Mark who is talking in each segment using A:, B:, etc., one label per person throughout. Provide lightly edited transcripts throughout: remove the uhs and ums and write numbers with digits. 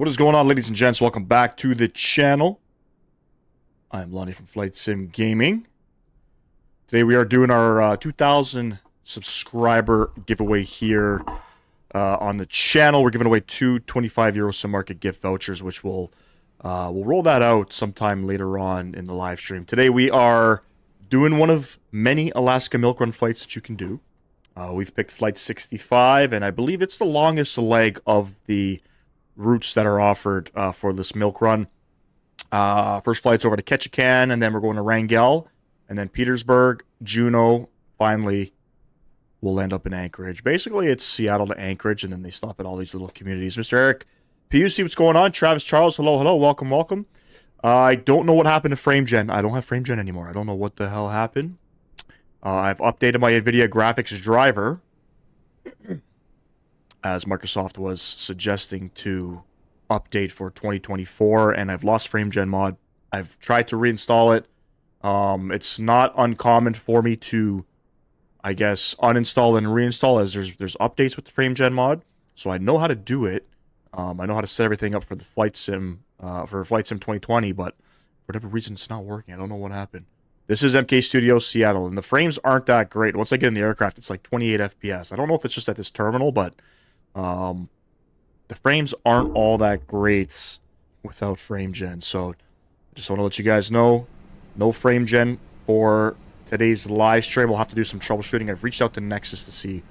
A: What is going on, ladies and gents? Welcome back to the channel. I'm Lonnie from Flight Sim Gaming. Today we are doing our 2,000 subscriber giveaway here on the channel. We're giving away two 25 € Sim Market gift vouchers, which we'll roll that out sometime later on in the live stream. Today we are doing one of many Alaska milk run flights that you can do. We've picked flight 65, and I believe it's the longest leg of the routes that are offered for this milk run. First flight's over to Ketchikan, and then we're going to Wrangell, and then Petersburg, Juneau. Finally, we'll end up in Anchorage. Basically, it's Seattle to Anchorage, and then they stop at all these little communities. Mr. Eric PUC, what's going on? Travis Charles, hello, hello, welcome, welcome. I don't know what happened to frame gen. I don't have frame gen anymore. I don't know what the hell happened. I've updated my NVIDIA graphics driver, as Microsoft was suggesting to update for 2024, and I've lost frame gen mod. I've tried to reinstall it. It's not uncommon for me to, I guess, uninstall and reinstall, as there's updates with the frame gen mod, so I know how to do it. I know how to set everything up for the Flight Sim, for Flight Sim 2020, but for whatever reason it's not working. I don't know what happened. This is MK Studios Seattle, and the frames aren't that great. Once I get in the aircraft, it's like 28 FPS. I don't know if it's just at this terminal, but the frames aren't all that great without frame gen. So I just want to let you guys know, no frame gen for today's live stream. We'll have to do some troubleshooting. I've reached out to Nexus to see,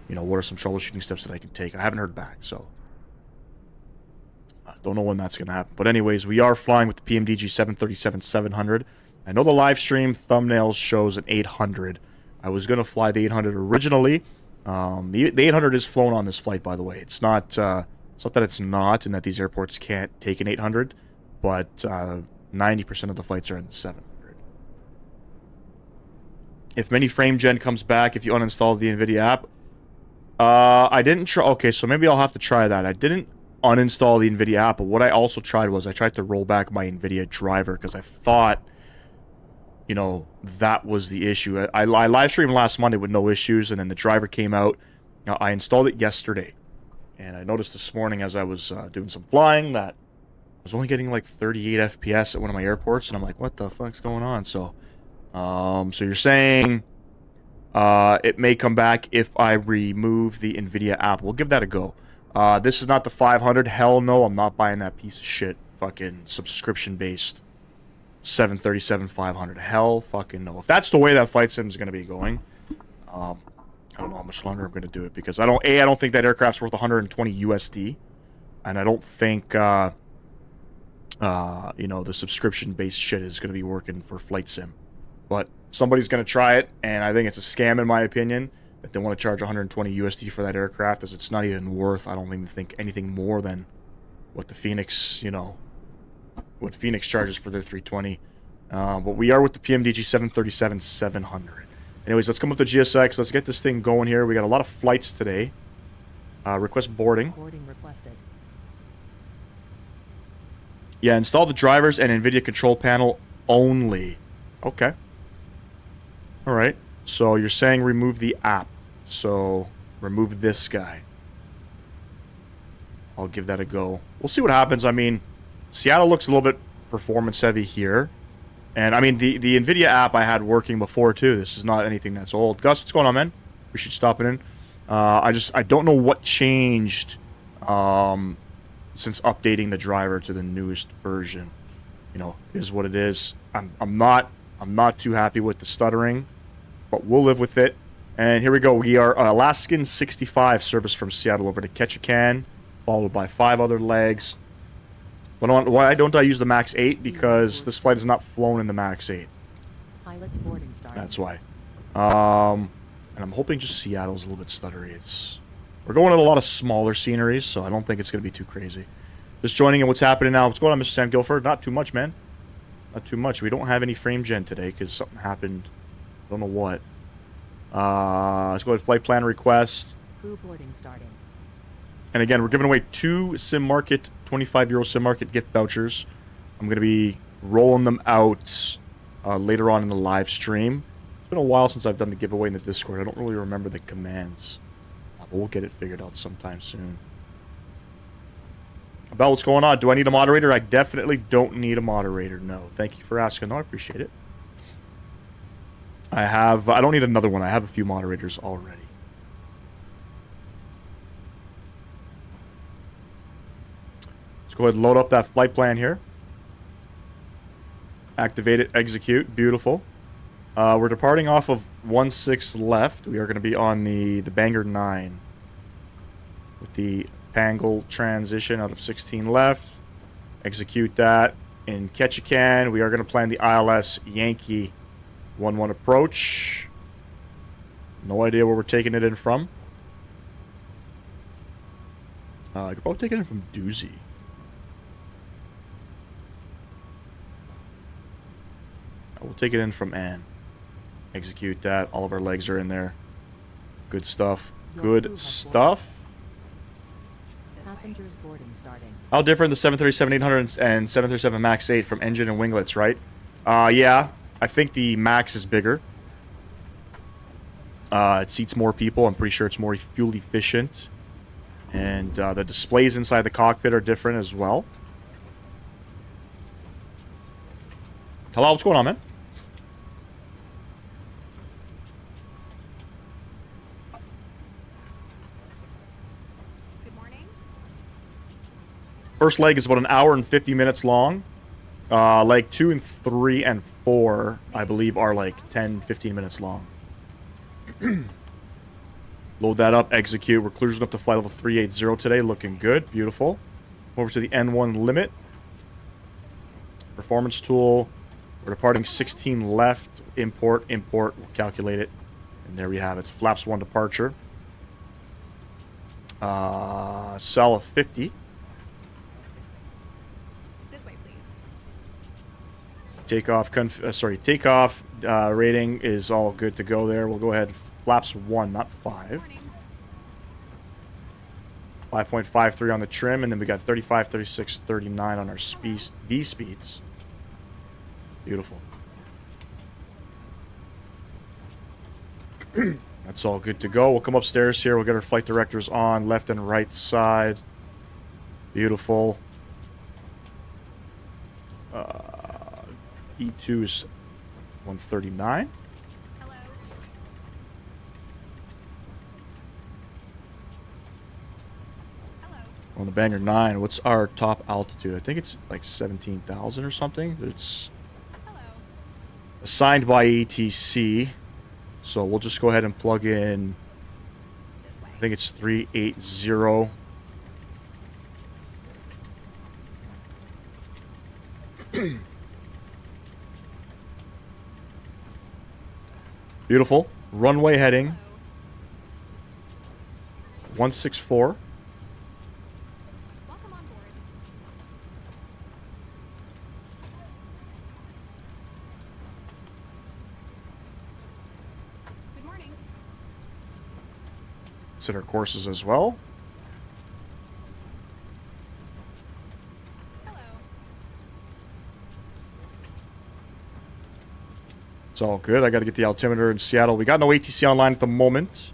A: what are some troubleshooting steps that I can take. I haven't heard back, so I don't know when that's going to happen. But anyways, we are flying with the PMDG 737-700. I know the live stream thumbnails shows an 800. I was going to fly the 800 originally. The 800 is flown on this flight, by the way. It's not that it's not, and that these airports can't take an 800, but 90% of the flights are in the 700. If mini frame gen comes back, if you uninstall the NVIDIA app, I didn't try. Okay, so maybe I'll have to try that. I didn't uninstall the NVIDIA app, but what I also tried was I tried to roll back my NVIDIA driver because I thought, that was the issue. I live streamed last Monday with no issues, and then the driver came out. I installed it yesterday, and I noticed this morning as I was doing some flying that I was only getting like 38 FPS at one of my airports, and I'm like, what the fuck's going on? So, so you're saying it may come back if I remove the NVIDIA app. We'll give that a go. This is not the 500. Hell no, I'm not buying that piece of shit fucking subscription-based 737-500. Hell fucking no. If that's the way that Flight Sim is going to be going, I don't know how much longer I'm going to do it, because I don't think that aircraft's worth 120 USD, and I don't think the subscription-based shit is going to be working for Flight Sim. But somebody's going to try it, and I think it's a scam in my opinion that they want to charge 120 USD for that aircraft, as it's not even worth, I don't even think, anything more than what the Phoenix, what Phoenix charges for their 320. But we are with the PMDG 737-700. Anyways, let's come with the GSX. Let's get this thing going here. We got a lot of flights today. Request boarding.
B: Boarding requested.
A: Yeah, install the drivers and NVIDIA control panel only. Okay. Alright. So you're saying remove the app. So remove this guy. I'll give that a go. We'll see what happens. I mean, Seattle looks a little bit performance heavy here. And I mean, the NVIDIA app I had working before too. This is not anything that's old. Gus, what's going on, man? We should stop it in. I don't know what changed since updating the driver to the newest version. Is what it is. I'm not too happy with the stuttering, but we'll live with it. And here we go. We are Alaskan 65 service from Seattle over to Ketchikan, followed by 5 other legs. Why don't I use the Max 8? Because this flight is not flown in the Max 8.
B: Pilot's boarding started.
A: That's why. And I'm hoping just Seattle's a little bit stuttery. We're going at a lot of smaller sceneries, so I don't think it's going to be too crazy. Just joining in what's happening now. What's going on, Mr. Sam Guilford? Not too much, man. Not too much. We don't have any frame gen today because something happened. Don't know what. Let's go ahead, flight plan request.
B: Crew boarding starting.
A: And again, we're giving away 2 Sim Market 25 € Sim Market gift vouchers. I'm going to be rolling them out later on in the live stream. It's been a while since I've done the giveaway in the Discord. I don't really remember the commands. But we'll get it figured out sometime soon. About what's going on. Do I need a moderator? I definitely don't need a moderator. No. Thank you for asking, though. I appreciate it. I don't need another one. I have a few moderators already. Let's go ahead and load up that flight plan here. Activate it, execute. Beautiful. We're departing off of 16 left. We are going to be on the Bangor 9. With the Pangle transition out of 16 left. Execute that. In Ketchikan, we are going to plan the ILS Yankee 1-1 approach. No idea where we're taking it in from. I could probably take it in from Doozy. We'll take it in from Ann. Execute that. All of our legs are in there. Good stuff. Good stuff.
B: Passengers boarding starting.
A: How different the 737-800 and 737 MAX 8 from engine and winglets, right? Yeah. I think the MAX is bigger. It seats more people. I'm pretty sure it's more fuel efficient. And the displays inside the cockpit are different as well. Hello, what's going on, man?
C: Good morning.
A: First leg is about an hour and 50 minutes long. Leg 2 and 3 and 4, I believe, are like 10, 15 minutes long. Load that up, execute. We're cruising up to flight level 380 today. Looking good. Beautiful. Over to the N1 limit. Performance tool. We're departing 16 left. Import. We'll calculate it. And there we have it. It's flaps 1 departure. Cell of 50. Takeoff rating is all good to go there. We'll go ahead. Flaps 1, not 5. 5.53 on the trim, and then we got 35, 36, 39 on our V speeds. Beautiful. That's all good to go. We'll come upstairs here. We'll get our flight directors on left and right side. Beautiful. E2 is 139.
C: Hello. Hello.
A: On the Bangor 9, what's our top altitude? I think it's like 17,000 or something. It's
C: Hello.
A: assigned by ATC. So we'll just go ahead and plug in.
C: This way.
A: I think it's 380. Beautiful. Runway heading.
C: Hello.
A: 164.
C: Welcome on board. Good morning.
A: Set our courses as well.
C: Hello.
A: It's all good. I got to get the altimeter in Seattle. We got no ATC online at the moment.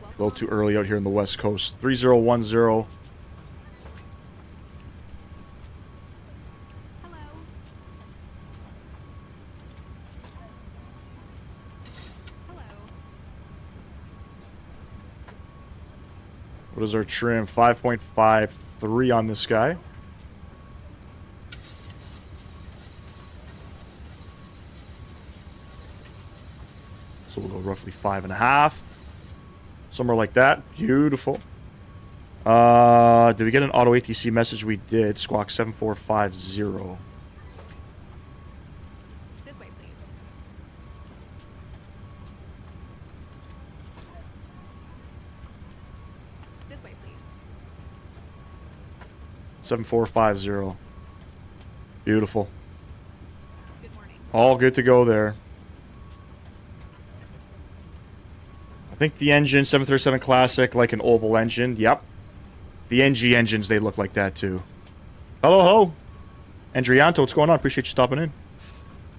A: A little too early out here in the West Coast. 3010.
C: Hello. Hello.
A: What is our trim? 5.53 on this guy. So we'll go roughly 5.5. Somewhere like that. Beautiful. Did we get an auto ATC message? We did. Squawk 7450.
C: This way, please. This way, please.
A: 7450. Beautiful.
C: Good morning.
A: All good to go there. I think the engine, 737 Classic, like an oval engine. Yep. The NG engines, they look like that too. Hello, ho. Andrianto, what's going on? Appreciate you stopping in.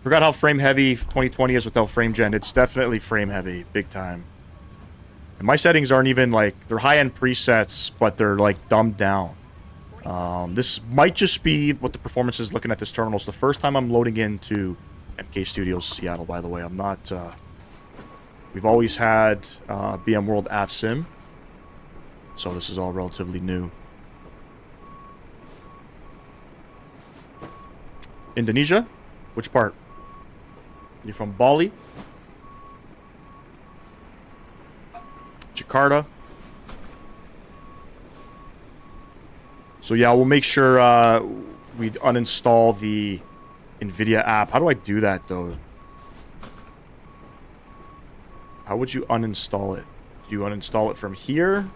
A: Forgot how frame heavy 2020 is without frame gen. It's definitely frame heavy, big time. And my settings aren't even like, they're high-end presets, but they're like dumbed down. This might just be what the performance is looking at this terminal. It's the first time I'm loading into MK Studios Seattle, by the way. I'm not... we've always had BM World AvSim, so this is all relatively new. Indonesia? Which part? You're from Bali? Jakarta? So yeah, we'll make sure we uninstall the NVIDIA app. How do I do that, though? How would you uninstall it? Do you uninstall it from here?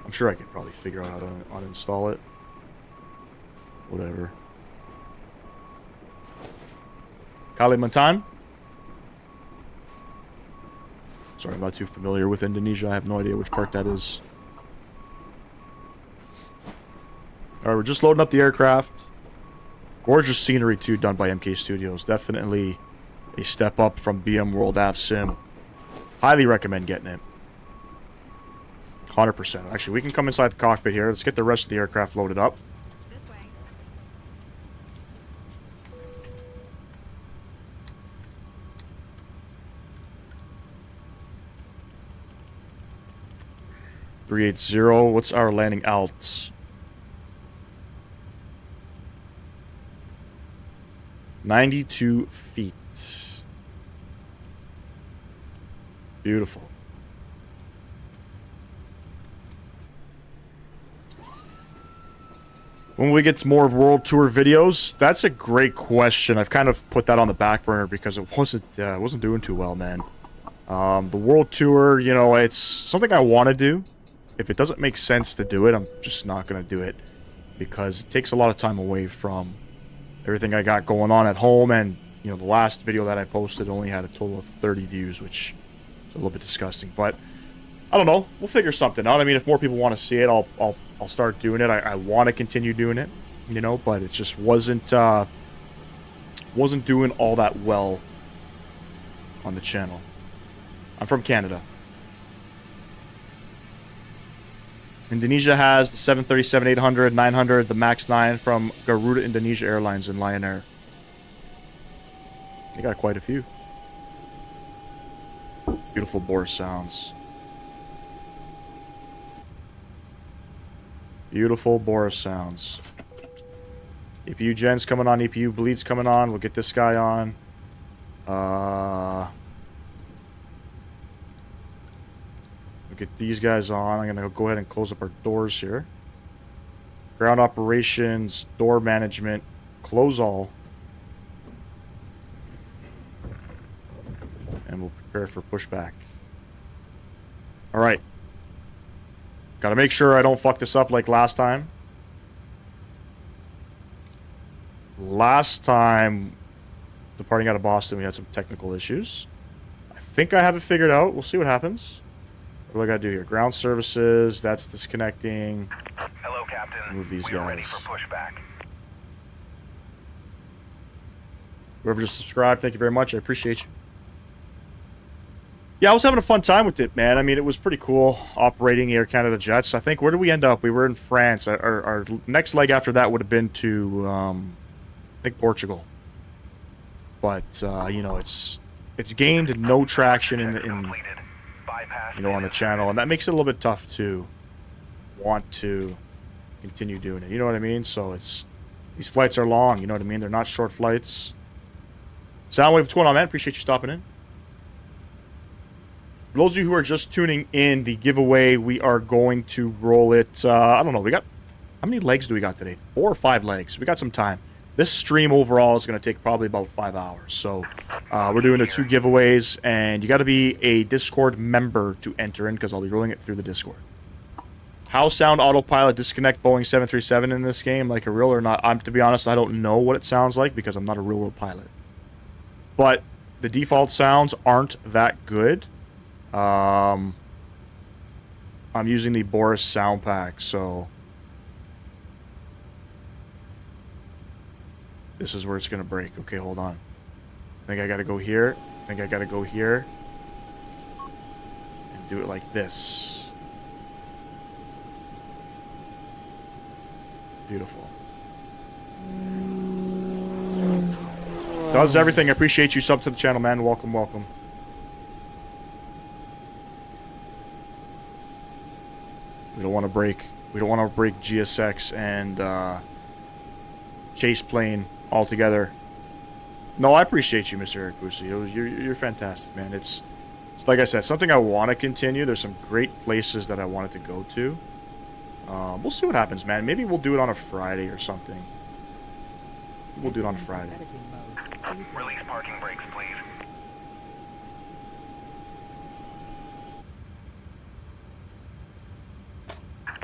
A: I'm sure I could probably figure out how to uninstall it. Whatever. Kalimantan? Sorry, I'm not too familiar with Indonesia. I have no idea which part that is. Alright, we're just loading up the aircraft. Gorgeous scenery, too, done by MK Studios. Definitely a step up from BM World AvSim. Highly recommend getting it. 100%. Actually, we can come inside the cockpit here. Let's get the rest of the aircraft loaded up.
C: This way.
A: 380. What's our landing alt? 92 feet. Beautiful. When we get to more World Tour videos, that's a great question. I've kind of put that on the back burner because it wasn't doing too well, man. The World Tour, you know, it's something I want to do. If it doesn't make sense to do it, I'm just not going to do it because it takes a lot of time away from everything I got going on at home. And, you know, the last video that I posted only had a total of 30 views, which is a little bit disgusting. But I don't know. We'll figure something out. I mean, if more people want to see it, I'll start doing it. I want to continue doing it, you know, but it just wasn't doing all that well on the channel. I'm from Canada. Indonesia has the 737-800, 900, the MAX 9 from Garuda Indonesia Airlines and Lion Air. They got quite a few. Beautiful bore sounds. Beautiful bore sounds. EPU Gen's coming on, EPU Bleed's coming on. We'll get this guy on. We'll get these guys on. I'm going to go ahead and close up our doors here. Ground operations, door management, close all. And we'll prepare for pushback. Alright. Gotta make sure I don't fuck this up like last time. Last time, departing out of Boston, we had some technical issues. I think I have it figured out. We'll see what happens. What do I gotta do here? Ground services, that's disconnecting.
D: Hello, Captain.
A: Move these
D: we are ready
A: guys.
D: for pushback.
A: Whoever just subscribed, thank you very much. I appreciate you. Yeah, I was having a fun time with it, man. I mean, it was pretty cool operating Air Canada jets. I think, where did we end up? We were in France. Our next leg after that would have been to, I think, Portugal. But, you know, it's gained no traction in you know, on the channel. And that makes it a little bit tough to want to continue doing it. You know what I mean? So it's... These flights are long, you know what I mean? They're not short flights. Soundwave, what's going on, man? Appreciate you stopping in. For those of you who are just tuning in, the giveaway, we are going to roll it. I don't know. We got... How many legs do we got today? 4 or 5 legs. We got some time. This stream overall is going to take probably about 5 hours. So we're doing the 2 giveaways. And you got to be a Discord member to enter in because I'll be rolling it through the Discord. How sound autopilot disconnect Boeing 737 in this game? Like a real or not? To be honest, I don't know what it sounds like because I'm not a real-world pilot. But the default sounds aren't that good. I'm using the Boris sound pack, so this is where it's gonna break. Okay, hold on. I think I gotta go here. I think I gotta go here and do it like this. Beautiful. Does everything. I appreciate you. Sub to the channel, man. Welcome, welcome. We don't want to break. We don't want to break GSX and Chase Plane altogether. No, I appreciate you, Mr. Eric Busi. You're fantastic, man. It's like I said, something I want to continue. There's some great places that I wanted to go to. We'll see what happens, man. Maybe we'll do it on a Friday or something. We'll do it on a Friday.
B: Editing mode. Please wait.
D: Release parking brakes, please.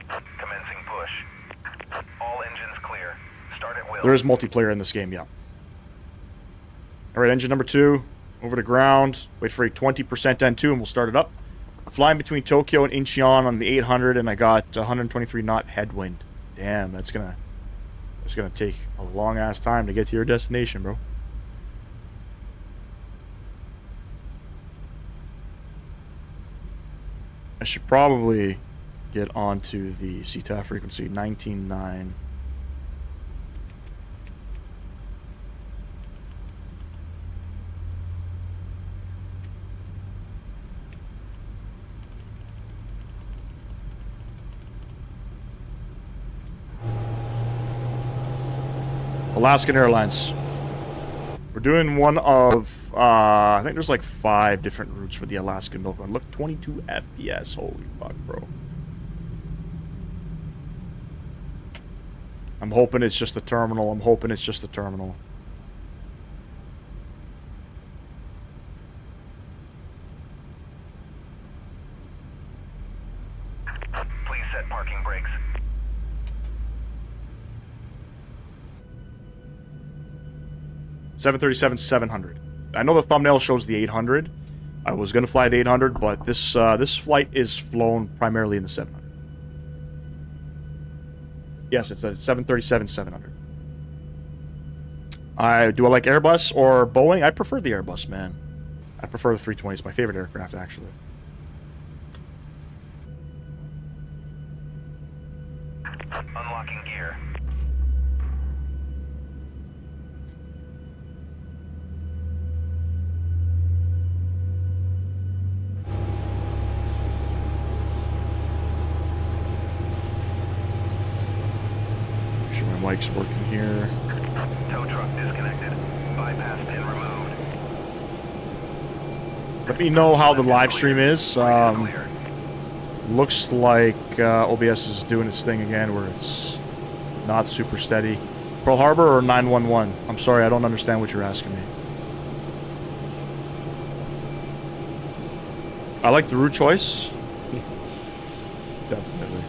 D: Commencing push. All engines clear. Start at will.
A: There is multiplayer in this game, yeah. Alright, engine number 2. Over to ground. Wait for a 20% N2 and we'll start it up. Flying between Tokyo and Incheon on the 800 and I got 123 knot headwind. Damn, that's gonna take a long ass time to get to your destination, bro. I should probably get onto the CTAF frequency 19.9. Alaskan Airlines. We're doing one of, I think there's like 5 different routes for the Alaskan Milk Run. Look, 22 FPS. Holy fuck, bro. I'm hoping it's just the terminal. I'm hoping it's just the terminal.
D: Please set parking brakes.
A: $737-700. I know the thumbnail shows the 800. I was gonna fly the 800, but this flight is flown primarily in the 700. Yes, it's a 737-700. Do I like Airbus or Boeing? I prefer the Airbus, man. I prefer the 320. It's my favorite aircraft, actually.
D: Unlocking gear.
A: Make sure my mic's working here.
D: Tow truck disconnected. Bypass pin removed.
A: Let me know how the live stream is.
D: Clear.
A: Looks like OBS is doing its thing again where it's not super steady. Pearl Harbor or 911? I'm sorry, I don't understand what you're asking me. I like the route choice. Definitely.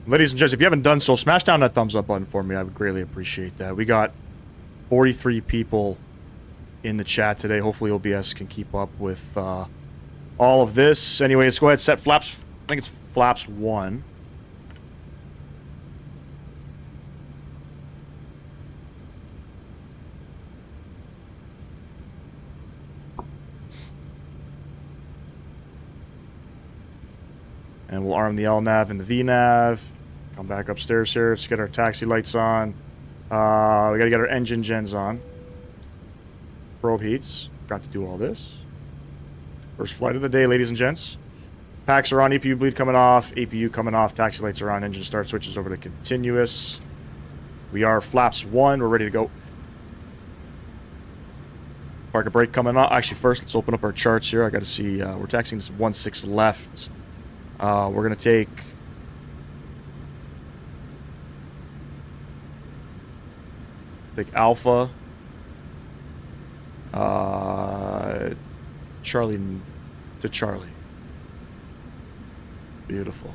A: Ladies and gents, if you haven't done so, smash down that thumbs up button for me. I would greatly appreciate that. We got 43 people in the chat today. Hopefully OBS can keep up with all of this. Anyway, let's go ahead and set flaps. I think it's flaps 1. And we'll arm the LNAV and the VNAV. Come back upstairs here. Let's get our taxi lights on. We gotta get our engine gens on. Probe heats. Got to do all this. First flight of the day, ladies and gents. Packs are on, EPU bleed coming off, APU coming off, taxi lights are on, engine start switches over to continuous. We are flaps 1, we're ready to go. Park brake coming on. Actually, first, let's open up our charts here. I gotta see, we're taxiing this 1-6 left. We're gonna take Alpha, Charlie to Charlie. Beautiful.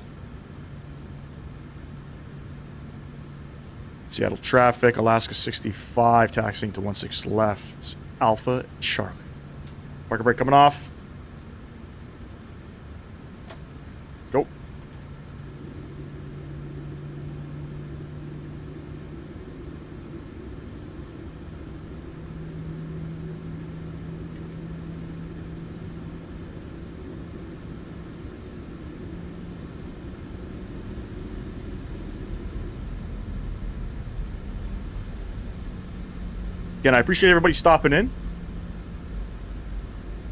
A: Seattle traffic, Alaska 65, taxiing to 1-6 left, Alpha Charlie. Parker brake coming off. Go. Again, I appreciate everybody stopping in.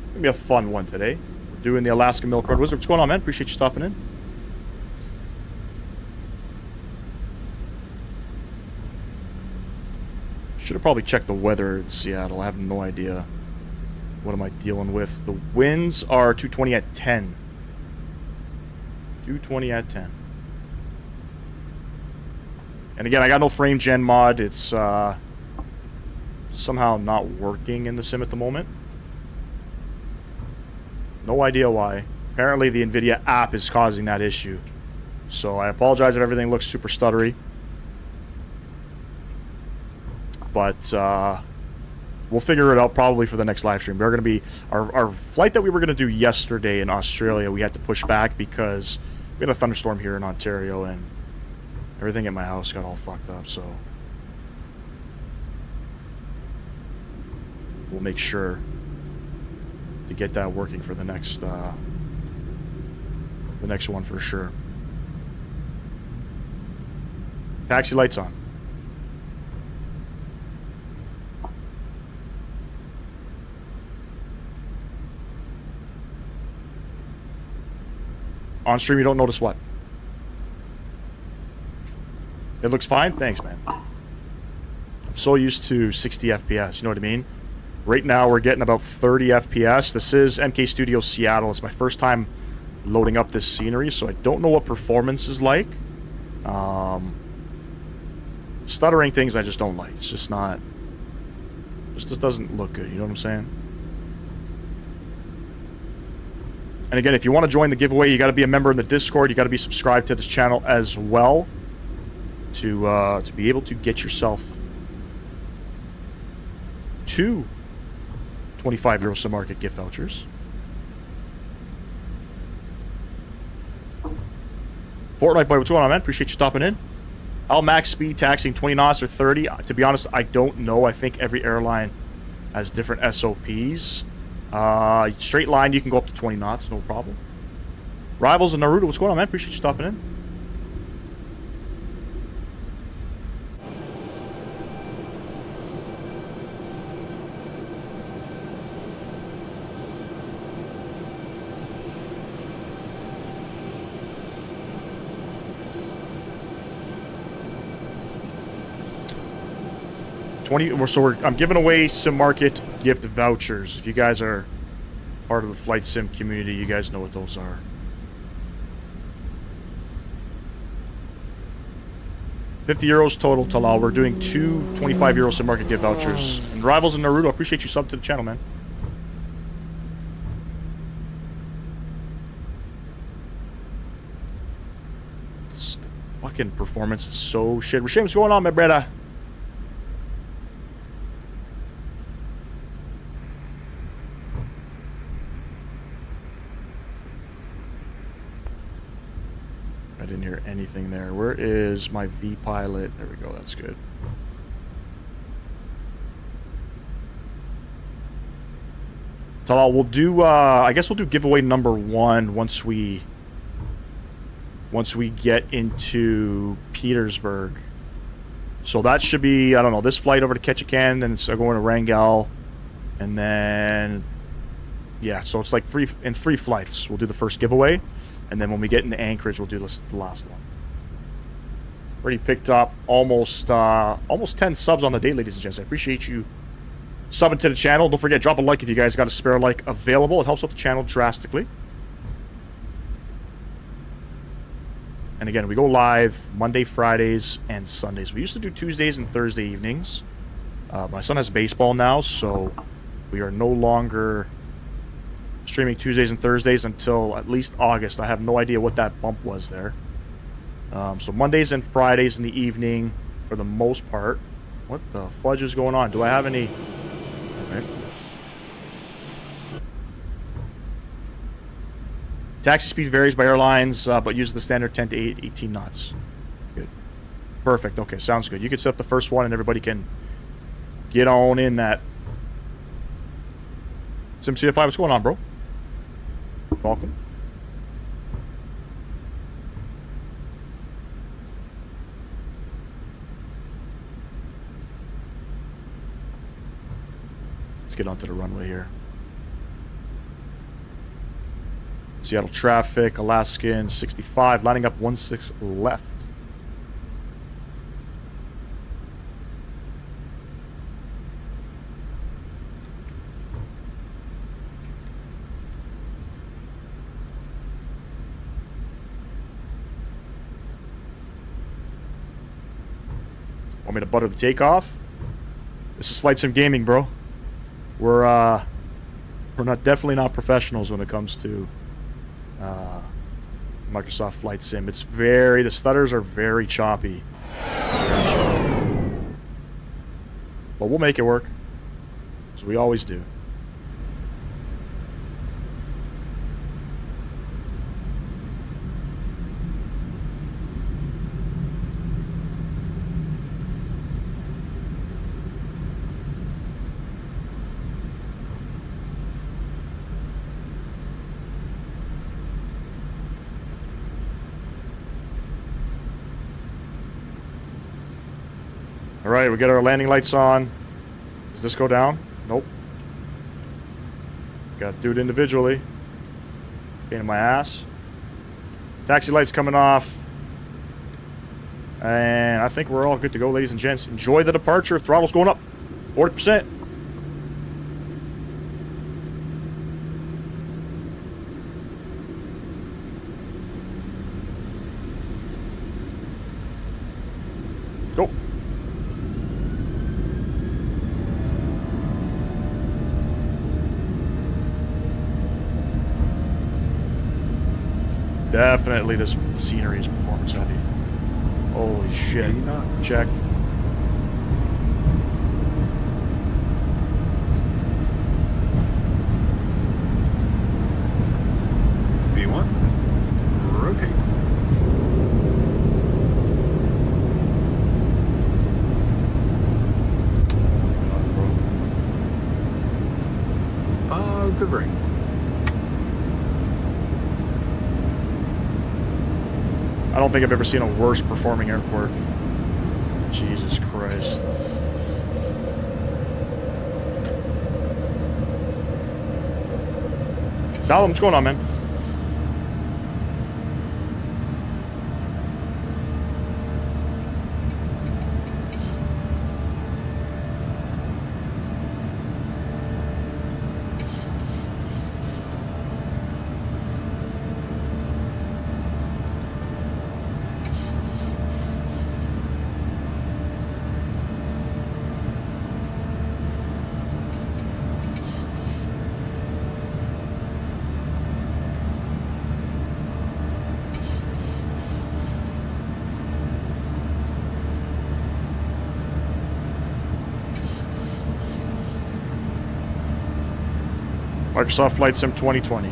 A: Gonna be a fun one today. We're doing the Alaskan Milk Road Wizard. What's going on, man? Appreciate you stopping in. Should have probably checked the weather in Seattle. I have no idea. What am I dealing with? The winds are 220 at 10. 220 at 10. And again, I got no frame gen mod. It's somehow not working in the sim at the moment. No idea why. Apparently the NVIDIA app is causing that issue. So I apologize if everything looks super stuttery. But we'll figure it out probably for the next live stream. We're going to be... Our flight that we were going to do yesterday in Australia, we had to push back because we had a thunderstorm here in Ontario and everything at my house got all fucked up, so... We'll make sure to get that working for the next one for sure. Taxi lights on. On stream, you don't notice what? It looks fine? Thanks, man. I'm so used to 60 FPS, you know what I mean? Right now, we're getting about 30 FPS. This is MK Studio Seattle. It's my first time loading up this scenery, so I don't know what performance is like. Stuttering things I just don't like. It's just not... It just doesn't look good, you know what I'm saying? And again, if you want to join the giveaway, you got to be a member in the Discord. You got to be subscribed to this channel as well to be able to get yourself two 25 € Sim Market gift vouchers. Fortnite Boy, what's going on, man? Appreciate you stopping in. How max speed taxiing 20 knots or 30? To be honest, I don't know. I think every airline has different SOPs. Straight line, you can go up to 20 knots, no problem. Rivals and Naruto, what's going on, man? Appreciate you stopping in. I'm giving away Sim Market gift vouchers. If you guys are part of the Flight Sim community, you guys know what those are. €50 total, Talal. We're doing two 25 € Sim Market gift vouchers. And Rivals and Naruto, appreciate you sub to the channel, man. The fucking performance is so shit. Rashim, what's going on, my brother? I didn't hear anything there. Where is my V pilot? There we go. That's good. Talal, we'll do. I guess we'll do giveaway number 1 once we get into Petersburg. So that should be, I don't know, this flight over to Ketchikan, then it's going to Wrangell, and then yeah. So it's like in 3 flights. We'll do the first giveaway. And then when we get into Anchorage, we'll do the last one. Already picked up almost 10 subs on the day, ladies and gents. I appreciate you subbing to the channel. Don't forget, drop a like if you guys got a spare like available. It helps out the channel drastically. And again, we go live Monday, Fridays, and Sundays. We used to do Tuesdays and Thursday evenings. My son has baseball now, so we are no longer streaming Tuesdays and Thursdays until at least August. I have no idea what that bump was there. So Mondays and Fridays in the evening for the most part. What the fudge is going on? Do I have any... Okay. Taxi speed varies by airlines, but uses the standard 10 to 18 knots. Good. Perfect. Okay, sounds good. You can set up the first one and everybody can get on in that. SimCF5, what's going on, bro? Welcome. Let's get onto the runway here. Seattle traffic, Alaskan 65, lining up 16 left. Want me to butter the takeoff? This is Flight Sim Gaming, bro. We're definitely not professionals when it comes to Microsoft Flight Sim. It's the stutters are very choppy. Very choppy. But we'll make it work. As we always do. Alright, we get our landing lights on. Does this go down? Nope. Gotta do it individually. Pain in my ass. Taxi lights coming off. And I think we're all good to go, ladies and gents. Enjoy the departure. Throttle's going up. 40%. Go. Definitely this scenery is performance heavy. Holy shit. Check.
E: V1. Rotate. Positive ring.
A: I don't think I've ever seen a worse performing airport. Jesus Christ. Dalum, what's going on, man? Microsoft Flight Sim 2020.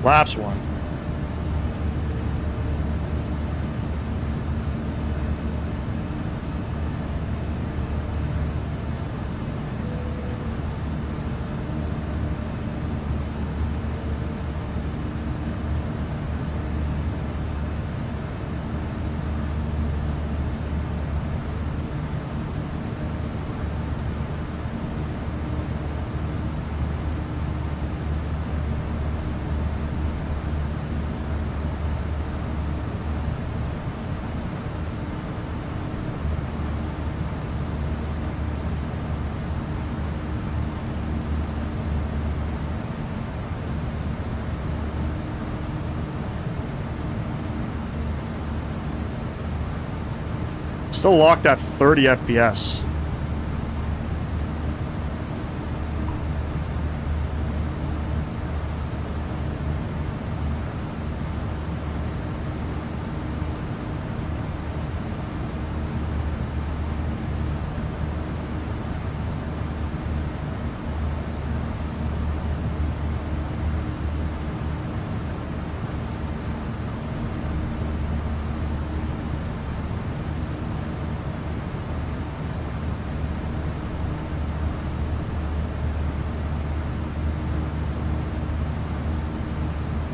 A: Flaps one. Still locked at 30 FPS.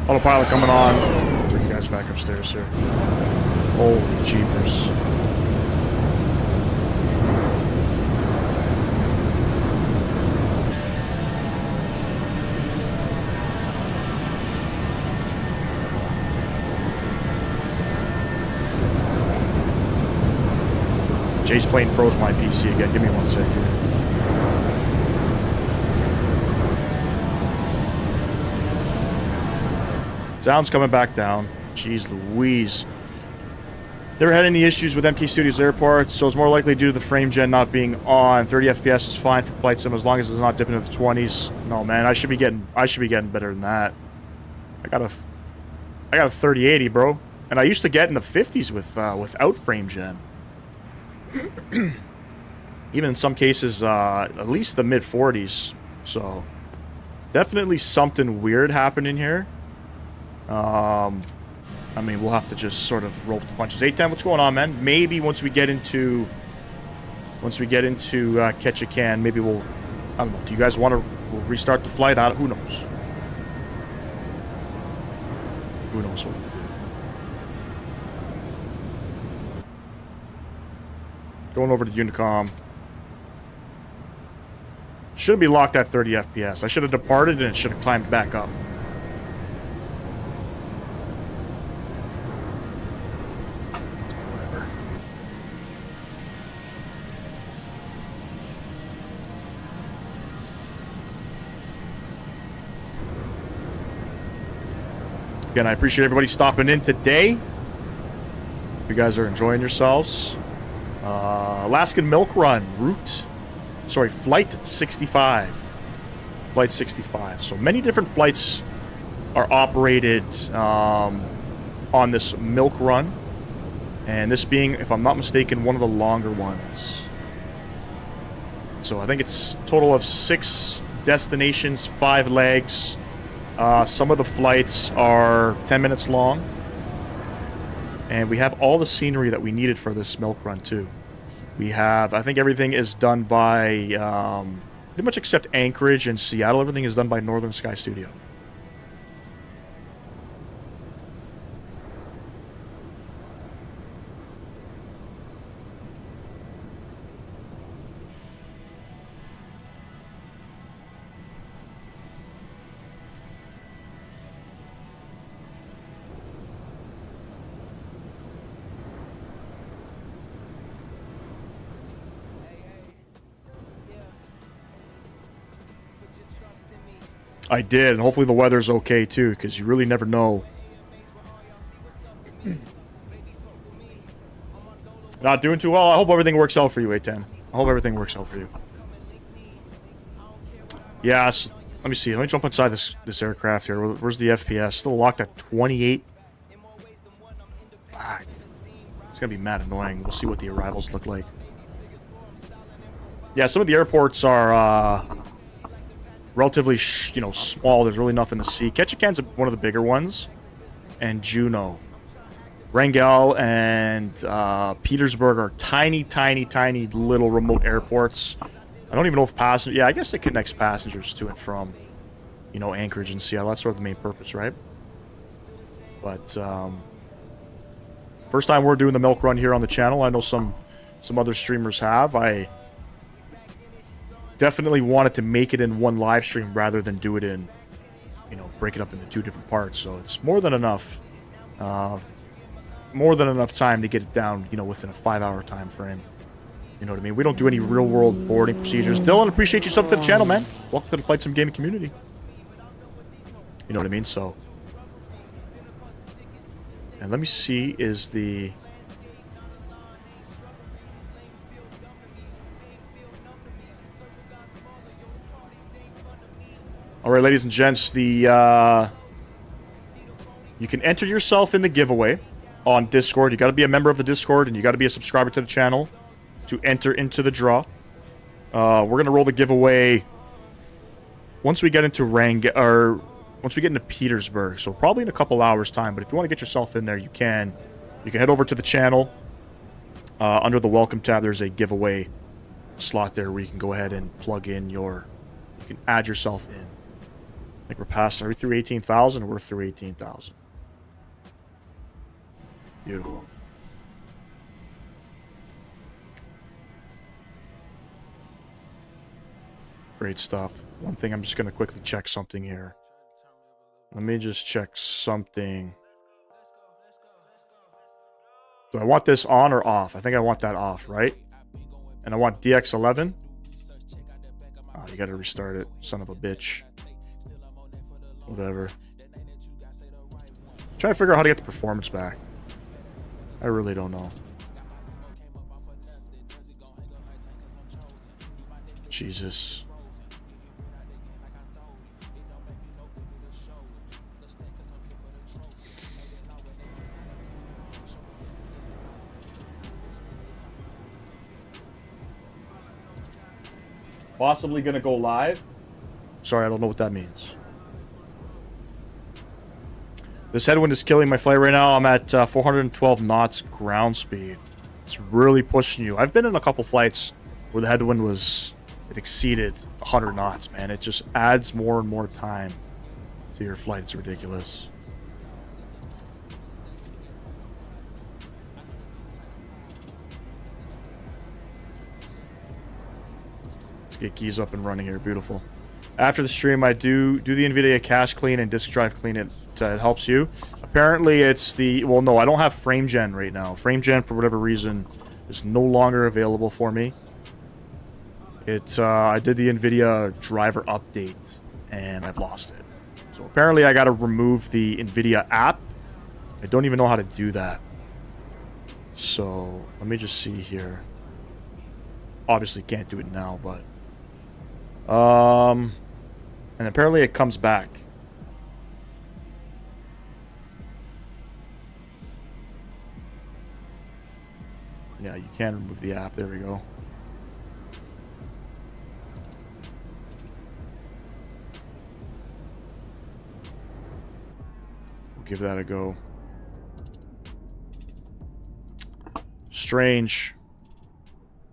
A: Autopilot coming on. Bring you guys back upstairs here. Holy jeepers. Jay's plane froze my PC again. Give me 1 sec here. Sound's coming back down. Jeez Louise. Never had any issues with MK Studios airports, so it's more likely due to the frame gen not being on. 30 FPS is fine for flight sim as long as it's not dipping into the 20s. No man, I should be getting better than that. I got a 3080, bro, and I used to get in the 50s with without frame gen. Even in some cases, at least the mid 40s. So definitely something weird happening here. I mean, we'll have to just sort of roll with the punches. 810, what's going on, man? Maybe once we get into Ketchikan, maybe we'll, I don't know. Do you guys want to restart the flight? Who knows? Who knows what we'll do? Going over to Unicom. Shouldn't be locked at 30 FPS. I should have departed and it should have climbed back up. Whatever. Again, I appreciate everybody stopping in today. You guys are enjoying yourselves. Alaskan Milk Run flight 65. Flight 65. So many different flights are operated on this milk run, and this being, if I'm not mistaken, one of the longer ones. So I think it's a total of 6 destinations, 5 legs. Some of the flights are 10 minutes long, and we have all the scenery that we needed for this milk run too. We have, I think everything is done by, pretty much except Anchorage and Seattle, everything is done by Northern Sky Studio. I did, and hopefully the weather's okay too, because you really never know. Not doing too well. I hope everything works out for you, A10. I hope everything works out for you. Yeah, so, let me see. Let me jump inside this aircraft here. Where's the FPS? Still locked at 28. Fuck. It's gonna be mad annoying. We'll see what the arrivals look like. Yeah, some of the airports are relatively, small. There's really nothing to see. Ketchikan's one of the bigger ones, and Juneau. Wrangell and Petersburg are tiny, tiny, tiny little remote airports. I don't even know if passengers... Yeah, I guess it connects passengers to and from, Anchorage and Seattle. That's sort of the main purpose, right? But, first time we're doing the milk run here on the channel. I know some other streamers have. I definitely wanted to make it in one live stream rather than do it in, break it up into 2 different parts. So it's more than enough time to get it down, within a 5-hour time frame. You know what I mean? We don't do any real-world boarding procedures. Dylan, appreciate you subbing to the channel, man. Welcome to the Flight Sim Gaming community. You know what I mean? So, and let me see, is the... All right, ladies and gents, you can enter yourself in the giveaway on Discord. You got to be a member of the Discord, and you got to be a subscriber to the channel to enter into the draw. We're gonna roll the giveaway once we get into Wrangell, or once we get into Petersburg. So probably in a couple hours time. But if you want to get yourself in there, you can. You can head over to the channel. Under the Welcome tab, there's a giveaway slot there where you can go ahead and plug in your. You can add yourself in. think we're past. Are we through 18,000? We're through 18,000. Beautiful. Great stuff. One thing, I'm just going to quickly check something here. Let me just check something. Do I want this on or off? I think I want that off, right? And I want DX11. Oh, you got to restart it, son of a bitch. Whatever. Trying to figure out how to get the performance back. I really don't know. Jesus. Possibly gonna go live. Sorry, I don't know what that means. This headwind is killing my flight right now. I'm at 412 knots ground speed. It's really pushing you. I've been in a couple flights where the headwind it exceeded 100 knots, man. It just adds more and more time to your flight. It's ridiculous. Let's get keys up and running here. Beautiful. After the stream, I do the NVIDIA cache clean and disk drive clean. It helps you. Apparently, it's the... Well, no, I don't have frame gen right now. Frame gen, for whatever reason, is no longer available for me. I did the NVIDIA driver update, and I've lost it. So apparently, I got to remove the NVIDIA app. I don't even know how to do that. So let me just see here. Obviously, can't do it now, but... And apparently it comes back. Yeah, you can remove the app. There we go. We'll give that a go. Strange.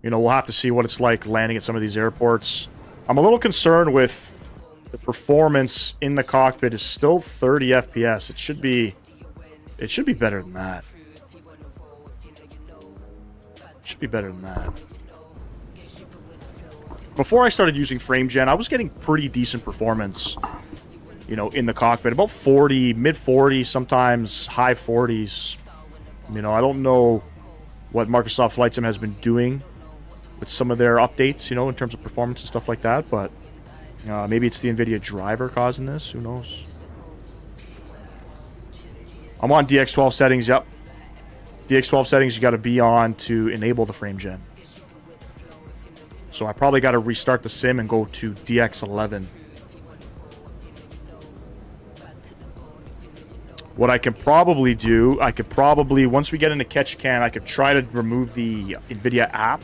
A: You know, we'll have to see what it's like landing at some of these airports. I'm a little concerned with the performance in the cockpit. Is still 30 FPS. It should be better than that. It should be better than that. Before I started using frame gen, I was getting pretty decent performance, you know, in the cockpit. About 40, mid 40s, sometimes high 40s. You know, I don't know what Microsoft Flight Sim has been doing with some of their updates, you know, in terms of performance and stuff like that, but maybe it's the NVIDIA driver causing this. Who knows? I'm on DX12 settings. Yep. DX12 settings you got to be on to enable the frame gen. So I probably got to restart the sim and go to DX11. What I can probably do, once we get into Ketchikan, I could try to remove the NVIDIA app,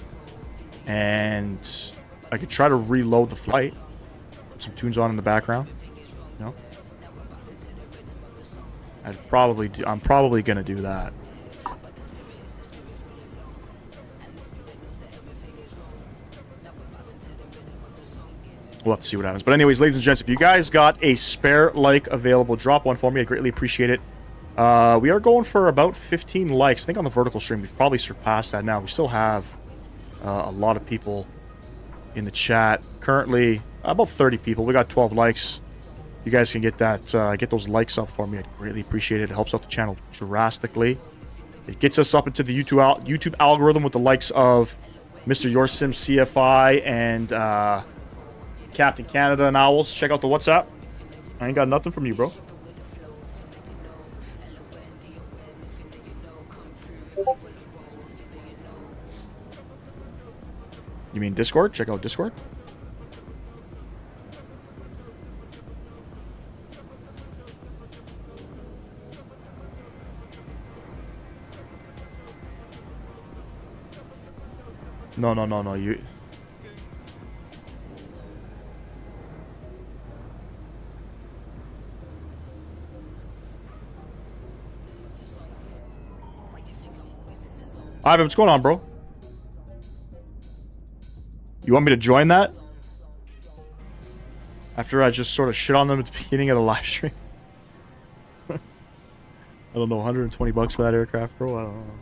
A: and I could try to reload the flight. Put some tunes on in the background. You know? I'm probably going to do that. We'll have to see what happens. But anyways, ladies and gents, if you guys got a spare like available, drop one for me. I greatly appreciate it. We are going for about 15 likes. I think on the vertical stream, we've probably surpassed that now. We still have a lot of people in the chat. Currently, about 30 people. We got 12 likes. You guys can get that, get those likes up for me. I'd greatly appreciate it. It helps out the channel drastically. It gets us up into the YouTube algorithm with the likes of Mr. YourSim CFI and Captain Canada and Owls. Check out the WhatsApp. I ain't got nothing from you, bro. You mean Discord? Check out Discord. No. You... Ivan, what's going on, bro? You want me to join that? After I just sort of shit on them at the beginning of the live stream. I don't know, 120 bucks for that aircraft, bro? I don't know.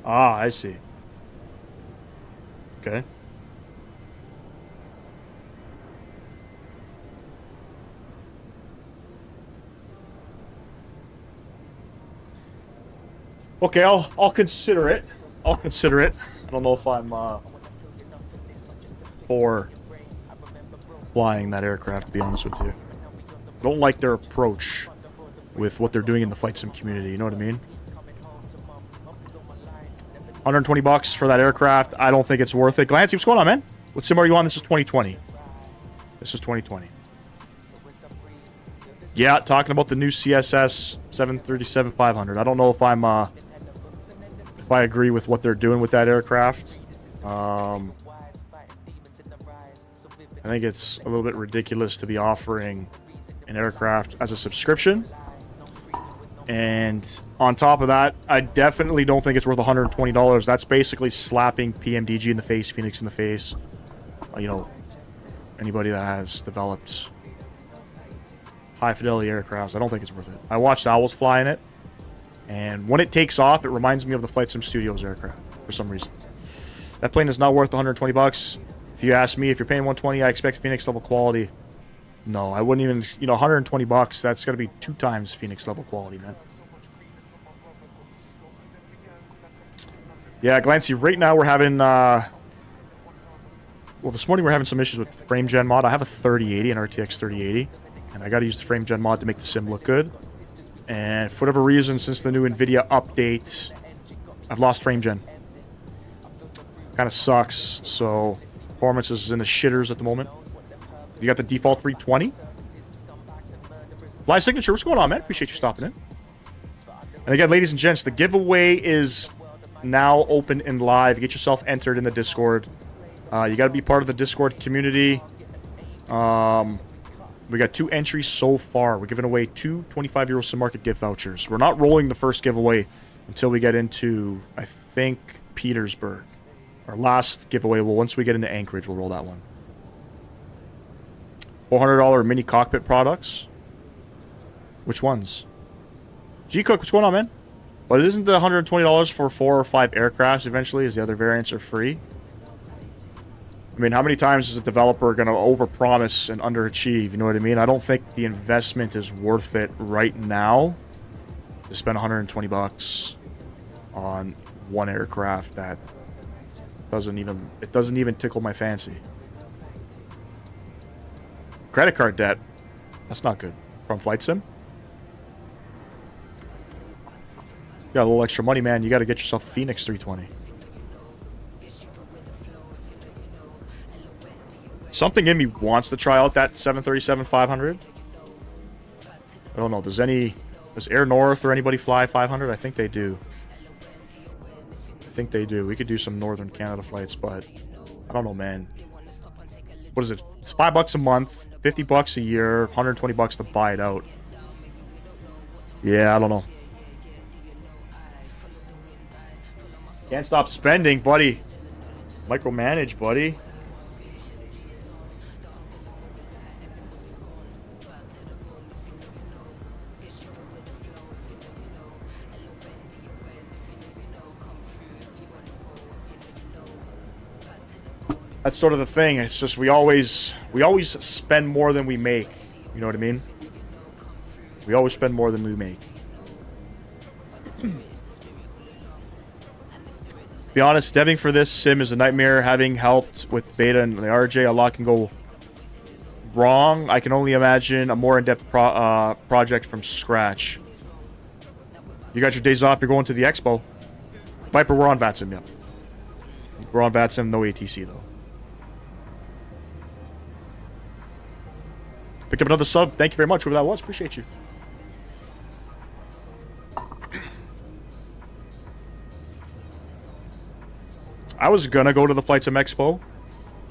A: Ah, I see. Okay. Okay, I'll consider it. I'll consider it. I don't know if I'm for flying that aircraft, to be honest with you. I don't like their approach with what they're doing in the flight sim community, you know what I mean? 120 bucks for that aircraft. I don't think it's worth it. Glancy, what's going on, man? What sim are you on? This is 2020. This is 2020. Yeah, talking about the new CSS 737-500. I don't know if I'm if I agree with what they're doing with that aircraft. I think it's a little bit ridiculous to be offering an aircraft as a subscription. And on top of that, I definitely don't think it's worth $120. That's basically slapping PMDG in the face, Phoenix in the face. You know, anybody that has developed high fidelity aircrafts, I don't think it's worth it. I watched Owls fly in it, and when it takes off, it reminds me of the Flight Sim Studios aircraft for some reason. That plane is not worth 120 bucks. If you ask me, if you're paying 120, I expect Phoenix level quality. No, I wouldn't even, you know, 120 bucks, that's got to be 2 times Phoenix level quality, man. Yeah, Glancy, right now we're having, well, this morning we're having some issues with frame gen mod. I have a 3080, an RTX 3080, and I got to use the frame gen mod to make the sim look good. And for whatever reason, since the new NVIDIA update, I've lost frame gen. Kind of sucks, so performance is in the shitters at the moment. You got the default 320. Fly Signature, what's going on, man? Appreciate you stopping in. And again, ladies and gents, the giveaway is now open and live. Get yourself entered in the Discord. You got to be part of the Discord community. We got 2 entries so far. We're giving away 2 €25 Sim Market gift vouchers. We're not rolling the first giveaway until we get into, I think, Petersburg. Our last giveaway, well, once we get into Anchorage, we'll roll that one. $400 mini cockpit products. Which ones? G-Cook, what's going on, man? But it isn't the $120 for 4 or 5 aircrafts eventually, as the other variants are free. I mean, how many times is a developer going to overpromise and underachieve? You know what I mean? I don't think the investment is worth it right now to spend 120 bucks on one aircraft that doesn't even tickle my fancy. Credit card debt. That's not good. From Flight Sim. You got a little extra money, man. You got to get yourself a Phoenix 320. Something in me wants to try out that 737-500. I don't know. Does Air North or anybody fly 500? I think they do. I think they do. We could do some Northern Canada flights, but I don't know, man. What is it? It's $5 a month, 50 bucks a year, 120 bucks to buy it out. Yeah, I don't know. Can't stop spending, buddy. Micromanage, buddy. That's sort of the thing. It's just we always spend more than we make. You know what I mean? We always spend more than we make. To be honest, deving for this sim is a nightmare. Having helped with beta and the RJ, a lot can go wrong. I can only imagine a more in-depth project from scratch. You got your days off. You're going to the expo. Viper, we're on VATSIM, yeah. We're on VATSIM, no ATC, though. Pick up another sub. Thank you very much, whoever that was. Appreciate you. I was gonna go to the Flight Sim Expo.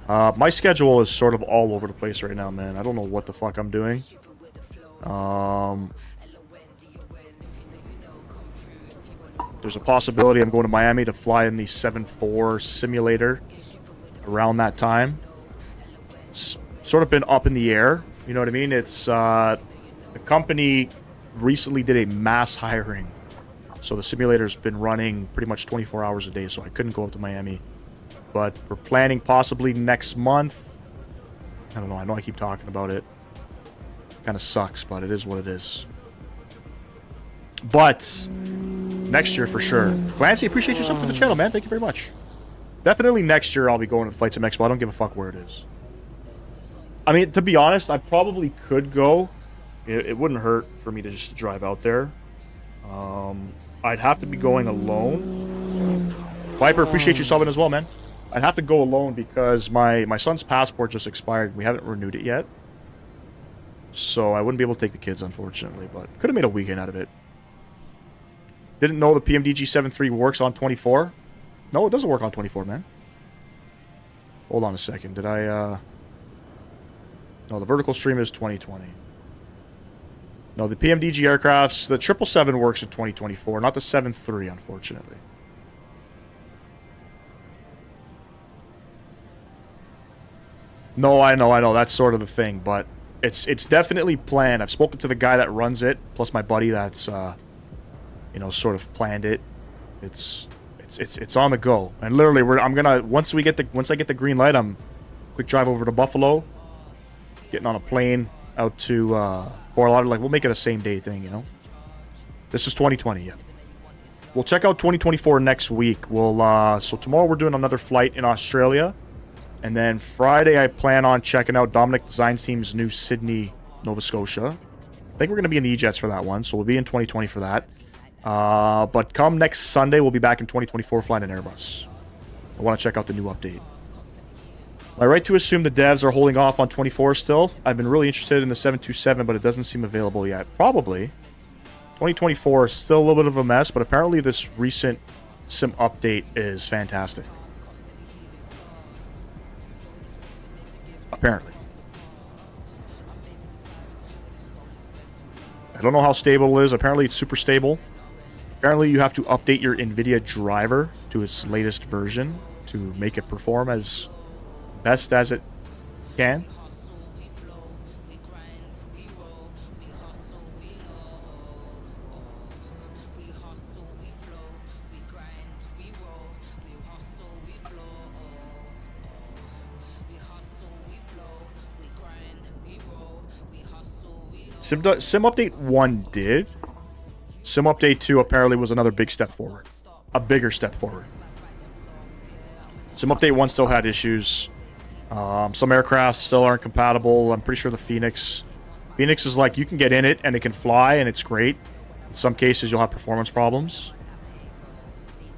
A: My schedule is sort of all over the place right now, man. I don't know what the fuck I'm doing. There's a possibility I'm going to Miami to fly in the 7.4 simulator around that time. It's sort of been up in the air. You know what I mean? It's the company recently did a mass hiring. So the simulator's been running pretty much 24 hours a day, so I couldn't go up to Miami. But we're planning possibly next month. I don't know. I know I keep talking about it. Kind of sucks, but it is what it is. But next year for sure. Clancy, appreciate your sub for the channel, man. Thank you very much. Definitely next year I'll be going to the Flight Sim Expo. I don't give a fuck where it is. I mean, to be honest, I probably could go. It wouldn't hurt for me to just drive out there. I'd have to be going alone. Viper, appreciate you subbing as well, man. I'd have to go alone because my son's passport just expired. We haven't renewed it yet. So I wouldn't be able to take the kids, unfortunately. But could have made a weekend out of it. Didn't know the PMDG 7.3 works on 24. No, it doesn't work on 24, man. Hold on a second. Did I, No, the vertical stream is 2020. No, the PMDG aircrafts, the 777 works in 2024, not the 7.3, unfortunately. No, I know. That's sort of the thing, but it's definitely planned. I've spoken to the guy that runs it, plus my buddy that's, you know, sort of planned it. It's on the go, and literally, I'm gonna once I get the green light, I'm quick drive over to Buffalo, getting on a plane out to Fort Lauderdale. Like, we'll make it a same day thing, you know. This is 2020, yeah. We'll check out 2024 next week. So tomorrow we're doing another flight in Australia. And then Friday, I plan on checking out Dominic Designs Team's new Sydney, Nova Scotia. I think we're going to be in the E-Jets for that one, so we'll be in 2020 for that. But come next Sunday, we'll be back in 2024 flying an Airbus. I want to check out the new update. Am I right to assume the devs are holding off on 24 still? I've been really interested in the 727, but it doesn't seem available yet. Probably. 2024 is still a little bit of a mess, but apparently this recent sim update is fantastic. Apparently. I don't know how stable it is. Apparently it's super stable. Apparently you have to update your NVIDIA driver to its latest version to make it perform as best as it can. Sim Update 1 did. Sim Update 2 apparently was another big step forward. A bigger step forward. Sim Update 1 still had issues. Some aircraft still aren't compatible. I'm pretty sure the Phoenix is like, you can get in it and it can fly and it's great. In some cases you'll have performance problems.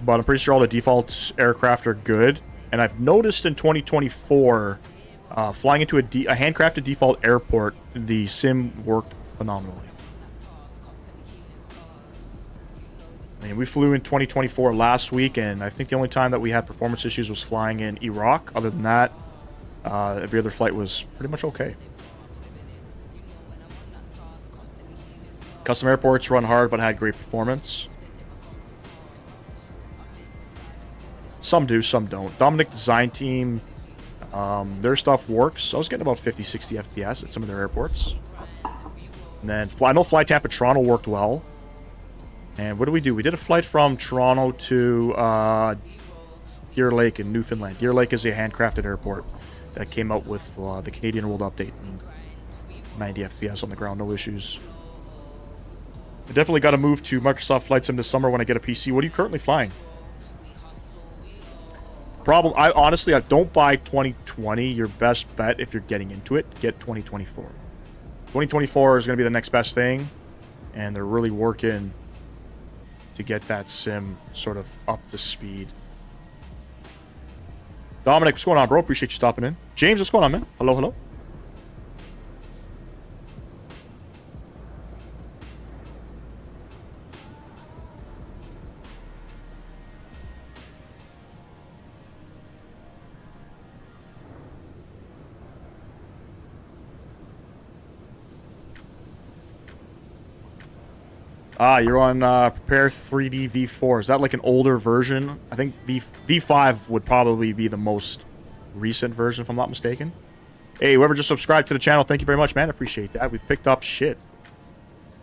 A: But I'm pretty sure all the default aircraft are good. And I've noticed in 2024, flying into a handcrafted default airport, the sim worked phenomenally. I mean, we flew in 2024 last week, and I think the only time that we had performance issues was flying in Iraq. Other than that, every other flight was pretty much okay. Custom airports run hard, but had great performance. Some do, some don't. Dominic Design Team, their stuff works. I was getting about 50, 60 FPS at some of their airports. And then I know Fly Tampa Toronto worked well. And what did we do? We did a flight from Toronto to Deer Lake in Newfoundland. Deer Lake is a handcrafted airport that came out with the Canadian World Update. 90 FPS on the ground, no issues. I definitely got to move to Microsoft Flight Sim this summer when I get a PC. What are you currently flying? Honestly, I don't buy 2020. Your best bet, if you're getting into it, get 2024. 2024 is going to be the next best thing, and they're really working to get that sim sort of up to speed. Dominic, what's going on, bro? Appreciate you stopping in. James, what's going on, man? Hello, hello. Ah, you're on Prepare 3D V4. Is that like an older version? I think V5 would probably be the most recent version, if I'm not mistaken. Hey, whoever just subscribed to the channel, thank you very much, man. I appreciate that. We've picked up shit.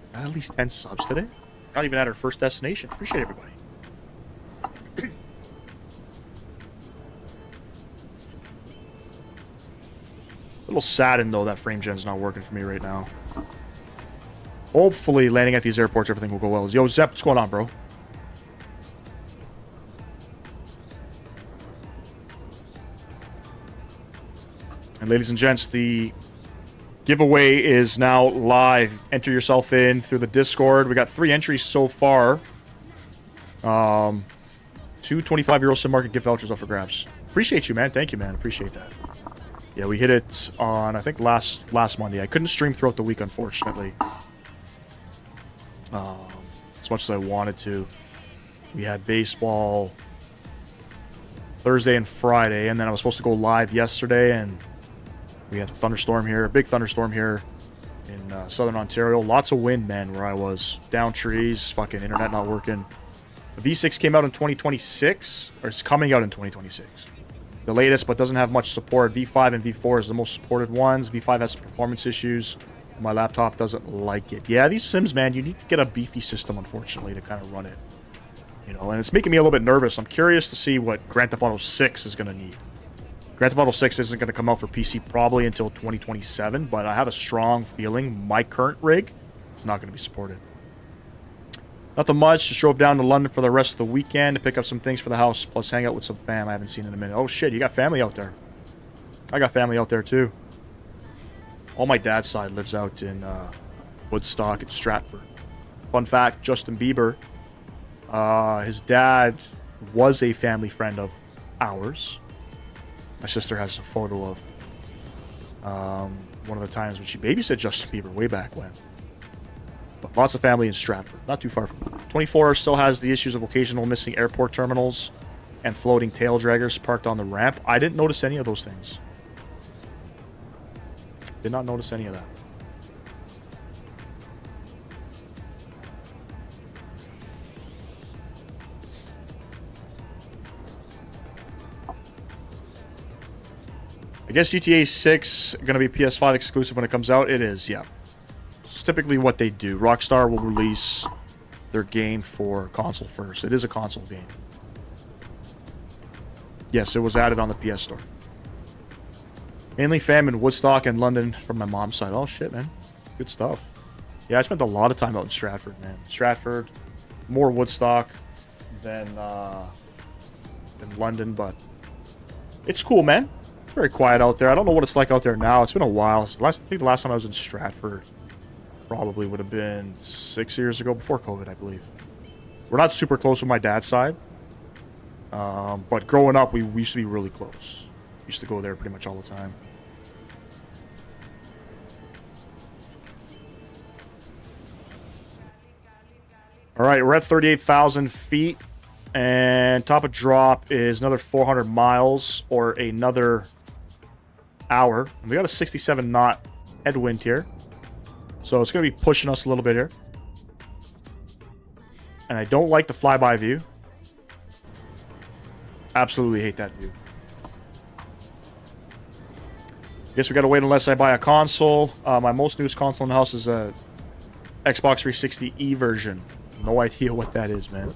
A: Is that at least 10 subs today? Not even at our first destination. Appreciate everybody. A little saddened, though, that frame gen's not working for me right now. Hopefully, landing at these airports, everything will go well. Yo, Zep, what's going on, bro? And ladies and gents, the giveaway is now live. Enter yourself in through the Discord. We got 3 entries so far. 2 25-euro sim market gift vouchers up for grabs. Appreciate you, man. Thank you, man. Appreciate that. Yeah, we hit it on, I think, last Monday. I couldn't stream throughout the week, unfortunately. As much as I wanted to. We had baseball Thursday and Friday, and then I was supposed to go live yesterday, and we had a thunderstorm here, a big thunderstorm here in southern Ontario. Lots of wind, man, where I was. Down trees, fucking internet not working. The V6 came out in 2026, or it's coming out in 2026. The latest, but doesn't have much support. V5 and V4 is the most supported ones. V5 has performance issues. My laptop doesn't like it. Yeah, these Sims, man, you need to get a beefy system, unfortunately, to kind of run it. You know, and it's making me a little bit nervous. I'm curious to see what Grand Theft Auto 6 is going to need. Grand Theft Auto 6 isn't going to come out for PC probably until 2027, but I have a strong feeling my current rig is not going to be supported. Nothing much. Just drove down to London for the rest of the weekend to pick up some things for the house, plus hang out with some fam I haven't seen in a minute. Oh, shit, you got family out there. I got family out there, too. All my dad's side lives out in Woodstock and Stratford. Fun fact, Justin Bieber, his dad was a family friend of ours. My sister has a photo of one of the times when she babysat Justin Bieber way back when. But lots of family in Stratford, not too far from here. 24 still has the issues of occasional missing airport terminals and floating tail draggers parked on the ramp. I didn't notice any of those things. Did not notice any of that. I guess GTA 6 going to be PS5 exclusive when it comes out. It is, yeah. It's typically what they do. Rockstar will release their game for console first. It is a console game. Yes, it was added on the PS Store. Mainly fam in Woodstock and London from my mom's side. Oh, shit, man. Good stuff. Yeah, I spent a lot of time out in Stratford, man. Stratford, more Woodstock than London, but it's cool, man. It's very quiet out there. I don't know what it's like out there now. It's been a while. I think the last time I was in Stratford probably would have been 6 years ago, before COVID, I believe. We're not super close with my dad's side, but growing up, we used to be really close. We used to go there pretty much all the time. All right, we're at 38,000 feet, and top of drop is another 400 miles or another hour. And we got a 67 knot headwind here, so it's going to be pushing us a little bit here. And I don't like the flyby view. Absolutely hate that view. Guess we got to wait unless I buy a console. My most newest console in the house is a Xbox 360E version. No idea what that is, man.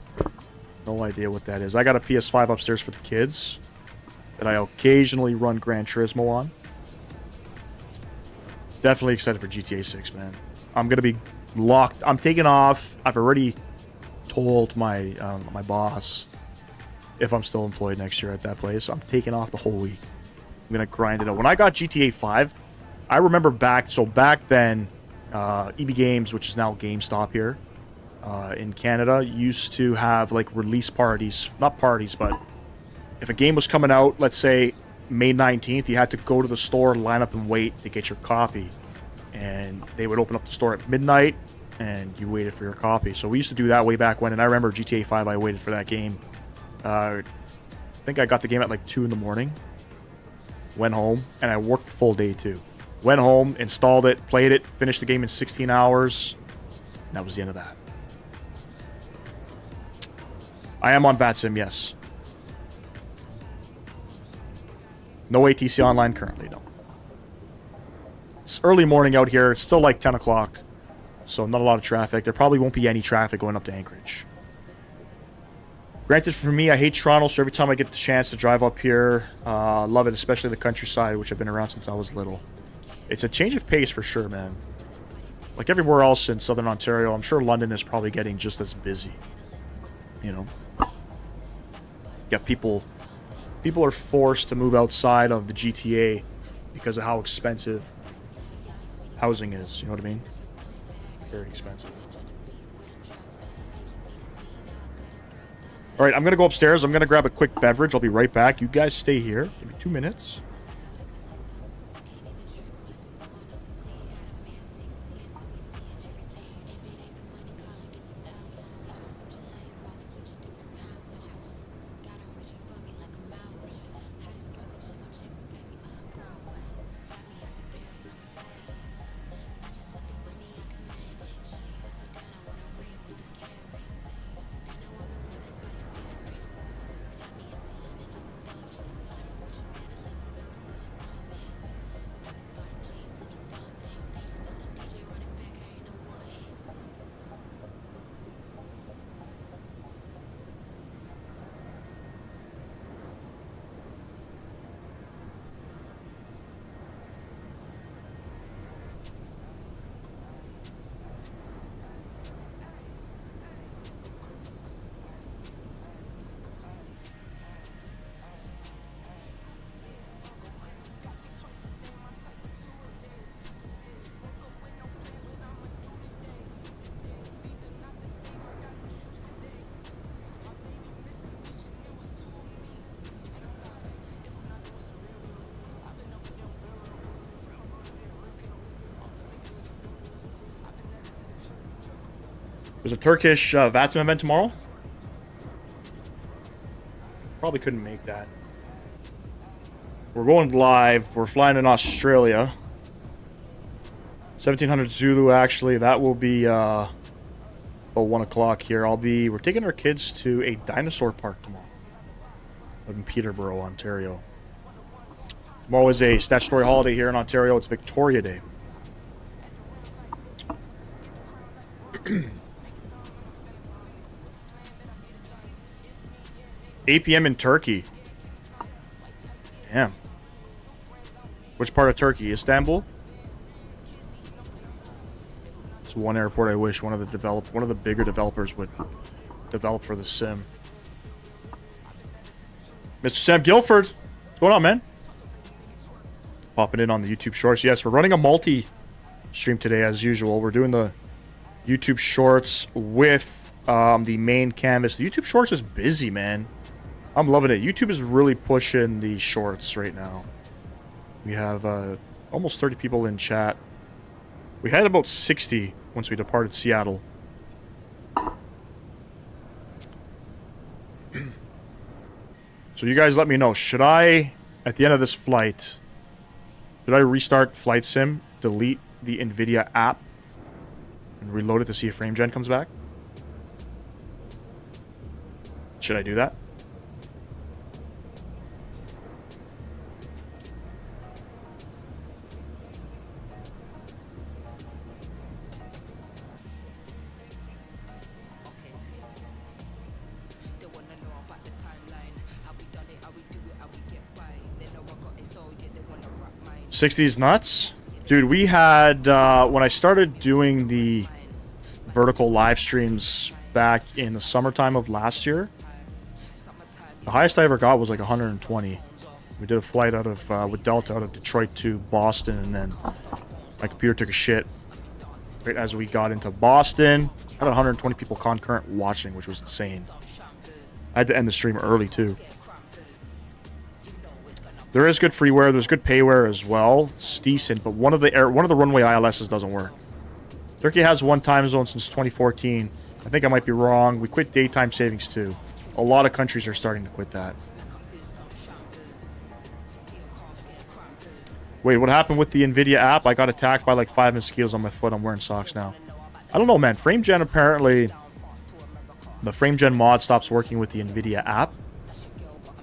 A: No idea what that is. I got a PS5 upstairs for the kids that I occasionally run Gran Turismo on. Definitely excited for GTA 6, man. I'm going to be locked. I'm taking off. I've already told my my boss if I'm still employed next year at that place. I'm taking off the whole week. I'm going to grind it out. When I got GTA 5, I remember back then, EB Games, which is now GameStop here, in Canada, used to have like release parties. Not parties, but if a game was coming out, let's say May 19th, you had to go to the store, line up and wait to get your copy. And they would open up the store at midnight and you waited for your copy. So we used to do that way back when, and I remember GTA 5, I waited for that game. I think I got the game at like 2 in the morning. Went home, and I worked the full day too. Went home, installed it, played it, finished the game in 16 hours. And that was the end of that. I am on VATSIM, yes. No ATC online currently, no. It's early morning out here. It's still like 10 o'clock. So not a lot of traffic. There probably won't be any traffic going up to Anchorage. Granted, for me, I hate Toronto, so every time I get the chance to drive up here, love it, especially the countryside, which I've been around since I was little. It's a change of pace for sure, man. Like everywhere else in Southern Ontario, I'm sure London is probably getting just as busy. You know? Yeah, people are forced to move outside of the GTA because of how expensive housing is. You know what I mean? Very expensive. All right, I'm going to go upstairs. I'm going to grab a quick beverage. I'll be right back. You guys stay here. Give me 2 minutes. There's a Turkish VATSIM event tomorrow. Probably couldn't make that. We're going live. We're flying in Australia. 1700 Zulu, actually. That will be about 1 o'clock here. We're taking our kids to a dinosaur park tomorrow. In Peterborough, Ontario. Tomorrow is a statutory holiday here in Ontario. It's Victoria Day. 8 p.m. in Turkey. Damn. Which part of Turkey? Istanbul? It's one airport I wish one of the bigger developers would develop for the sim. Mr. Sam Guilford, what's going on, man? Popping in on the YouTube Shorts. Yes, we're running a multi-stream today as usual. We're doing the YouTube Shorts with the main canvas. The YouTube Shorts is busy, man. I'm loving it. YouTube is really pushing the shorts right now. We have almost 30 people in chat. We had about 60 once we departed Seattle. So you guys let me know. Should I, at the end of this flight, should I restart Flight Sim, delete the NVIDIA app, and reload it to see if FrameGen comes back? Should I do that? '60s nuts, dude. We had when I started doing the vertical live streams back in the summertime of last year. The highest I ever got was like 120. We did a flight out of with Delta out of Detroit to Boston, and then my computer took a shit right as we got into Boston. I had 120 people concurrent watching, which was insane. I had to end the stream early too. There is good freeware. There's good payware as well. It's decent, but one of the runway ILSs doesn't work. Turkey has one time zone since 2014. I think I might be wrong. We quit daytime savings too. A lot of countries are starting to quit that. Wait, what happened with the NVIDIA app? I got attacked by like 5 mosquitoes on my foot. I'm wearing socks now. I don't know, man. FrameGen apparently the FrameGen mod stops working with the NVIDIA app.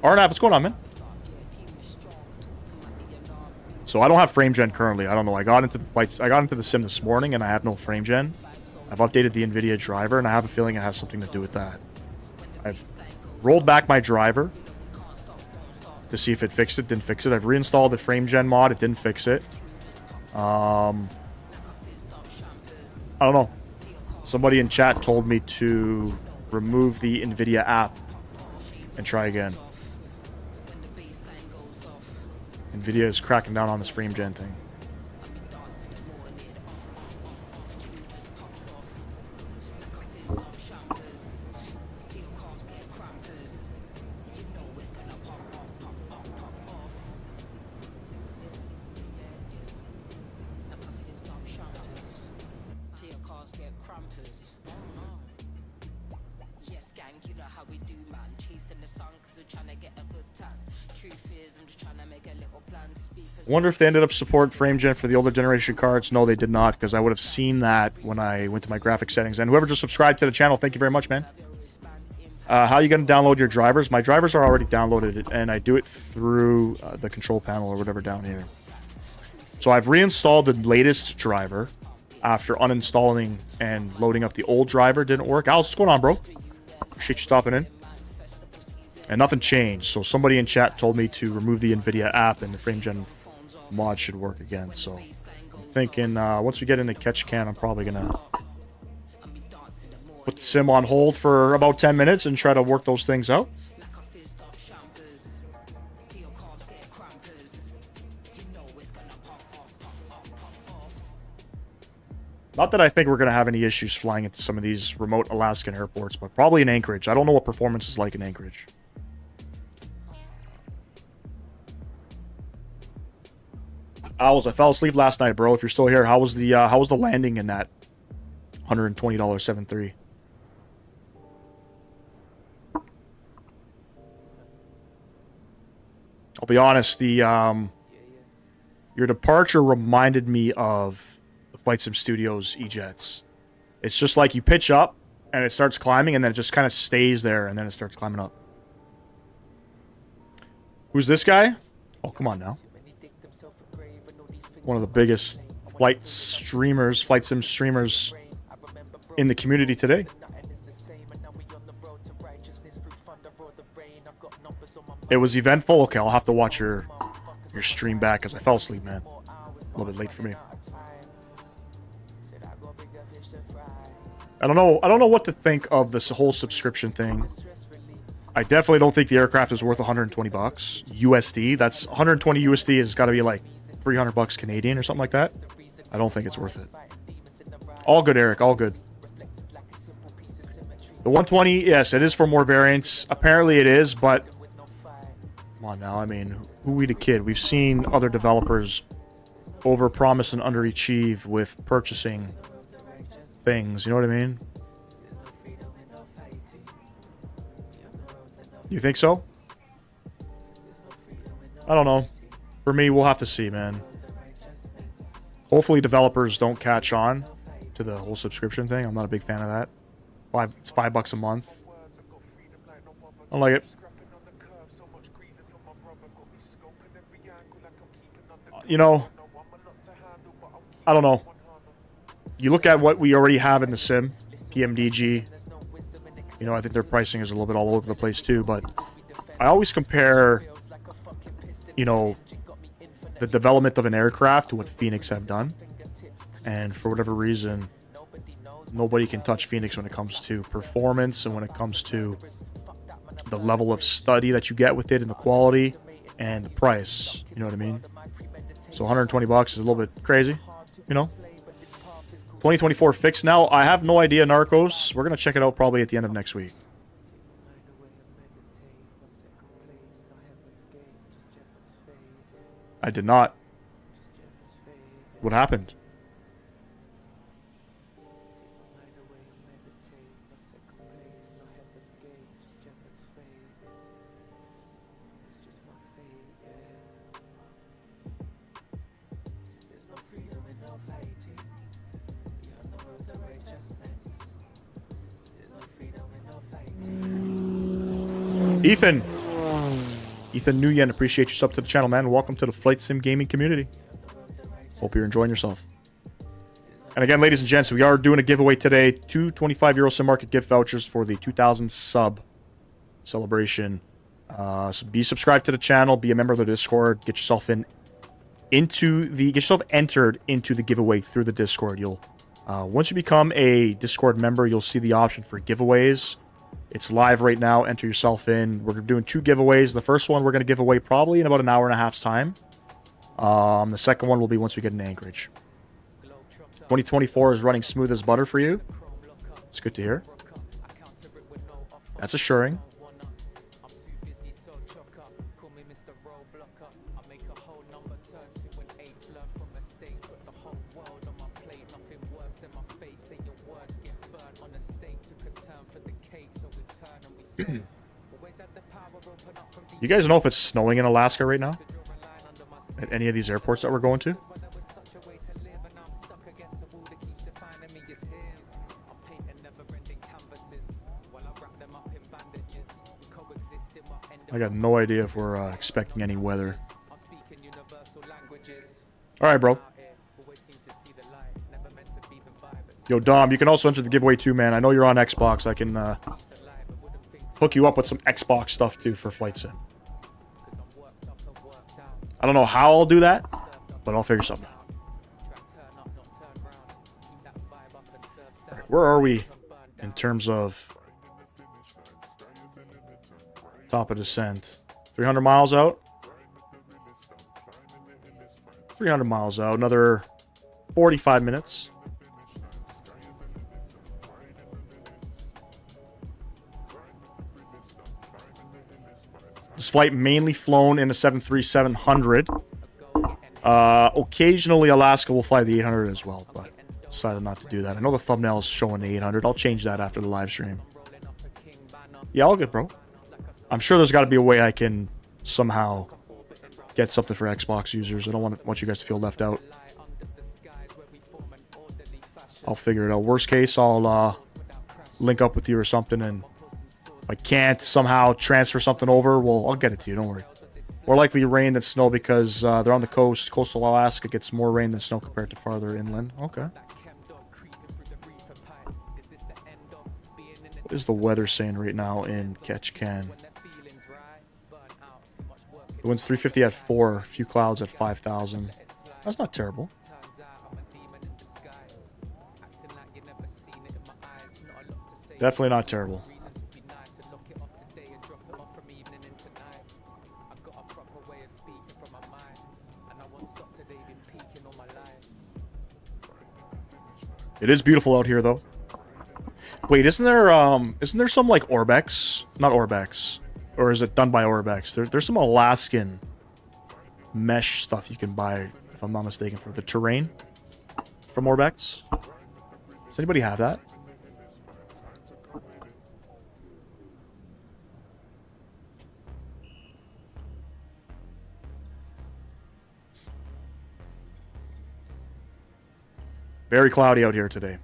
A: Arnav, what's going on, man? So I don't have FrameGen currently. I don't know. I got into the sim this morning and I have no FrameGen. I've updated the NVIDIA driver and I have a feeling it has something to do with that. I've rolled back my driver to see if it fixed it. Didn't fix it. I've reinstalled the FrameGen mod. It didn't fix it. I don't know. Somebody in chat told me to remove the NVIDIA app and try again. NVIDIA is cracking down on this FrameGen thing. Wonder if they ended up supporting FrameGen for the older generation cards. No, they did not, because I would have seen that when I went to my graphic settings. And whoever just subscribed to the channel, thank you very much, man. How are you going to download your drivers? My drivers are already downloaded, and I do it through the control panel or whatever down here. So I've reinstalled the latest driver after uninstalling and loading up the old driver. Didn't work. Alice, what's going on, bro? Appreciate you stopping in. And nothing changed. So somebody in chat told me to remove the NVIDIA app and the FrameGen mod should work again. So I'm thinking once we get into Ketchikan, I'm probably gonna put the sim on hold for about 10 minutes and try to work those things out. Not that I think we're gonna have any issues flying into some of these remote Alaskan airports, but probably in Anchorage. I don't know what performance is like in Anchorage. Owls, I fell asleep last night, bro. If you're still here, how was the landing in that $120 7.3? I'll be honest, your departure reminded me of the Flight Sim Studios E-Jets. It's just like you pitch up and it starts climbing and then it just kind of stays there and then it starts climbing up. Who's this guy? Oh, come on now. One of the biggest flight sim streamers in the community today. It was eventful. Okay, I'll have to watch your stream back because I fell asleep, man. A little bit late for me. I don't know what to think of this whole subscription thing. I definitely don't think the aircraft is worth 120 bucks USD. That's 120 USD has got to be like 300 bucks Canadian or something like that. I don't think it's worth it. All good, Eric. All good. The 120, yes, it is for more variants. Apparently it is, but come on now. I mean, who we the kid? We've seen other developers overpromise and underachieve with purchasing things. You know what I mean? You think so? I don't know. For me, we'll have to see, man. Hopefully developers don't catch on to the whole subscription thing. I'm not a big fan of that. It's $5 a month. I don't like it. You know, I don't know. You look at what we already have in the sim, PMDG. You know, I think their pricing is a little bit all over the place too, but I always compare, you know, the development of an aircraft to what Phoenix have done. And for whatever reason, nobody can touch Phoenix when it comes to performance and when it comes to the level of study that you get with it and the quality and the price. You know what I mean? So 120 bucks is a little bit crazy, you know? 2024 fixed now. I have no idea, Narcos. We're going to check it out probably at the end of next week. I did not. What happened? Ethan. Ethan Nguyen, appreciate you sub to the channel, man. Welcome to the Flight Sim gaming community. Hope you're enjoying yourself. And again, ladies and gents, we are doing a giveaway today. 2 €25 Sim Market gift vouchers for the 2,000 sub celebration. So be subscribed to the channel, be a member of the Discord, get yourself entered into the giveaway through the Discord. You'll once you become a Discord member, you'll see the option for giveaways. It's live right now. Enter yourself in. We're doing 2 giveaways. The first one we're going to give away probably in about an hour and a half's time. The second one will be once we get in Anchorage. 2024 is running smooth as butter for you. It's good to hear. That's assuring. You guys know if it's snowing in Alaska right now? At any of these airports that we're going to? I got no idea if we're expecting any weather. Alright, bro. Yo, Dom, you can also enter the giveaway too, man. I know you're on Xbox. I can hook you up with some Xbox stuff too for Flight Sim. I don't know how I'll do that, but I'll figure something out. Right, where are we in terms of top of descent? 300 miles out? 300 miles out. Another 45 minutes. This flight mainly flown in a 737-100. Occasionally, Alaska will fly the 800 as well, but decided not to do that. I know the thumbnail is showing the 800. I'll change that after the live stream. Yeah, all good, bro. I'm sure there's got to be a way I can somehow get something for Xbox users. I don't want you guys to feel left out. I'll figure it out. Worst case, I'll link up with you or something, and if I can't somehow transfer something over, well, I'll get it to you. Don't worry. More likely rain than snow because they're on the coast. Coastal Alaska gets more rain than snow compared to farther inland. Okay. What is the weather saying right now in Ketchikan? The wind's 350 at 4. A few clouds at 5,000. That's not terrible. Definitely not terrible. It is beautiful out here, though. Wait, isn't there some like Orbex? Not Orbex. Or is it done by Orbex? There's some Alaskan mesh stuff you can buy, if I'm not mistaken, for the terrain from Orbex. Does anybody have that? Very cloudy out here today.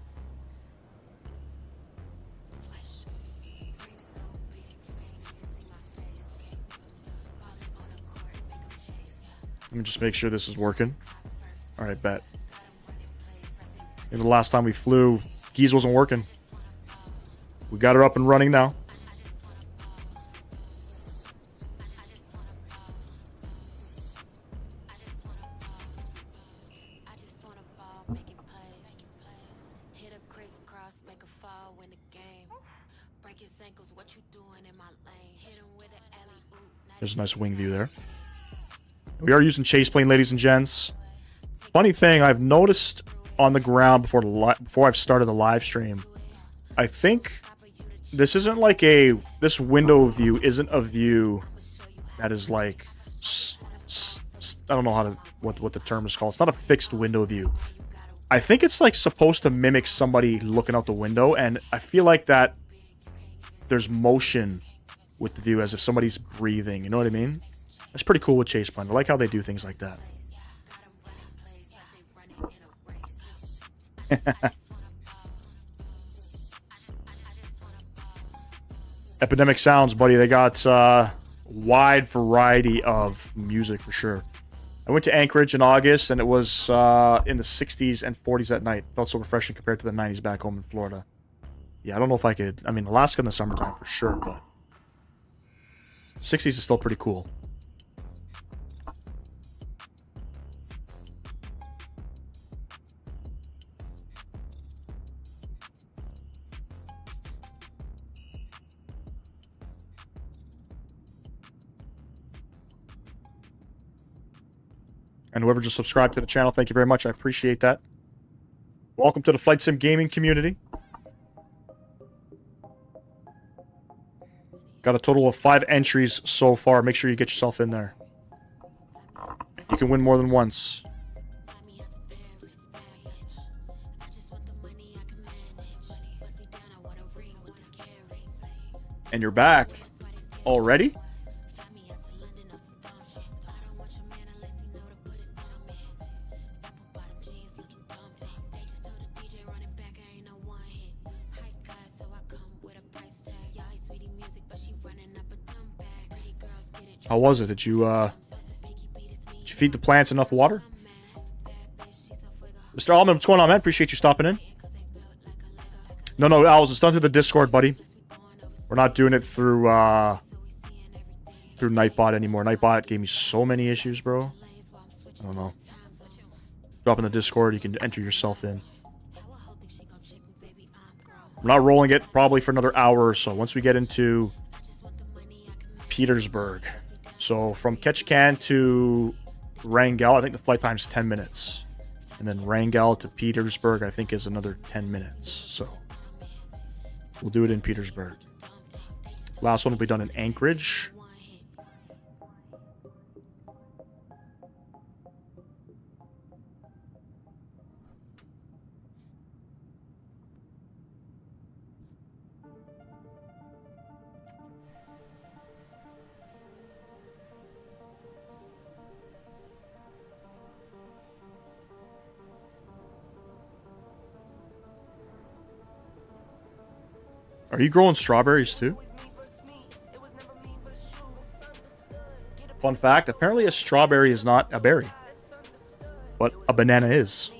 A: Let me just make sure this is working. Alright, bet. Maybe the last time we flew, Geese wasn't working. We got her up and running now. There's a nice wing view there. We are using chase plane, ladies and gents. Funny thing I've noticed on the ground before I've started the live stream, I think this isn't like this window view isn't a view that is like I don't know what the term is called. It's not a fixed window view. I think it's like supposed to mimic somebody looking out the window, and I feel like that there's motion with the view as if somebody's breathing. You know what I mean? That's pretty cool with chase plane. I like how they do things like that. Epidemic Sounds, buddy. They got wide variety of music for sure. I went to Anchorage in August, and it was in the 60s and 40s at night. Felt so refreshing compared to the 90s back home in Florida. Yeah, I don't know if I could... I mean, Alaska in the summertime for sure, but... 60s is still pretty cool. And whoever just subscribed to the channel, thank you very much. I appreciate that. Welcome to the Flight Sim gaming community. Got a total of 5 entries so far. Make sure you get yourself in there. You can win more than once. And you're back already? How was it? Did you feed the plants enough water? Mr. Allman, what's going on, man? Appreciate you stopping in. No, Owls, it's done through the Discord, buddy. We're not doing it through Nightbot anymore. Nightbot gave me so many issues, bro. I don't know. Drop in the Discord, you can enter yourself in. I'm not rolling it probably for another hour or so. Once we get into Petersburg. So from Ketchikan to Wrangell, I think the flight time's 10 minutes. And then Wrangell to Petersburg, I think, is another 10 minutes. So we'll do it in Petersburg. Last one will be done in Anchorage. Are you growing strawberries too? Fun fact, apparently a strawberry is not a berry, but a banana is.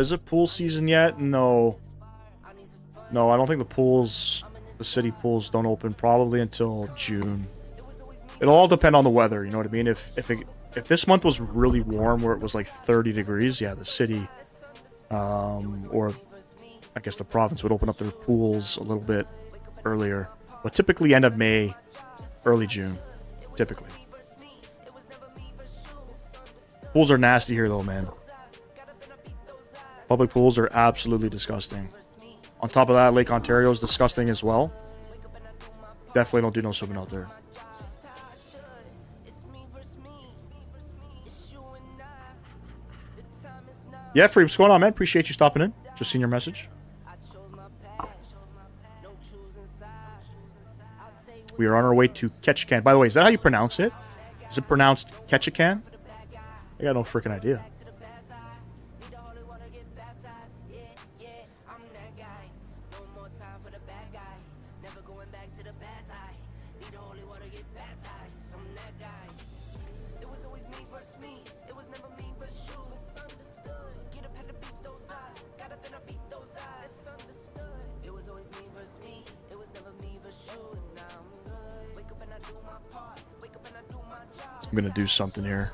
A: Is it pool season yet? No. No, I don't think the city pools don't open probably until June. It'll all depend on the weather, you know what I mean? If this month was really warm, where it was like 30 degrees, yeah, the city, or I guess the province would open up their pools a little bit earlier. But typically end of May, early June, typically. Pools are nasty here though, man. Public pools are absolutely disgusting. On top of that, Lake Ontario is disgusting as well. Definitely don't do no swimming out there. Yeah, Free, what's going on, man? Appreciate you stopping in. Just seen your message. We are on our way to Ketchikan. By the way, is that how you pronounce it? Is it pronounced Ketchikan? I got no freaking idea. I'm gonna do something here.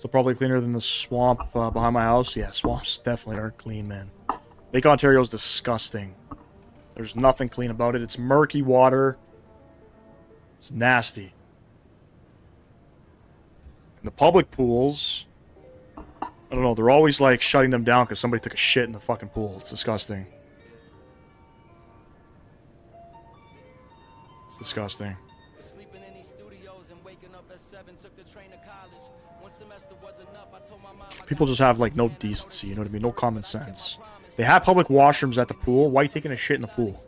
A: Still probably cleaner than the swamp behind my house. Yeah, swamps definitely aren't clean, man. Lake Ontario is disgusting. There's nothing clean about it. It's murky water. It's nasty. And the public pools, I don't know, they're always like shutting them down because somebody took a shit in the fucking pool. It's disgusting. It's disgusting. People just have like no decency, you know what I mean? No common sense. They have public washrooms at the pool. Why are you taking a shit in the pool?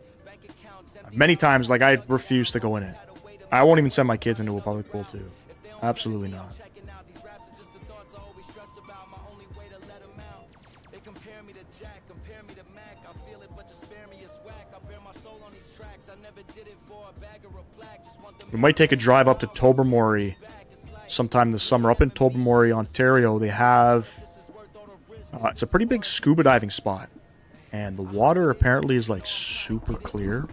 A: Many times, like, I refuse to go in it. I won't even send my kids into a public pool, too. Absolutely not. We might take a drive up to Tobermory sometime this summer. Up in Tobermory, Ontario, they have... it's a pretty big scuba diving spot. And the water apparently is, like, super clear.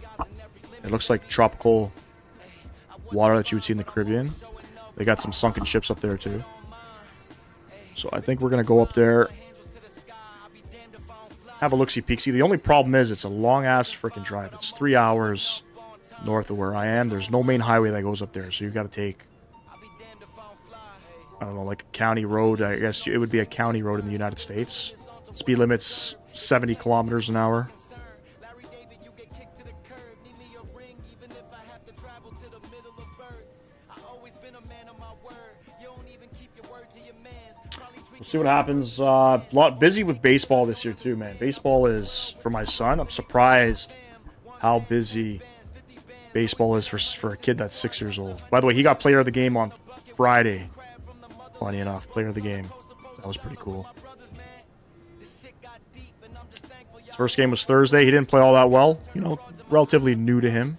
A: It looks like tropical water that you would see in the Caribbean. They got some sunken ships up there, too. So I think we're going to go up there. Have a look-see-peek-see. The only problem is it's a long-ass freaking drive. It's 3 hours north of where I am. There's no main highway that goes up there. So you got to take... I don't know, like a county road. I guess it would be a county road in the United States. Speed limit's 70 kilometers an hour. We'll see what happens. Lot busy with baseball this year too, man. Baseball is, for my son, I'm surprised how busy baseball is for a kid that's 6 years old. By the way, he got player of the game on Friday. Funny enough, player of the game. That was pretty cool. His first game was Thursday. He didn't play all that well. You know, relatively new to him.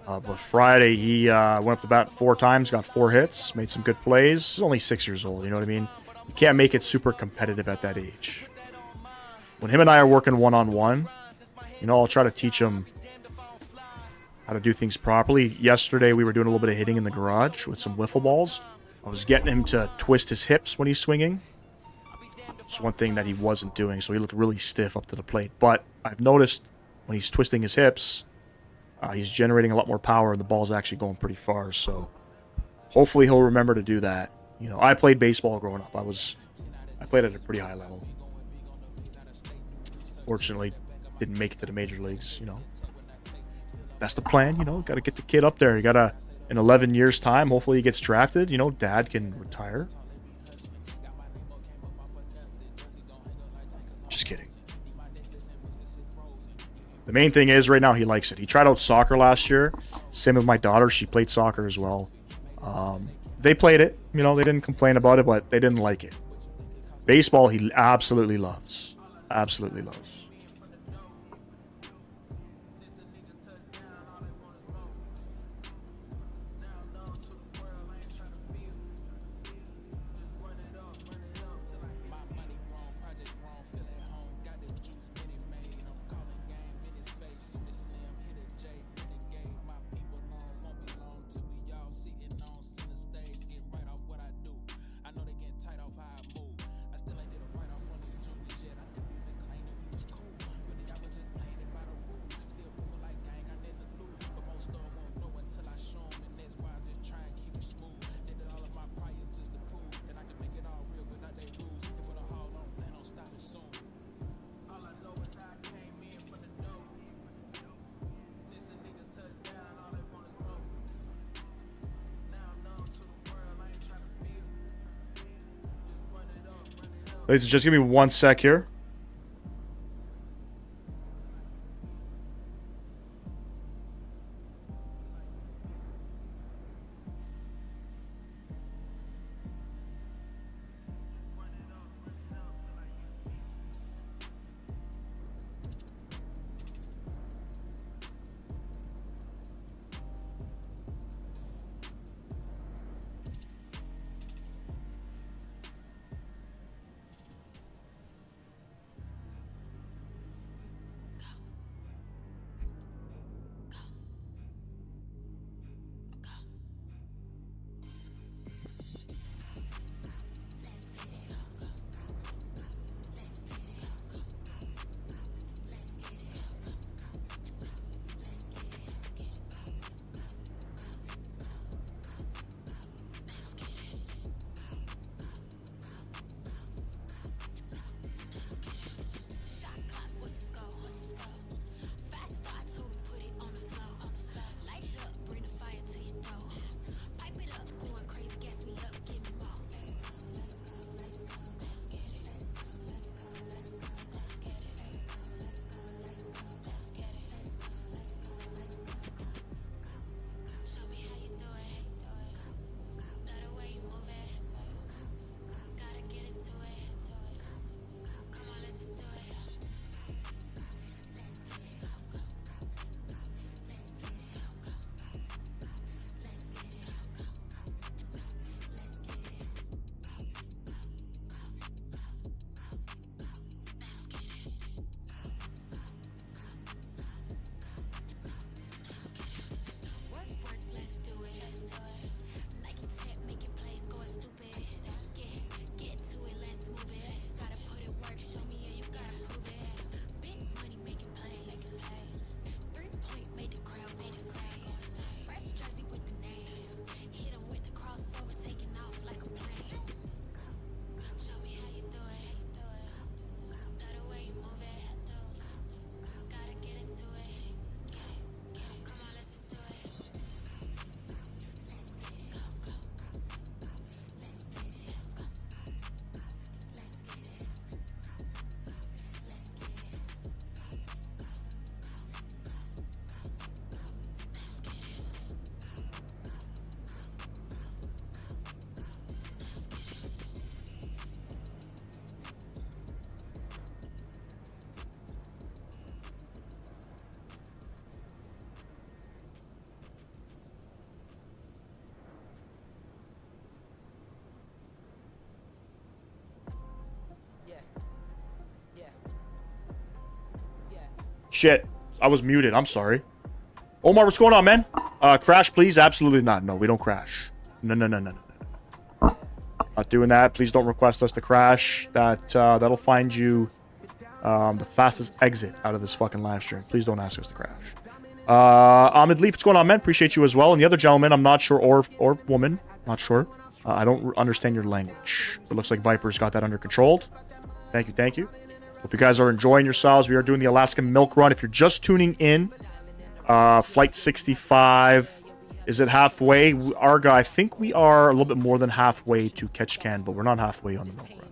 A: But Friday, he went up to bat 4 times, got 4 hits, made some good plays. He's only 6 years old, you know what I mean? You can't make it super competitive at that age. When him and I are working one-on-one, you know, I'll try to teach him how to do things properly. Yesterday, we were doing a little bit of hitting in the garage with some wiffle balls. I was getting him to twist his hips when he's swinging. It's one thing that he wasn't doing, so he looked really stiff up to the plate. But I've noticed when he's twisting his hips, he's generating a lot more power, and the ball's actually going pretty far. So hopefully he'll remember to do that. You know, I played baseball growing up. I played at a pretty high level. Fortunately, didn't make it to the major leagues. You know, that's the plan. You know, got to get the kid up there. You gotta. In 11 years' time, hopefully he gets drafted. You know, dad can retire. Just kidding. The main thing is, right now, he likes it. He tried out soccer last year. Same with my daughter. She played soccer as well. They played it. You know, they didn't complain about it, but they didn't like it. Baseball, he absolutely loves. Absolutely loves. Ladies, just give me 1 sec here. shit. I was muted. I'm sorry. Omar, what's going on, man? Crash, please? Absolutely not. No, we don't crash. No, no, no, no, no, no. Not doing that. Please don't request us to crash. That'll find you the fastest exit out of this fucking live stream. Please don't ask us to crash. Ahmed Leaf, what's going on, man? Appreciate you as well. And the other gentleman, I'm not sure, or woman, not sure. I don't understand your language. It looks like Viper's got that under control. Thank you, thank you. Hope you guys are enjoying yourselves. We are doing the Alaskan Milk Run. If you're just tuning in, Flight 65, is it halfway? Arga, I think we are a little bit more than halfway to Ketchikan, but we're not halfway on the Milk Run.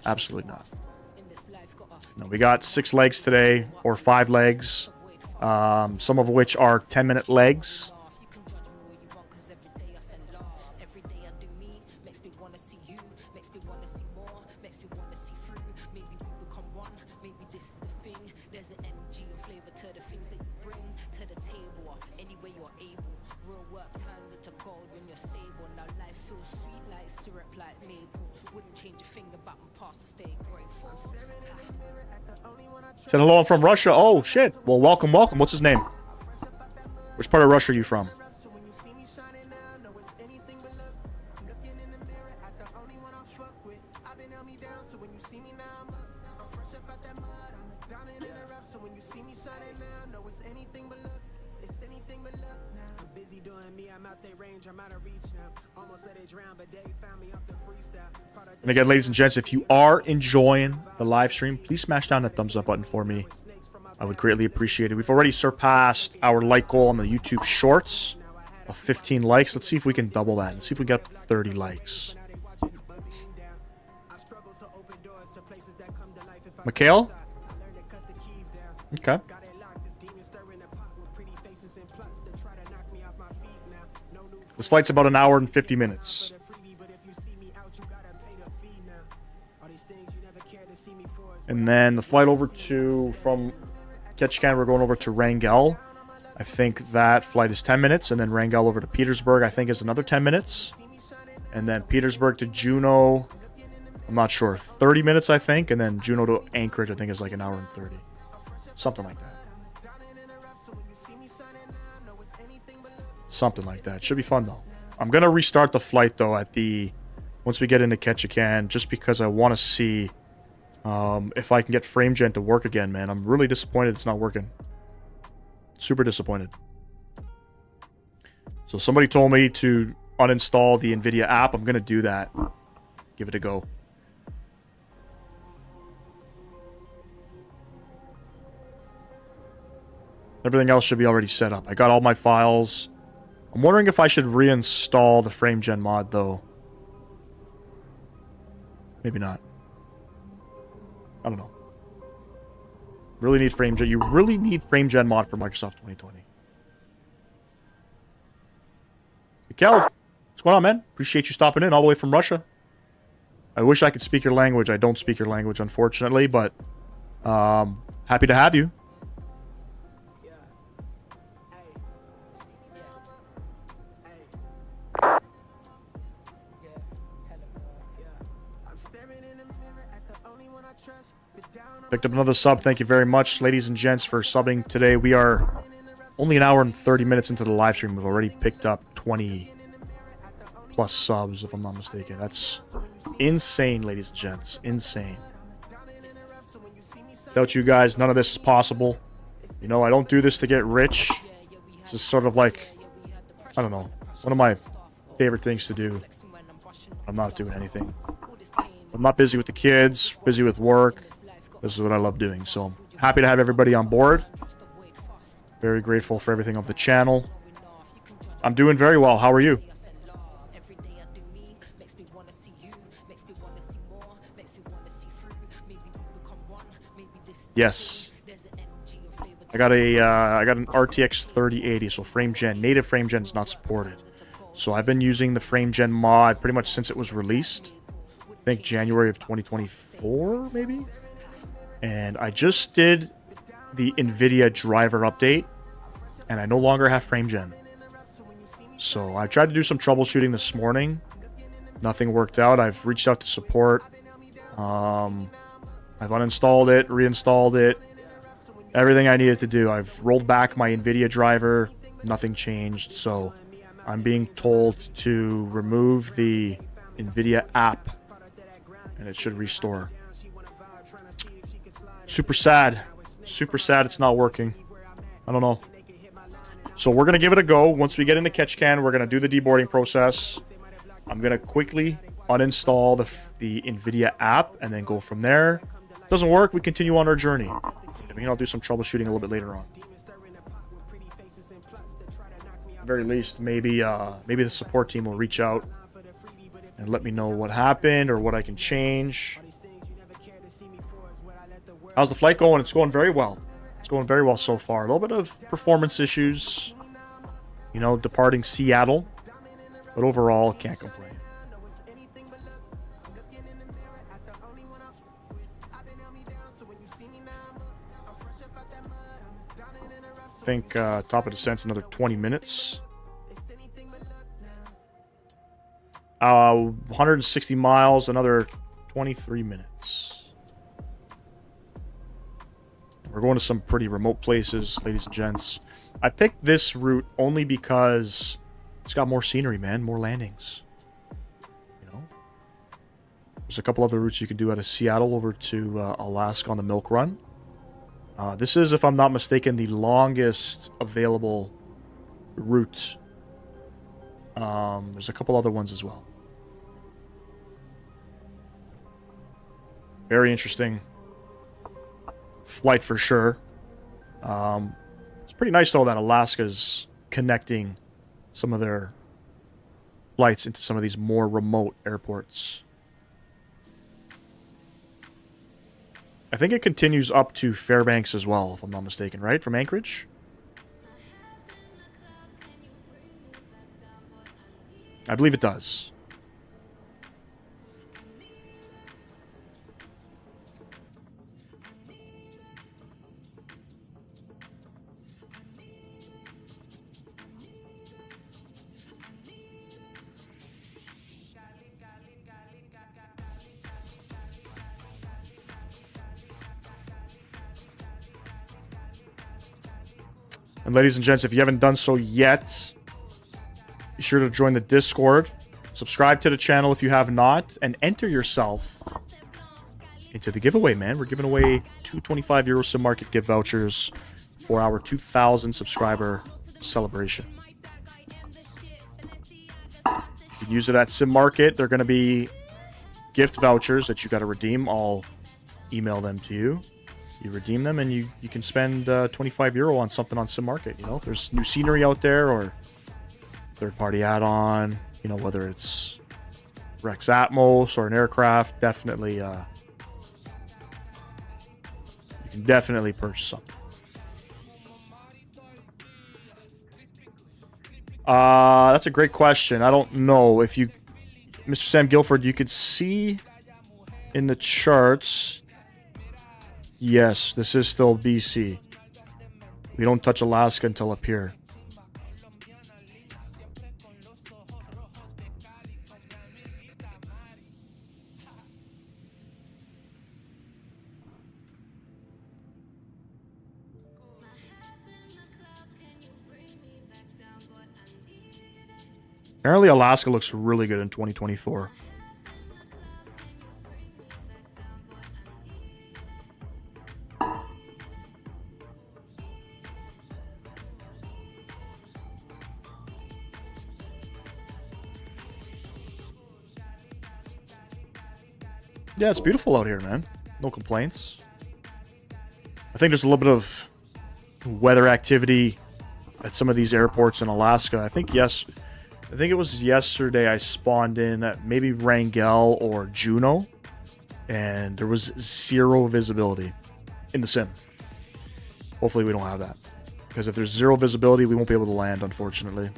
A: Absolutely not. No, we got 6 legs today, or 5 legs, some of which are 10-minute legs. Said hello, I'm from Russia. Oh, shit. Well, welcome, welcome. What's his name? Which part of Russia are you from? And again, ladies and gents, if you are enjoying the live stream, please smash down that thumbs up button for me. I would greatly appreciate it. We've already surpassed our like goal on the YouTube Shorts of 15 likes. Let's see if we can double that and see if we get up to 30 likes. Mikhail? Okay. This flight's about an hour and 50 minutes. And then the flight over from Ketchikan, we're going over to Wrangell. I think that flight is 10 minutes. And then Wrangell over to Petersburg, I think, is another 10 minutes. And then Petersburg to Juneau, I'm not sure, 30 minutes, I think. And then Juneau to Anchorage, I think, is like an hour and 30. Something like that. Something like that. Should be fun, though. I'm going to restart the flight, though, once we get into Ketchikan, just because I want to see if I can get FrameGen to work again, man. I'm really disappointed it's not working. Super disappointed. So somebody told me to uninstall the NVIDIA app. I'm going to do that. Give it a go. Everything else should be already set up. I got all my files. I'm wondering if I should reinstall the FrameGen mod, though. Maybe not. I don't know. Really need FrameGen. You really need FrameGen mod for Microsoft 2020. Mikhail, what's going on, man? Appreciate you stopping in all the way from Russia. I wish I could speak your language. I don't speak your language, unfortunately, but happy to have you. Picked up another sub. Thank you very much, ladies and gents, for subbing today. We are only an hour and 30 minutes into the live stream. We've already picked up 20 plus subs, if I'm not mistaken. That's insane, ladies and gents. Insane. Without you guys, none of this is possible. You know, I don't do this to get rich. This is sort of like, I don't know, one of my favorite things to do. I'm not doing anything. I'm not busy with the kids, busy with work. This is what I love doing. So happy to have everybody on board. Very grateful for everything of the channel. I'm doing very well. How are you? Yes. I got an RTX 3080, so FrameGen, native FrameGen is not supported. So I've been using the FrameGen mod pretty much since it was released. I think January of 2024, maybe? And I just did the NVIDIA driver update, and I no longer have FrameGen. So I tried to do some troubleshooting this morning. Nothing worked out. I've reached out to support. I've uninstalled it, reinstalled it. Everything I needed to do. I've rolled back my NVIDIA driver. Nothing changed. So I'm being told to remove the NVIDIA app. And it should restore. Super sad. Super sad it's not working. I don't know. So we're going to give it a go. Once we get into Ketchikan, we're going to do the deboarding process. I'm going to quickly uninstall the NVIDIA app and then go from there. Doesn't work, we continue on our journey. I mean, I'll do some troubleshooting a little bit later on. At the very least, maybe the support team will reach out and let me know what happened or what I can change. How's the flight going? It's going very well. It's going very well so far. A little bit of performance issues, you know, departing Seattle, but overall, can't complain. I think top of descent's another 20 minutes. 160 miles, another 23 minutes. We're going to some pretty remote places, ladies and gents. I picked this route only because it's got more scenery, man, more landings. You know, there's a couple other routes you can do out of Seattle over to Alaska on the Milk Run. This is, if I'm not mistaken, the longest available route. There's a couple other ones as well. Very interesting flight for sure. It's pretty nice though that Alaska's connecting some of their flights into some of these more remote airports. I think it continues up to Fairbanks as well, if I'm not mistaken, right? From Anchorage? I believe it does. And ladies and gents, if you haven't done so yet, be sure to join the Discord. Subscribe to the channel if you have not, and enter yourself into the giveaway, man. We're giving away 225 euro sim market gift vouchers for our 2,000 subscriber celebration. You can use it at Sim Market. They're going to be gift vouchers that you got to redeem. I'll email them to you. You redeem them and you can spend 25 euro on something on Sim Market. You know, if there's new scenery out there or third-party add-on, you know, whether it's Rex Atmos or an aircraft, definitely you can definitely purchase something. That's a great question. I don't know if you, Mr. Sam Guilford, you could see in the charts. Yes, this is still BC. We don't touch Alaska until up here. Apparently Alaska looks really good in 2024. Yeah, it's beautiful out here, man. No complaints. I think there's a little bit of weather activity at some of these airports in Alaska. I think it was yesterday I spawned in at maybe Wrangell or Juneau, and there was zero visibility in the sim. Hopefully we don't have that, because if there's zero visibility, we won't be able to land, unfortunately.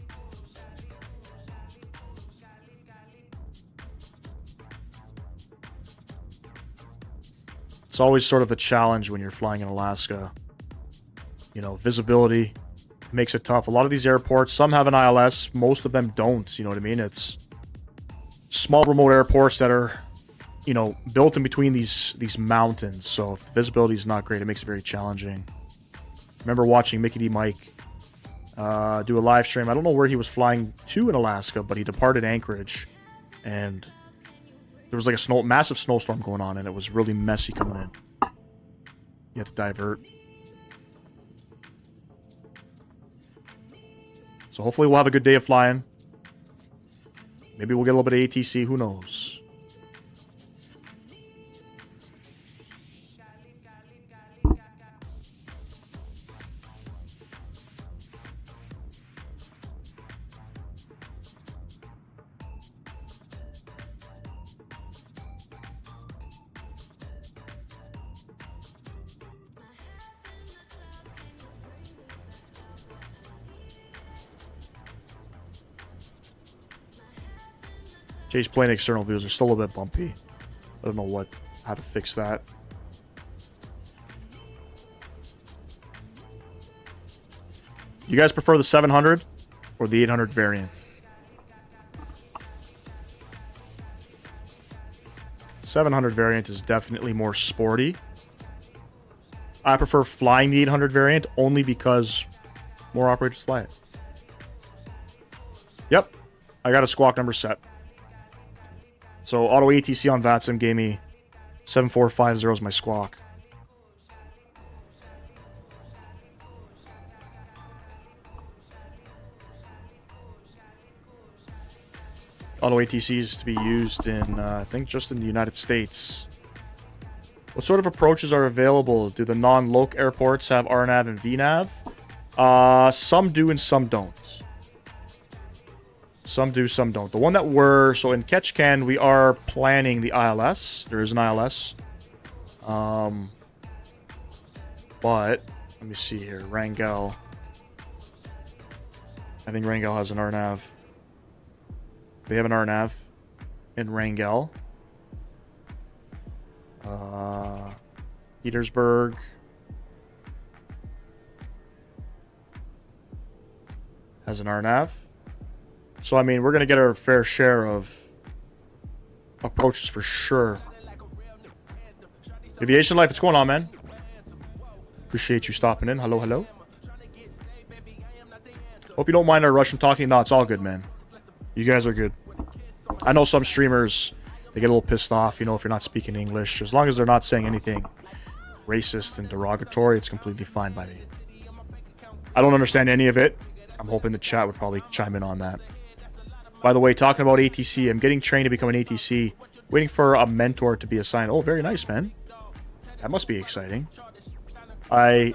A: It's always sort of the challenge when you're flying in Alaska. You know, visibility makes it tough. A lot of these airports, some have an ILS, most of them don't, you know what I mean? It's small remote airports that are, you know, built in between these mountains. So if the visibility is not great, it makes it very challenging. remember watching Mickey D. Mike do a live stream. I don't know where he was flying to in Alaska, but he departed Anchorage, and there was like a massive snowstorm going on, and it was really messy coming in. You have to divert. So hopefully we'll have a good day of flying. Maybe we'll get a little bit of ATC. Who knows? Chase plane external views are still a bit bumpy. I don't know how to fix that. You guys prefer the 700 or the 800 variant? 700 variant is definitely more sporty. I prefer flying the 800 variant only because more operators fly it. Yep, I got a squawk number set. So auto ATC on VATSIM gave me 7450 is my squawk. Auto ATC is to be used in, I think, just in the United States. What sort of approaches are available? Do the non-loc airports have RNAV and VNAV? Some do and some don't. Some do, some don't. The one that so in Ketchikan, we are planning the ILS. There is an ILS. But, let me see here. Wrangell. I think Wrangell has an RNAV. They have an RNAV in Wrangell. Petersburg. Has an RNAV. So, I mean, we're going to get our fair share of approaches for sure. Aviation Life, what's going on, man? Appreciate you stopping in. Hello, hello. Hope you don't mind our Russian talking. No, it's all good, man. You guys are good. I know some streamers, they get a little pissed off, you know, if you're not speaking English. As long as they're not saying anything racist and derogatory, it's completely fine by me. I don't understand any of it. I'm hoping the chat would probably chime in on that. By the way, talking about ATC, I'm getting trained to become an ATC. Waiting for a mentor to be assigned. Oh, very nice, man. That must be exciting. I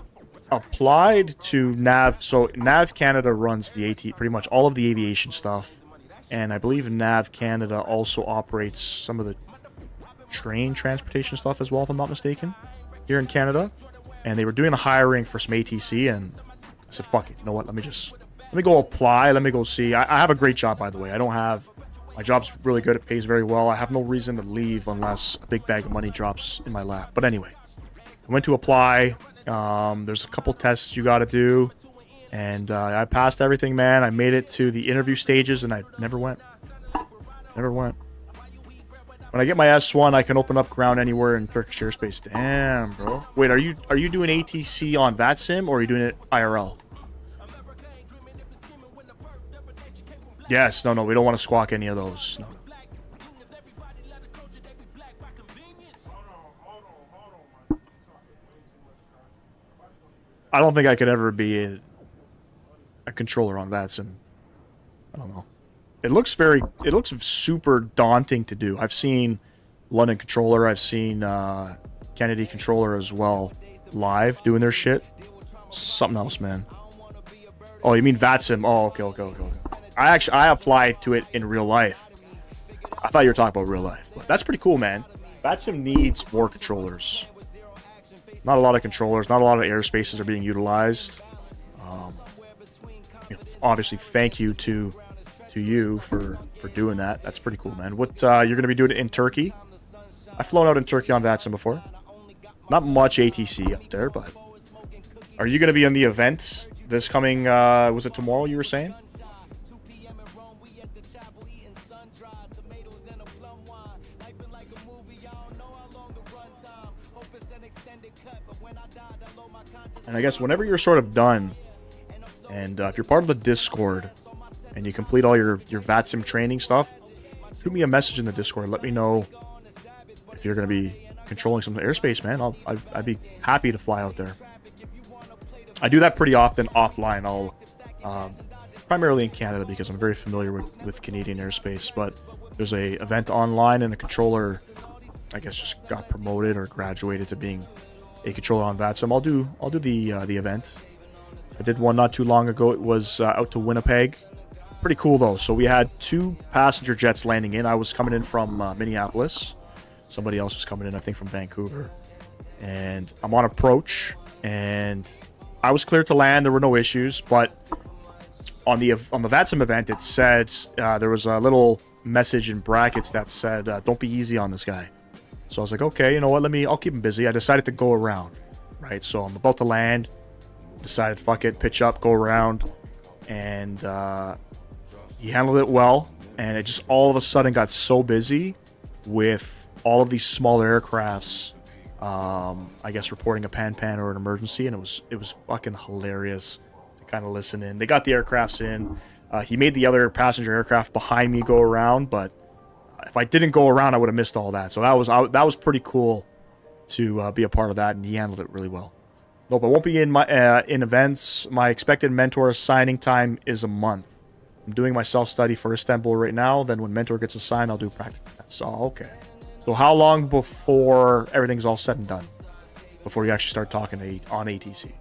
A: applied to NAV. So NAV Canada runs the pretty much all of the aviation stuff. And I believe NAV Canada also operates some of the train transportation stuff as well, if I'm not mistaken, here in Canada. And they were doing a hiring for some ATC, and I said, fuck it. You know what? Let me go apply. Let me go see. I have a great job, by the way. My job's really good. It pays very well. I have no reason to leave unless a big bag of money drops in my lap. But anyway, I went to apply. There's a couple tests you got to do. And I passed everything, man. I made it to the interview stages, and I never went. Never went. When I get my S1, I can open up ground anywhere in Turkish airspace. Damn, bro. Wait, are you doing ATC on VATSIM, or are you doing it IRL? Yes, no, we don't want to squawk any of those. No. I don't think I could ever be a controller on VATSIM. I don't know. It looks super daunting to do. I've seen London Controller, I've seen Kennedy Controller as well live doing their shit. Something else, man. Oh, you mean VATSIM? Oh, okay. I applied to it in real life. I thought you were talking about real life. But that's pretty cool, man. VATSIM needs more controllers. Not a lot of controllers. Not a lot of airspaces are being utilized. Obviously, thank you to you for doing that. That's pretty cool, man. What you're going to be doing it in Turkey? I've flown out in Turkey on VATSIM before. Not much ATC up there, but are you going to be in the event this coming? Was it tomorrow? You were saying? And I guess whenever you're sort of done, and if you're part of the Discord, and you complete all your VATSIM training stuff, shoot me a message in the Discord. Let me know if you're going to be controlling some airspace, man. I'd be happy to fly out there. I do that pretty often offline. I'll primarily in Canada because I'm very familiar with Canadian airspace. But there's a event online, and the controller, I guess, just got promoted or graduated to being a controller on VATSIM. I'll do the event. I did one not too long ago. It was out to Winnipeg. Pretty cool though. So we had 2 passenger jets landing in. I was coming in from Minneapolis. Somebody else was coming in, I think, from Vancouver. And I'm on approach, and I was cleared to land. There were no issues, but on the VATSIM event, it said there was a little message in brackets that said, "Don't be easy on this guy." So I was like, okay, you know what? I'll keep him busy. I decided to go around, right? So I'm about to land. Decided, fuck it, pitch up, go around, and he handled it well. And it just all of a sudden got so busy with all of these smaller aircrafts, I guess, reporting a pan or an emergency, and it was fucking hilarious to kind of listen in. They got the aircrafts in. He made the other passenger aircraft behind me go around, but if I didn't go around, I would have missed all that. So that was pretty cool to be a part of that, and he handled it really well. Nope, I won't be in my in events. My expected mentor signing time is a month. I'm doing my self-study for Istanbul right now. Then when mentor gets assigned, I'll do practical tests. So, okay. So how long before everything's all said and done? Before you actually start talking on ATC?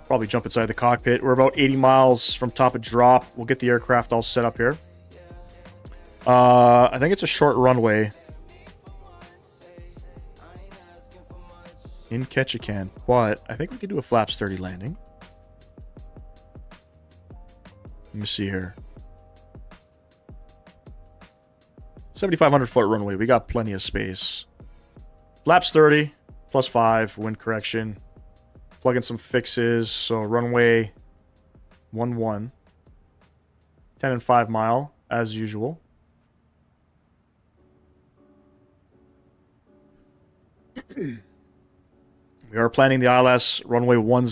A: Probably jump inside the cockpit. We're about 80 miles from top of drop. We'll get the aircraft all set up here. I think it's a short runway in Ketchikan, but I think we could do a flaps 30 landing. Let me see here. 7,500 foot runway. We got plenty of space. Flaps 30 plus 5 wind correction. Plug in some fixes. So runway 11, 10 and 5 mile as usual. We are planning the ILS runway 10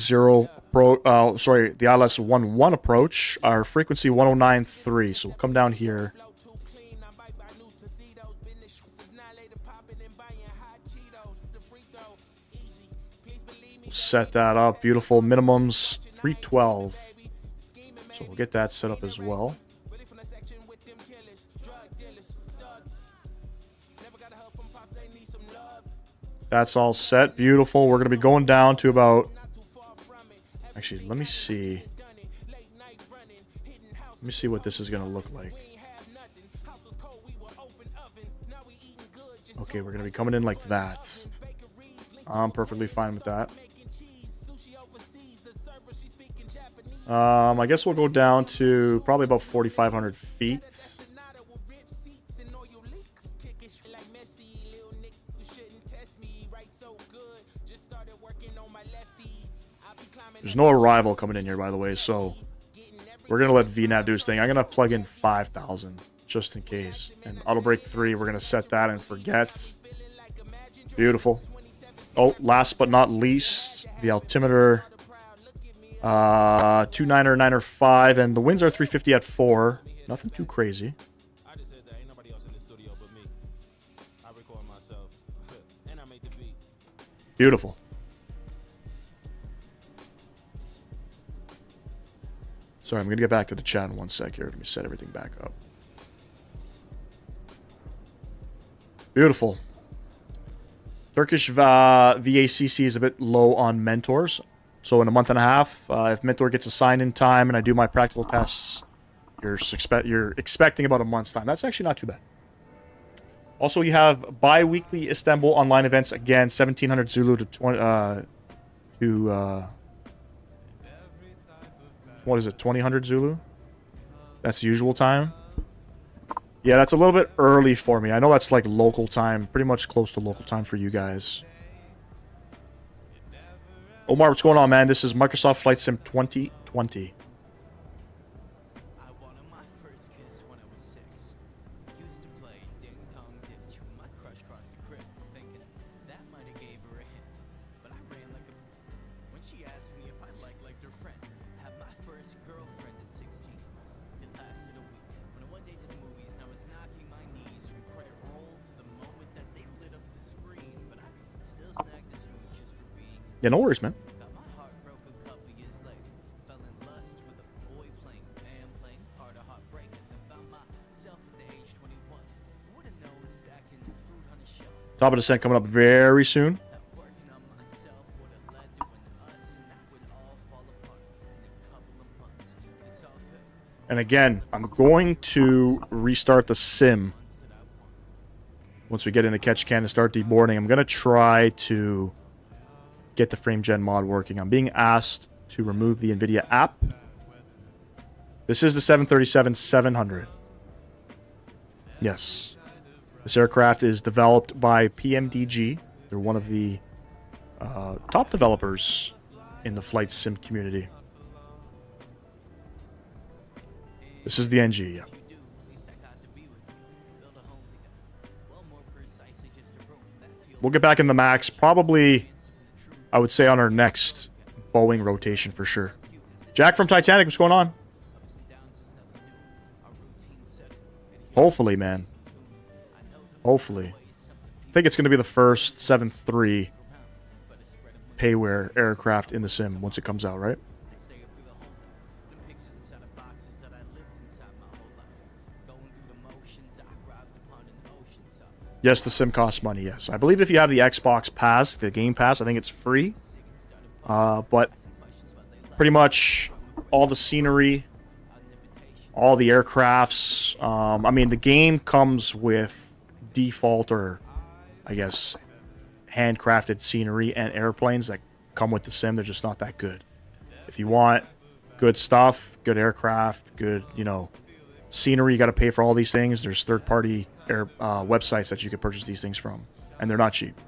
A: the ILS 11 approach. Our frequency 109.3. So we'll come down here. Set that up. Beautiful. Minimums 312. So we'll get that set up as well. That's all set. Beautiful. We're going to be going down to about... Actually, let me see. Let me see what this is going to look like. Okay, we're going to be coming in like that. I'm perfectly fine with that. I guess we'll go down to probably about 4,500 feet. There's no arrival coming in here, by the way, so we're going to let VNAV do his thing. I'm going to plug in 5,000 just in case. And auto brake 3, we're going to set that and forget. Beautiful. Oh, last but not least, the altimeter 29er, 9er, 5, and the winds are 350 at 4. Nothing too crazy. Beautiful. Sorry, I'm going to get back to the chat in one sec here. Let me set everything back up. Beautiful. Turkish VACC is a bit low on mentors. So in a month and a half, if mentor gets assigned in time and I do my practical tests, you're expecting about a month's time. That's actually not too bad. Also, you have bi-weekly Istanbul online events. Again, 1700 Zulu to 20... what is it, 2000 Zulu? That's the usual time. Yeah, that's a little bit early for me. I know that's like local time, pretty much close to local time for you guys. Omar, what's going on, man? This is Microsoft Flight Sim 2020. Yeah, no worries, man. Top of descent coming up very soon. And again, I'm going to restart the sim once we get into Ketchikan and start deboarding. I'm going to try to get the frame gen mod working. I'm being asked to remove the NVIDIA app. This is the 737-700. Yes. This aircraft is developed by PMDG. They're one of the top developers in the flight sim community. This is the NG, yeah. We'll get back in the max, probably, I would say, on our next Boeing rotation for sure. Jack from Titanic, what's going on? Hopefully, man. Hopefully. I think it's going to be the first 7.3 payware aircraft in the sim once it comes out, right? Yes, the sim costs money, yes. I believe if you have the Xbox Pass, the Game Pass, I think it's free. But pretty much all the scenery, all the aircrafts. I mean, the game comes with default or, I guess, handcrafted scenery and airplanes that come with the sim. They're just not that good. If you want good stuff, good aircraft, good, you know, scenery, you got to pay for all these things. There's third-party websites that you can purchase these things from, and they're not cheap.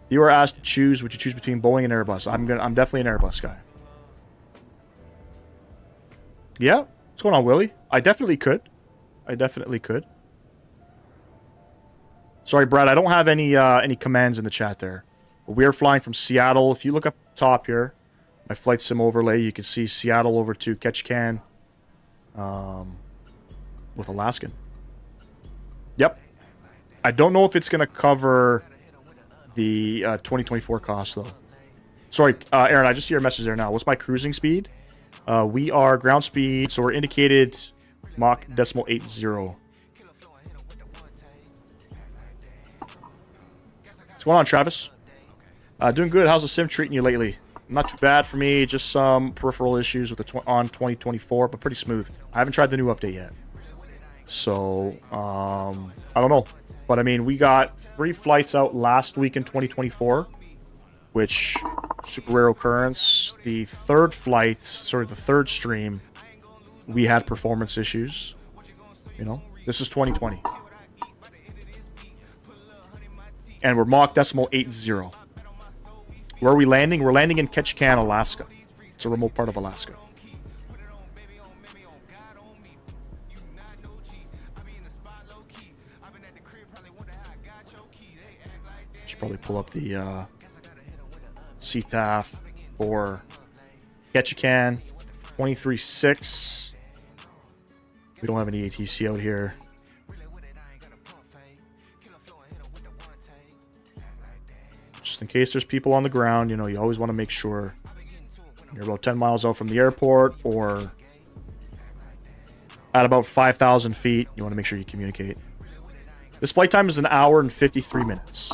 A: You are asked to choose. Would you choose between Boeing and Airbus? I'm definitely an Airbus guy. Yeah, what's going on, Willie? I definitely could. Sorry, Brad, I don't have any commands in the chat there. But we are flying from Seattle. If you look up top here, my flight sim overlay, you can see Seattle over to Ketchikan with Alaskan. Yep. I don't know if it's going to cover the 2024 cost, though. Sorry, Aaron, I just see your message there now. What's my cruising speed? We are ground speed, so we're indicated Mach 0.80. What's going on, Travis? Doing good. How's the sim treating you lately? Not too bad for me. Just some peripheral issues with the on 2024, but pretty smooth. I haven't tried the new update yet. So, I don't know. But, I mean, we got 3 flights out last week in 2024, which, super rare occurrence. The third flight, the third stream, we had performance issues. You know, this is 2020. And we're Mach 0.80. Where are we landing? We're landing in Ketchikan, Alaska. It's a remote part of Alaska. Should probably pull up the CTAF for Ketchikan 23.6. We don't have any ATC out here. Just in case there's people on the ground, you know, you always want to make sure you're about 10 miles out from the airport or at about 5,000 feet. You want to make sure you communicate. This flight time is 1 hour and 53 minutes.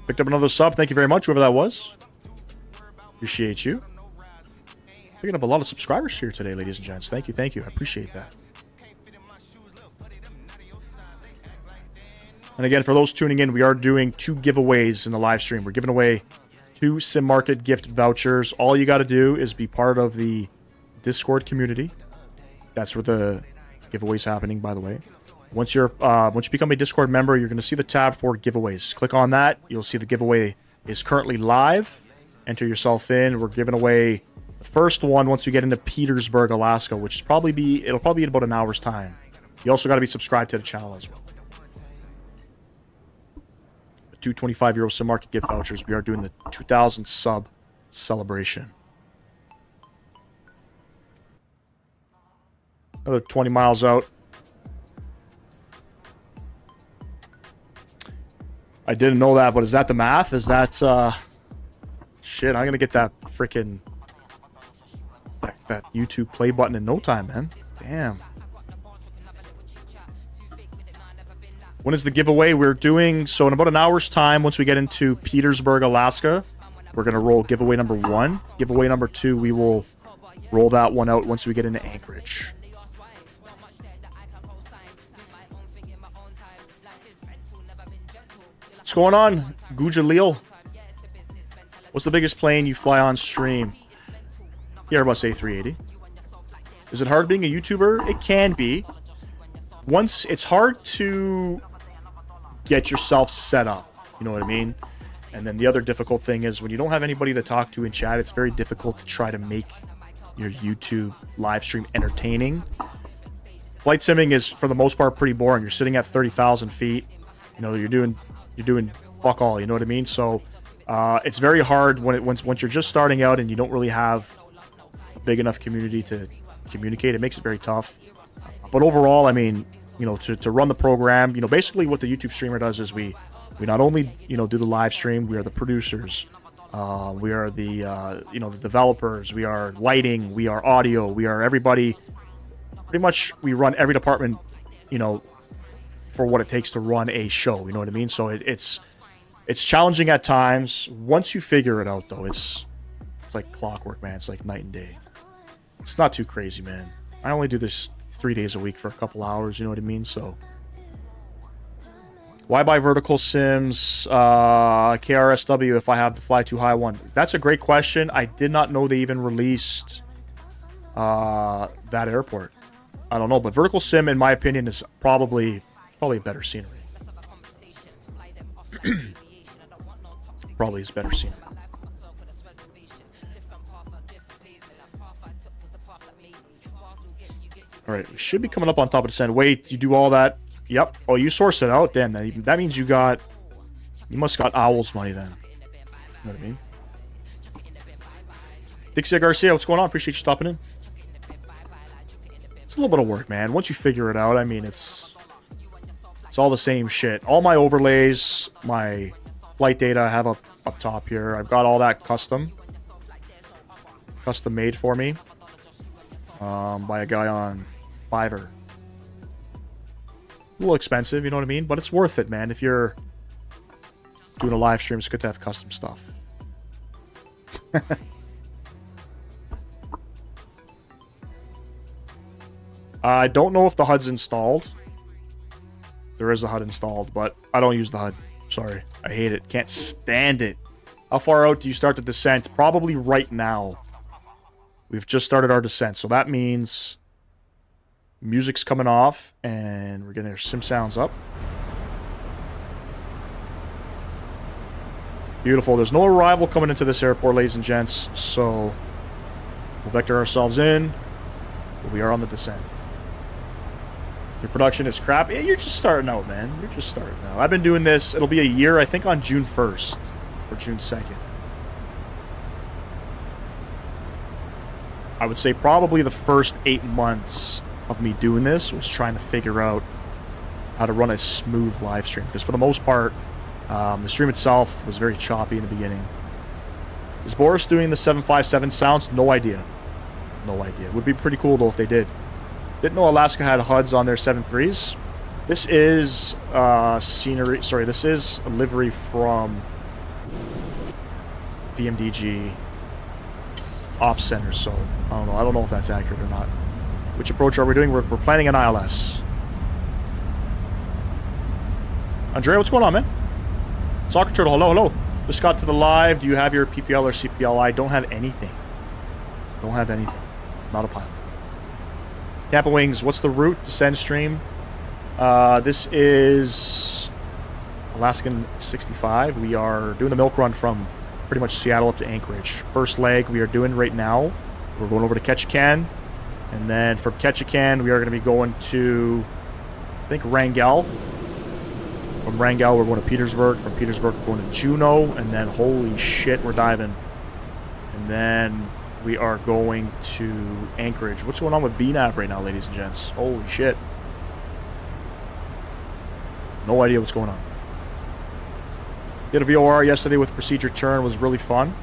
A: Picked up another sub. Thank you very much, whoever that was. Appreciate you. Picking up a lot of subscribers here today, ladies and gents. Thank you, thank you. I appreciate that. And again, for those tuning in, we are doing 2 giveaways in the live stream. We're giving away 2 Sim Market gift vouchers. All you got to do is be part of the Discord community. That's where the giveaway's happening, by the way. Once you become a Discord member, you're going to see the tab for giveaways. Click on that. You'll see the giveaway is currently live. Enter yourself in. We're giving away the first one once we get into Petersburg, Alaska, which is it'll probably be about an hour's time. You also got to be subscribed to the channel as well. 2 25 € sim market gift vouchers. We are doing the 2,000 sub celebration. Another 20 miles out. I didn't know that, but is that the math? Is that, shit, I'm gonna get that freaking... That YouTube play button in no time, man. Damn. When is the giveaway? We're doing... So in about an hour's time, once we get into Petersburg, Alaska, we're gonna roll giveaway number 1. Giveaway number 2, we will roll that one out once we get into Anchorage. What's going on, Gujalil? What's the biggest plane you fly on stream? The Airbus A380. Is it hard being a YouTuber? It can be. Once it's hard to get yourself set up, you know what I mean? And then the other difficult thing is when you don't have anybody to talk to in chat, it's very difficult to try to make your YouTube live stream entertaining. Flight simming is, for the most part, pretty boring. You're sitting at 30,000 feet. You know, you're doing fuck all, you know what I mean? So it's very hard once you're just starting out and you don't really have a big enough community to communicate. It makes it very tough. But overall, I mean, you know, to run the program, you know, basically what the YouTube streamer does is we not only, you know, do the live stream, we are the producers, we are the you know, the developers, we are lighting, we are audio, we are everybody. Pretty much we run every department, you know, for what it takes to run a show, you know what I mean? So it's challenging at times. Once you figure it out, though, it's like clockwork, man. It's like night and day. It's not too crazy, man. I only do this 3 days a week for a couple hours, you know what I mean? So why buy vertical sims KRSW if I have the Fly Too High one? That's a great question. I did not know they even released that airport. I don't know, but vertical sim, in my opinion, is probably a better scenery. Probably is better scenery. Alright, we should be coming up on top of descent. Wait, you do all that? Yep. Oh, you source it out? Damn, that means you must got Owl's money then. You know what I mean? Dixie Garcia, what's going on? Appreciate you stopping in. It's a little bit of work, man. Once you figure it out, I mean, it's all the same shit. All my overlays, my flight data I have up top here. I've got all that custom made for me by a guy on Fiverr. A little expensive, you know what I mean? But it's worth it, man. If you're doing a live stream, it's good to have custom stuff. I don't know if the HUD's installed. There is a HUD installed, but I don't use the HUD. Sorry. I hate it. Can't stand it. How far out do you start the descent? Probably right now. We've just started our descent, so that means music's coming off, and we're getting our sim sounds up. Beautiful. There's no arrival coming into this airport, ladies and gents, so we'll vector ourselves in. But we are on the descent. Your production is crap. Yeah, you're just starting out, man. You're just starting out. I've been doing this. It'll be a year, I think, on June 1st or June 2nd. I would say probably the first 8 months of me doing this was trying to figure out how to run a smooth live stream. Because for the most part, the stream itself was very choppy in the beginning. Is Boris doing the 757 sounds? No idea. No idea. It would be pretty cool, though, if they did. Didn't know Alaska had HUDs on their 7.3s. This is scenery. Sorry, this is a livery from PMDG Ops Center. So I don't know. I don't know if that's accurate or not. Which approach are we doing? We're planning an ILS. Andrea, what's going on, man? Soccer Turtle, hello. Just got to the live. Do you have your PPL or CPL? I don't have anything. Don't have anything. Not a pilot. Tampa Wings, what's the route? Descend stream. This is Alaskan 65. We are doing the milk run from pretty much Seattle up to Anchorage. First leg we are doing right now. We're going over to Ketchikan. And then from Ketchikan, we are going to be going to, I think, Wrangell. From Wrangell, we're going to Petersburg. From Petersburg, we're going to Juneau. And then, holy shit, we're diving. And then we are going to Anchorage. What's going on with VNAV right now, ladies and gents? Holy shit. No idea what's going on. Did a VOR yesterday with procedure turn. Was really fun.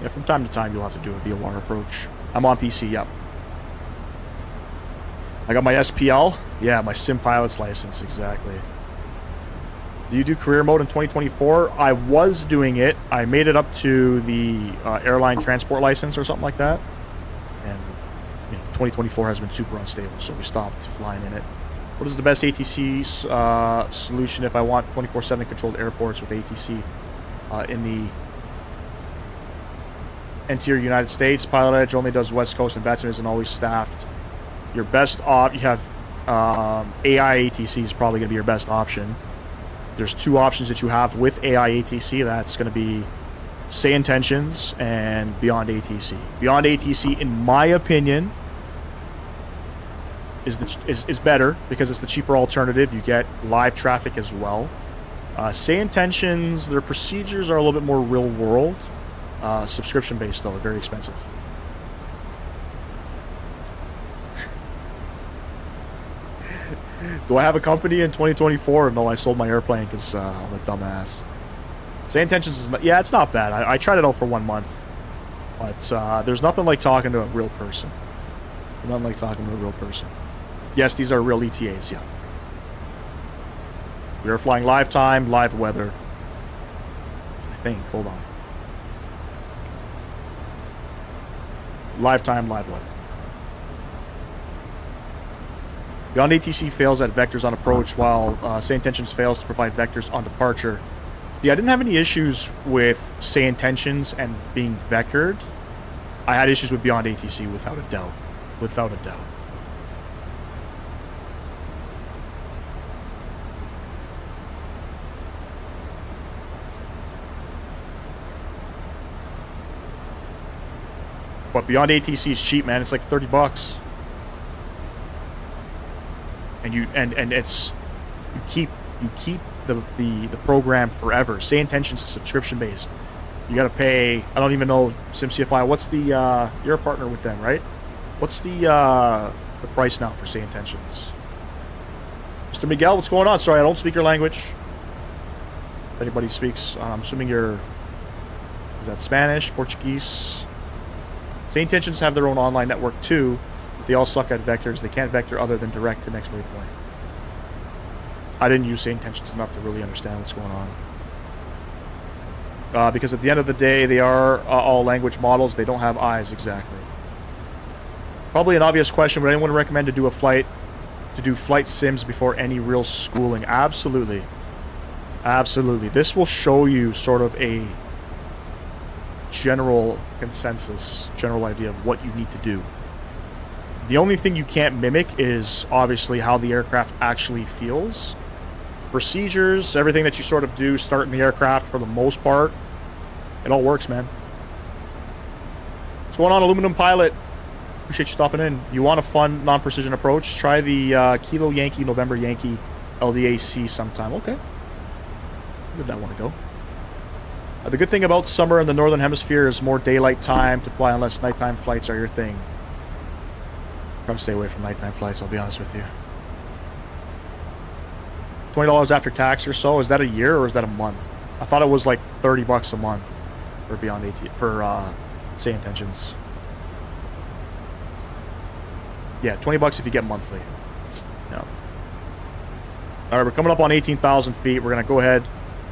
A: Yeah, from time to time, you'll have to do a VOR approach. I'm on PC, yep. I got my SPL. Yeah, my sim pilot's license, exactly. Do you do career mode in 2024? I was doing it. I made it up to the airline transport license or something like that. And 2024 has been super unstable, so we stopped flying in it. What is the best ATC solution if I want 24/7 controlled airports with ATC in the interior United States? Pilot Edge only does West Coast and Batson isn't always staffed. Your best you have AI ATC is probably going to be your best option. There's two options that you have with AI ATC. That's going to be Say Intentions and Beyond ATC. Beyond ATC, in my opinion, is better because it's the cheaper alternative. You get live traffic as well. Say Intentions, their procedures are a little bit more real world. Subscription based though, they're very expensive. Do I have a company in 2024? No, I sold my airplane because I'm a dumbass. Say Intentions is not, yeah, it's not bad. I tried it out for 1 month, but there's nothing like talking to a real person. Nothing like talking to a real person. Yes, these are real ETAs, yeah. We are flying live time, live weather. I think, hold on. Live time, live weather. Beyond ATC fails at vectors on approach, while Say Intentions fails to provide vectors on departure. See, I didn't have any issues with Say Intentions and being vectored. I had issues with Beyond ATC without a doubt. Without a doubt. But Beyond ATC is cheap, man. It's like $30. And it's you keep the program forever. Say Intentions is subscription based. You got to pay. I don't even know SimCFI. What's the you're a partner with them, right? What's the price now for Say Intentions? Mr. Miguel, what's going on? Sorry, I don't speak your language. If anybody speaks, I'm assuming you're. Is that Spanish, Portuguese? Say Intentions have their own online network too. They all suck at vectors. They can't vector other than direct to next waypoint. I didn't use Say Intentions enough to really understand what's going on. Because at the end of the day, they are all language models. They don't have eyes exactly. Probably an obvious question. Would anyone recommend to do flight sims before any real schooling? Absolutely. Absolutely. This will show you sort of a general consensus, general idea of what you need to do. The only thing you can't mimic is obviously how the aircraft actually feels. Procedures, everything that you sort of do starting the aircraft for the most part, it all works, man. What's going on, Aluminum Pilot? Appreciate you stopping in. You want a fun non-precision approach? Try the Kilo Yankee, November Yankee LDAC sometime. Okay. Where'd that want to go? The good thing about summer in the Northern Hemisphere is more daylight time to fly unless nighttime flights are your thing. Probably stay away from nighttime flights, I'll be honest with you. $20 after tax or so. Is that a year or is that a month? I thought it was like $30 a month for Beyond AT for Say Intentions. Yeah, $20 if you get monthly. Yeah. All right, we're coming up on 18,000 feet. We're gonna go ahead,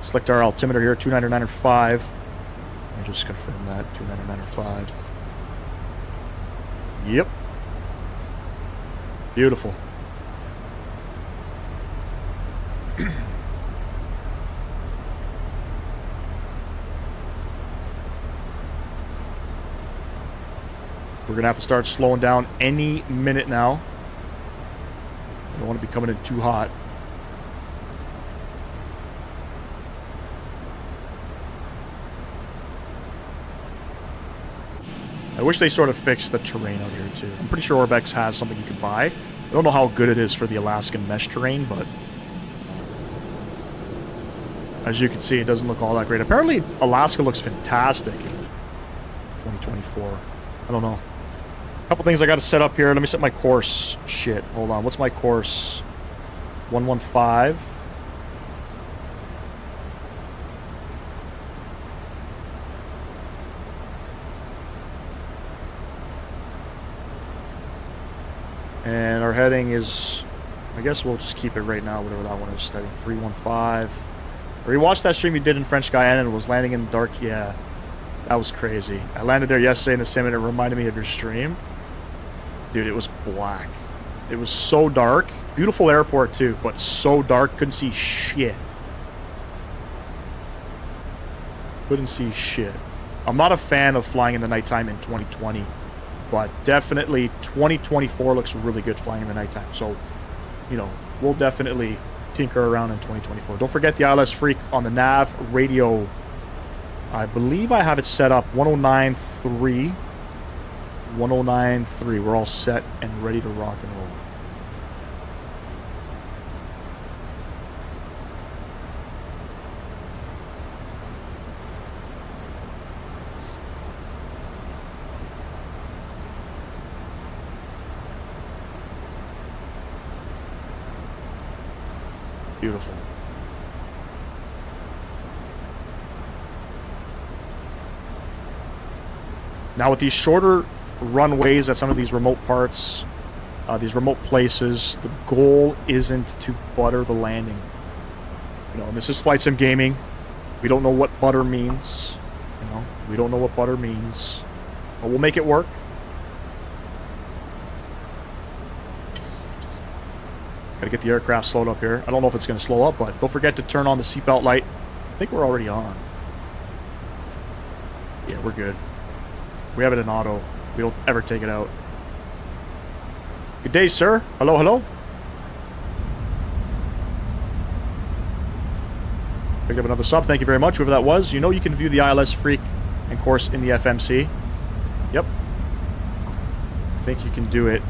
A: select our altimeter here, 299.5. Let me just confirm that, 299.5. Yep. Beautiful. We're going to have to start slowing down any minute now. I don't want to be coming in too hot. I wish they sort of fixed the terrain out here too. I'm pretty sure Orbex has something you can buy. don't know how good it is for the Alaskan mesh terrain, but as you can see, it doesn't look all that great. Apparently, Alaska looks fantastic in 2024. I don't know. A couple things I got to set up here. Let me set my course. Shit, hold on. What's my course? 115. And our heading is, I guess we'll just keep it right now, whatever that one is, heading 315. Or you watched that stream you did in French Guyana and was landing in the dark? Yeah, that was crazy. I landed there yesterday in the sim and it reminded me of your stream. Dude, it was black. It was so dark. Beautiful airport too, but so dark, couldn't see shit. Couldn't see shit. I'm not a fan of flying in the nighttime in 2020, but definitely 2024 looks really good flying in the nighttime. So, you know, we'll definitely tinker around in 2024. Don't forget the ILS Freak on the nav radio. I believe I have it set up 109.3. 109.3. We're all set and ready to rock and roll. Beautiful. Now with these shorter runways at some of these remote parts, these remote places, the goal isn't to butter the landing. You know, and this is Flight Sim Gaming. We don't know what butter means. You know, we don't know what butter means. But we'll make it work. Gotta get the aircraft slowed up here. I don't know if it's gonna slow up, but don't forget to turn on the seatbelt light. I think we're already on. Yeah, we're good. We have it in auto. We don't ever take it out. Good day, sir. Hello, hello. Picked up another sub. Thank you very much, whoever that was. You know you can view the ILS Freak and course in the FMC. Yep. I think you can do it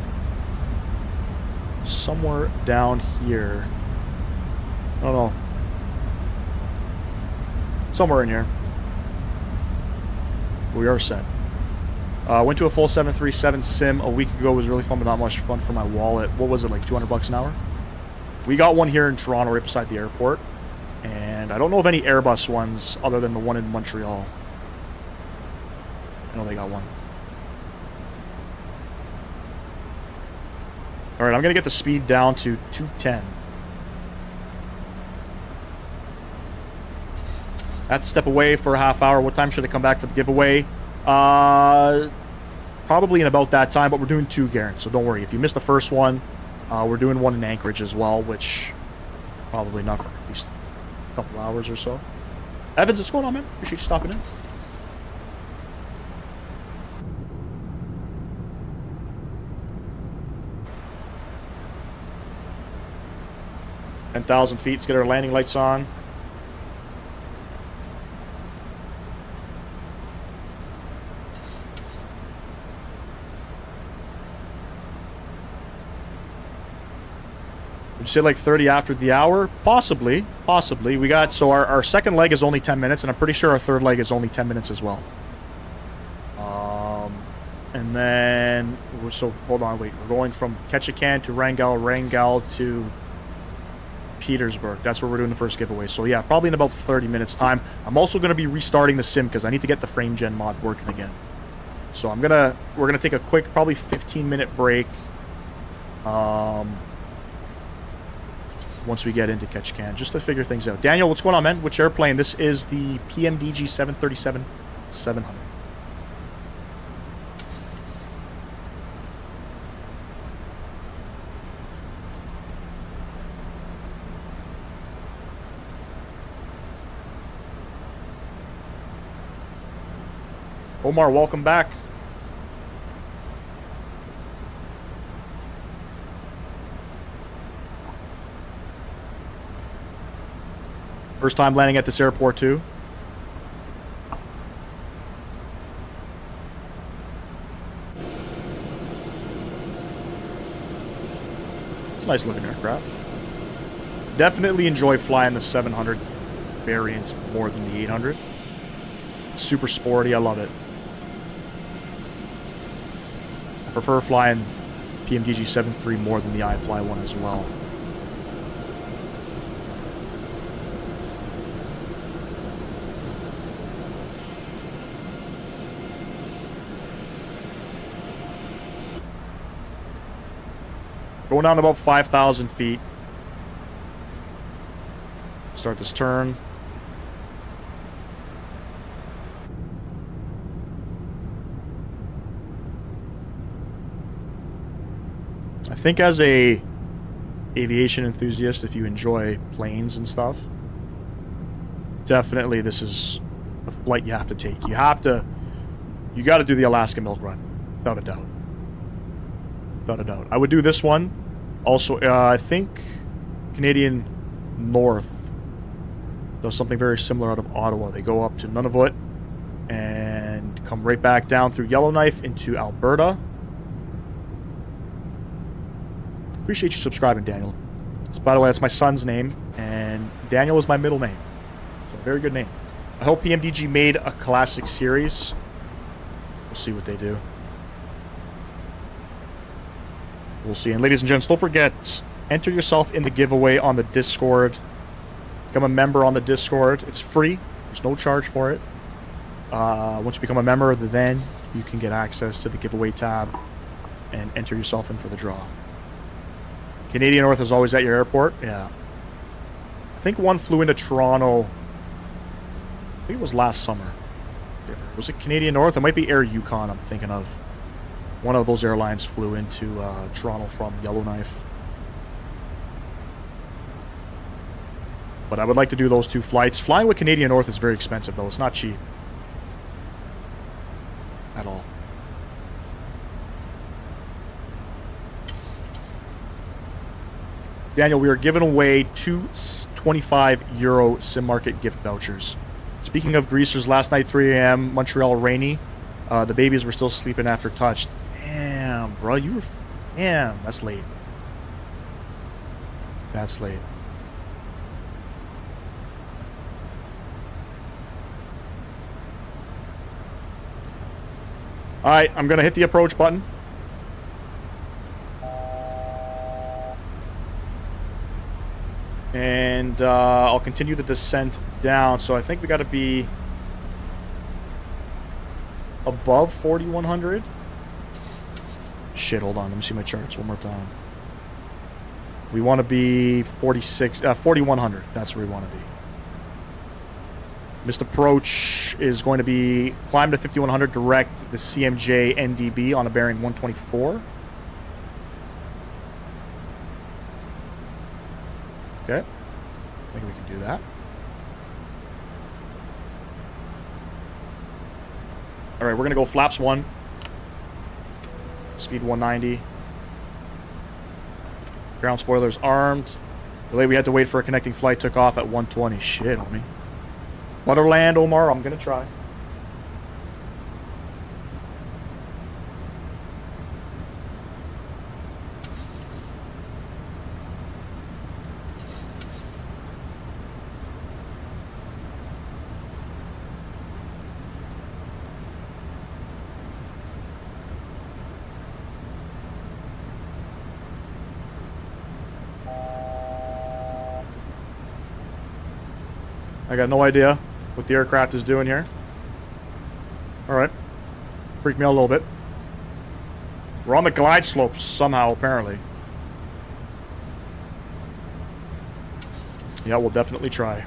A: somewhere down here. I don't know. Somewhere in here. We are set. Went to a full 737 sim a week ago. It was really fun, but not much fun for my wallet. What was it, like $200 an hour? We got one here in Toronto, right beside the airport. And I don't know of any Airbus ones other than the one in Montreal. I know they got one. Alright, I'm going to get the speed down to 210. I have to step away for a half hour. What time should I come back for the giveaway? Probably in about that time, but we're doing two, Garen, so don't worry. If you missed the first one, we're doing one in Anchorage as well, which probably not for at least a couple hours or so. Evans, what's going on, man? Appreciate you stopping in. $10,000 feet. Let's get our landing lights on. Would you say like 30 after the hour? Possibly. Possibly. We got, so our second leg is only 10 minutes, and I'm pretty sure our third leg is only 10 minutes as well. And then, so hold on, wait. We're going from Ketchikan to Wrangell, Wrangell to Petersburg. That's where we're doing the first giveaway. So yeah, probably in about 30 minutes time. I'm also going to be restarting the sim because I need to get the frame gen mod working again. So we're gonna take a quick, probably 15-minute break. Once we get into Ketchikan, just to figure things out. Daniel, what's going on, man? Which airplane? This is the PMDG 737-700. Omar, welcome back. First time landing at this airport, too. It's a nice looking aircraft. Definitely enjoy flying the 700 variant more than the 800. It's super sporty. I love it. I prefer flying PMDG 7.3 more than the iFly one as well. Going down to about 5,000 feet. Start this turn. I think as a aviation enthusiast, if you enjoy planes and stuff, definitely this is a flight you have to take. You got to do the Alaskan milk run, without a doubt. Without a doubt. I would do this one. Also, I think Canadian North does something very similar out of Ottawa. They go up to Nunavut and come right back down through Yellowknife into Alberta. Appreciate you subscribing, Daniel. So, by the way, that's my son's name, and Daniel is my middle name. So, very good name. I hope PMDG made a classic series. We'll see what they do. We'll see. And ladies and gents, don't forget, enter yourself in the giveaway on the Discord. Become a member on the Discord. It's free. There's no charge for it. Once you become a member, then you can get access to the giveaway tab and enter yourself in for the draw. Canadian North is always at your airport. Yeah. I think one flew into Toronto. I think it was last summer. Was it Canadian North? It might be Air Yukon I'm thinking of. One of those airlines flew into Toronto from Yellowknife. But I would like to do those two flights. Flying with Canadian North is very expensive, though. It's not cheap. At all. Daniel, we are giving away 2 €25 Sim Market gift vouchers. Speaking of greasers, last night 3 a.m. Montreal rainy. The babies were still sleeping after touch. Damn, bro, you were... Damn, that's late. That's late. Alright, I'm going to hit the approach button. And I'll continue the descent down. So I think we got to be above 4,100. Shit, hold on. Let me see my charts one more time. We want to be 4,100. That's where we want to be. Missed approach is going to be climb to 5,100, direct the CMJ NDB on a bearing 124. Okay. I think we can do that. Alright, we're going to go flaps 1. Speed 190. Ground spoilers armed. Delay, we had to wait for a connecting flight. Took off at 120. Shit, homie. Butterland, Omar. I'm going to try. I got no idea what the aircraft is doing here. Alright. Freaked me out a little bit. We're on the glide slopes somehow, apparently. Yeah, we'll definitely try.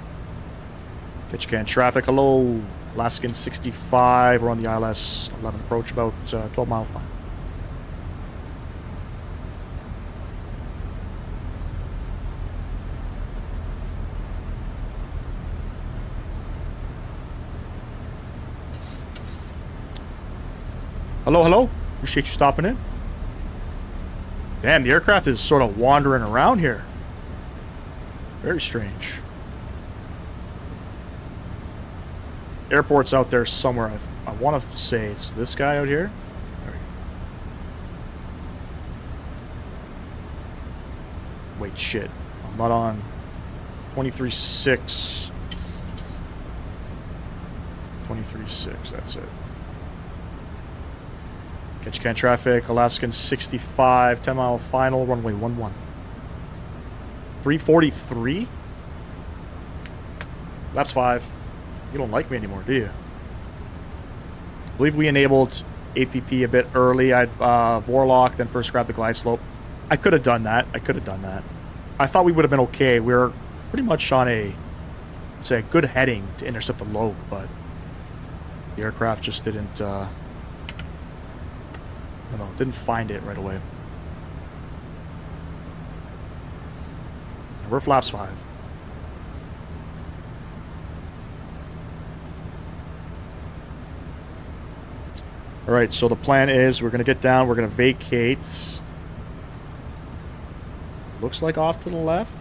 A: Ketchikan traffic. Hello. Alaskan 65. We're on the ILS 11 approach, about 12 mile fine. Hello, hello. Appreciate you stopping in. Damn, the aircraft is sort of wandering around here. Very strange. Airport's out there somewhere. I want to say it's this guy out here. There we go. wait, shit. I'm not on 23.6. 23.6, that's it. Ketchikan traffic, Alaskan 65, 10-mile final, runway 11. 343? Laps 5. You don't like me anymore, do you? I believe we enabled APP a bit early. I'd Warlock, then first grab the glide slope. I could have done that. I thought we would have been okay. We were pretty much on a, let's say, a good heading to intercept the low, but the aircraft just didn't, I don't know, didn't find it right away. We're flaps 5. Alright, so the plan is we're going to get down, we're going to vacate. Looks like off to the left.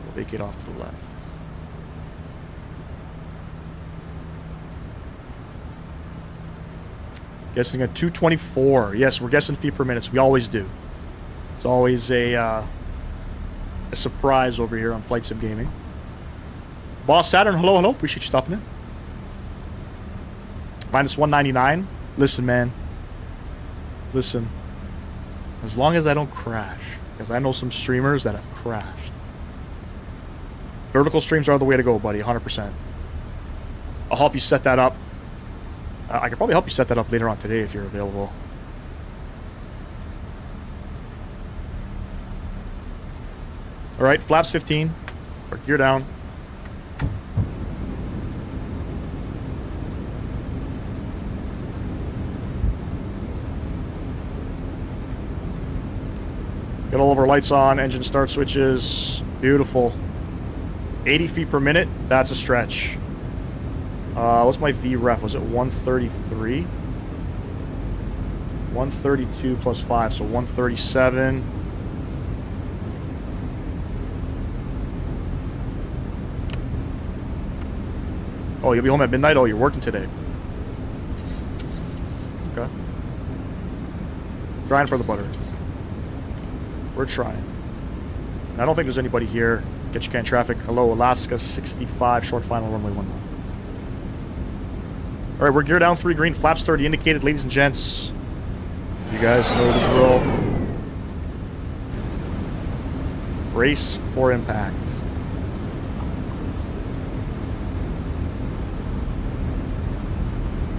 A: We'll vacate off to the left. Guessing at 224. Yes, we're guessing feet per minute. We always do. It's always a surprise over here on Flight Sim Gaming. Boss Saturn, hello, hello. Appreciate you stopping in. Minus 199. Listen, man. Listen. As long as I don't crash. Because I know some streamers that have crashed. Vertical streams are the way to go, buddy. 100%. I'll help you set that up. I could probably help you set that up later on today if you're available. Alright, flaps 15. Or gear down. Get all of our lights on, engine start switches. Beautiful. 80 feet per minute. That's a stretch. What's my VREF? Was it 133? 132 plus 5, so 137. Oh, you'll be home at midnight? Oh, you're working today. Okay. Trying for the butter. We're trying. I don't think there's anybody here. Ketchikan traffic. Hello, Alaska 65, short final, runway 11. Alright, we're gear down 3 green, flaps 30 indicated, ladies and gents. You guys know the drill. Brace for impact.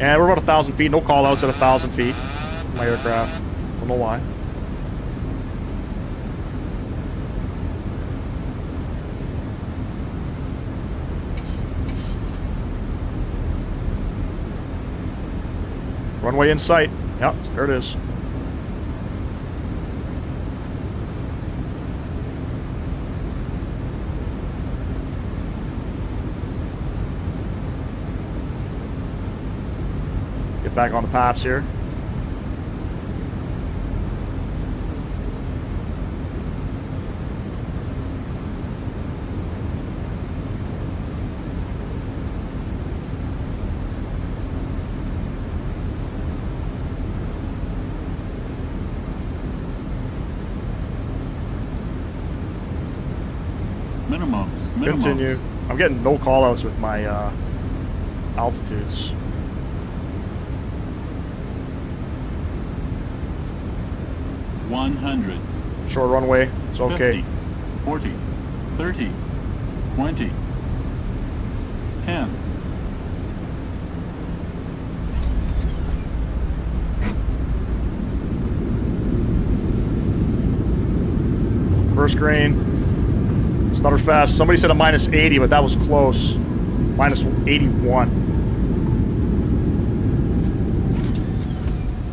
A: And we're about 1,000 feet, no call outs at 1,000 feet. My aircraft. Don't know why. Runway in sight. Yep, there it is. Get back on the paps here. Continue. I'm getting no callouts with my altitudes. Short runway. It's okay.
F: 50, 40, 30, 20, 10.
A: First green. Stutter fast. Somebody said a minus 80, but that was close. Minus 81.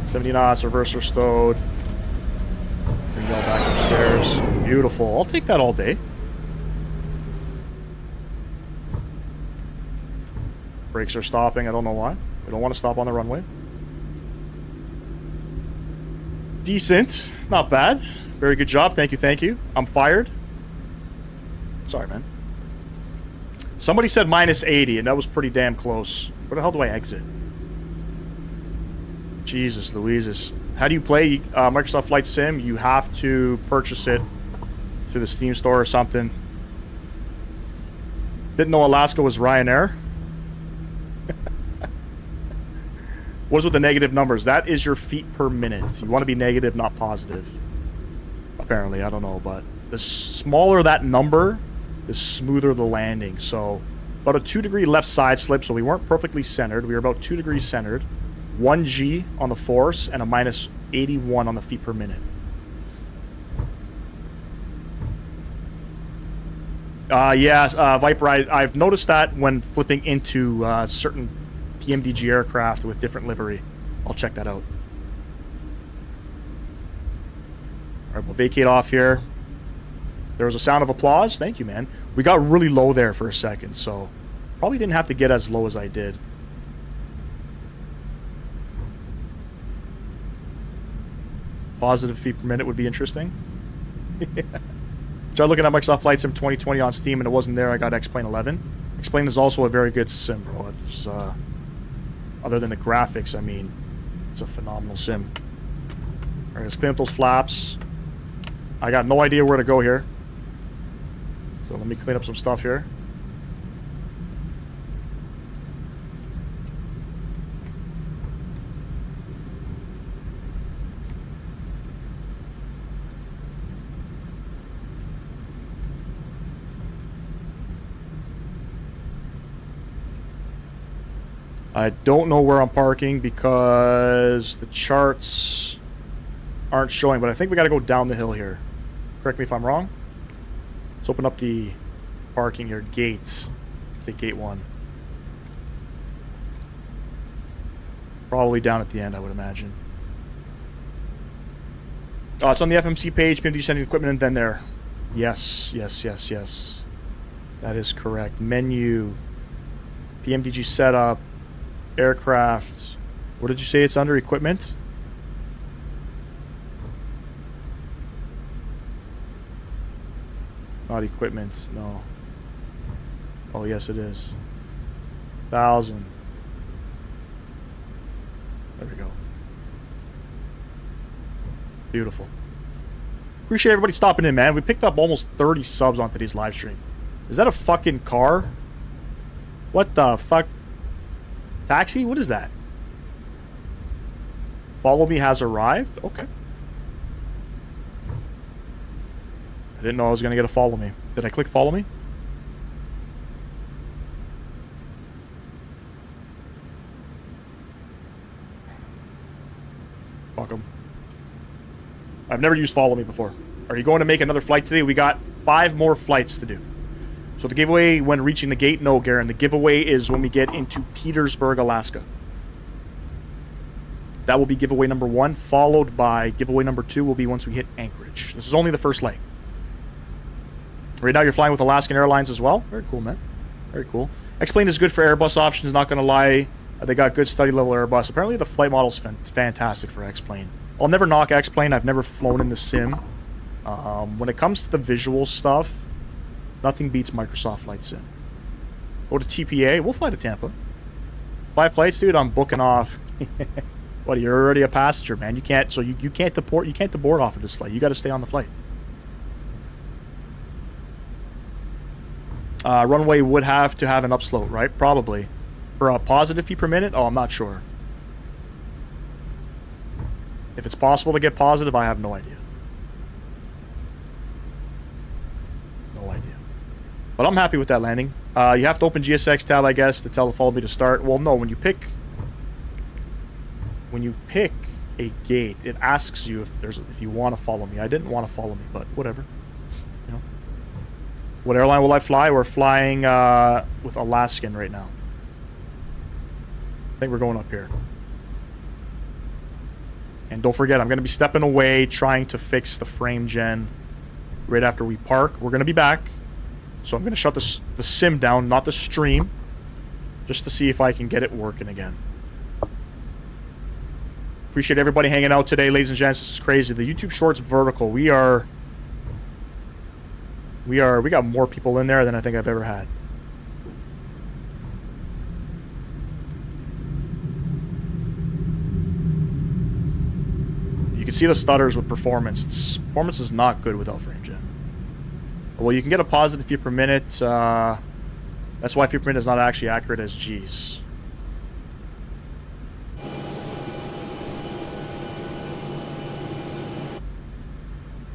A: 70 knots, reverser stowed. Bring y'all back upstairs. Beautiful. I'll take that all day. Brakes are stopping. I don't know why. We don't want to stop on the runway. Decent. Not bad. Very good job. Thank you, thank you. I'm fired. Sorry, man. Somebody said minus 80, and that was pretty damn close. Where the hell do I exit? Jesus Louises. How do you play Microsoft Flight Sim? You have to purchase it through the Steam store or something. Didn't know Alaska was Ryanair. What is with the negative numbers? That is your feet per minute. You want to be negative, not positive. Apparently, I don't know, but the smaller that number, the smoother the landing. So, about a 2-degree left side slip, so we weren't perfectly centered. We were about 2 degrees centered. 1 G on the force, and a minus 81 on the feet per minute. Viper, I've noticed that when flipping into certain PMDG aircraft with different livery. I'll check that out. Alright, we'll vacate off here. There was a sound of applause. Thank you, man. We got really low there for a second, so probably didn't have to get as low as I did. Positive feet per minute would be interesting. Tried looking at Microsoft Flight Sim 2020 on Steam and it wasn't there. I got X-Plane 11. X-Plane is also a very good sim, bro. It's, other than the graphics, I mean, it's a phenomenal sim. Alright, let's clean up those flaps. I got no idea where to go here. So let me clean up some stuff here. I don't know where I'm parking because the charts aren't showing, but I think we got to go down the hill here. Correct me if I'm wrong. Let's open up the parking here. Gates. I think gate 1. Probably down at the end, I would imagine. Oh, it's on the FMC page. PMD sending equipment and then there. Yes. That is correct. Menu. PMDG setup. Aircraft. What did you say it's under? Equipment? Not equipment, no. Oh, yes it is. 1,000. There we go. Beautiful. Appreciate everybody stopping in, man. We picked up almost 30 subs on today's live stream. Is that a fucking car? What the fuck? Taxi? What is that? Follow me has arrived? Okay. I didn't know I was going to get a follow me. Did I click follow me? Fuck 'em. I've never used follow me before. Are you going to make another flight today? We got 5 more flights to do. So the giveaway when reaching the gate? No, Garen. The giveaway is when we get into Petersburg, Alaska. That will be giveaway number 1, followed by giveaway number 2 will be once we hit Anchorage. This is only the first leg. Right now you're flying with Alaskan Airlines as well. Very cool, man. Very cool. X-Plane is good for Airbus options, not going to lie. They got good study level Airbus. Apparently the flight model's fantastic for X-Plane. I'll never knock X-Plane. I've never flown in the sim. When it comes to the visual stuff, nothing beats Microsoft Flight Sim. Go to TPA. We'll fly to Tampa. 5 flights, dude. I'm booking off. What? You're already a passenger, man. You can't. So you can't deport. You can't deboard off of this flight. You got to stay on the flight. Runway would have to have an upslope, right? Probably. For a positive feet per minute? Oh, I'm not sure. If it's possible to get positive, I have no idea. No idea. But I'm happy with that landing. You have to open GSX tab, I guess, to tell the follow me to start. Well, no, when you pick a gate, it asks you if you want to follow me. I didn't want to follow me, but whatever. You know. What airline will I fly? We're flying with Alaskan right now. I think we're going up here. And don't forget, I'm going to be stepping away trying to fix the frame gen right after we park. We're going to be back. So I'm going to shut the sim down, not the stream, just to see if I can get it working again. Appreciate everybody hanging out today, ladies and gents. This is crazy. The YouTube Shorts vertical. We got more people in there than I think I've ever had. can see the stutters with performance. Performance is not good without frame gen. Well, you can get a positive feet per minute. That's why feet per minute is not actually accurate as G's.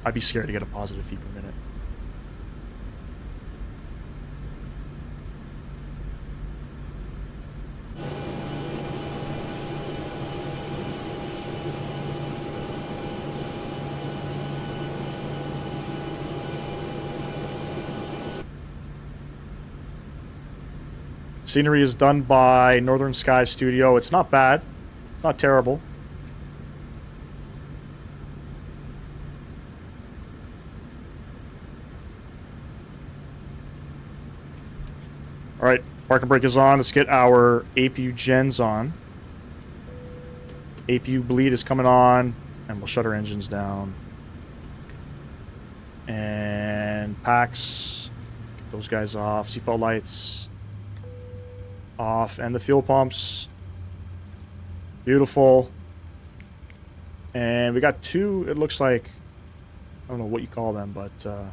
A: I'd be scared to get a positive feet per minute. Scenery is done by Northern Sky Studio. It's not bad. It's not terrible. Alright, parking brake is on. Let's get our APU gens on. APU bleed is coming on. And we'll shut our engines down. And packs. Get those guys off. Seatbelt lights. Off. And the fuel pumps. Beautiful. And we got two, it looks like, I don't know what you call them, but
B: The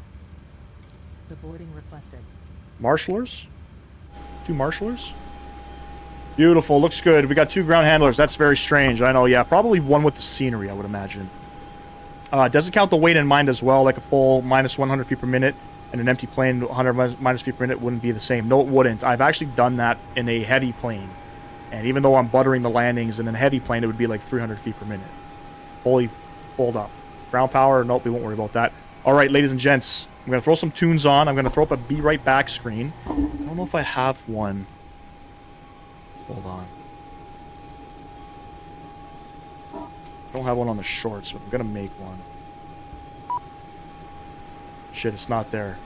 B: boarding requested.
A: marshallers? Two marshallers? Beautiful, looks good. We got two ground handlers. That's very strange. I know, yeah. Probably one with the scenery, I would imagine. Doesn't count the weight in mind as well, like a full minus 100 feet per minute. And an empty plane, 100 minus feet per minute wouldn't be the same. No, it wouldn't. I've actually done that in a heavy plane. And even though I'm buttering the landings in a heavy plane, it would be like 300 feet per minute. Fully pulled up. Ground power, nope, we won't worry about that. All right, ladies and gents, I'm going to throw some tunes on. I'm going to throw up a Be Right Back screen. I don't know if I have one. Hold on. I don't have one on the shorts, but I'm going to make one. Shit, it's not there.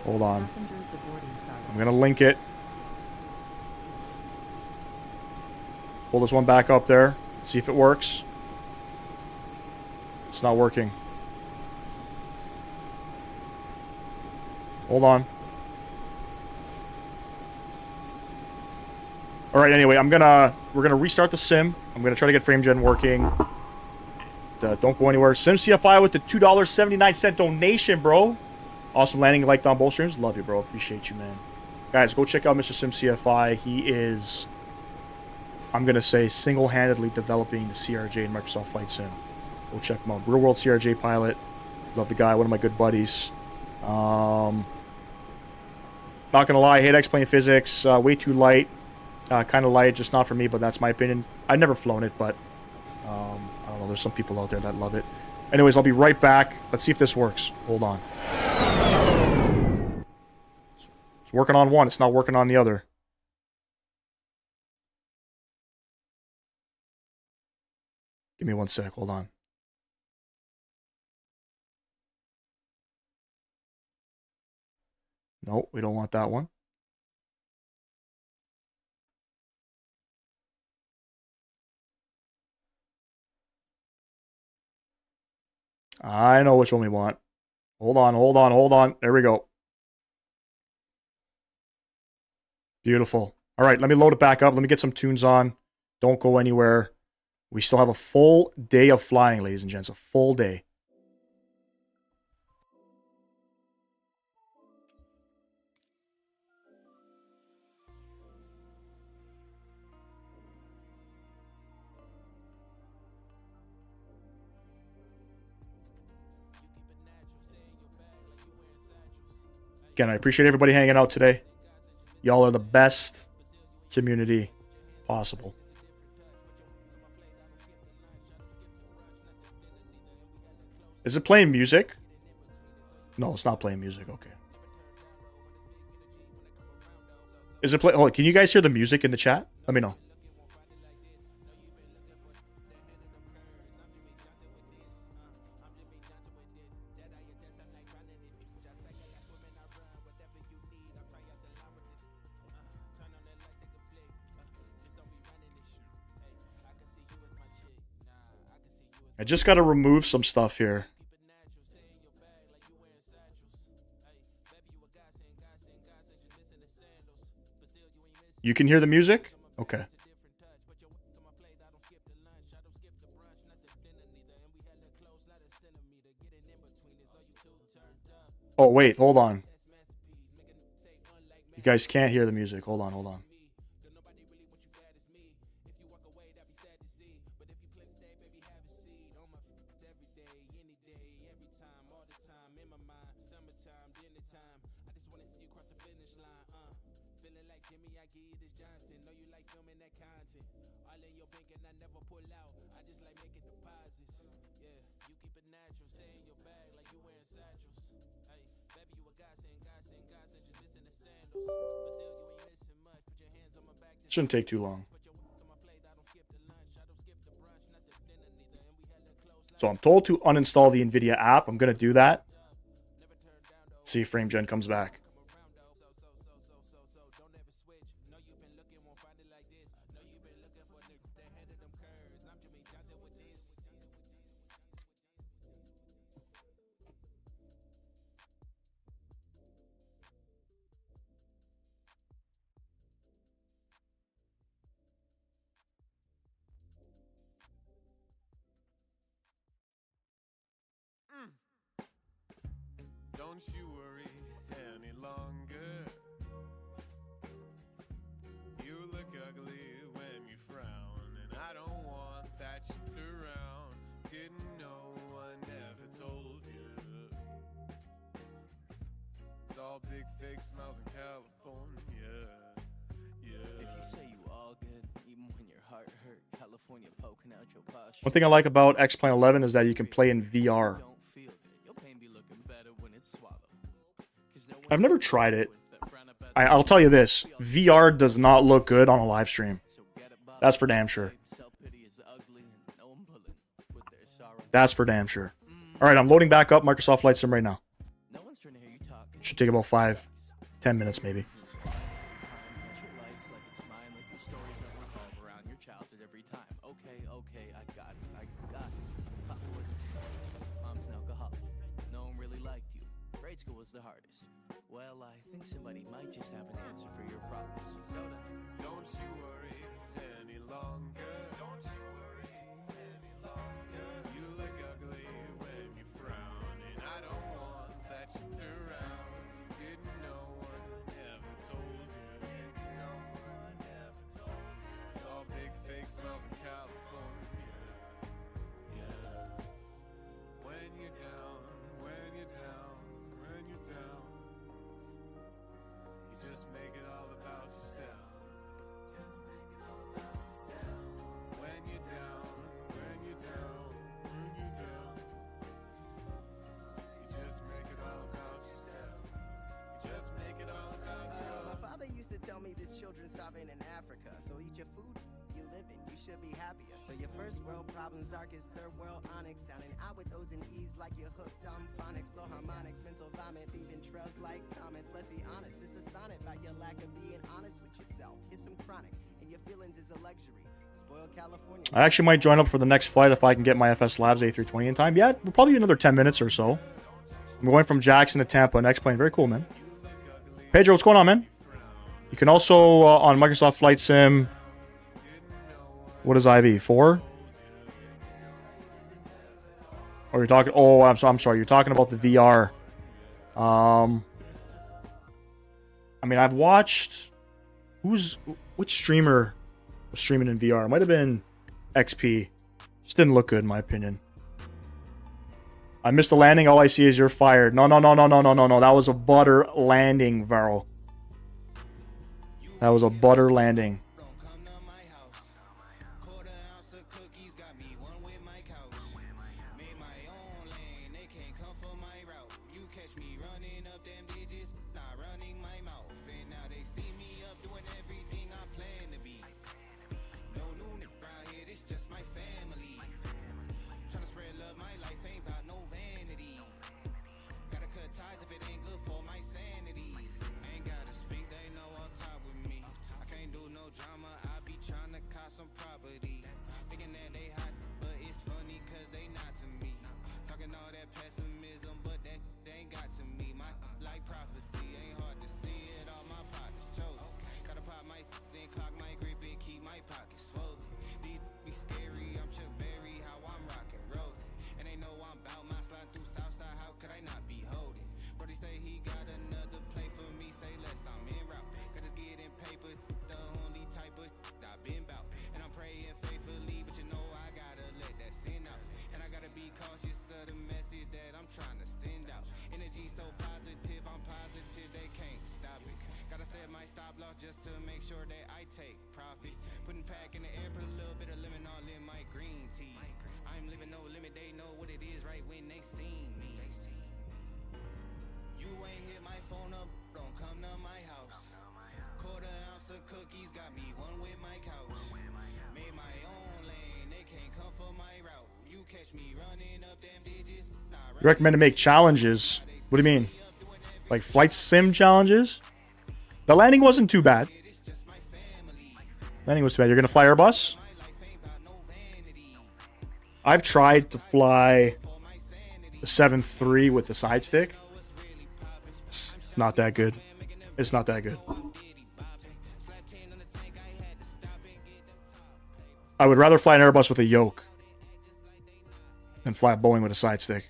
A: Hold on.
B: Passengers, the boarding started.
A: I'm going to link it. Pull this one back up there. See if it works. It's not working. Hold on. Alright, anyway, we're gonna restart the sim. I'm gonna try to get frame gen working. Don't go anywhere. SimCFI with the $2.79 donation, bro. Awesome landing. Liked on both streams. Love you, bro. Appreciate you, man. Guys, go check out Mr. SimCFI. He is, I'm gonna say, single-handedly developing the CRJ in Microsoft Flight Sim. Go check him out. Real world CRJ pilot. Love the guy. One of my good buddies. Not gonna lie, hate X-plane physics. Way too light. Kind of light, just not for me, but that's my opinion. I've never flown it, but I don't know. There's some people out there that love it. Anyways, I'll be right back. Let's see if this works. Hold on. It's working on one. It's not working on the other. Give me one sec. Hold on. No, we don't want that one. I know which one we want. Hold on, hold on, hold on. There we go. Beautiful. All right, let me load it back up. Let me get some tunes on. Don't go anywhere. We still have a full day of flying, ladies and gents. A full day. Again, I appreciate everybody hanging out today. Y'all are the best community possible. Is it playing music? No, it's not playing music. Okay. Is it play? Oh, can you guys hear the music in the chat? Let me know. I just got to remove some stuff here. You can hear the music? Okay. Oh, wait, hold on. You guys can't hear the music. Hold on, hold on. Shouldn't take too long. So I'm told to uninstall the NVIDIA app. I'm going to do that. See if frame gen comes back.
G: Don't you worry any longer. You look ugly when you frown, and I don't want that shit around. Didn't know I never told you. It's all big fake smiles in California. Yeah. If you say you all good, even when your heart hurt, California poking out your posture.
A: One thing I like about X-Plane 11 is that you can play in VR. I've never tried it. I'll tell you this. VR does not look good on a live stream. That's for damn sure. That's for damn sure. Alright, I'm loading back up Microsoft Flight Sim right now. Should take about 5-10 minutes maybe.
G: Well, I think somebody might just have an answer for your problems. So don't you worry any longer. Don't you worry any longer. You look ugly when you frown, and I don't want that shit around. Didn't no one ever told you. No one ever told you. It's all big fake smiles in California. Yeah. When you're down, when you're down, when you're down. Just make it all about yourself. Just make it all about yourself. When you're down, when you're down, when you're down. You just make it all about yourself. You just make it all about yourself.
H: My father used to tell me there's children starving in Africa. So eat your food, you living, you should be happier. So your first world problems, darkest third world onyx. Sounding out with those in ease like you're hooked on phonics. Blow harmonics, mental vomit, leaving trails like comets. Let's be honest, this is sonnet about your lack of being honest with yourself. It's some chronic, and your feelings is a luxury. Spoiled California.
A: I actually might join up for the next flight if I can get my FS Labs A320 in time. Yeah, probably another 10 minutes or so. I'm going from Jackson to Tampa, next plane. Very cool, man. Pedro, what's going on, man? You can also, on Microsoft Flight Sim, what is IV? 4? Or you're talking, oh, I'm sorry, you're talking about the VR. I mean, I've watched, which streamer was streaming in VR? It might have been XP. Just didn't look good, in my opinion. I missed the landing. All I see is you're fired. No. That was a butter landing, Varro. That was a butter landing.
I: set my stop loss just to make sure that I take profit. Putting pack in the air, put a little bit of lemon all in my green tea. I'm living no limit, they know what it is right when they see me. You ain't hit my phone up, don't come to my house. Quarter ounce of cookies, got me one with my couch. Made my own lane, they can't come for my route. You catch me running up them digits.
A: You recommend to make challenges? What do you mean? Like flight sim challenges? The landing wasn't too bad. Landing was too bad. You're gonna fly Airbus? I've tried to fly the 7.3 with the side stick. It's not that good. It's not that good. I would rather fly an Airbus with a yoke than fly a Boeing with a side stick.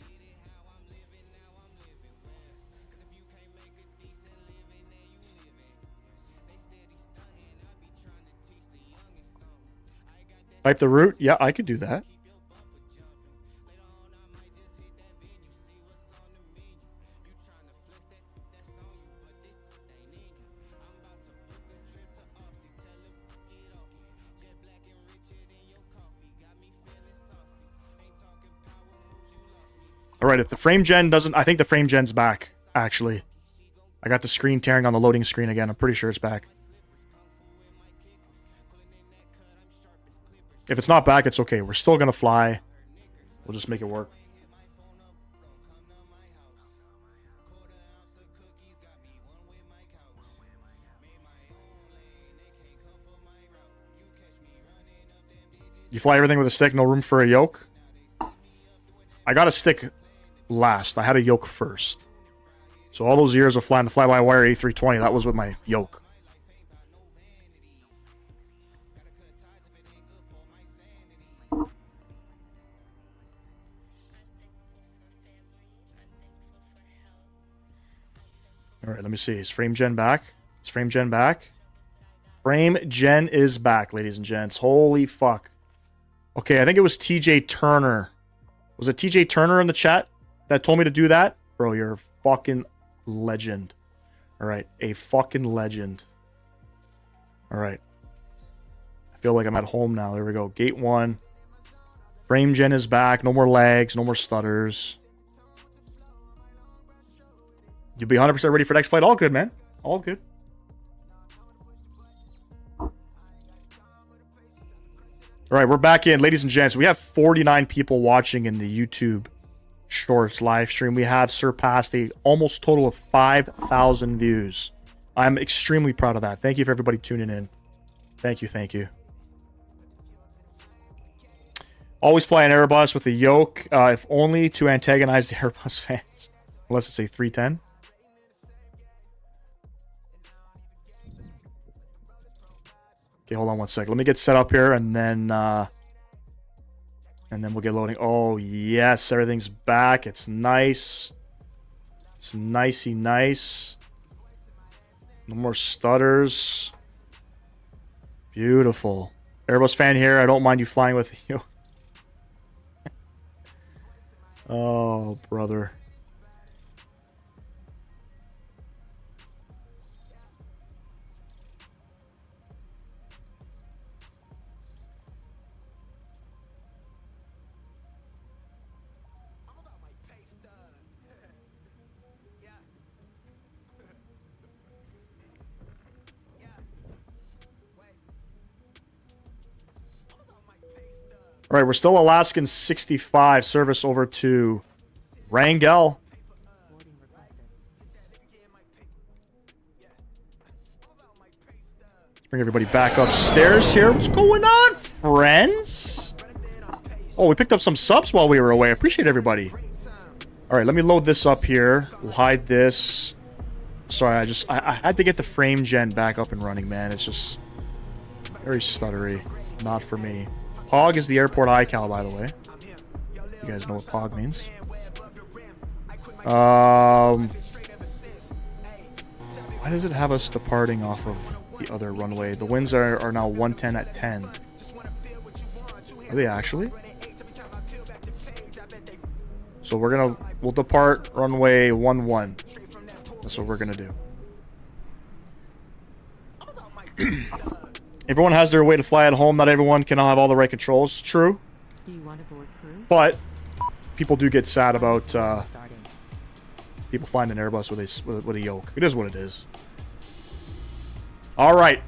A: Type the route? Yeah, I could do that. Alright, if the frame gen doesn't... I think the frame gen's back, actually. I got the screen tearing on the loading screen again. I'm pretty sure it's back. If it's not back, it's okay. We're still going to fly. We'll just make it work. You fly everything with a stick, no room for a yoke? I got a stick last. I had a yoke first. So all those years of flying the fly-by-wire A320, that was with my yoke. Alright, let me see. Is frame gen back? Is frame gen back? Frame gen is back, ladies and gents. Holy fuck. Okay, I think it was TJ Turner. Was it TJ Turner in the chat that told me to do that? Bro, you're a fucking legend. Alright, a fucking legend. Alright. I feel like I'm at home now. There we go. Gate 1. Frame gen is back. No more lags. No more stutters. You'll be 100% ready for next flight. All good, man. All good. All right, we're back in. Ladies and gents, we have 49 people watching in the YouTube Shorts live stream. We have surpassed a almost total of 5,000 views. I'm extremely proud of that. Thank you for everybody tuning in. Thank you, thank you. Always fly an Airbus with a yoke, if only to antagonize the Airbus fans. Unless it's a 310. Okay, hold on one sec. Let me get set up here, and then we'll get loading. Oh, yes, everything's back. It's nice. It's nicey nice. No more stutters. Beautiful. Airbus fan here. I don't mind you flying with you. Oh, brother. All right, we're still Alaskan 65. Service over to Wrangell.
B: Boarding requested.
A: Let's bring everybody back upstairs here. What's going on, friends? Oh, we picked up some subs while we were away. I appreciate everybody. All right, let me load this up here. We'll hide this. Sorry, I had to get the frame gen back up and running, man. It's just very stuttery. Not for me. POG is the airport iCal, by the way. You guys know what POG means. Why does it have us departing off of the other runway? The winds are now 110 at 10. Are they actually? So we'll depart runway 11. That's what we're gonna do. Everyone has their way to fly at home. Not everyone can have all the right controls. True.
B: Do you want to board crew?
A: But people do get sad about
B: Starting.
A: people flying an Airbus with a yoke. It is what it is. All right.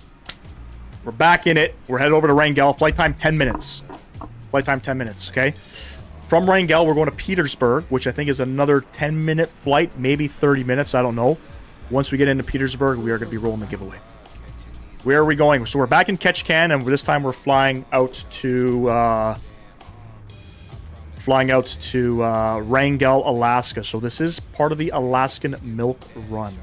A: We're back in it. We're headed over to Wrangell. Flight time 10 minutes. Flight time 10 minutes, okay? From Wrangell, we're going to Petersburg, which I think is another 10-minute flight, maybe 30 minutes. I don't know. Once we get into Petersburg, we are going to be rolling the giveaway. Where are we going? So we're back in Ketchikan, and this time we're flying out to Wrangell, Alaska. So this is part of the Alaskan Milk Run,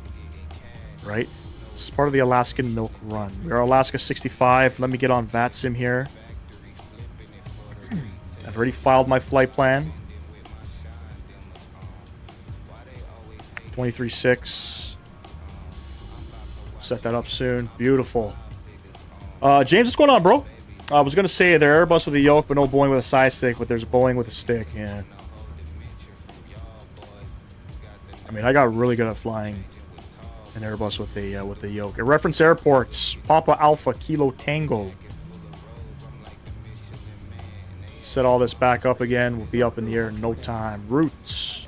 A: right? This is part of the Alaskan Milk Run. We're Alaska 65. Let me get on VATSIM here. I've already filed my flight plan. 23.6. Set that up soon. Beautiful. James, what's going on, bro? I was going to say they're Airbus with a yoke, but no Boeing with a side stick, but there's Boeing with a stick, yeah. I mean, I got really good at flying an Airbus with a yoke. At reference airports, Papa Alpha Kilo Tango. Set all this back up again. We'll be up in the air in no time. Routes.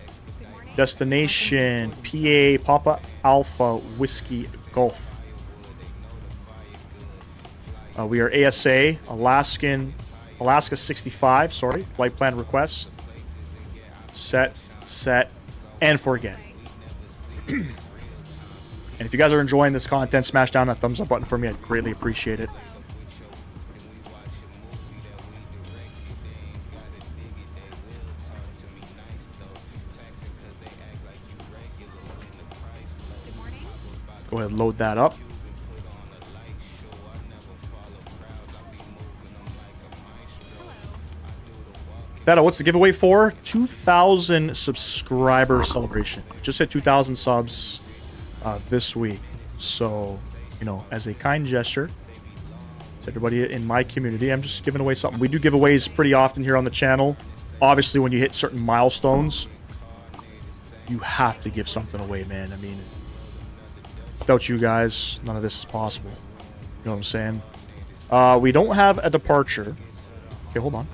A: Destination. PA Papa Alpha Whiskey Golf. We are ASA, Alaska 65, sorry. Flight plan request. Set, and forget. And if you guys are enjoying this content, smash down that thumbs up button for me. I'd greatly appreciate it.
C: Good morning.
A: Go ahead and load that up. That, what's the giveaway for? 2,000 subscriber celebration. Just hit 2,000 subs this week. So, you know, as a kind gesture to everybody in my community, I'm just giving away something. We do giveaways pretty often here on the channel. Obviously, when you hit certain milestones, you have to give something away, man. I mean, without you guys, none of this is possible. You know what I'm saying? We don't have a departure. Okay, hold on.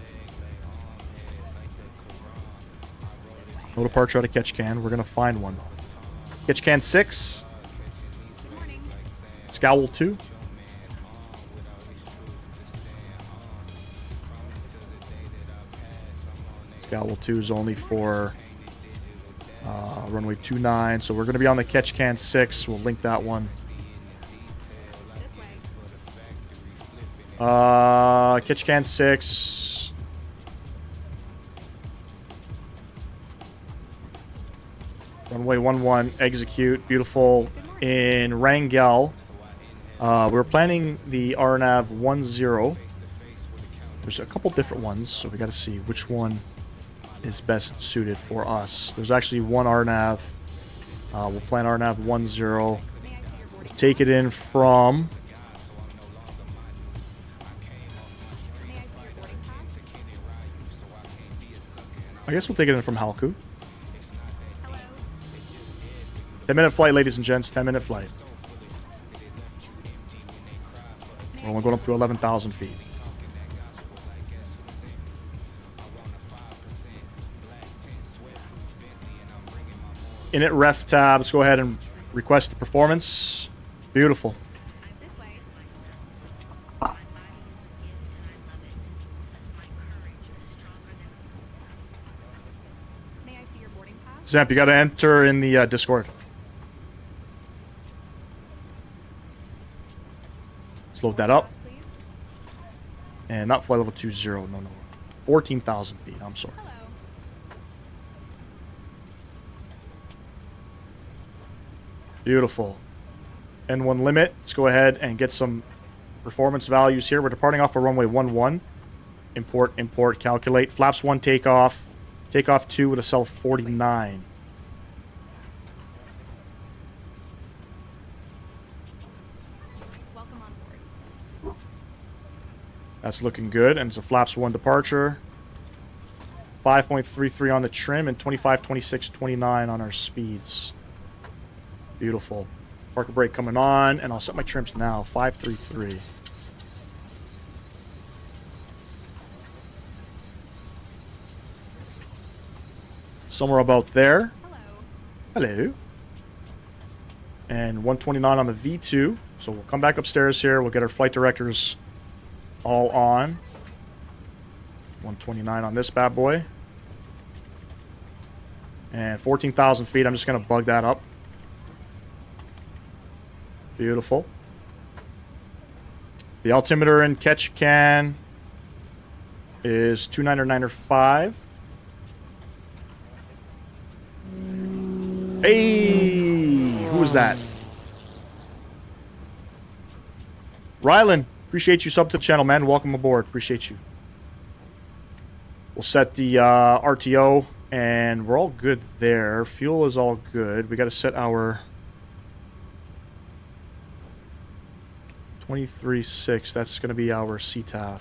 A: No departure out of Ketchikan. We're going to find one. Ketchikan 6.
C: Good morning.
A: Scowl 2. Scowl 2 is only for runway 29. So we're going to be on the Ketchikan 6. We'll link that one.
C: This way.
A: Ketchikan 6. Runway 11, execute. Beautiful. In Wrangell, we're planning the RNAV 10. There's a couple different ones, so we got to see which one is best suited for us. There's actually one RNAV. We'll plan RNAV 10.
C: May I see your boarding
A: Take it in from...
C: May I see your boarding pass?
A: I guess we'll take it in from Halku.
C: Hello.
A: 10-minute flight, ladies and gents. 10-minute flight. We're only going up to 11,000 feet. Init ref tab. Let's go ahead and request the performance. Beautiful.
C: This way. May I see your boarding pass?
A: Zamp, you got to enter in the Discord. Let's load that up.
C: Please.
A: And not flight level 20. No. 14,000 feet. I'm sorry.
C: Hello.
A: Beautiful. N1 limit. Let's go ahead and get some performance values here. We're departing off of runway 11. Import, calculate. Flaps 1 takeoff. Takeoff 2 with a cell 49.
C: Welcome on board.
A: That's looking good. And it's a flaps 1 departure. 5.33 on the trim and 25, 26, 29 on our speeds. Beautiful. Parker brake coming on, and I'll set my trims now. 533. Somewhere about there.
C: Hello.
A: Hello. And 129 on the V2. So we'll come back upstairs here. We'll get our flight directors all on. 129 on this bad boy. And 14,000 feet. I'm just going to bug that up. Beautiful. The altimeter in Ketchikan is 2995. Hey! Who was that? Rylan, appreciate you sub to the channel, man. Welcome aboard. Appreciate you. We'll set the RTO, and we're all good there. Fuel is all good. We got to set our 23.6. That's going to be our CTAF.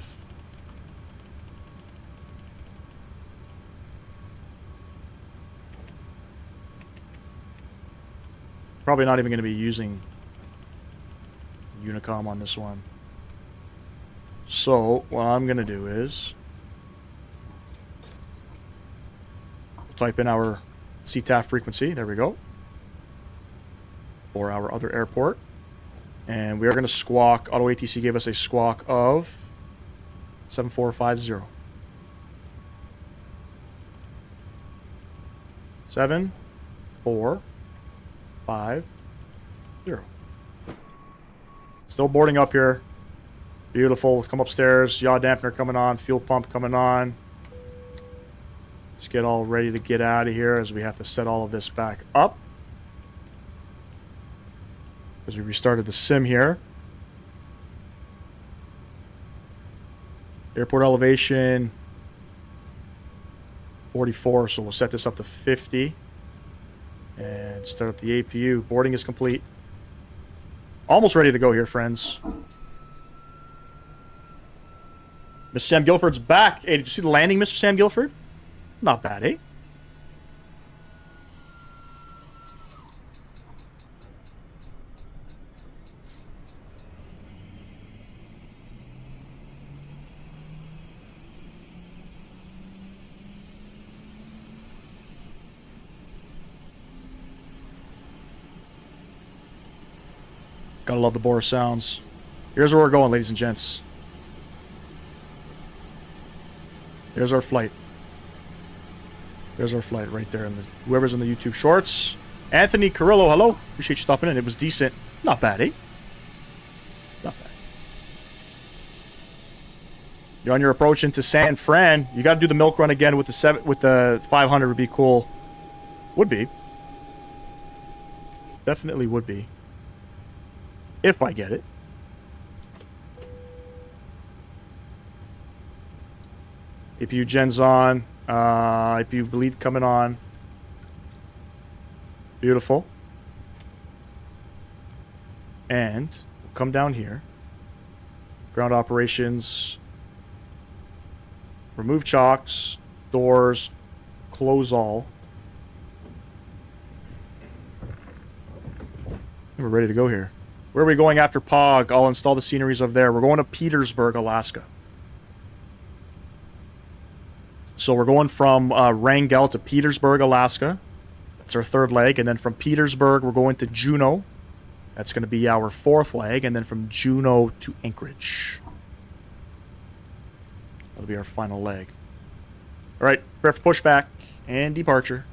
A: Probably not even going to be using Unicom on this one. So, what I'm going to do is type in our CTAF frequency. There we go. For our other airport. And we are going to squawk. Auto ATC gave us a squawk of 7450. 7450. Still boarding up here. Beautiful. Come upstairs. Yaw dampener coming on. Fuel pump coming on. Let's get all ready to get out of here as we have to set all of this back up. As we restarted the sim here. Airport elevation 44, so we'll set this up to 50. And start up the APU. Boarding is complete. Almost ready to go here, friends. Mr. Sam Guilford's back. Hey, did you see the landing, Mr. Sam Guilford? Not bad, eh? Gotta love the bore sounds. Here's where we're going, ladies and gents. There's our flight. There's our flight right there. And whoever's in the YouTube shorts. Anthony Carrillo, hello. Appreciate you stopping in. It was decent. Not bad, eh? Not bad. You're on your approach into San Fran. You got to do the milk run again with the 500 would be cool. Would be. Definitely would be. If I get it. APU gen's on. APU bleed coming on. Beautiful. And we'll come down here. Ground operations. Remove chocks. Doors. Close all. We're ready to go here. Where are we going after POG? I'll install the sceneries over there. We're going to Petersburg, Alaska. So we're going from Wrangell to Petersburg, Alaska. That's our third leg. And then from Petersburg, we're going to Juneau. That's going to be our fourth leg. And then from Juneau to Anchorage. That'll be our final leg. All right, prepare for pushback and departure.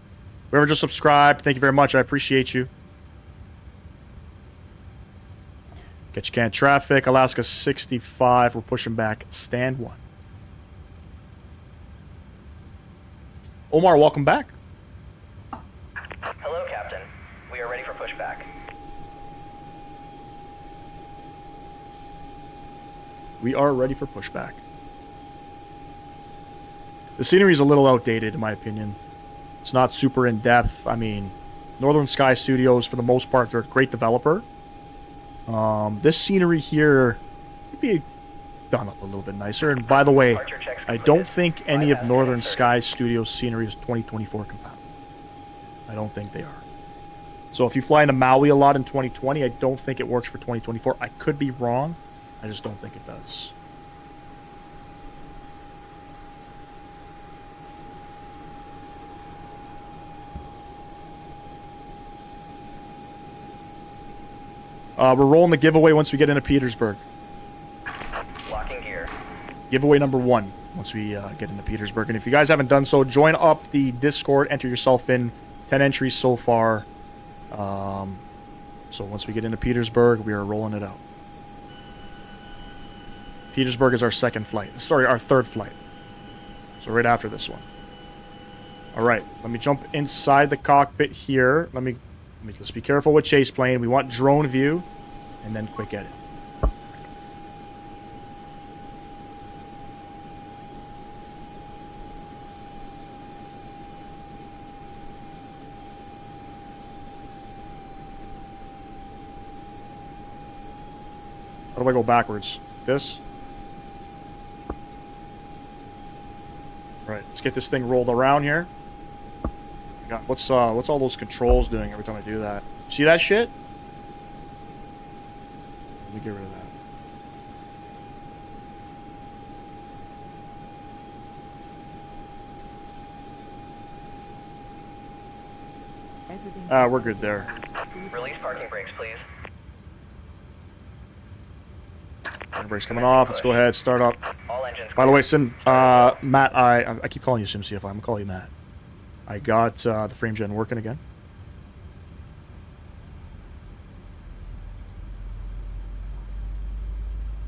A: Whoever just subscribed, thank you very much. I appreciate you. Ketchikan traffic, Alaska 65. We're pushing back. Stand 1. Omar, welcome back.
D: Hello, Captain. We are ready for pushback.
A: We are ready for pushback. The scenery is a little outdated, in my opinion. It's not super in-depth. I mean, Northern Sky Studios, for the most part, they're a great developer. This scenery here could be done up a little bit nicer. And by the way, I don't think any of Northern Sky Studios scenery is 2024 compatible. I don't think they are. So if you fly into Maui a lot in 2020, I don't think it works for 2024. I could be wrong. I just don't think it does. We're rolling the giveaway once we get into Petersburg.
D: Locking gear.
A: Giveaway number 1 once we get into Petersburg. And if you guys haven't done so, join up the Discord, enter yourself in. 10 entries so far. So once we get into Petersburg, we are rolling it out. Petersburg is our second flight. Sorry, our third flight. So right after this one. All right, let me jump inside the cockpit here. Let me just be careful with chase plane. We want drone view, and then quick edit. How do I go backwards? This? Right, let's get this thing rolled around here. God, what's all those controls doing every time I do that? See that shit? Let me get rid of that.
B: Exiting.
A: We're good there.
D: Release parking brakes, please.
A: Brakes coming off. Let's go ahead. Start up.
D: All engines.
A: By the way, Sim, Matt, I keep calling you Sim CFI. I'm gonna call you Matt. I got the frame gen working again.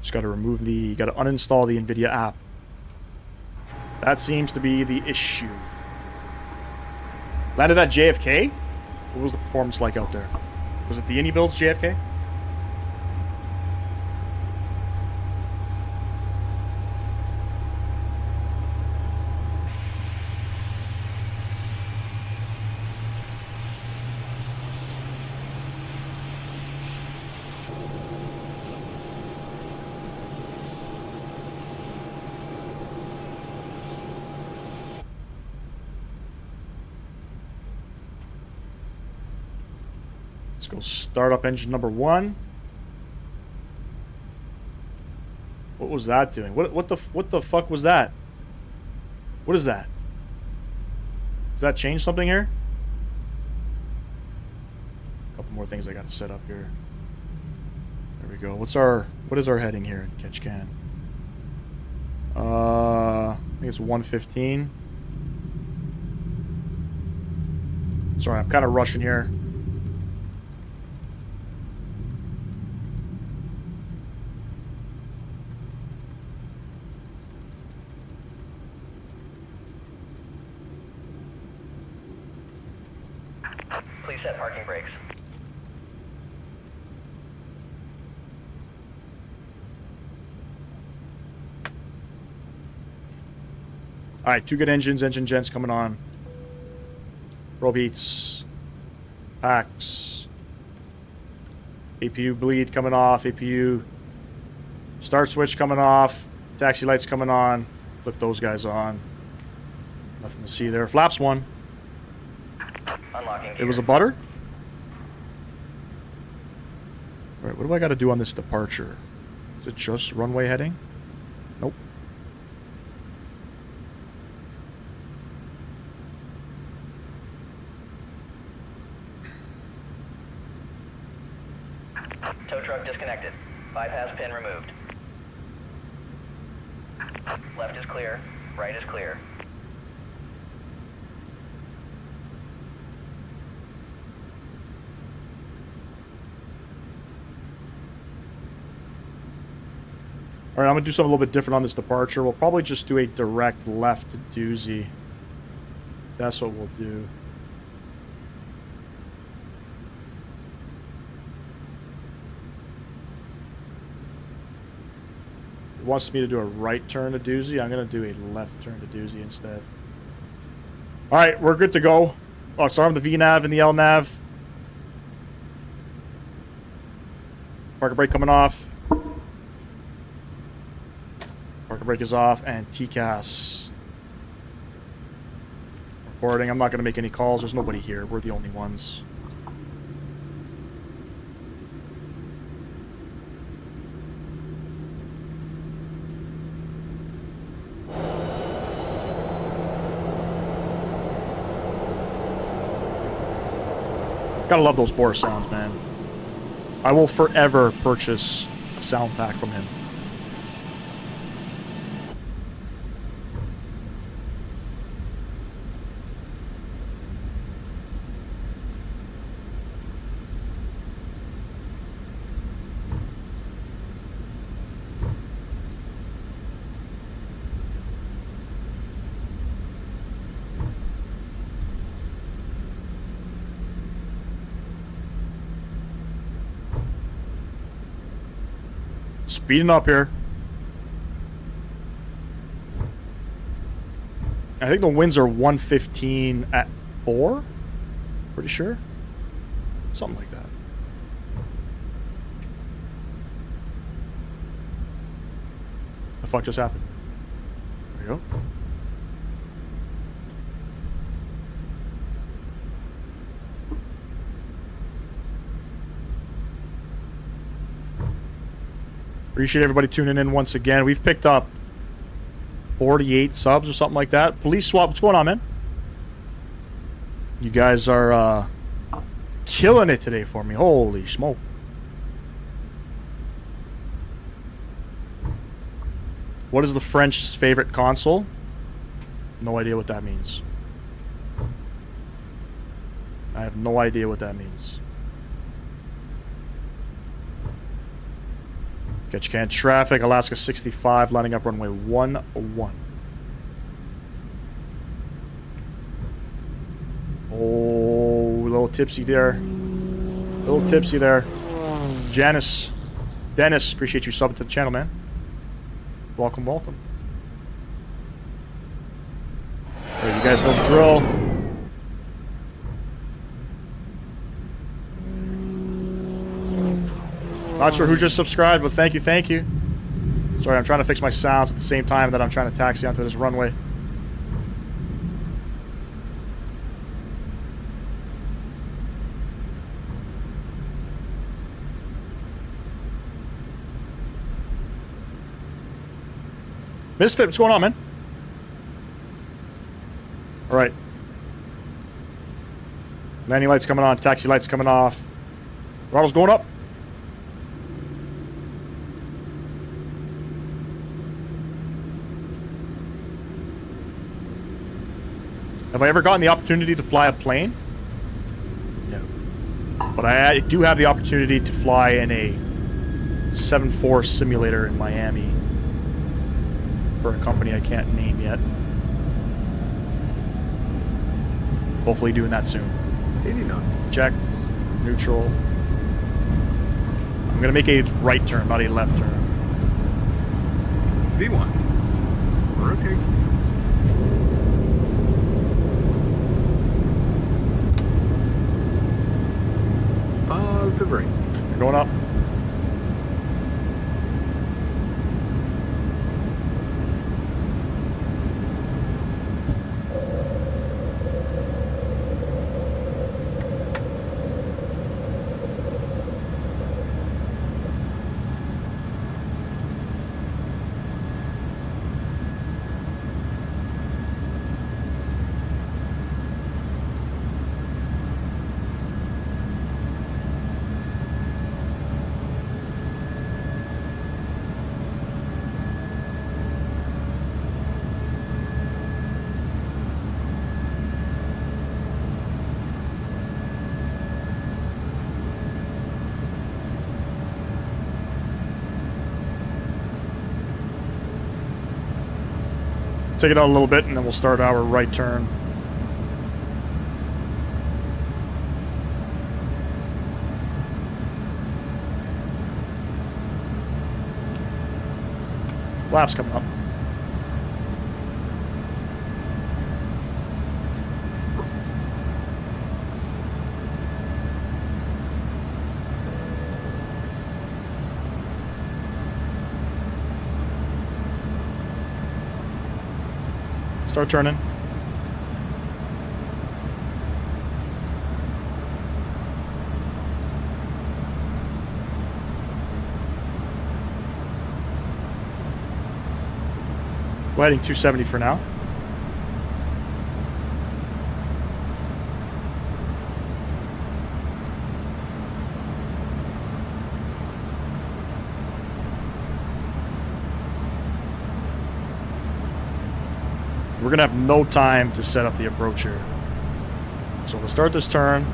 A: Just got to remove the, got to uninstall the NVIDIA app. That seems to be the issue. Landed at JFK? What was the performance like out there? Was it the Indy builds JFK? Let's go start up engine number 1. What was that doing? What the fuck was that? What is that? Does that change something here? A couple more things I got to set up here. There we go. What is our heading here in Ketchikan? I think it's 115. Sorry, I'm kind of rushing here.
D: Please set parking brakes.
A: Alright, 2 good engines, engine gens coming on. Roll beats. Packs. APU bleed coming off. APU start switch coming off. Taxi lights coming on. Flip those guys on. Nothing to see there. Flaps 1.
D: Unlocking
A: It
D: gear.
A: was a butter? Alright, what do I got to do on this departure? Is it just runway heading? Nope.
D: Tow truck disconnected. Bypass pin removed. Left is clear. Right is clear.
A: Alright, I'm going to do something a little bit different on this departure. We'll probably just do a direct left to doozy. That's what we'll do. It wants me to do a right turn to doozy. I'm going to do a left turn to doozy instead. Alright, we're good to go. Oh, sorry, I'm the VNAV and the LNAV. Parker brake coming off. Parker brake is off, and TCAS. Reporting. I'm not going to make any calls. There's nobody here. We're the only ones. Gotta love those Boris sounds, man. I will forever purchase a sound pack from him. Speeding up here. I think the winds are 115 at 4. Pretty sure. Something like that. The fuck just happened? There you go. Appreciate everybody tuning in once again. We've picked up 48 subs or something like that. Police swap. What's going on, man? You guys are killing it today for me. Holy smoke. What is the French's favorite console? No idea what that means. I have no idea what that means. Ketchikan traffic, Alaska 65, lining up runway 101. Oh, a little tipsy there. A little tipsy there. Janice. Dennis, appreciate you subbing to the channel, man. Welcome, welcome. Hey, you guys know the drill. Not sure who just subscribed, but thank you, thank you. Sorry, I'm trying to fix my sounds at the same time that I'm trying to taxi onto this runway. Misfit, what's going on, man? Alright. Landing lights coming on, taxi lights coming off. Throttle's going up. Have I ever gotten the opportunity to fly a plane? No. But I do have the opportunity to fly in a 7.4 simulator in Miami for a company I can't name yet. Hopefully doing that soon.
E: 80 knots.
A: Check. Neutral. I'm gonna make a right turn, not a left turn.
E: V1. Rotate. Positive right.
A: You're going up. Take it out a little bit, and then we'll start our right turn. Laps coming up. Start turning. We're heading 270 for now. We're going to have no time to set up the approach here. So we'll start this turn.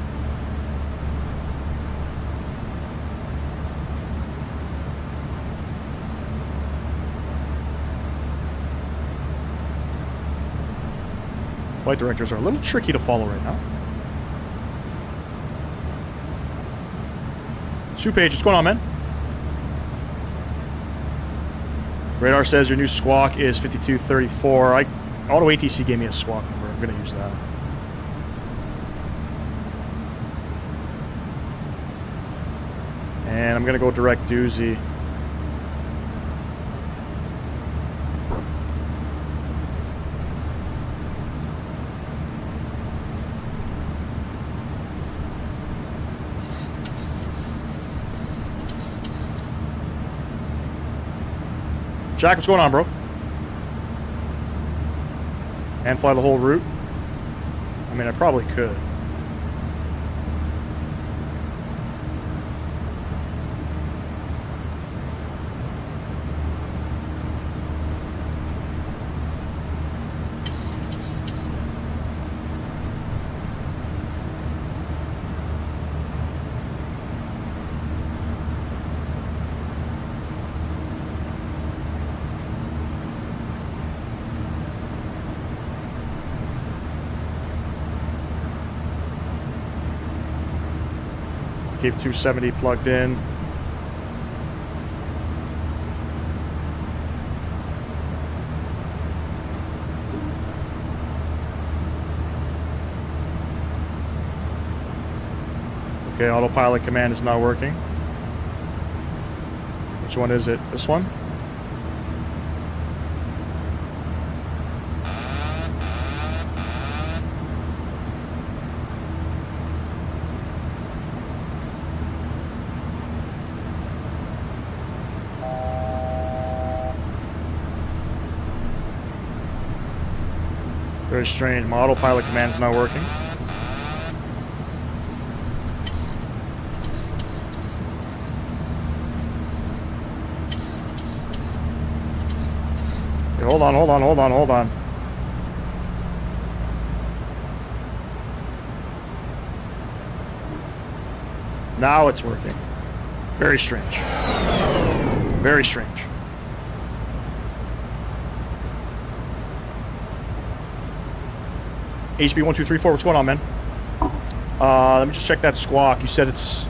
A: Flight directors are a little tricky to follow right now. Sue Page, what's going on, man? Radar says your new squawk is 5234. Auto ATC gave me a squawk number. I'm going to use that. And I'm going to go direct doozy. Jack, what's going on, bro? And fly the whole route? I mean, I probably could. Keep 270 plugged in. Okay, autopilot command is not working. Which one is it? This one? Very strange. My autopilot command is not working. Okay, hold on. Now it's working. Very strange. Very strange. HB1234, what's going on, man? Let me just check that squawk. You said it's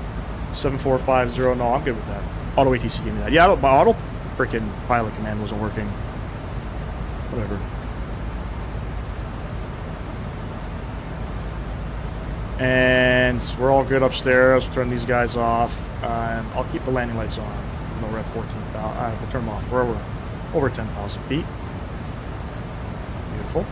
A: 7450. No, I'm good with that. Auto ATC gave me that. Yeah, my auto freaking pilot command wasn't working. Whatever. And we're all good upstairs. We'll turn these guys off. And I'll keep the landing lights on. No, we're at 14,000. We'll turn them off. We're over 10,000 feet. Beautiful.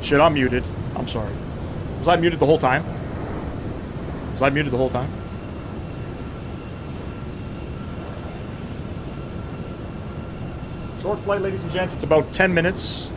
A: Shit, I'm muted. I'm sorry. Was I muted the whole time? Short flight, ladies and gents. It's about 10 minutes.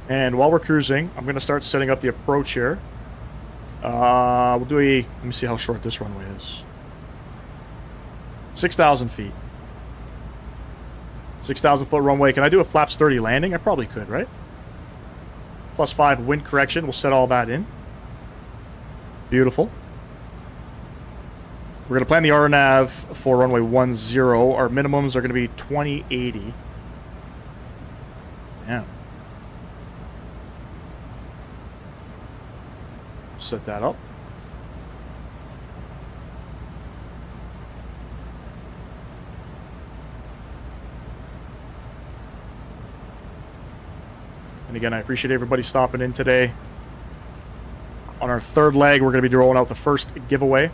A: And while we're cruising, I'm going to start setting up the approach here. We'll do let me see how short this runway is. 6,000 feet. 6,000 foot runway. Can I do a flaps 30 landing? I probably could, right? +5 wind correction. We'll set all that in. Beautiful. We're going to plan the RNAV for runway 10. Our minimums are going to be 2080. Damn. Set that up. And again, I appreciate everybody stopping in today. On our third leg, we're going to be rolling out the first giveaway.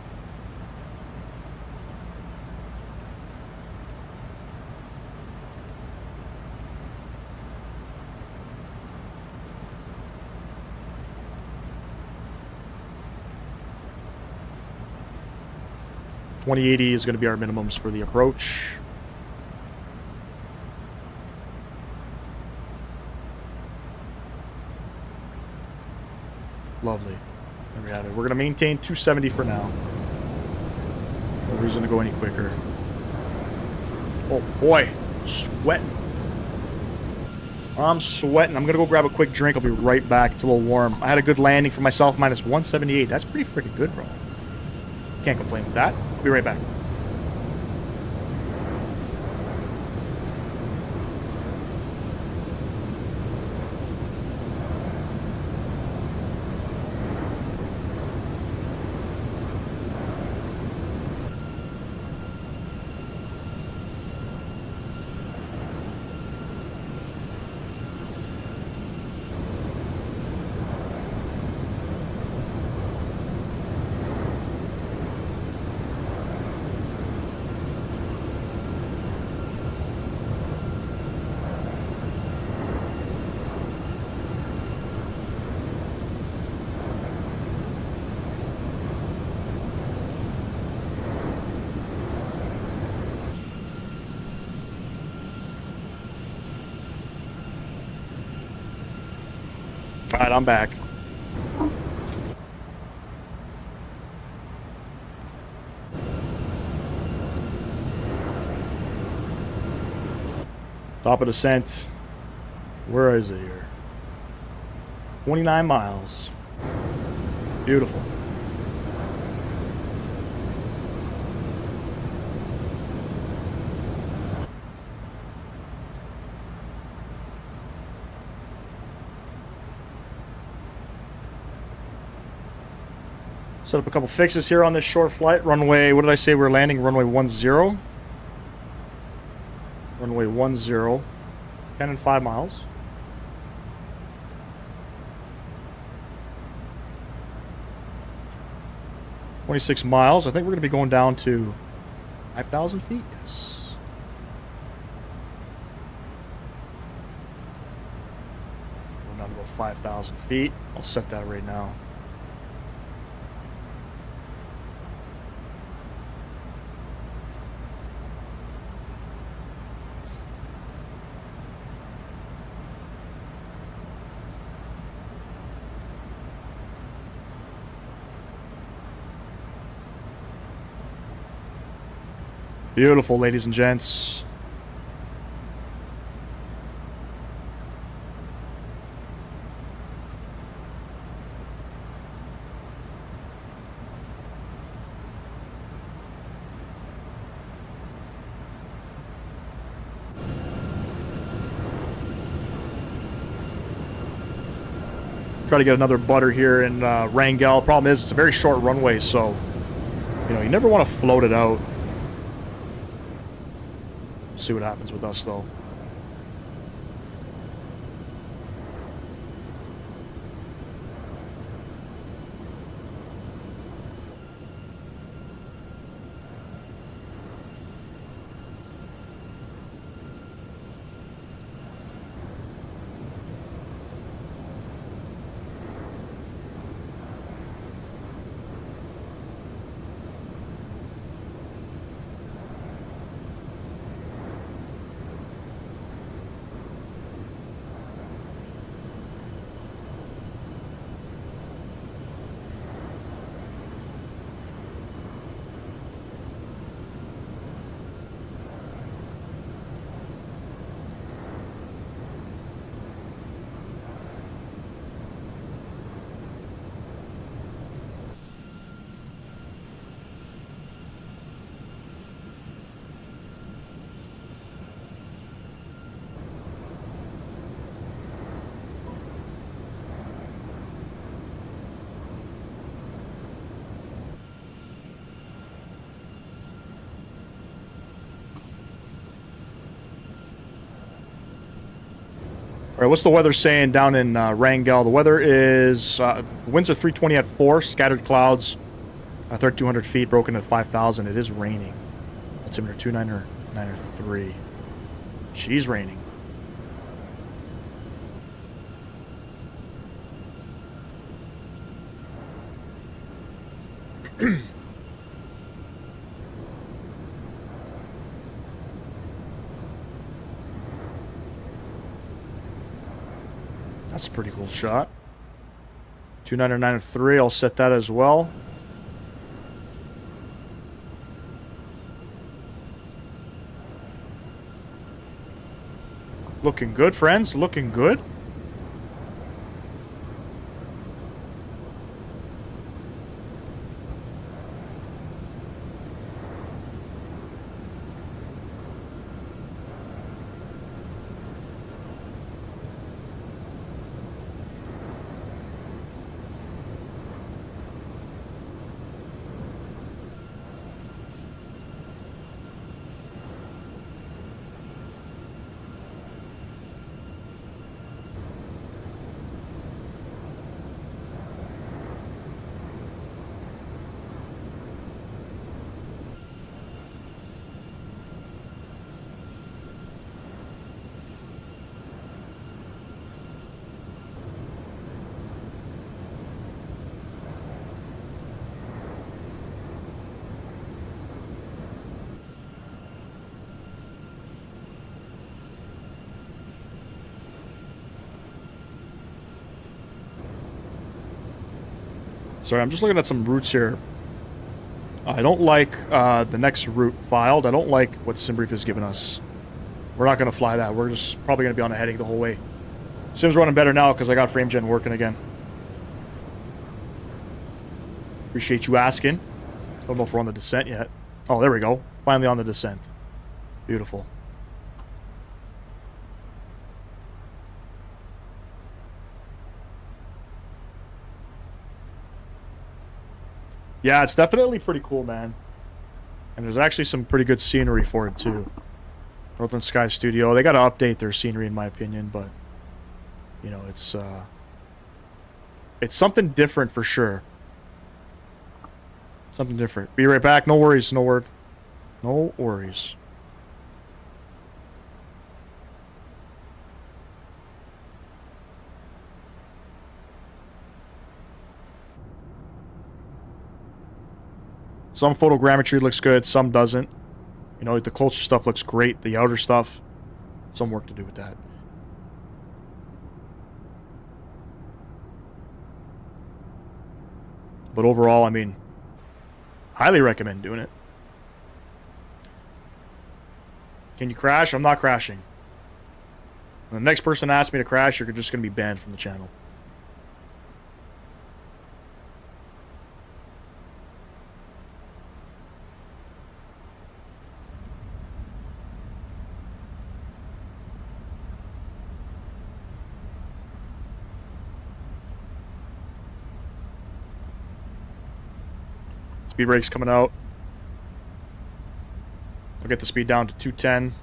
A: 2080 is going to be our minimums for the approach. Lovely. There we have it. We're going to maintain 270 for now. No reason to go any quicker. Oh boy, sweating. I'm sweating. I'm going to go grab a quick drink. I'll be right back. It's a little warm. I had a good landing for myself, minus 178. That's pretty freaking good, bro. Can't complain with that. I'll be right back. Alright, I'm back. Top of descent. Where is it here? 29 miles. Beautiful. Set up a couple fixes here on this short flight. Runway, what did I say we're landing? Runway 10. Runway 10. 10 and 5 miles. $26 miles. I think we're going to be going down to 5,000 feet. Yes. Going down to about 5,000 feet. I'll set that right now. Beautiful, ladies and gents. Try to get another butter here in Wrangell. Problem is, it's a very short runway, so you never want to float it out. See what happens with us, though. All right, what's the weather saying down in Wrangell? The weather is, winds are 320 at 4, scattered clouds, 3,200 feet, broken at 5,000. It is raining. Altimeter 293. She's raining. That's a pretty cool shot. 299.3, I'll set that as well. Looking good, friends. Looking good. Sorry, I'm just looking at some routes here. I don't like the next route filed. I don't like what SimBrief has given us. We're not going to fly that. We're just probably going to be on a heading the whole way. Sim's running better now because I got frame gen working again. Appreciate you asking. Don't know if we're on the descent yet. Oh, there we go. Finally on the descent. Beautiful. Yeah, it's definitely pretty cool, man. And there's actually some pretty good scenery for it, too. Northern Sky Studio. They got to update their scenery, in my opinion, but... You know, it's something different for sure. Something different. Be right back. No worries, no word. No worries. Some photogrammetry looks good, some doesn't. You know, the closer stuff looks great. The outer stuff, some work to do with that. But overall, I mean, highly recommend doing it. Can you crash? I'm not crashing. When the next person asks me to crash, you're just going to be banned from the channel. Speed brake's coming out. I'll get the speed down to 210.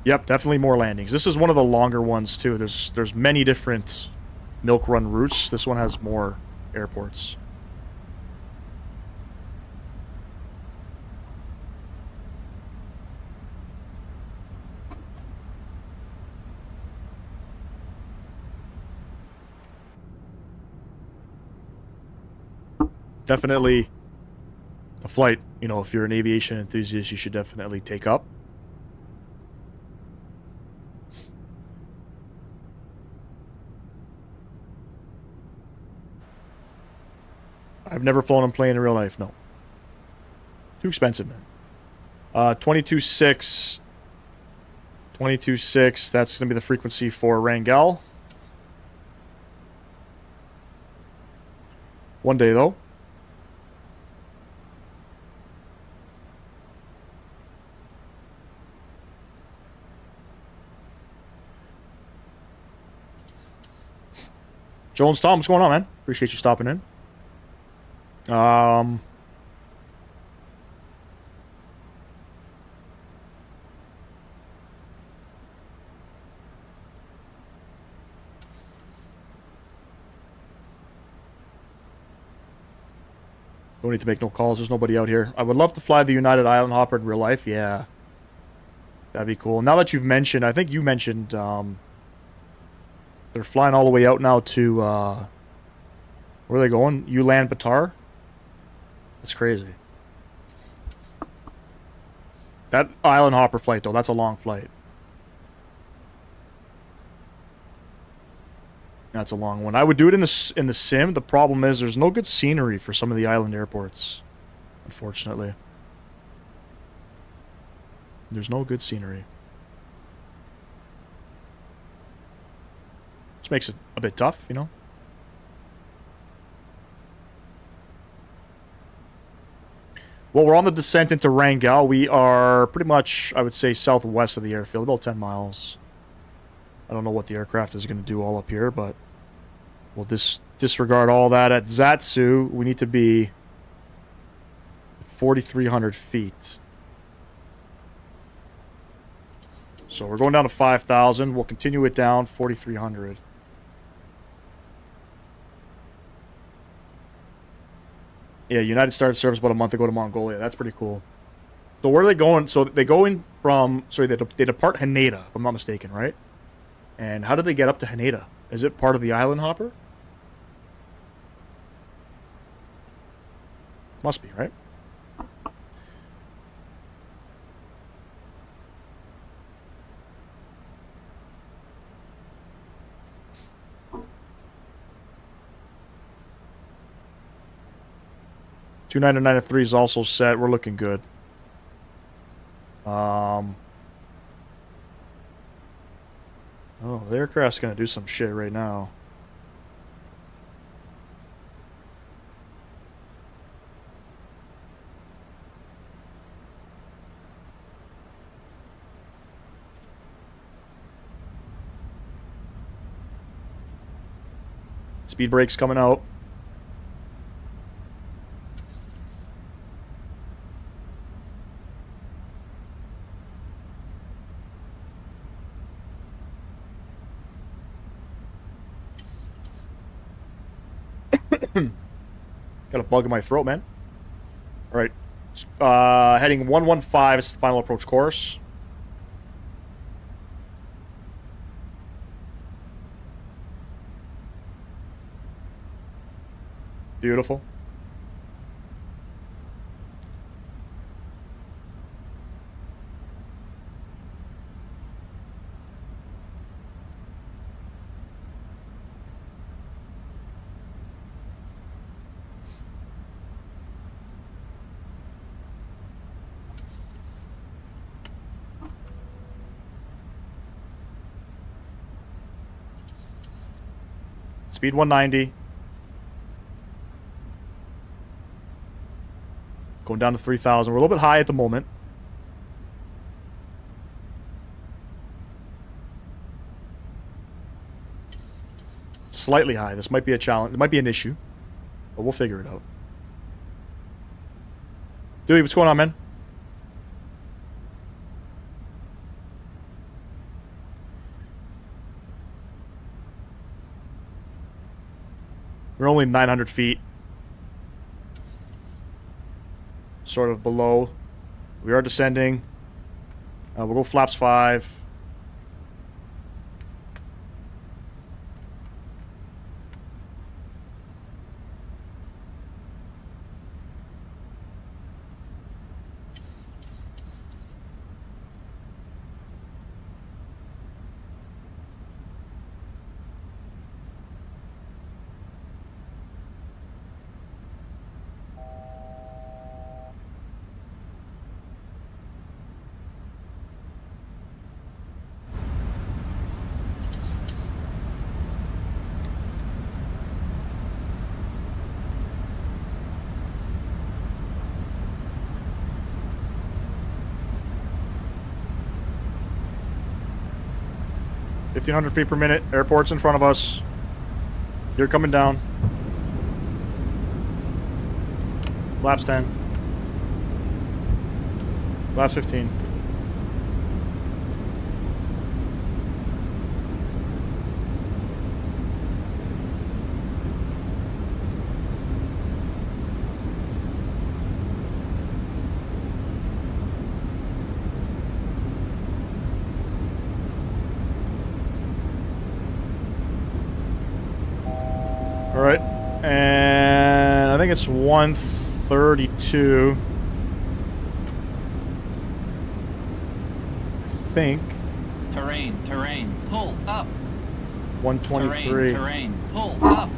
A: Yep, definitely more landings. This is one of the longer ones too. There's many different milk run routes. This one has more airports. Definitely a flight, you know, if you're an aviation enthusiast, you should definitely take up. I've never flown a plane in real life, no. Too expensive, man. 22.6. 22.6, that's going to be the frequency for Wrangell. One day, though. Jones Tom, what's going on, man? Appreciate you stopping in. Don't need to make no calls. There's nobody out here. I would love to fly the United Island Hopper in real life. Yeah. That'd be cool. Now that you've mentioned, I think you mentioned, they're flying all the way out now to, where are they going? Ulaanbaatar? That's crazy. That Island Hopper flight, though, that's a long flight. That's a long one. I would do it in the sim. The problem is there's no good scenery for some of the island airports. Unfortunately. There's no good scenery. Which makes it a bit tough, you know? Well, we're on the descent into Wrangell. We are pretty much, I would say, southwest of the airfield, about 10 miles. I don't know what the aircraft is going to do all up here, but we'll disregard all that. At Zatsu, we need to be 4,300 feet. So we're going down to 5,000. We'll continue it down, 4,300. Yeah, United started service about a month ago to Mongolia. That's pretty cool. So where are they going? So they go in from... Sorry, they depart Haneda, if I'm not mistaken, right? And how did they get up to Haneda? Is it part of the island hopper? Must be, right? $299.3 is also set. We're looking good. Oh, the aircraft's gonna do some shit right now. Speed brake's coming out. Got a bug in my throat, man. Alright. Heading 115 is the final approach course. Beautiful. Speed 190. Going down to 3,000. We're a little bit high at the moment. Slightly high. This might be a challenge. It might be an issue. But we'll figure it out. Dewey, what's going on, man? We're only 900 feet. Sort of below. We are descending. We'll go flaps 5. $1,500 feet per minute. Airport's in front of us. You're coming down. Flaps 10. Flaps 15. Alright, and I think it's 132. I think.
J: Terrain, pull up.
A: 123.
F: Terrain, pull up.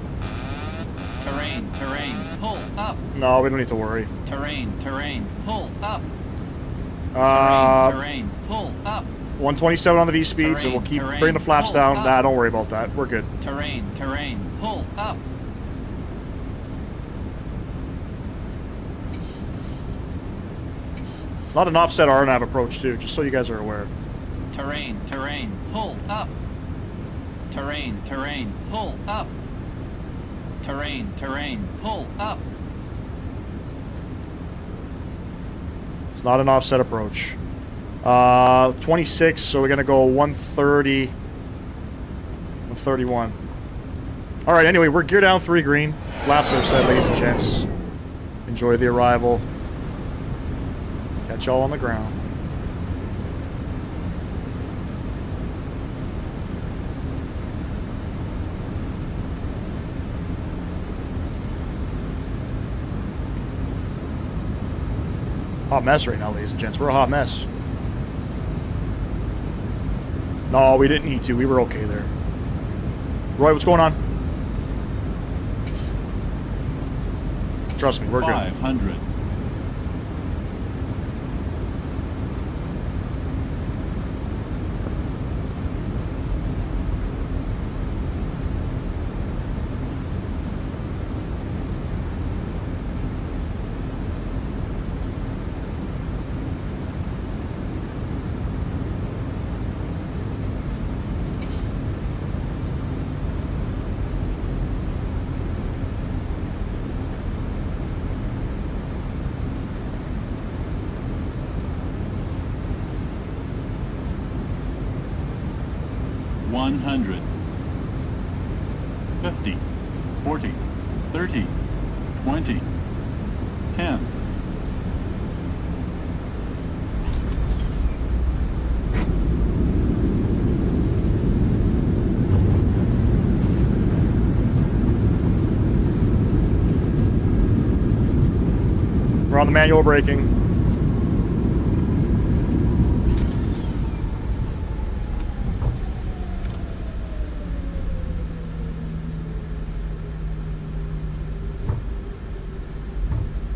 F: Terrain, pull up.
A: No, we don't need to worry.
F: Terrain, pull up.
A: Terrain,
F: pull up.
A: 127 on the V-speeds, and we'll keep bringing the flaps down. Nah, don't worry about that. We're good.
F: Terrain, pull up.
A: It's not an offset RNAV approach, too, just so you guys are aware.
F: Terrain, pull up. Terrain, pull up. Terrain, pull up.
A: It's not an offset approach. 26, so we're going to go 130, 131. All right, anyway, we're gear down 3 green. Laps are set, ladies and gents. Enjoy the arrival. Catch y'all on the ground. Hot mess right now, ladies and gents. We're a hot mess. No, we didn't need to. We were okay there. Roy, what's going on? Trust me, we're good.
F: 500. $100, 50, 40, 30, 20, 10.
A: We're on the manual braking.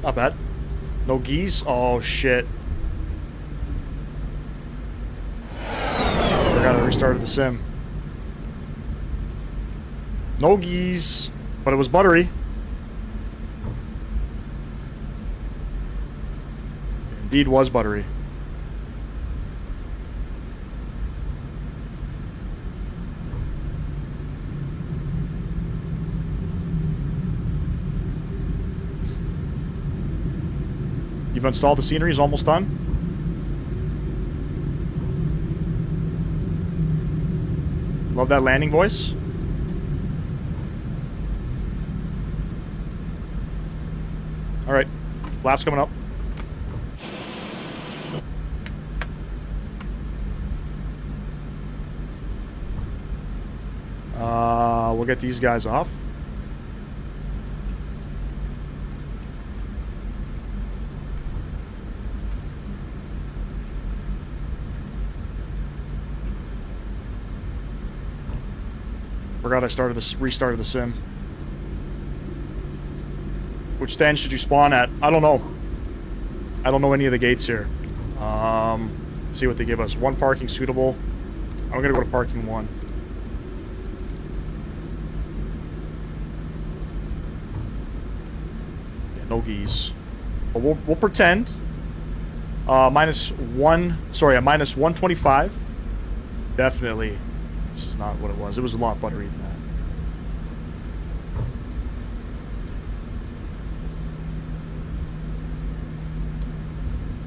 A: Not bad. No geese? Oh, shit. Forgot I restarted the sim. No geese, but it was buttery. Indeed was buttery. You've installed the scenery, is almost done. Love that landing voice. Alright, laps coming up. We'll get these guys off. Forgot I restarted the sim. Which stand should you spawn at? I don't know. I don't know any of the gates here. Let's see what they give us. 1 parking suitable. I'm gonna go to parking 1. Yeah, no geese. But we'll pretend. Minus 125. Definitely. This is not what it was. It was a lot buttery than that.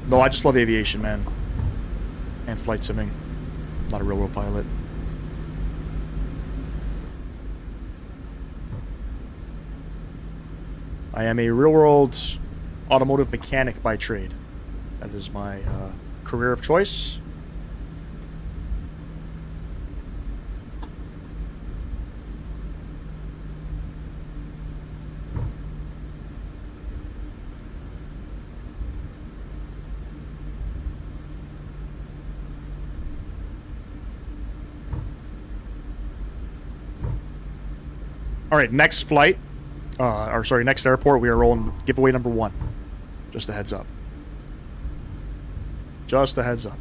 A: No, I just love aviation, man. And flight simming. Not a real-world pilot. I am a real-world automotive mechanic by trade. That is my career of choice. All right, next flight, or sorry, next airport, we are rolling giveaway number 1. Just a heads up. Just a heads up.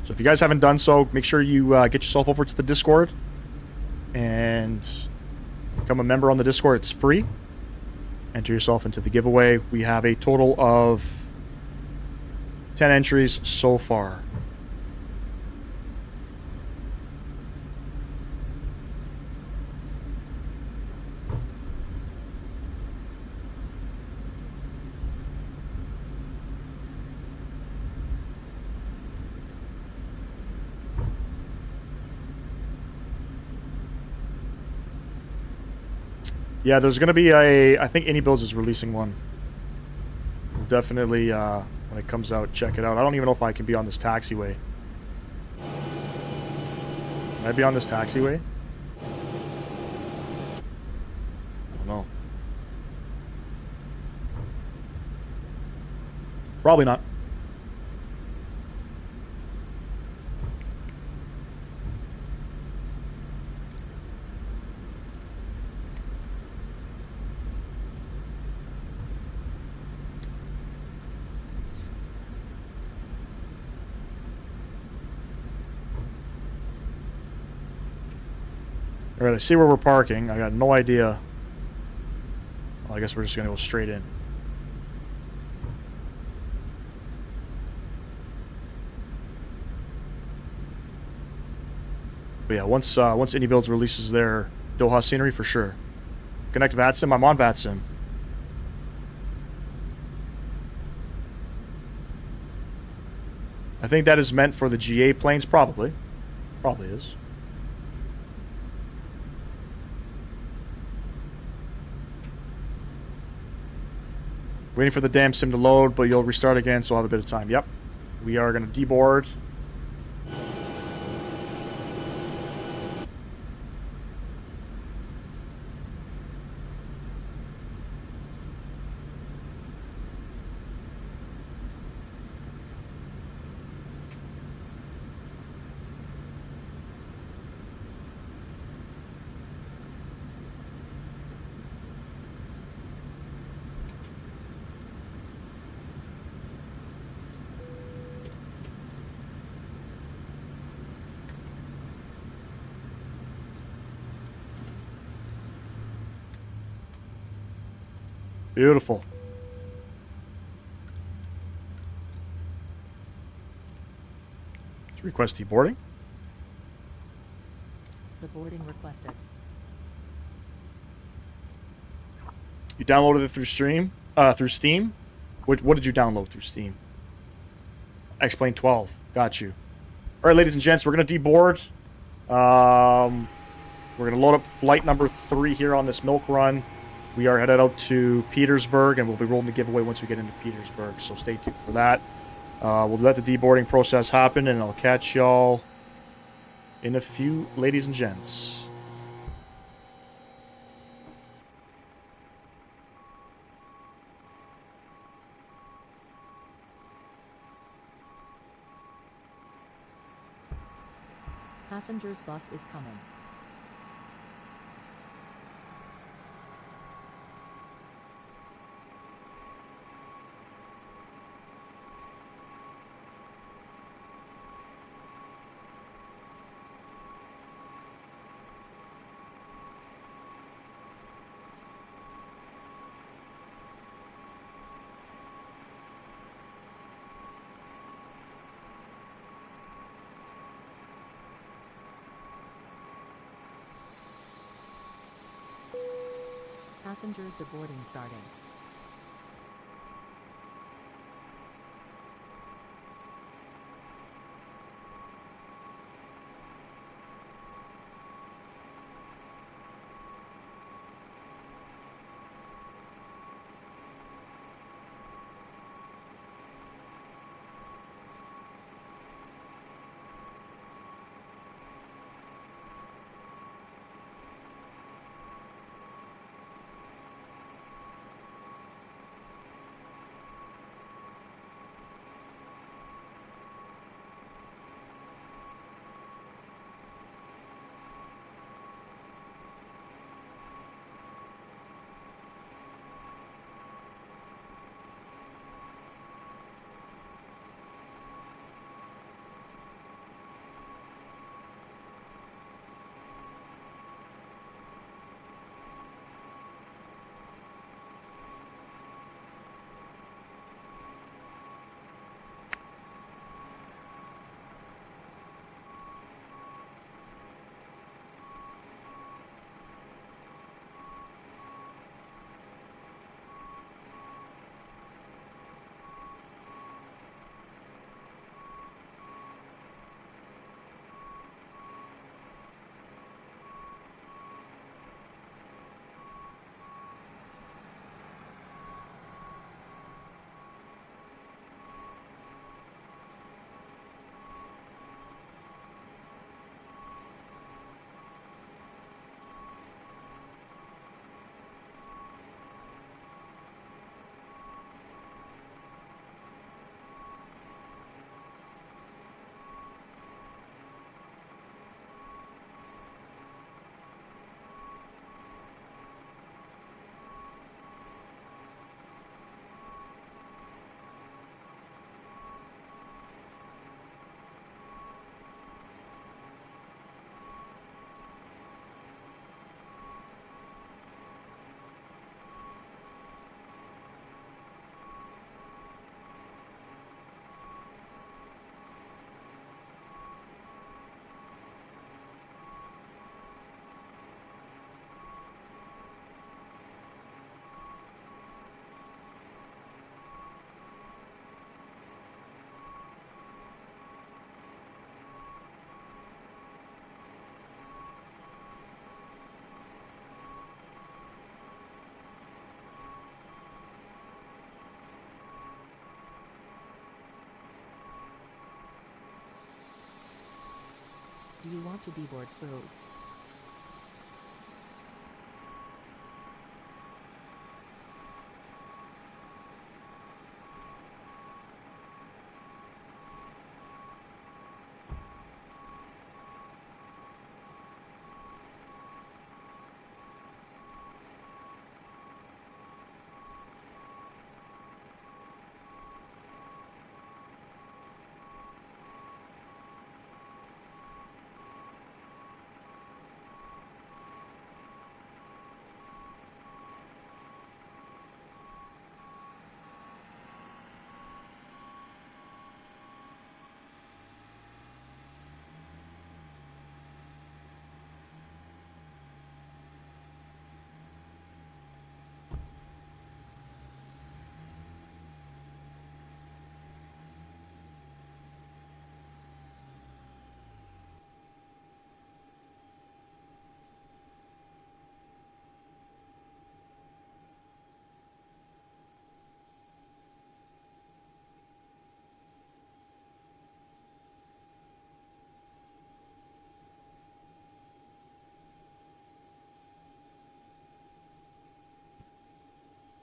A: So if you guys haven't done so, make sure you get yourself over to the Discord and become a member on the Discord. It's free. Enter yourself into the giveaway. We have a total of 10 entries so far. Yeah, there's going to be I think Any Builds is releasing one. Definitely, when it comes out, check it out. I don't even know if I can be on this taxiway. Can I be on this taxiway? I don't know. Probably not. Alright, I see where we're parking. I got no idea. Well, I guess we're just gonna go straight in. But yeah, once Indie Builds releases their Doha scenery, for sure. Connect VATSIM. I'm on VATSIM. I think that is meant for the GA planes, probably. Probably is. Waiting for the damn sim to load, but you'll restart again, so I'll have a bit of time. Yep. We are going to deboard. Beautiful. Let's request deboarding.
B: The boarding requested.
A: You downloaded it through through Steam? What did you download through Steam? X-Plane 12. Got you. All right, ladies and gents, we're going to deboard. We're going to load up flight number 3 here on this milk run. We are headed out to Petersburg, and we'll be rolling the giveaway once we get into Petersburg, so stay tuned for that. We'll let the deboarding process happen, and I'll catch y'all in a few, ladies and gents.
B: Passengers bus is coming. Passengers deboarding starting. Do you want to deboard food?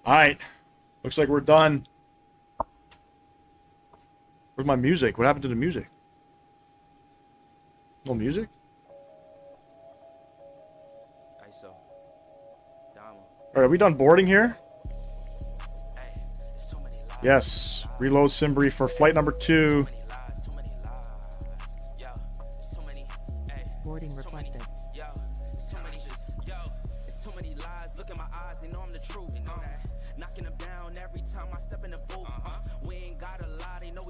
A: Alright. Looks like we're done. Where's my music? What happened to the music? No music? Alright, are we done boarding here? Yes. Reload Simbri for flight number 2.
B: Boarding requested.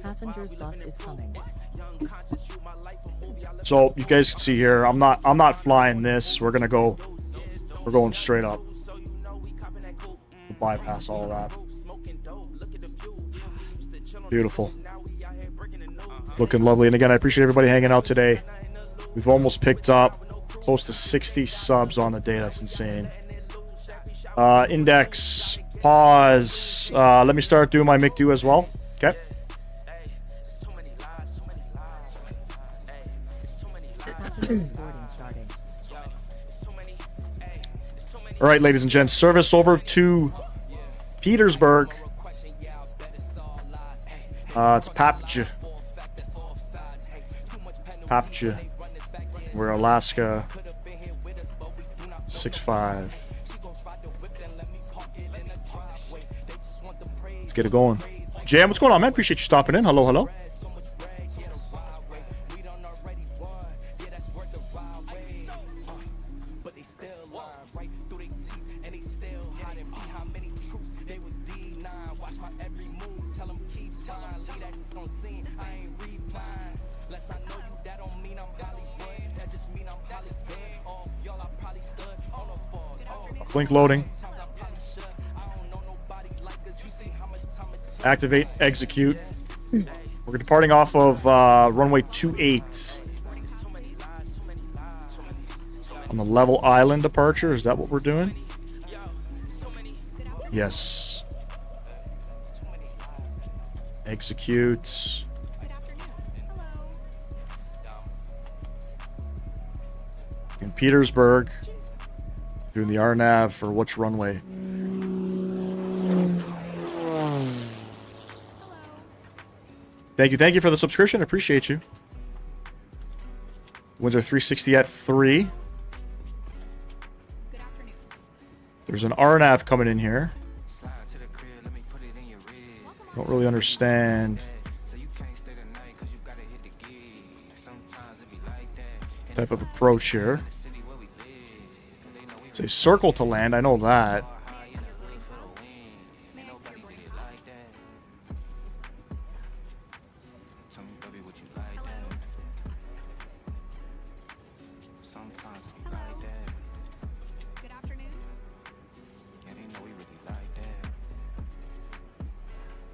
B: Passengers bus is coming.
A: So you guys can see here, I'm not flying this. We're going straight up. We'll bypass all of that. Beautiful. Looking lovely. And again, I appreciate everybody hanging out today. We've almost picked up close to 60 subs on the day. That's insane. Index, pause. Let me start doing my McDo as well. Okay.
B: Passengers boarding starting.
A: All right, ladies and gents, service over to Petersburg. It's Papj. We're Alaska. 6-5. Let's get it going. Jam, what's going on, man? Appreciate you stopping in. Hello, hello. Blink loading. Activate, execute. We're departing off of runway 28. On the Level Island departure, is that what we're doing? Yes. Execute. In Petersburg. Doing the RNAV for which runway? Thank you for the subscription. Appreciate you. Winds are 360 at 3.
C: Good afternoon.
A: There's an RNAV coming in here. Don't really understand type of approach here. It's a circle to land, I know that.
C: Good afternoon.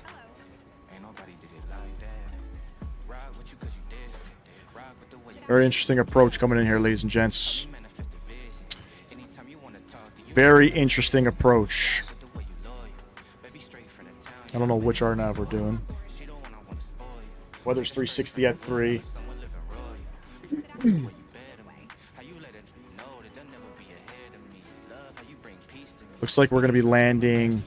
C: Hello.
A: Very interesting approach coming in here, ladies and gents. Very interesting approach. I don't know which RNAV we're doing. Weather's 360 at 3. Looks like we're going to be landing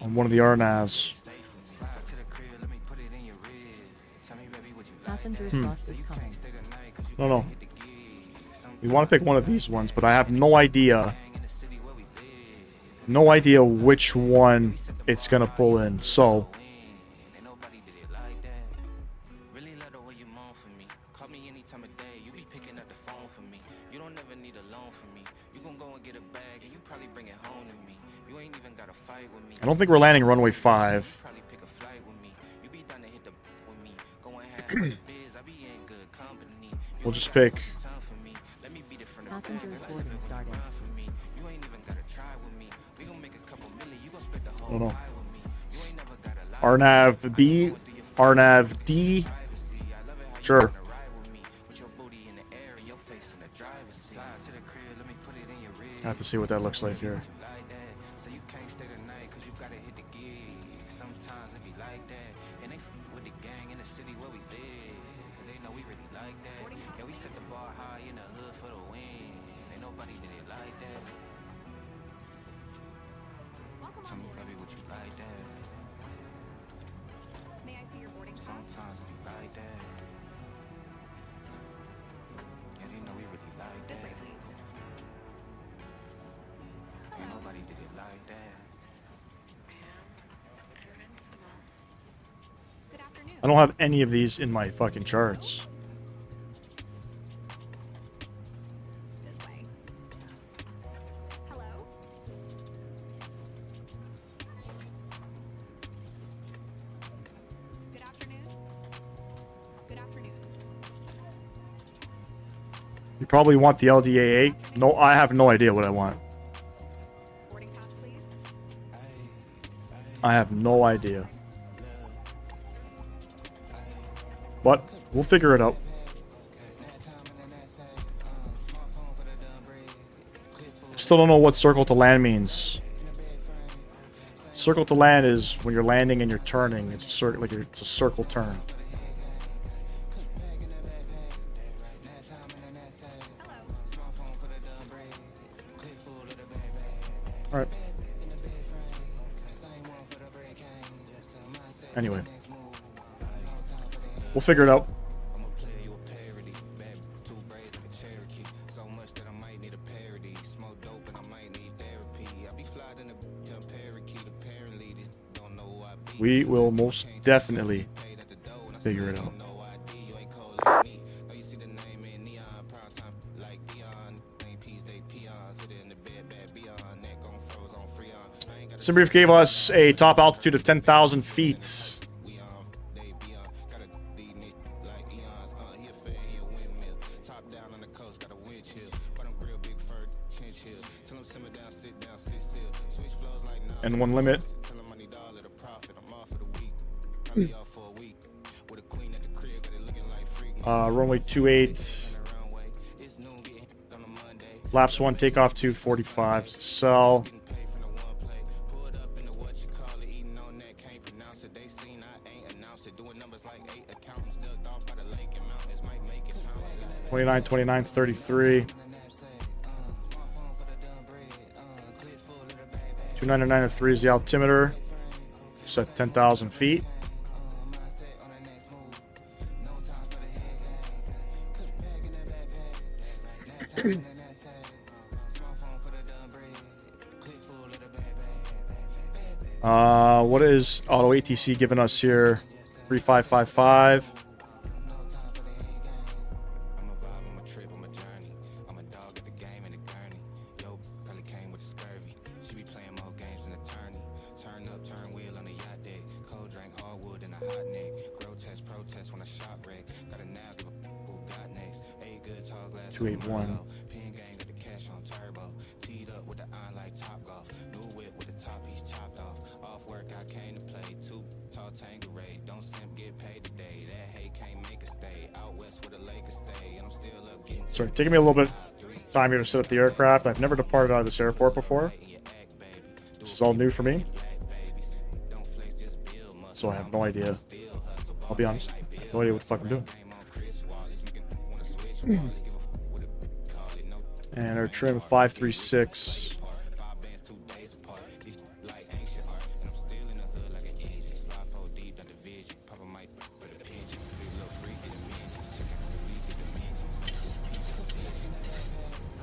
A: on one of the RNAVs.
B: Passenger's bus is coming.
A: No. We want to pick one of these ones, but I have no idea. No idea which one it's going to pull in. So, I don't think we're landing runway 5. We'll just pick.
B: Passenger's boarding starting.
A: I don't know. RNAV B, RNAV D. Sure. I have to see what that looks like here.
C: May I see your boarding pass? This way, please. Good afternoon.
A: I don't have any of these in my fucking charts.
C: This way. Hello? Good afternoon. Good afternoon.
A: You probably want the LDA-8. No, I have no idea what I want.
C: Boarding pass, please.
A: I have no idea. But we'll figure it out. Still don't know what circle to land means. Circle to land is when you're landing and you're turning. It's a circle, like it's a circle turn. All right. Anyway, we'll figure it out. We will most definitely figure it out. Simbrief gave us a top altitude of 10,000 feet. And one limit. Runway 28. Laps 1, takeoff 245. Sell. $29, $29, $33. $299.03 is the altimeter. Set 10,000 feet. What is auto ATC giving us here? 3555. $281. Sorry, taking me a little bit of time here to set up the aircraft. I've never departed out of this airport before. This is all new for me. So I have no idea. I'll be honest. I have no idea what the fuck I'm doing. And our trim 536.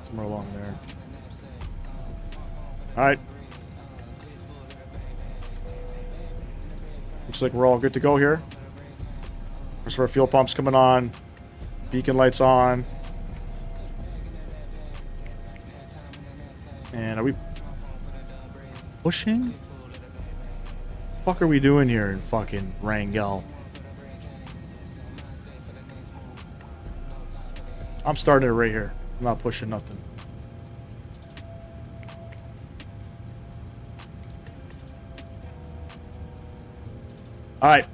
A: Somewhere along there. Alright. Looks like we're all good to go here. There's our fuel pumps coming on. Beacon lights on. And are we pushing? What the fuck are we doing here in fucking Wrangell? I'm starting it right here. I'm not pushing nothing. Alright.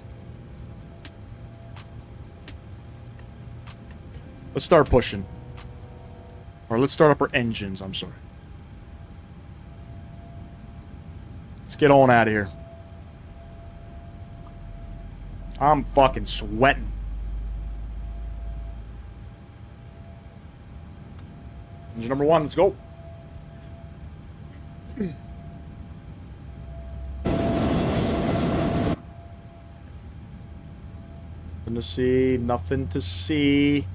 A: Let's start pushing. Or let's start up our engines, I'm sorry. Let's get on out of here. I'm fucking sweating. Engine number 1, let's go. Nothing to see, nothing to see.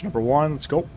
A: Number 1, let's go.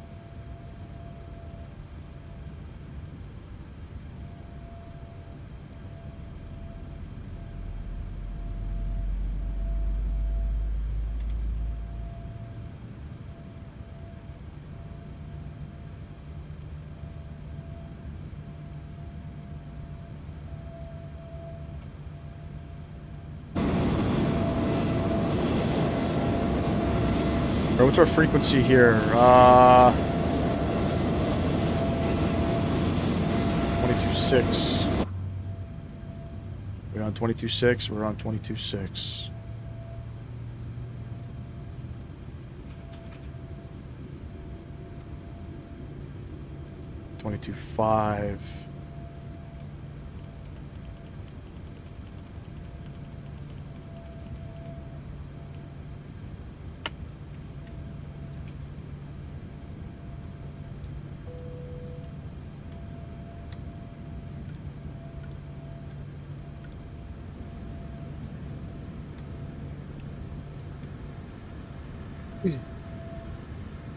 A: Or what's our frequency here? 22.6. We're on 22.6. We're on 22.6. $22.5.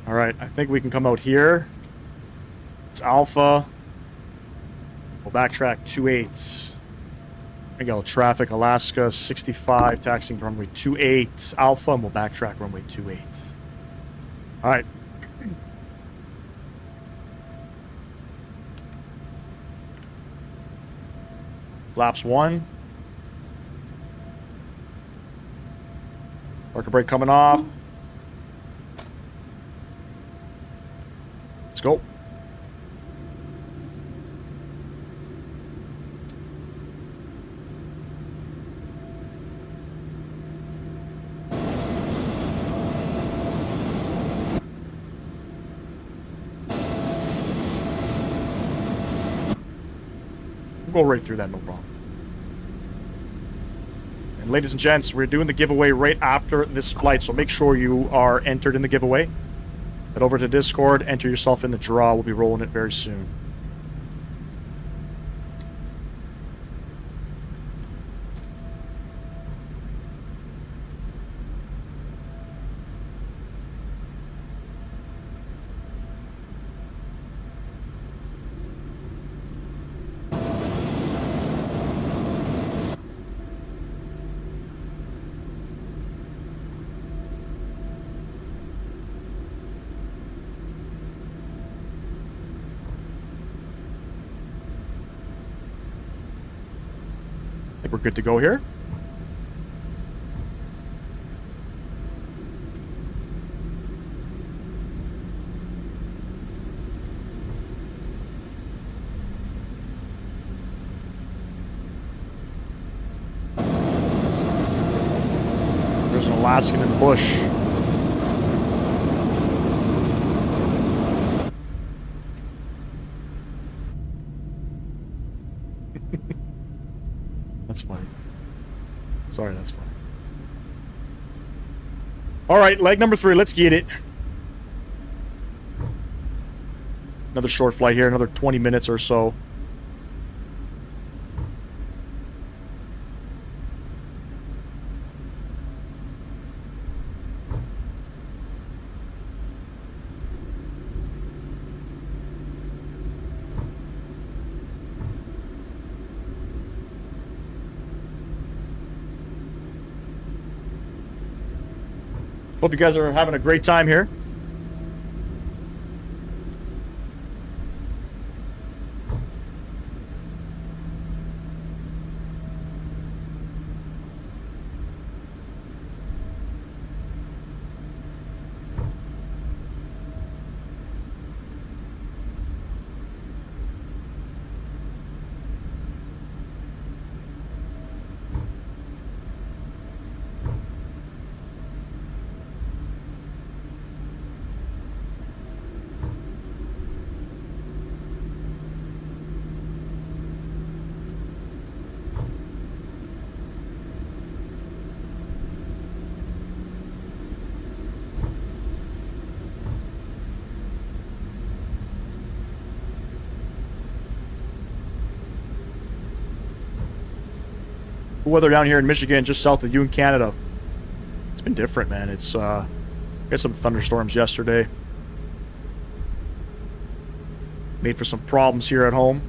A: Alright, I think we can come out here. It's Alpha. We'll backtrack 28. Wrangell traffic, Alaska 65, taxiing runway 28 Alpha, and we'll backtrack runway 28. Alright. Laps 1. Parker brake coming off. Let's go. We'll go right through that, no problem. And ladies and gents, we're doing the giveaway right after this flight, so make sure you are entered in the giveaway. Head over to Discord, enter yourself in the draw. We'll be rolling it very soon. I think we're good to go here. There's an Alaskan in the bush. That's funny. Sorry, that's funny. All right, leg number 3. Let's get it. Another short flight here, another 20 minutes or so. Hope you guys are having a great time here. Weather down here in Michigan, just south of you in Canada. It's been different, man. It's we had some thunderstorms yesterday. Made for some problems here at home.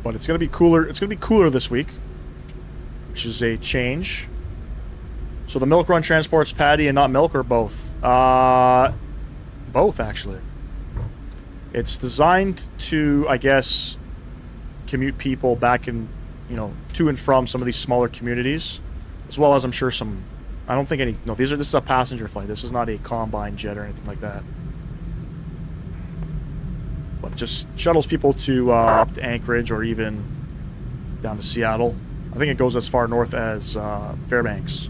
A: But it's gonna be cooler. It's gonna be cooler this week, which is a change. So the milk run transports Patty and not milk, or both? Both, actually. It's designed to, I guess, commute people back in, you know, to and from some of these smaller communities, as well as I'm sure some. I don't think any. No, this is a passenger flight. This is not a combine jet or anything like that. But it just shuttles people to up to Anchorage or even down to Seattle. I think it goes as far north as Fairbanks.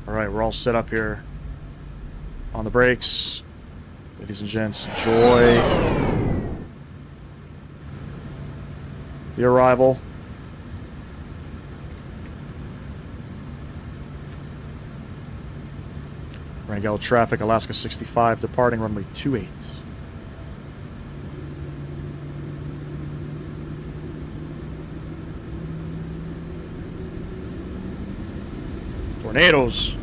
A: Alright, we're all set up here on the brakes. Ladies and gents, enjoy the arrival. Wrangell traffic, Alaska 65, departing runway 28. Tornadoes.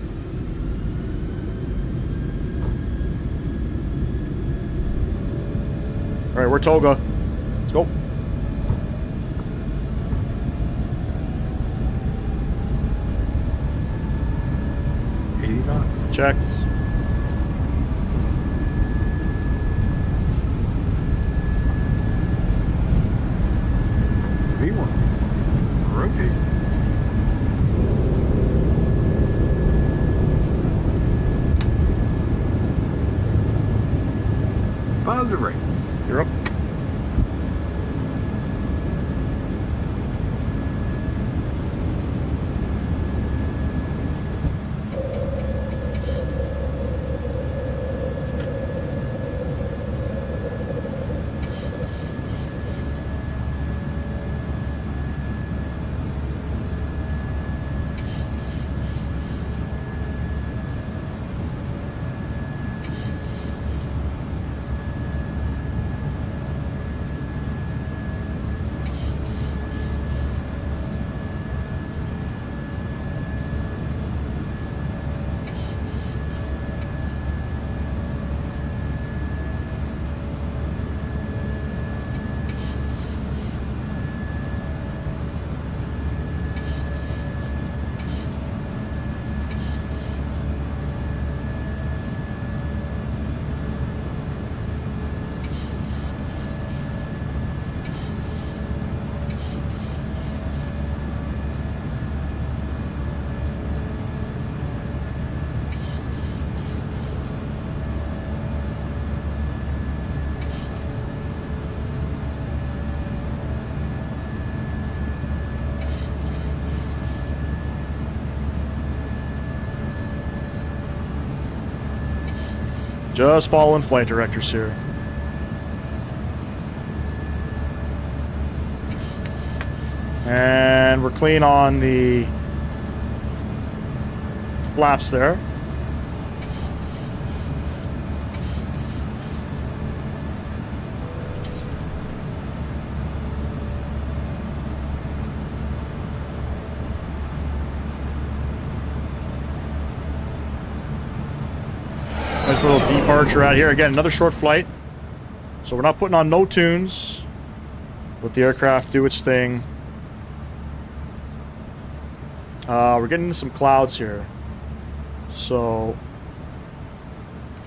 A: All right, we're Toga. Let's go.
E: knots.
A: Checked.
E: V1. Rotate. Positive rate.
A: You're up. Just following flight directors here. And we're clean on the flaps there. Nice little departure out here. Again, another short flight. So we're not putting on no tunes. Let the aircraft do its thing. We're getting into some clouds here. So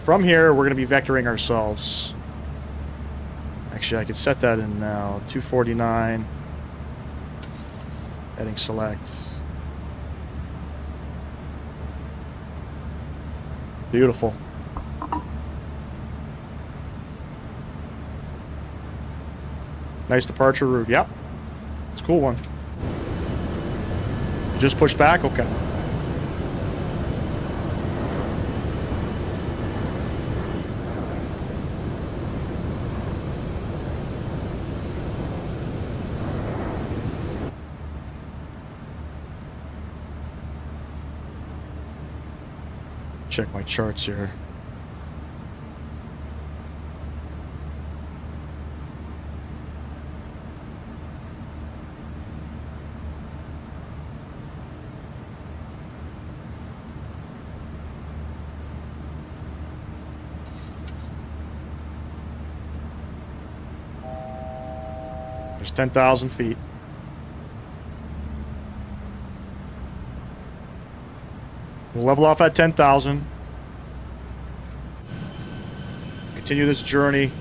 A: from here, we're going to be vectoring ourselves. Actually, I could set that in now. 249. Heading select. Beautiful. Nice departure route. Yep. It's a cool one. You just push back? Okay. Check my charts here. There's 10,000 feet. We'll level off at 10,000. Continue this journey.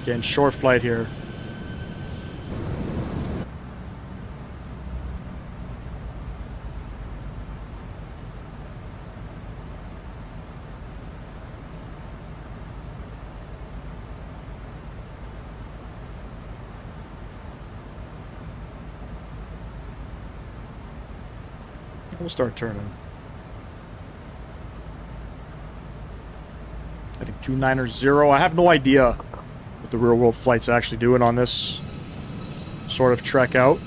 A: Again, short flight here. We'll start turning. I think 290. I have no idea what the real world flight's actually doing on this sort of trek out.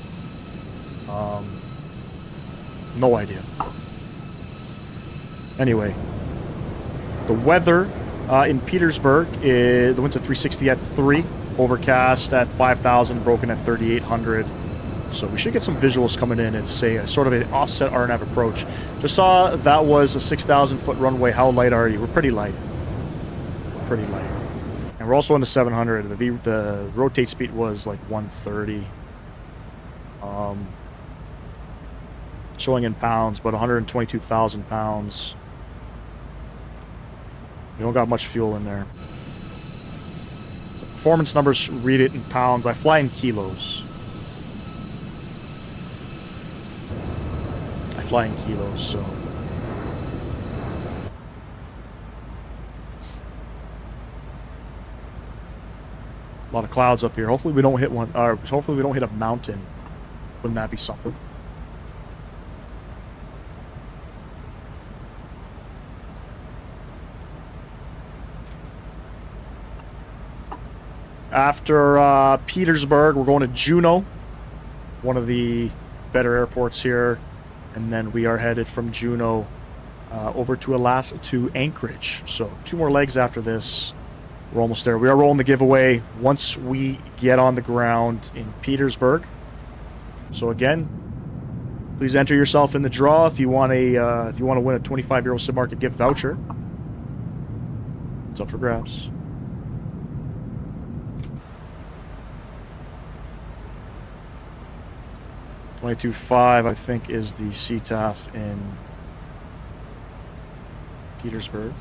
A: No idea. Anyway, the weather in Petersburg is the winds at 360 at 3, overcast at 5,000, broken at 3,800. So we should get some visuals coming in. It's a sort of an offset RNAV approach. Just saw that was a 6,000 foot runway. How light are you? We're pretty light. Pretty light. And we're also in the 700. The rotate speed was like 130. Showing in pounds, but 122,000 pounds. We don't got much fuel in there. The performance numbers read it in pounds. I fly in kilos. Flying kilos, so a lot of clouds up here. Hopefully we don't hit one, or hopefully we don't hit a mountain. Wouldn't that be something? After Petersburg, we're going to Juneau, one of the better airports here. And then we are headed from Juneau over to Alaskan to Anchorage. So 2 more legs after this. We're almost there. We are rolling the giveaway once we get on the ground in Petersburg. So again, please enter yourself in the draw if you want to win a 25-year-old SimMarket gift voucher. It's up for grabs. $22.5, I think, is the CTAF in Petersburg.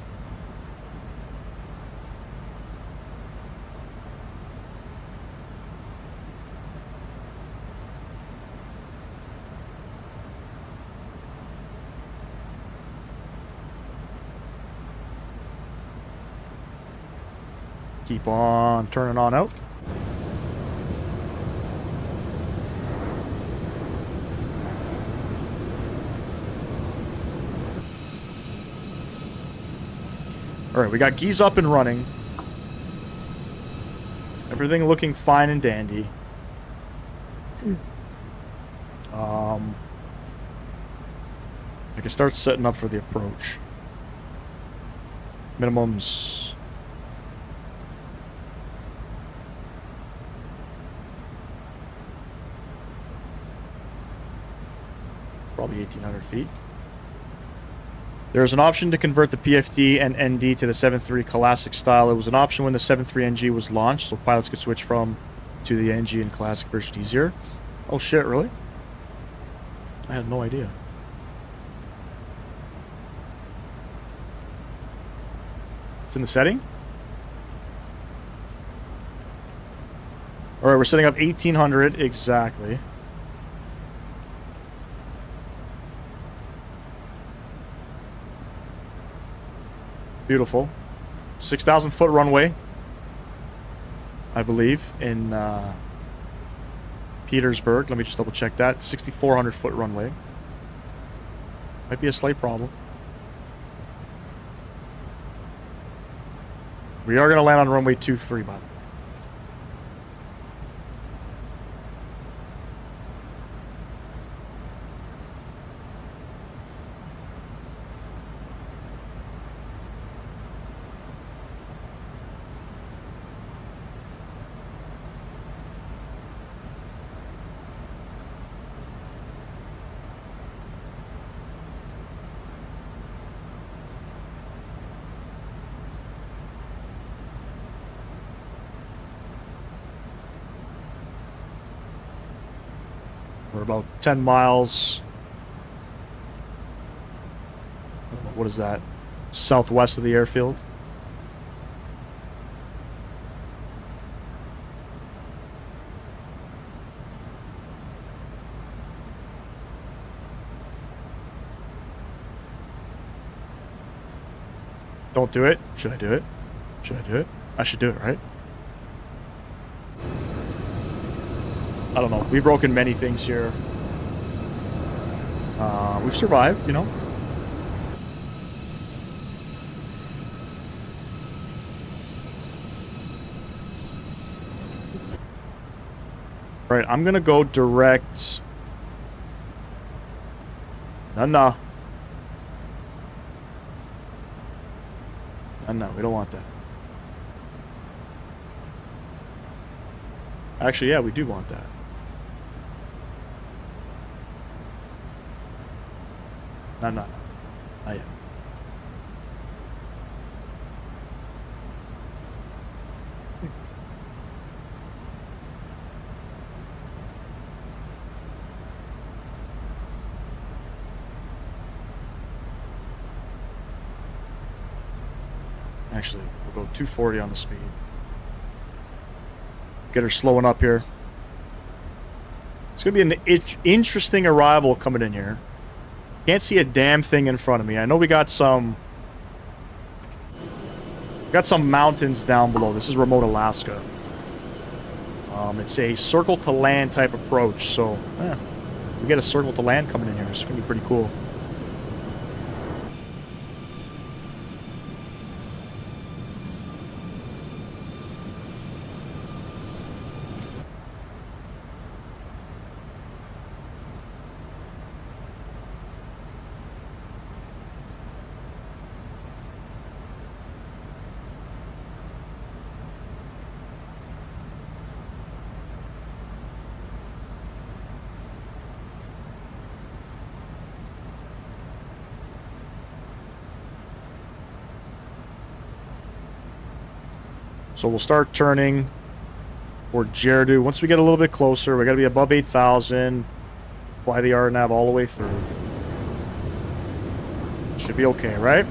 A: Keep on turning on out. Alright, we got geese up and running. Everything looking fine and dandy. I can start setting up for the approach. Minimums. Probably 1,800 feet. There's an option to convert the PFD and ND to the 7.3 Classic style. It was an option when the 7.3 NG was launched, so pilots could switch from to the NG and Classic version easier. Oh shit, really? I had no idea. It's in the setting? Alright, we're setting up 1,800 exactly. Beautiful. 6,000 foot runway, I believe, in Petersburg. Let me just double check that. 6,400 foot runway. Might be a slight problem. We are going to land on runway 23, by the way. We're about 10 miles. What is that? Southwest of the airfield. Don't do it. Should I do it? Should I do it? I should do it, right? I don't know. We've broken many things here. We've survived, you know. Right, I'm gonna go direct. No, we don't want that. Actually, yeah, we do want that. No. Not yet. Actually, we'll go 240 on the speed. Get her slowing up here. It's going to be an interesting arrival coming in here. Can't see a damn thing in front of me. I know we got some mountains down below. This is remote Alaska. It's a circle to land type approach, so we get a circle to land coming in here. It's gonna be pretty cool. So we'll start turning for Jerdu. Once we get a little bit closer, we got to be above 8,000. Fly the RNAV all the way through. Should be okay, right?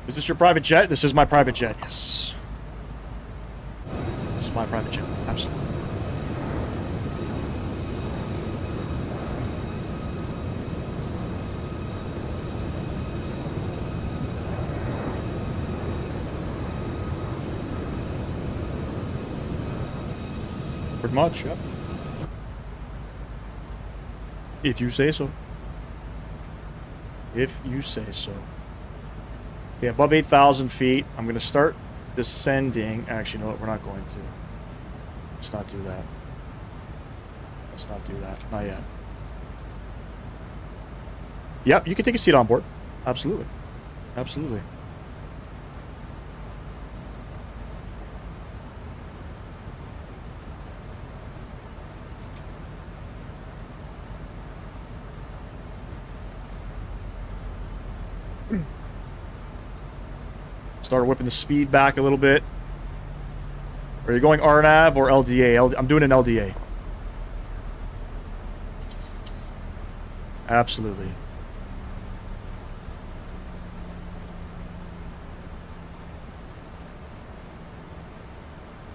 A: Is this your private jet? This is my private jet, yes. This is my private jet, absolutely. Pretty much, yeah. If you say so. If you say so. Okay, above 8,000 feet, I'm going to start descending. Actually, no, we're not going to. Let's not do that. Let's not do that. Not yet. Yep, you can take a seat on board. Absolutely. Absolutely. Start whipping the speed back a little bit. Are you going RNAV or LDA? I'm doing an LDA. Absolutely.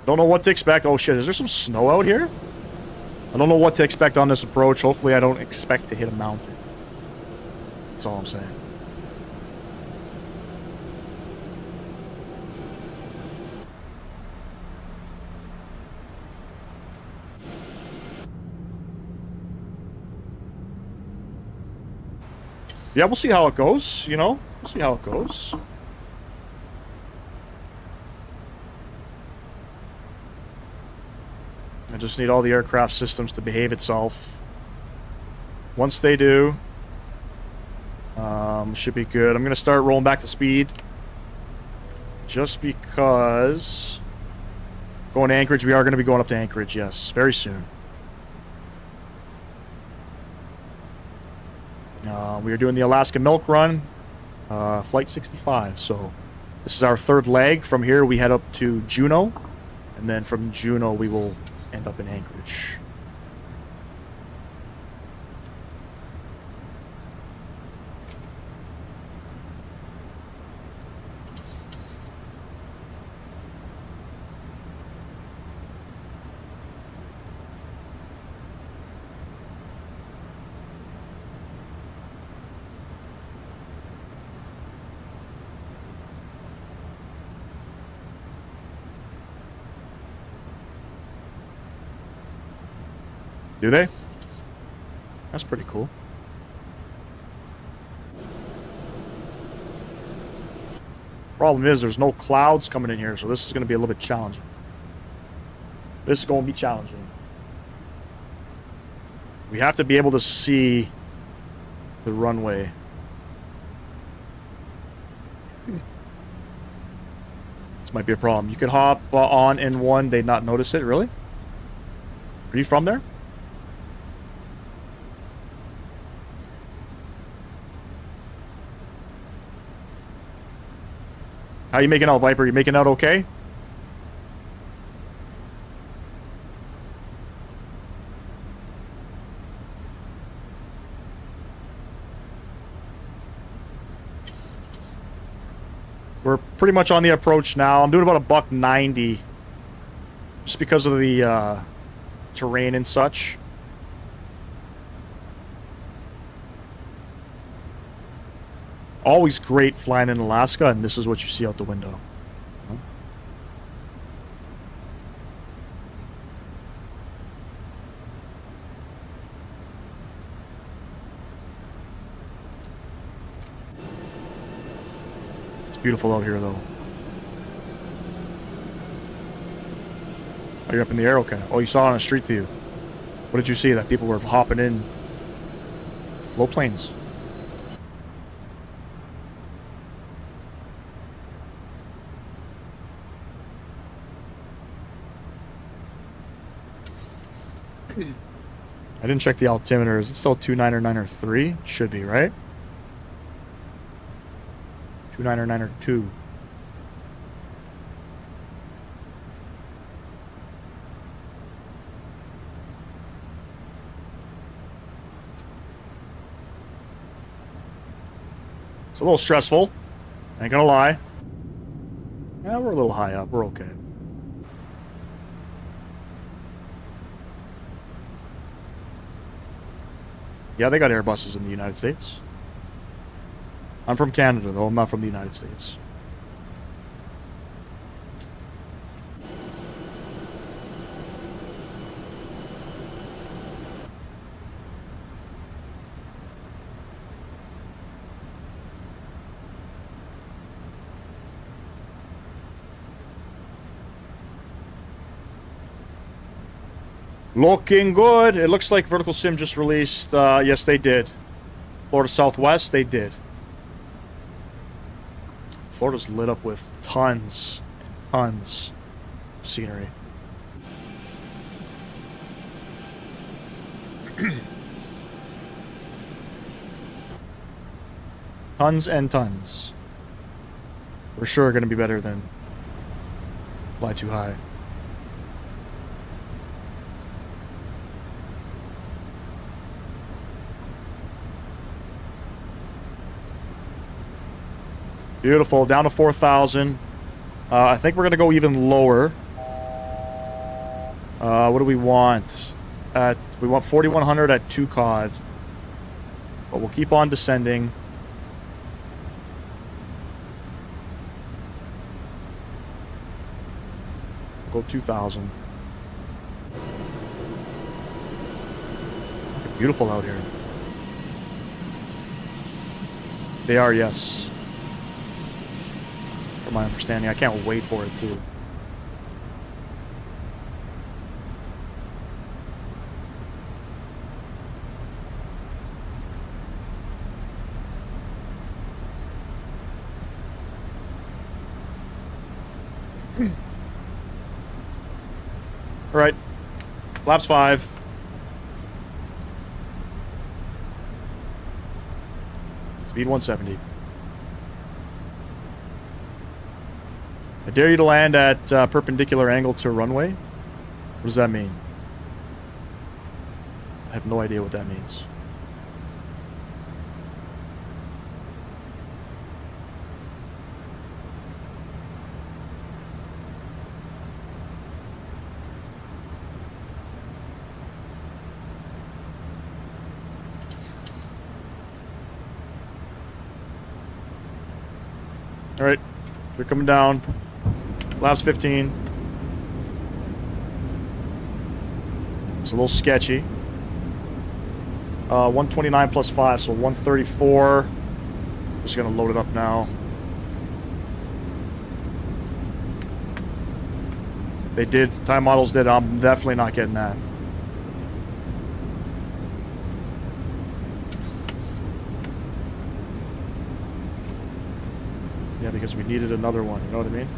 A: Don't know what to expect. Oh shit, is there some snow out here? I don't know what to expect on this approach. Hopefully I don't expect to hit a mountain. That's all I'm saying. Yeah, we'll see how it goes, you know? We'll see how it goes. I just need all the aircraft systems to behave itself. Once they do, should be good. I'm going to start rolling back the speed. Just because... Going to Anchorage, we are going to be going up to Anchorage, yes. Very soon. We are doing the Alaska milk run, flight 65. So this is our third leg. From here, we head up to Juneau, and then from Juneau, we will end up in Anchorage. Do they? That's pretty cool. Problem is, there's no clouds coming in here, so this is going to be a little bit challenging. This is going to be challenging. We have to be able to see the runway. This might be a problem. You could hop on N1, they'd not notice it, really? Are you from there? How you making out, Viper? You making out okay? We're pretty much on the approach now. I'm doing about $190, just because of the terrain and such. Always great flying in Alaska, and this is what you see out the window. It's beautiful out here, though. Oh, you're up in the air? Okay. Oh, you saw it on a street view. What did you see? That people were hopping in float planes. I didn't check the altimeter. Is it still 299 Should be, right? 299 It's a little stressful, Ain't gonna lie. Yeah, we're a little high up. We're okay. Yeah, they got Airbuses in the United States. I'm from Canada, though. I'm not from the United States. Looking good. It looks like Vertical Sim just released. Yes, they did. Florida Southwest, they did. Florida's lit up with tons and tons of scenery. Tons and tons. For sure going to be better than Fly Too High. Beautiful. Down to 4,000. I think we're going to go even lower. What do we want? We want 4,100 at 2 cod. But we'll keep on descending. Go 2,000. Beautiful out here. They are, yes. From my understanding, I can't wait for it too. All right, laps 5. Speed 170. I dare you to land at perpendicular angle to runway. What does that mean? I have no idea what that means. All right, we're coming down. Laps 15. It's a little sketchy. 129 plus 5, so 134. Just gonna load it up now. They did. Time models did. I'm definitely not getting that. Yeah, because we needed another one, you know what I mean?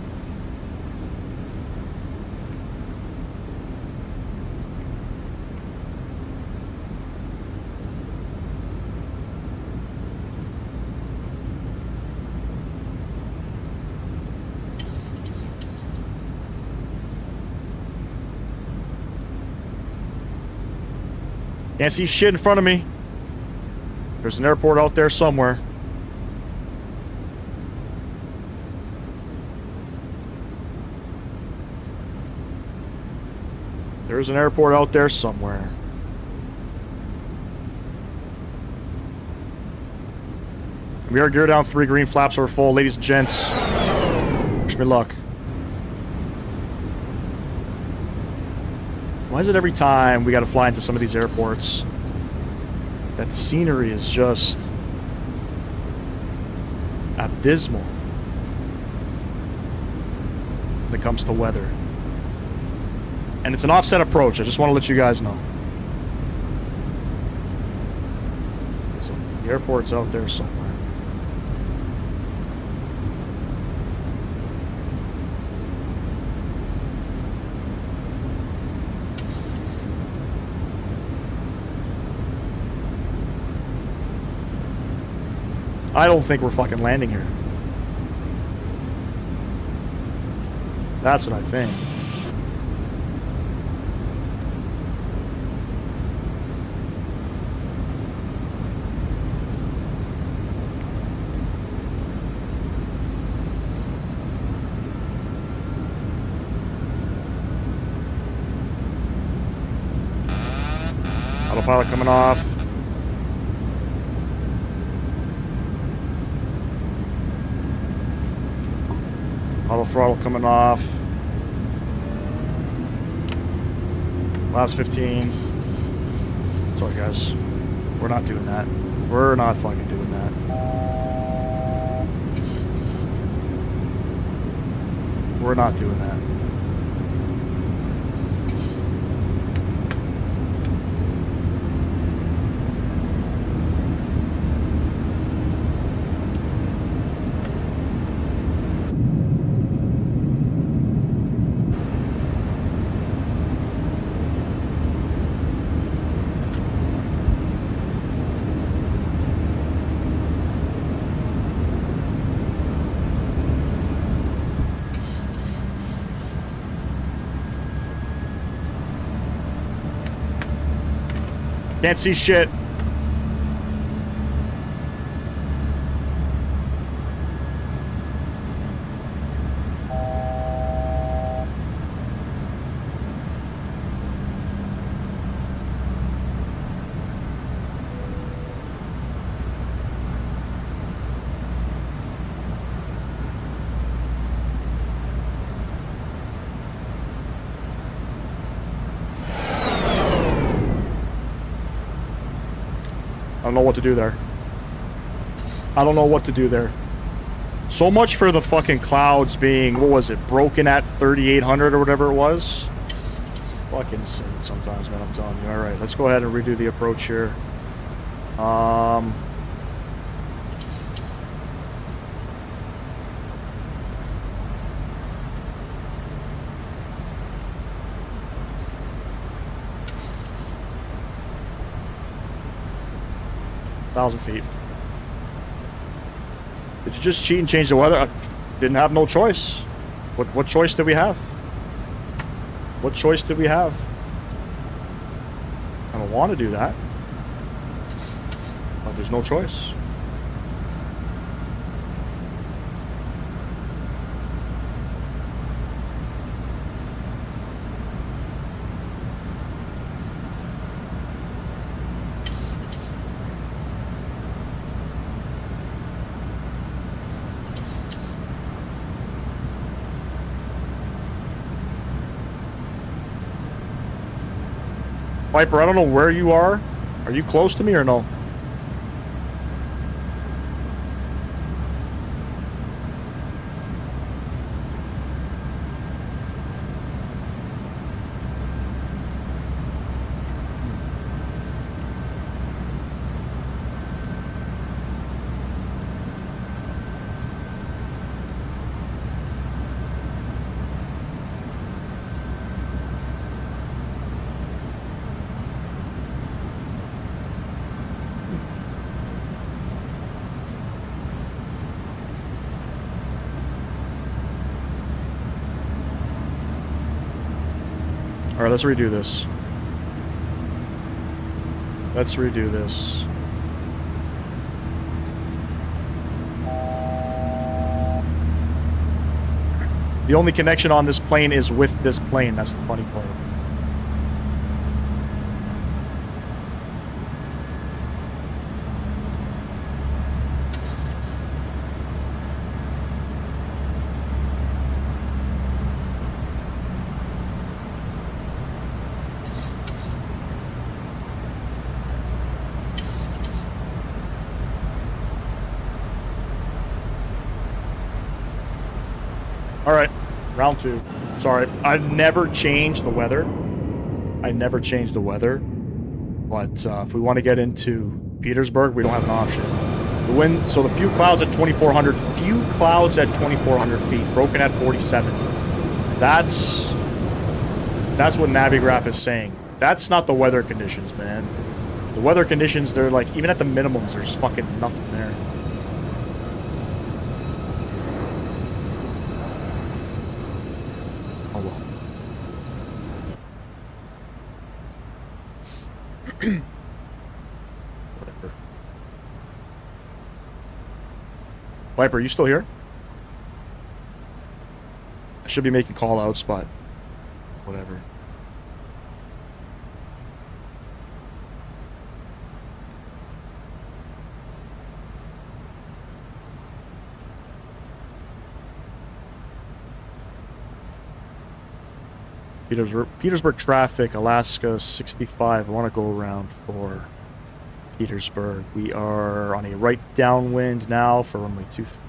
A: Can't see shit in front of me. There's an airport out there somewhere. There's an airport out there somewhere. We are gear down 3, green flaps are full. Ladies and gents, wish me luck. Why is it every time we gotta fly into some of these airports that the scenery is just abysmal when it comes to weather? And it's an offset approach. I just want to let you guys know. So the airport's out there somewhere. I don't think we're fucking landing here. That's what I think. Autopilot coming off. Auto throttle coming off. Last 15. Sorry, guys. We're not doing that. We're not fucking doing that. We're not doing that. Can't see shit. I don't know what to do there. I don't know what to do there. So much for the fucking clouds being, what was it, broken at 3,800 or whatever it was? Fucking insane sometimes, man, I'm telling you. Alright, let's go ahead and redo the approach here. 1,000 feet. Did you just cheat and change the weather? I didn't have no choice. What choice did we have? What choice did we have? I don't want to do that. But there's no choice. Viper, I don't know where you are. Are you close to me or no? Alright, let's redo this. Let's redo this. The only connection on this plane is with this plane. That's the funny part. Alright, round two. Sorry, I never changed the weather. I never changed the weather. But if we want to get into Petersburg, we don't have an option. The wind, so the few clouds at 2,400 feet, broken at 47. That's what Navigraph is saying. That's not the weather conditions, man. The weather conditions, they're like, even at the minimums, there's fucking nothing there. Whatever. Viper, are you still here? I should be making call outs, but whatever. Petersburg traffic, Alaska 65. I want to go around for Petersburg. We are on a right downwind now for runway 23.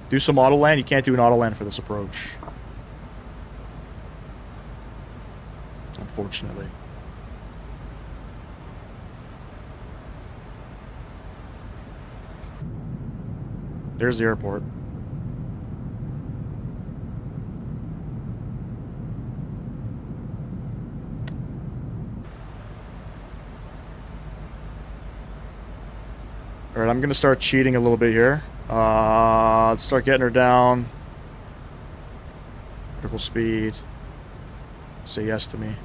A: Do some auto land. You can't do an auto land for this approach. Unfortunately. There's the airport. Alright, I'm gonna start cheating a little bit here. Let's start getting her down. Vertical speed. Say yes to me.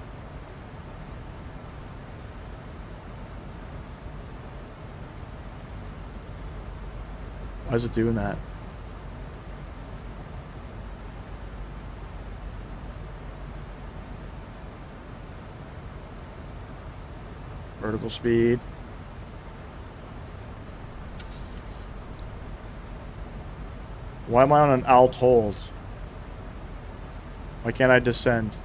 A: Why is it doing that? Vertical speed. Why am I on an alt hold? Why can't I descend?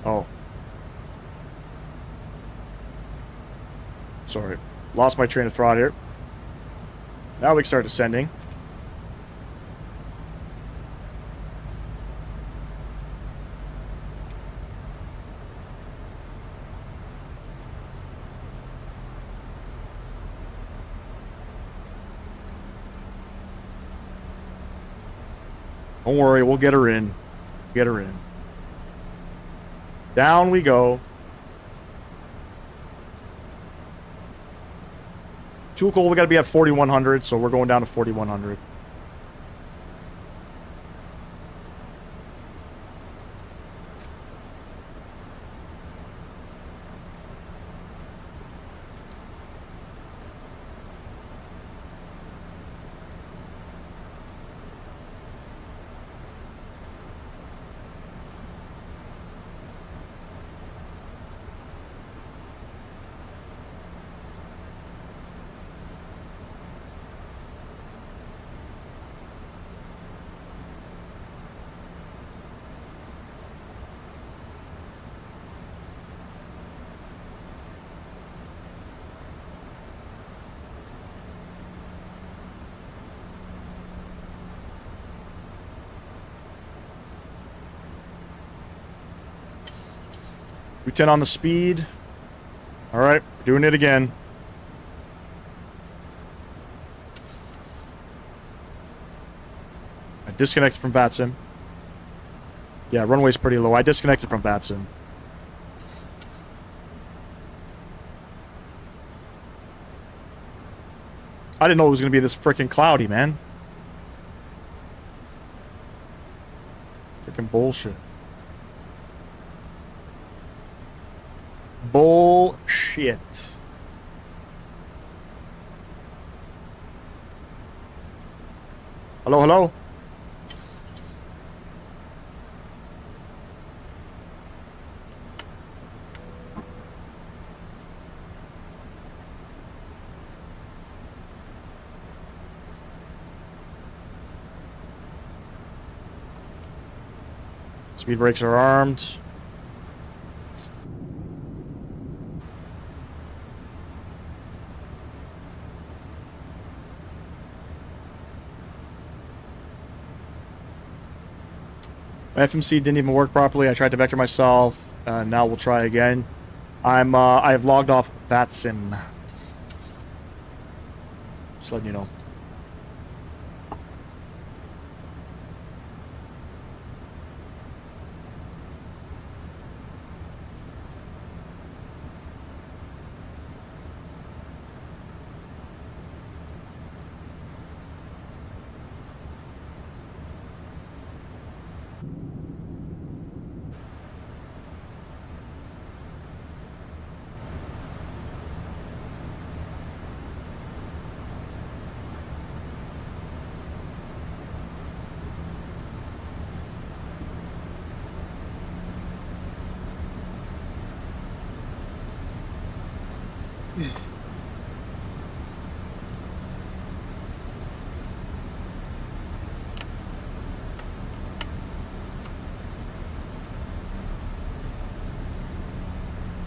A: Oh. Sorry. Lost my train of thought here. Now we can start descending. Don't worry, we'll get her in. Get her in. Down we go. Too cold, we gotta be at 4,100, so we're going down to 4,100. Do 10 on the speed. Alright, doing it again. I disconnected from VATSIM. Yeah, runway's pretty low. I disconnected from VATSIM. I didn't know it was going to be this freaking cloudy, man. Freaking bullshit. Bullshit. Hello, hello? Speed brakes are armed. My FMC didn't even work properly. I tried to vector myself. Now we'll try again. I have logged off VATSIM. Just letting you know.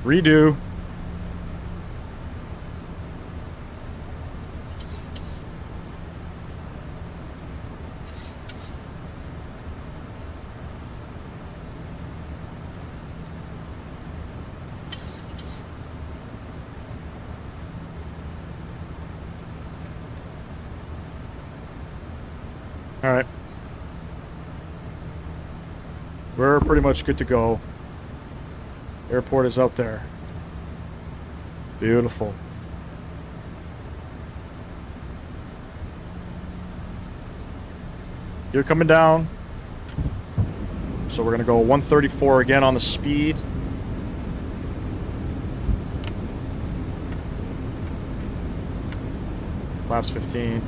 A: Redo. All right. We're pretty much good to go. Airport is out there. Beautiful. You're coming down. So we're going to go 134 again on the speed. Flaps 15.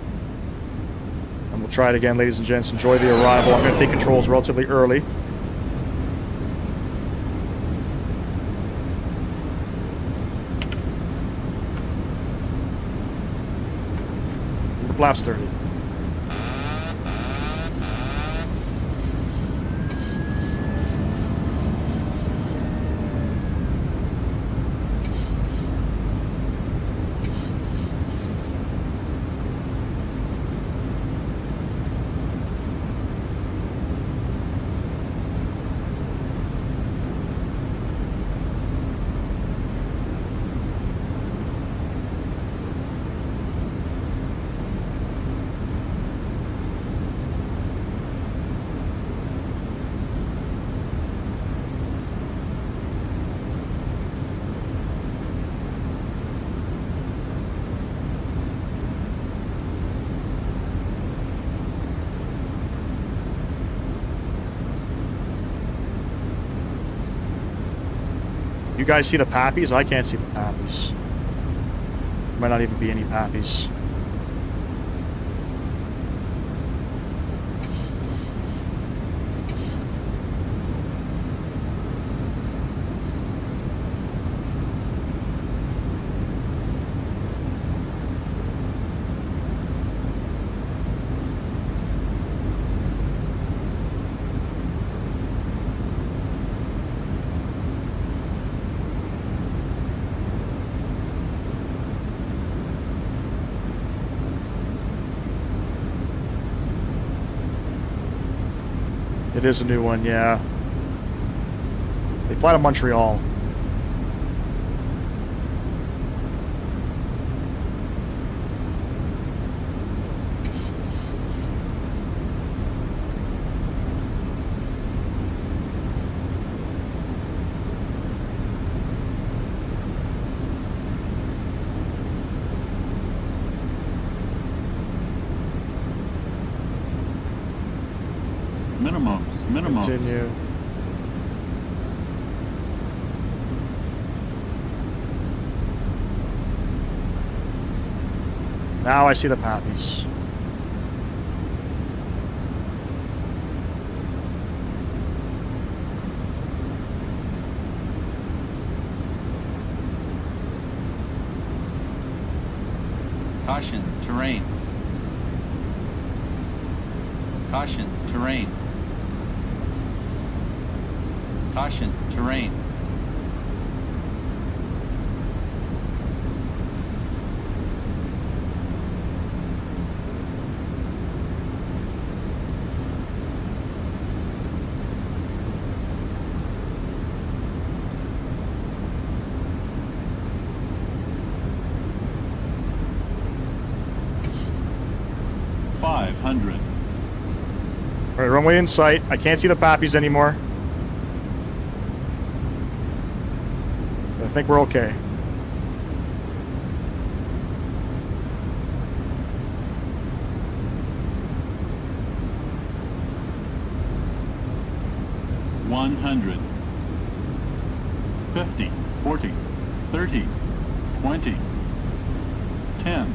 A: And we'll try it again, ladies and gents. Enjoy the arrival. I'm going to take controls relatively early. Flaps 30. You guys see the pappies? I can't see the pappies. Might not even be any pappies. It is a new one, yeah. They fly to Montreal.
F: Minimums.
A: Continue. Now I see the pappies.
F: Caution, terrain. Caution, terrain. Caution, terrain.
A: All right, runway in sight. I can't see the pappies anymore. I think we're okay.
F: $100, 50, 40, 30, 20, 10.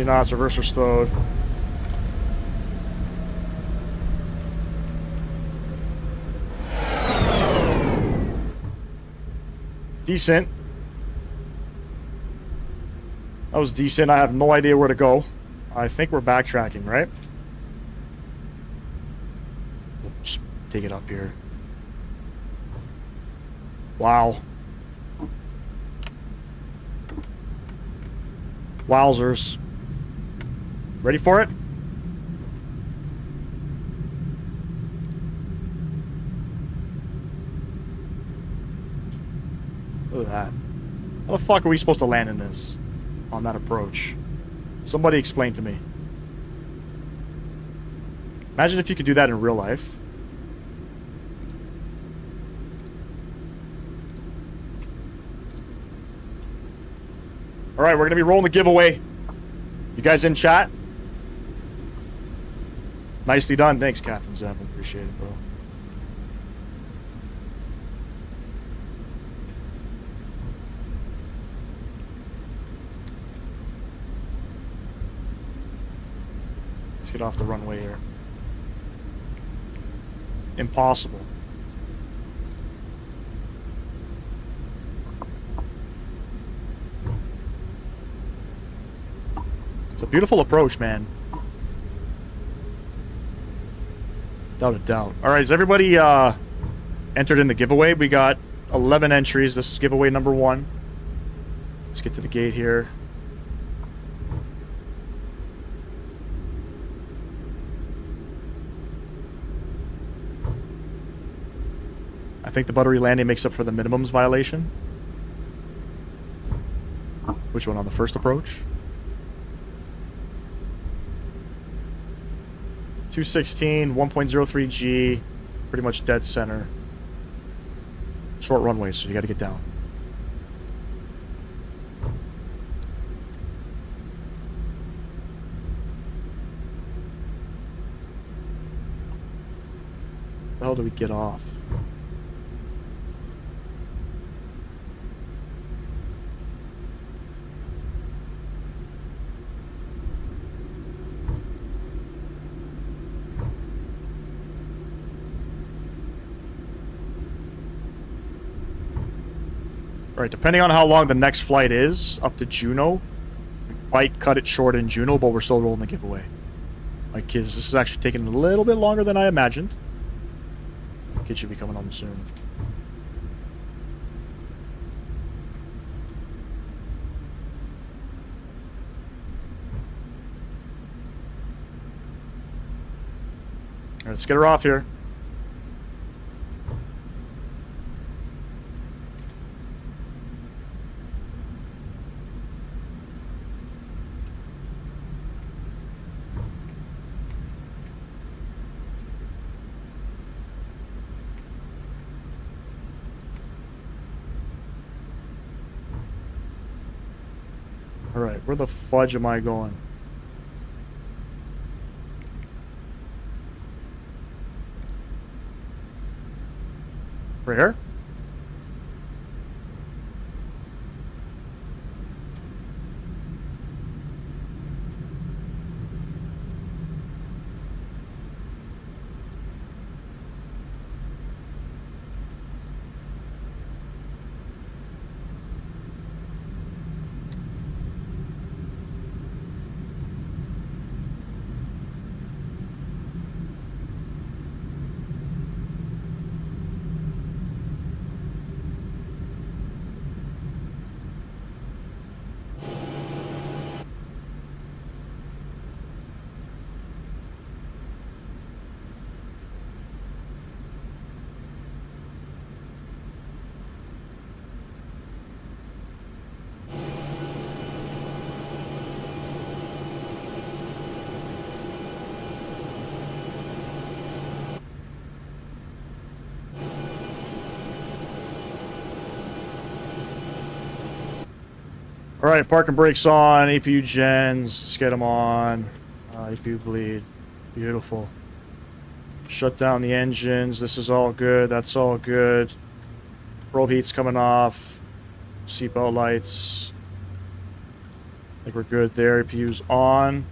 A: knots, reverser stowed. Decent. That was decent. I have no idea where to go. I think we're backtracking, right? We'll just take it up here. Wow. Wowzers. Ready for it? Look at that. How the fuck are we supposed to land in this? On that approach? Somebody explain to me. Imagine if you could do that in real life. Alright, we're going to be rolling the giveaway. You guys in chat? Nicely done. Thanks, Captain Zeb. Appreciate it, bro. Let's get off the runway here. Impossible. It's a beautiful approach, man. Without a doubt. Alright, is everybody entered in the giveaway? We got 11 entries. This is giveaway number 1. Let's get to the gate here. I think the buttery landing makes up for the minimums violation. Which one, on the first approach? 216, 1.03 G, pretty much dead center. Short runway, so you gotta get down. How the hell do we get off? Alright, depending on how long the next flight is, up to Juneau, we might cut it short in Juneau, but we're still rolling the giveaway. My kids, this is actually taking a little bit longer than I imagined. Kids should be coming home soon. Alright, let's get her off here. Alright, where the fudge am I going? Right here? Alright, parking brakes on, APU gens, let's get them on. APU bleed. Beautiful. Shut down the engines, this is all good, that's all good. Probe heat's coming off. Seatbelt lights. think we're good there. APU's on.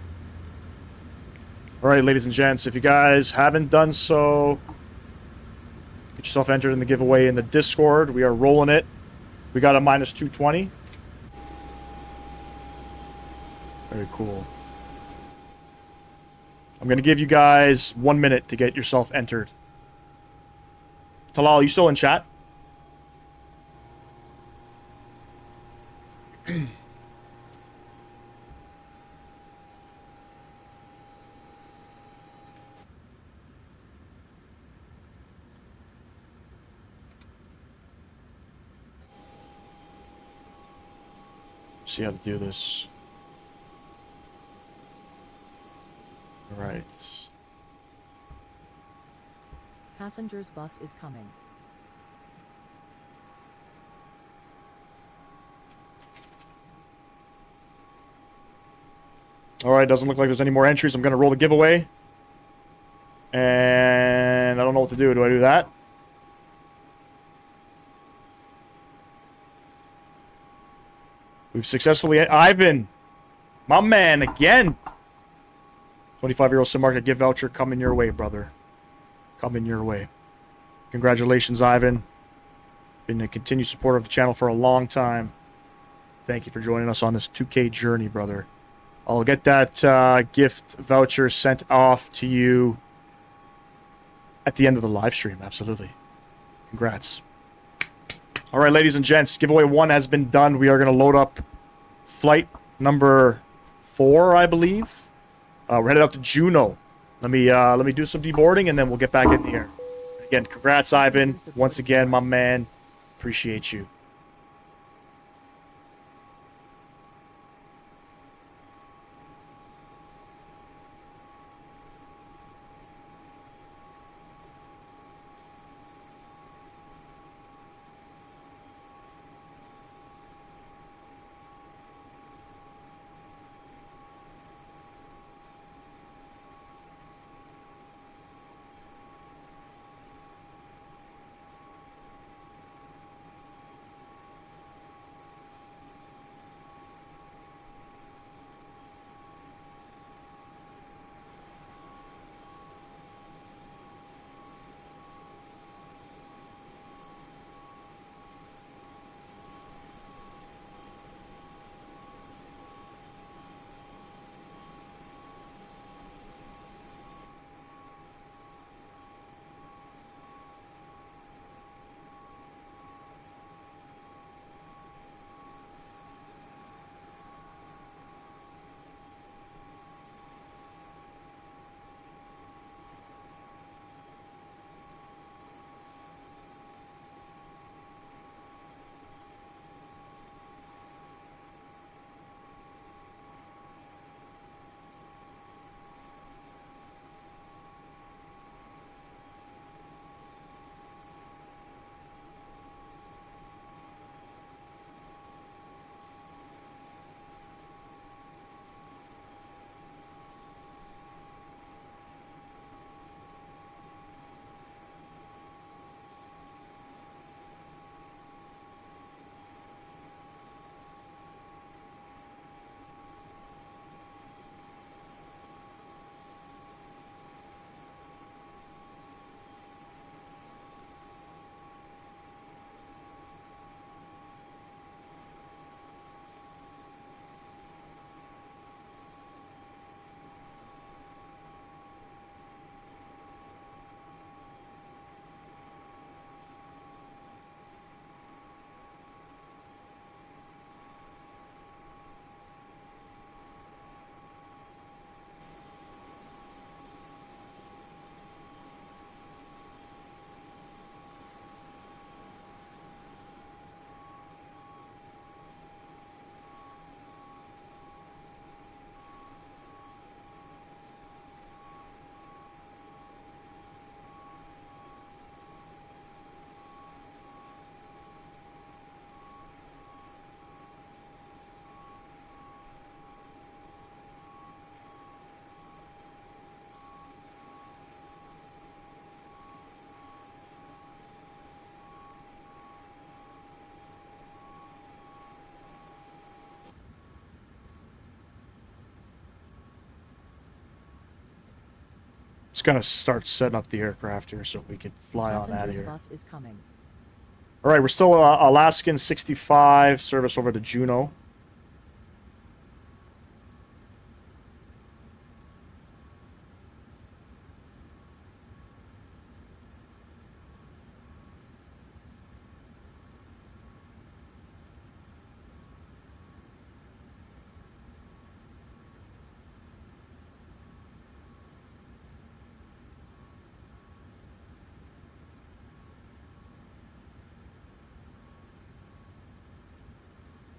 A: Alright, ladies and gents, if you guys haven't done so, get yourself entered in the giveaway in the Discord. We are rolling it. We got a minus 220. Very cool. I'm going to give you guys 1 minute to get yourself entered. Talal, you still in chat? See how to do this. All right.
B: Passengers bus is coming.
A: All right, doesn't look like there's any more entries. I'm going to roll the giveaway. And I don't know what to do. Do I do that? We've successfully... Ivan! My man, again! 25-year-old sim market gift voucher coming your way, brother. Coming your way. Congratulations, Ivan. Been a continued supporter of the channel for a long time. Thank you for joining us on this 2K journey, brother. I'll get that gift voucher sent off to you at the end of the live stream. Absolutely. Congrats. All right, ladies and gents, giveaway 1 has been done. We are going to load up flight number 4, I believe. We're headed out to Juneau. Let me do some deboarding, and then we'll get back in the air. Again, congrats, Ivan. Once again, my man. Appreciate you. Just gonna start setting up the aircraft here so we can fly on out of
B: Passenger's
A: here.
B: bus is coming.
A: All right, we're still Alaskan 65, service over to Juneau.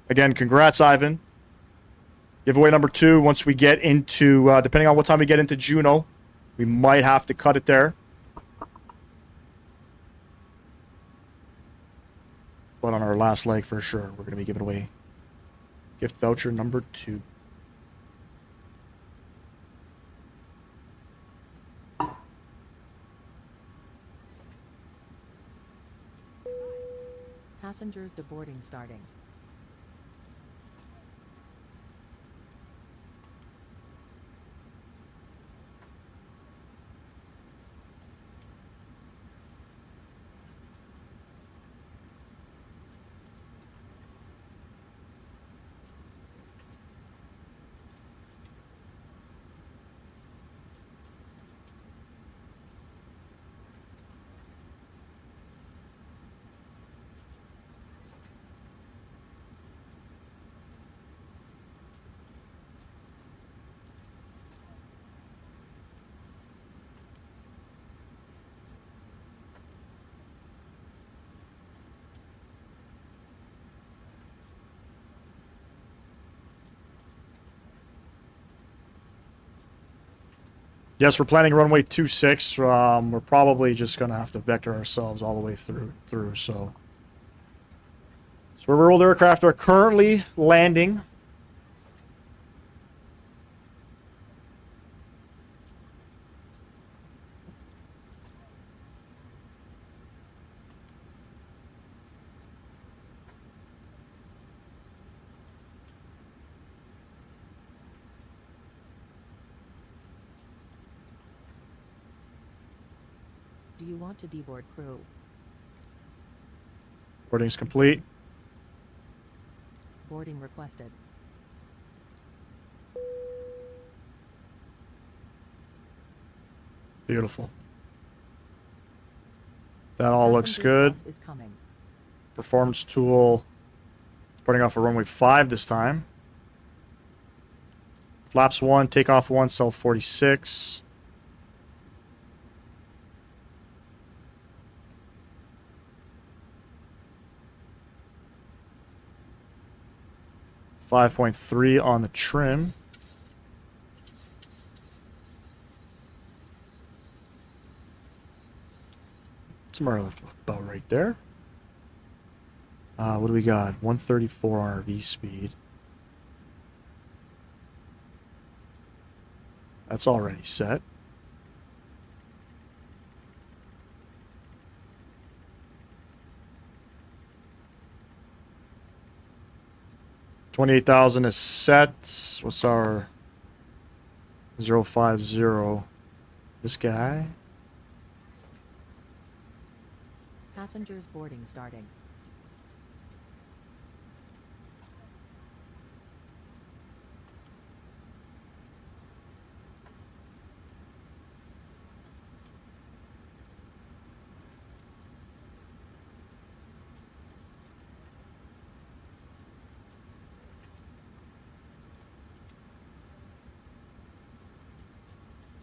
A: Again, congrats, Ivan. Giveaway number 2, once we get into, depending on what time we get into Juneau, we might have to cut it there. But on our last leg, for sure, we're going to be giving away gift voucher number 2.
B: Passengers deboarding starting.
A: Yes, we're planning runway 26. We're probably just going to have to vector ourselves all the way through. So where world aircraft are currently landing.
B: Do you want to deboard crew?
A: Boarding is complete.
B: Boarding requested.
A: Beautiful. That all looks
B: Passenger's
A: good.
B: bus is coming.
A: Performance tool. Starting off at runway 5 this time. Flaps 1, takeoff 1, cell 46. .3 on the trim. Somewhere about right there. What do we got? 134 RV speed. That's already set. $28,000 is set. What's our 050? This guy.
B: Passengers boarding starting.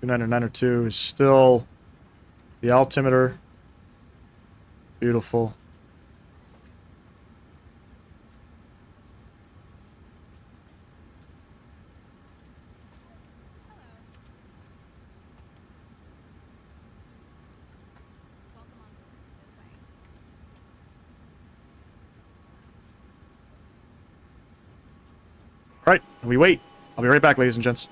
A: .2 is still the altimeter. Beautiful.
C: Welcome on board. This way.
A: All right, we wait. I'll be right back, ladies and gents.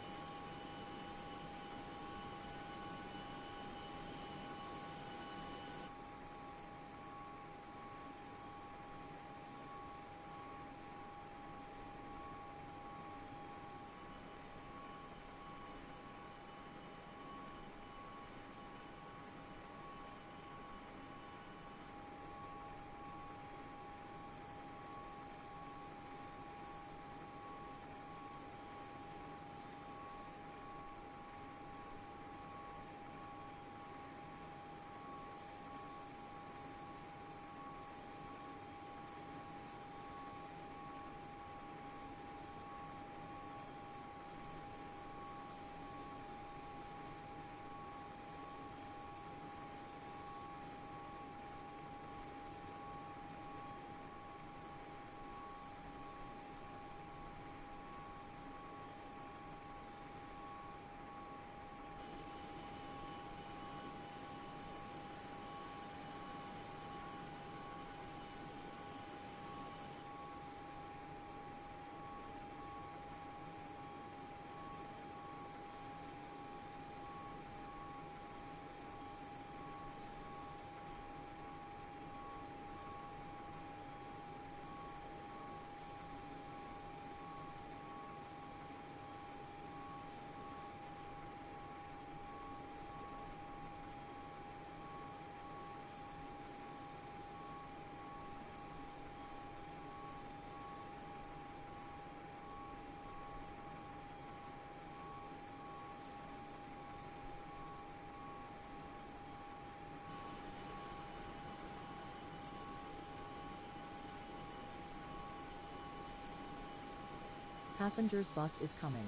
B: Passengers bus is coming.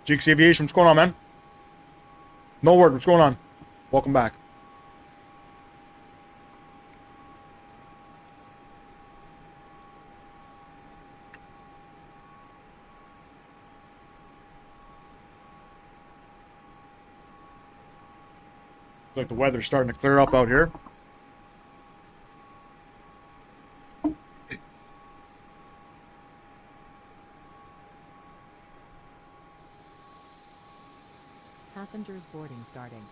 A: Jinx Aviation, what's going on, man? No word, what's going on? Welcome back. Looks like the weather's starting to clear up out here.
B: Passengers boarding starting.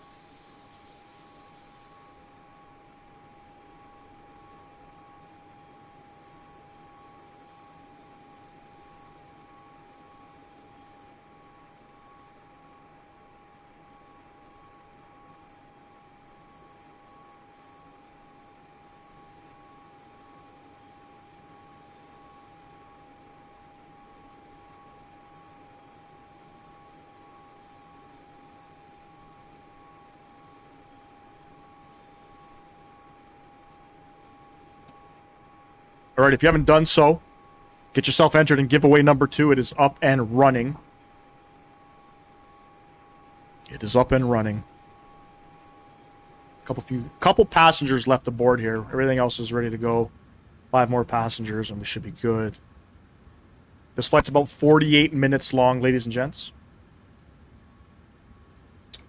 A: All right, if you haven't done so, get yourself entered in giveaway number 2. It is up and running. It is up and running. Couple passengers left aboard here. Everything else is ready to go. 5 more passengers and we should be good. This flight's about 48 minutes long, ladies and gents.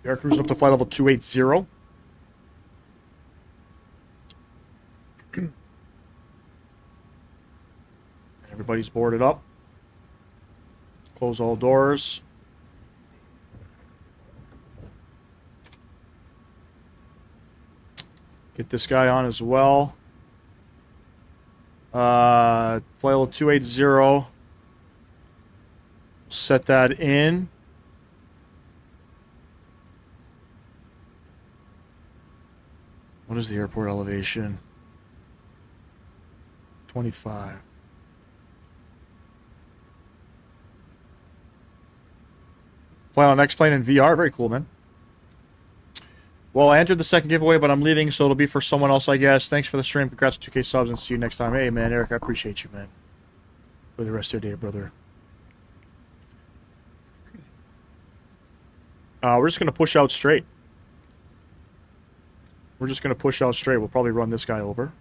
A: We are cruising up to flight level 280. Everybody's boarded up. Close all doors. Get this guy on as well. Flight level 280. Set that in. What is the airport elevation? 25. Fly on X-Plane in VR. Very cool, man. Well, I entered the second giveaway, but I'm leaving, so it'll be for someone else, I guess. Thanks for the stream. Congrats on 2K subs, and see you next time. Hey, man, Eric, I appreciate you, man. For the rest of your day, brother. We're just going to push out straight. We're just going to push out straight. We'll probably run this guy over.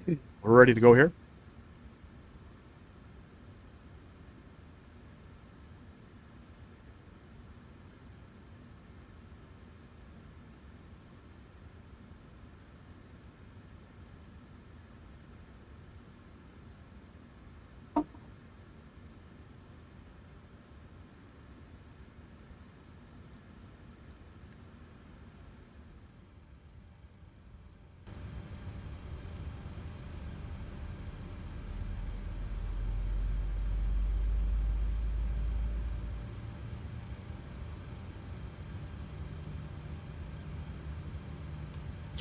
A: We're ready to go here.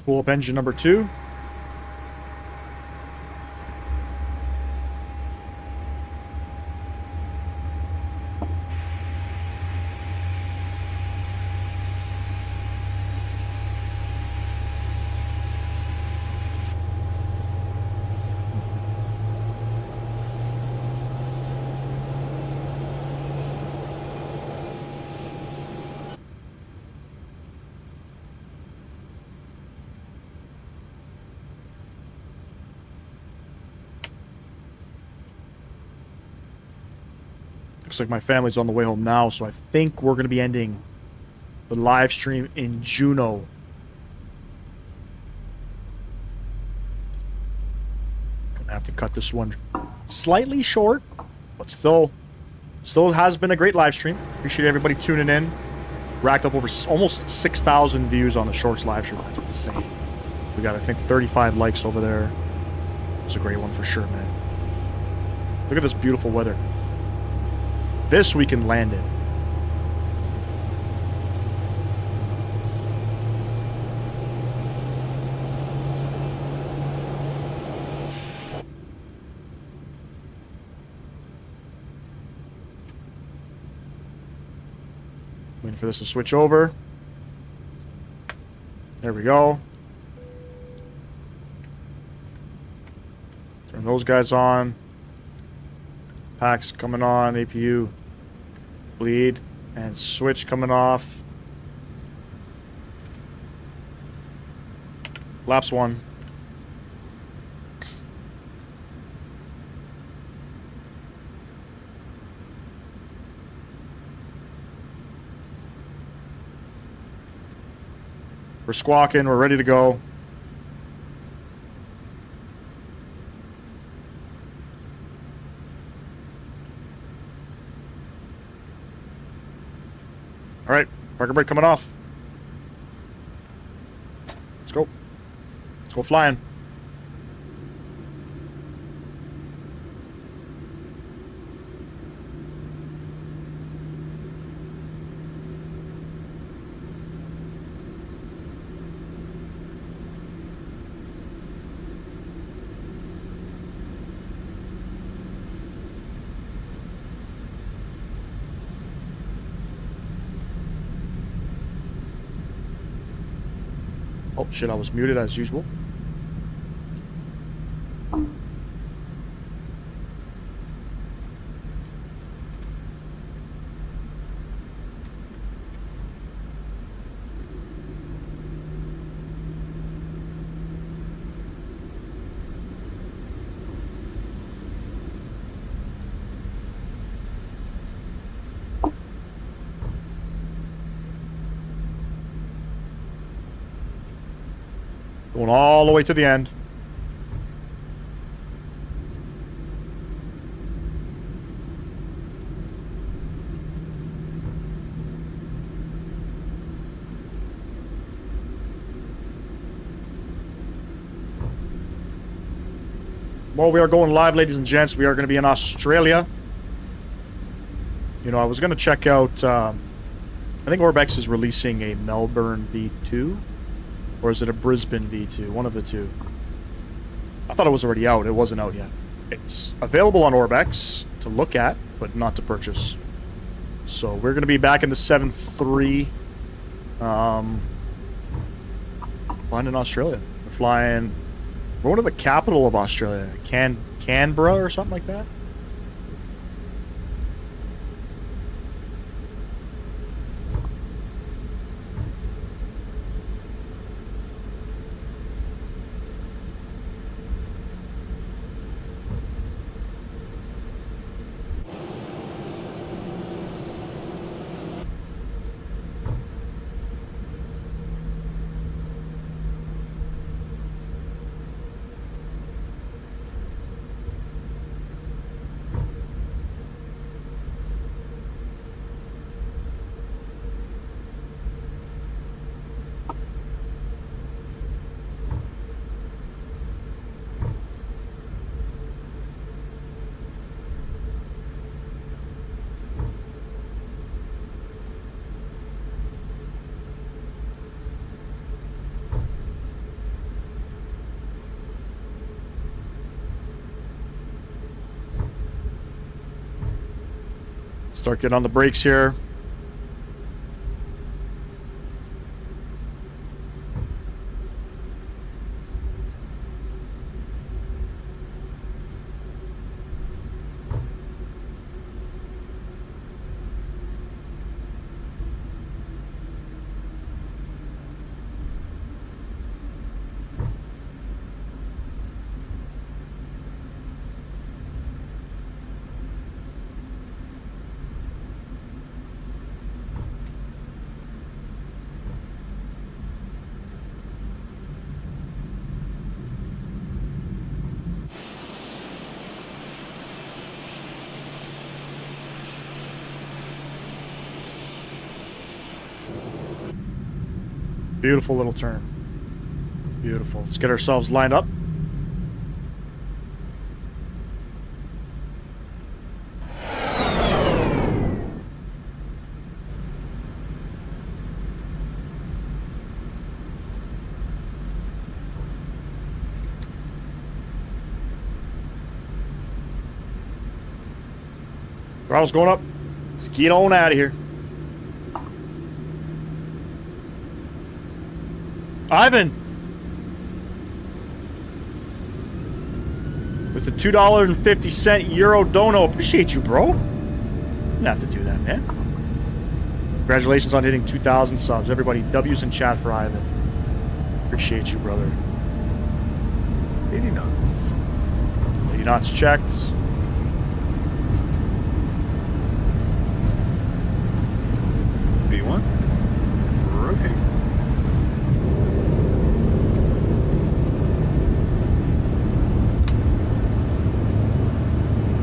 A: Pull up engine number 2. Looks like my family's on the way home now, so I think we're going to be ending the live stream in Juneau. Gonna have to cut this one slightly short, but still has been a great live stream. Appreciate everybody tuning in. Racked up over almost 6,000 views on the Shorts live stream. That's insane. We got, I think, 35 likes over there. It's a great one for sure, man. Look at this beautiful weather. This we can land in. Waiting for this to switch over. There we go. Turn those guys on. Packs coming on. APU. Bleed. And switch coming off. Laps 1. We're squawking. We're ready to go. All right. Parker brake coming off. Let's go. Let's go flying. Oh shit, I was muted as usual. Going all the way to the end. Well, we are going live, ladies and gents. We are going to be in Australia. You know, I was going to check out... I think Orbex is releasing a Melbourne V2. Or is it a Brisbane V2? One of the two. I thought it was already out. It wasn't out yet. It's available on Orbex to look at, but not to purchase. So we're going to be back in the 7.3. Flying in Australia. We're flying... We're going to the capital of Australia. Canberra or something like that? Start getting on the brakes here. Beautiful little turn. Beautiful. Let's get ourselves lined up. Throttle's going up. Let's get on out of here. Ivan! With the $2.50 Euro dono. Appreciate you, bro. You didn't have to do that, man. Congratulations on hitting 2,000 subs. Everybody, W's in chat for Ivan. Appreciate you, brother.
E: 80 knots.
A: 80 knots checked.
E: B1. Rotate.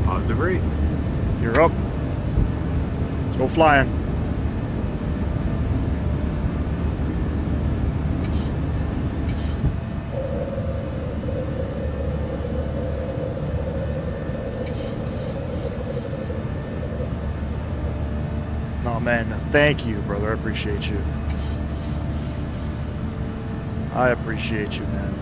E: Positive rate.
A: You're up. Let's go flying. Oh man, thank you, brother. I appreciate you. I appreciate you, man.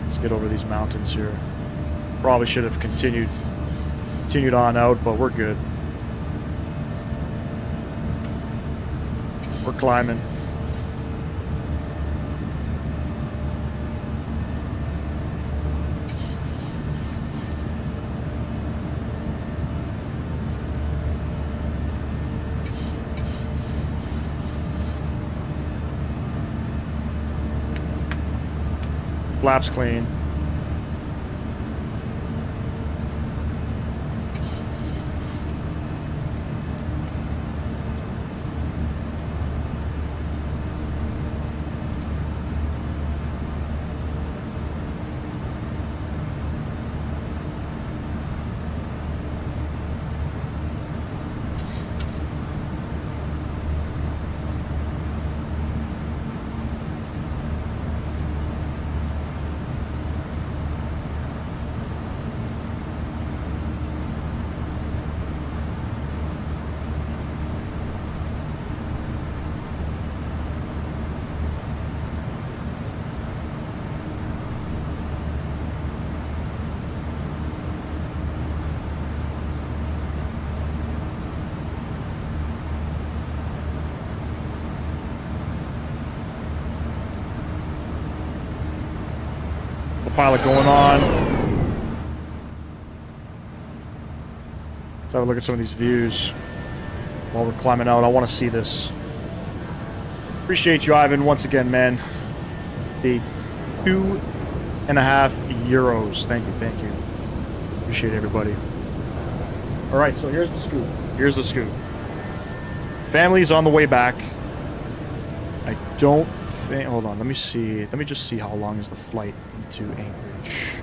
A: Let's get over these mountains here. Probably should have continued on out, but we're good. We're climbing. Flaps clean. Pilot going on. Let's have a look at some of these views while we're climbing out. I want to see this. Appreciate you, Ivan, once again, man. The 2.5 euros. Thank you, thank you. Appreciate everybody. All right, so here's the scoop. Here's the scoop. Family's on the way back. I don't think... Hold on, let me see. Let me just see how long is the flight into Anchorage.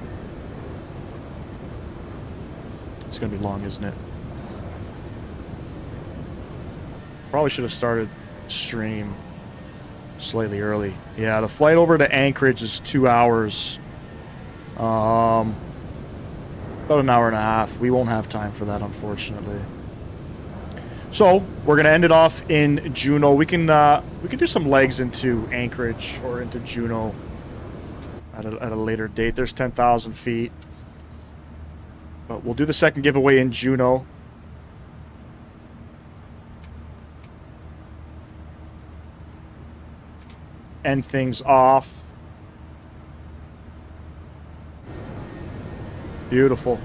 A: It's going to be long, isn't it? Probably should have started stream slightly early. Yeah, the flight over to Anchorage is 2 hours. About an hour and a half. We won't have time for that, unfortunately. So we're gonna end it off in Juneau. We can do some legs into Anchorage or into Juneau at a later date. There's 10,000 feet, but we'll do the second giveaway in Juneau. End things off. Beautiful.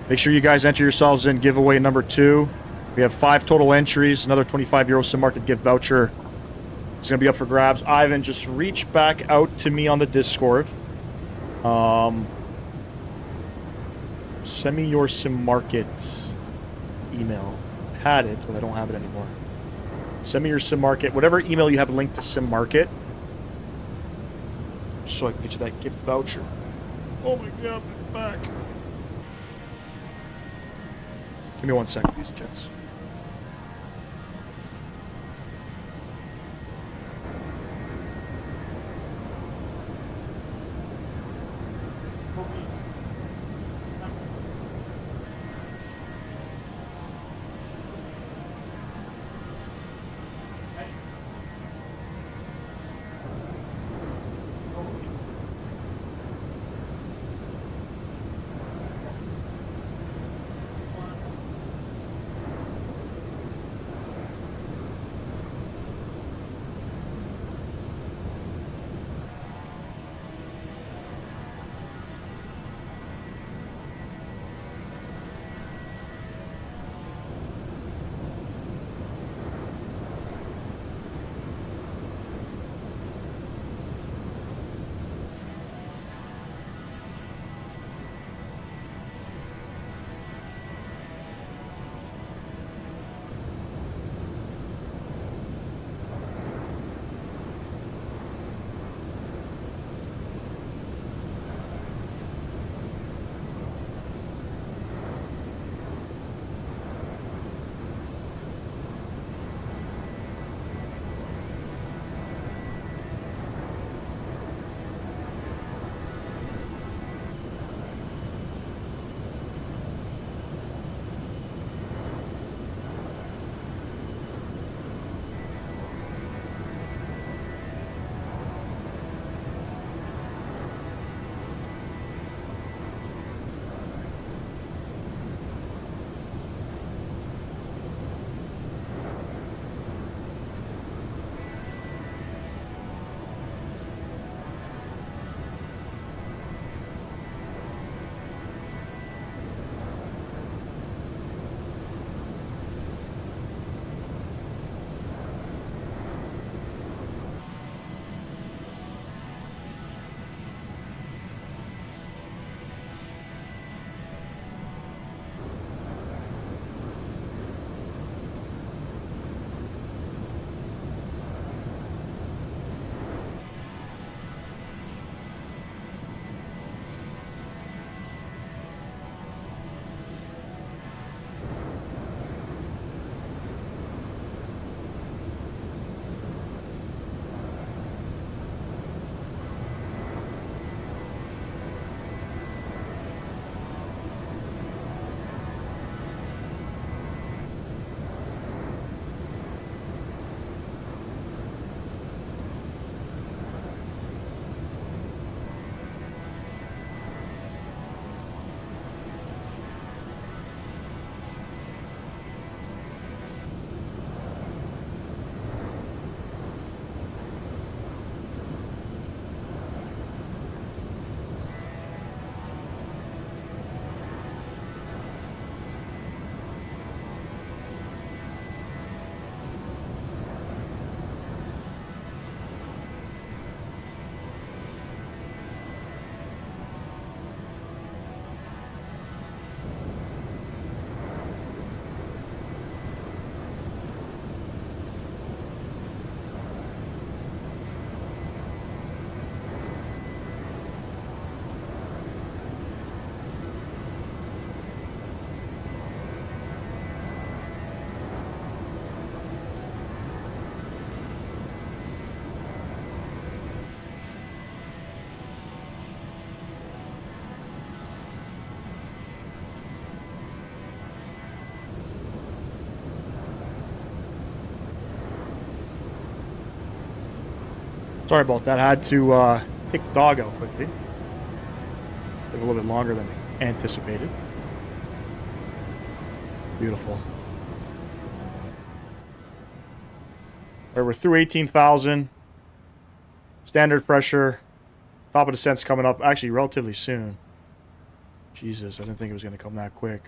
A: Make sure you guys enter yourselves in giveaway number 2. We have 5 total entries. Another 25 euro Sim Market gift voucher. It's going to be up for grabs. Ivan, just reach back out to me on the Discord. Send me your Sim Market email. I had it, but I don't have it anymore. Send me your Sim Market. Whatever email you have linked to Sim Market. So I can get you that gift voucher. Oh my god, I'm back. Give me 1 second, please, gents. Sorry about that. I had to take the dog out quickly. Took a little bit longer than anticipated. Beautiful. All right, we're through 18,000. Standard pressure. Top of descent's coming up actually relatively soon. Jesus, I didn't think it was going to come that quick.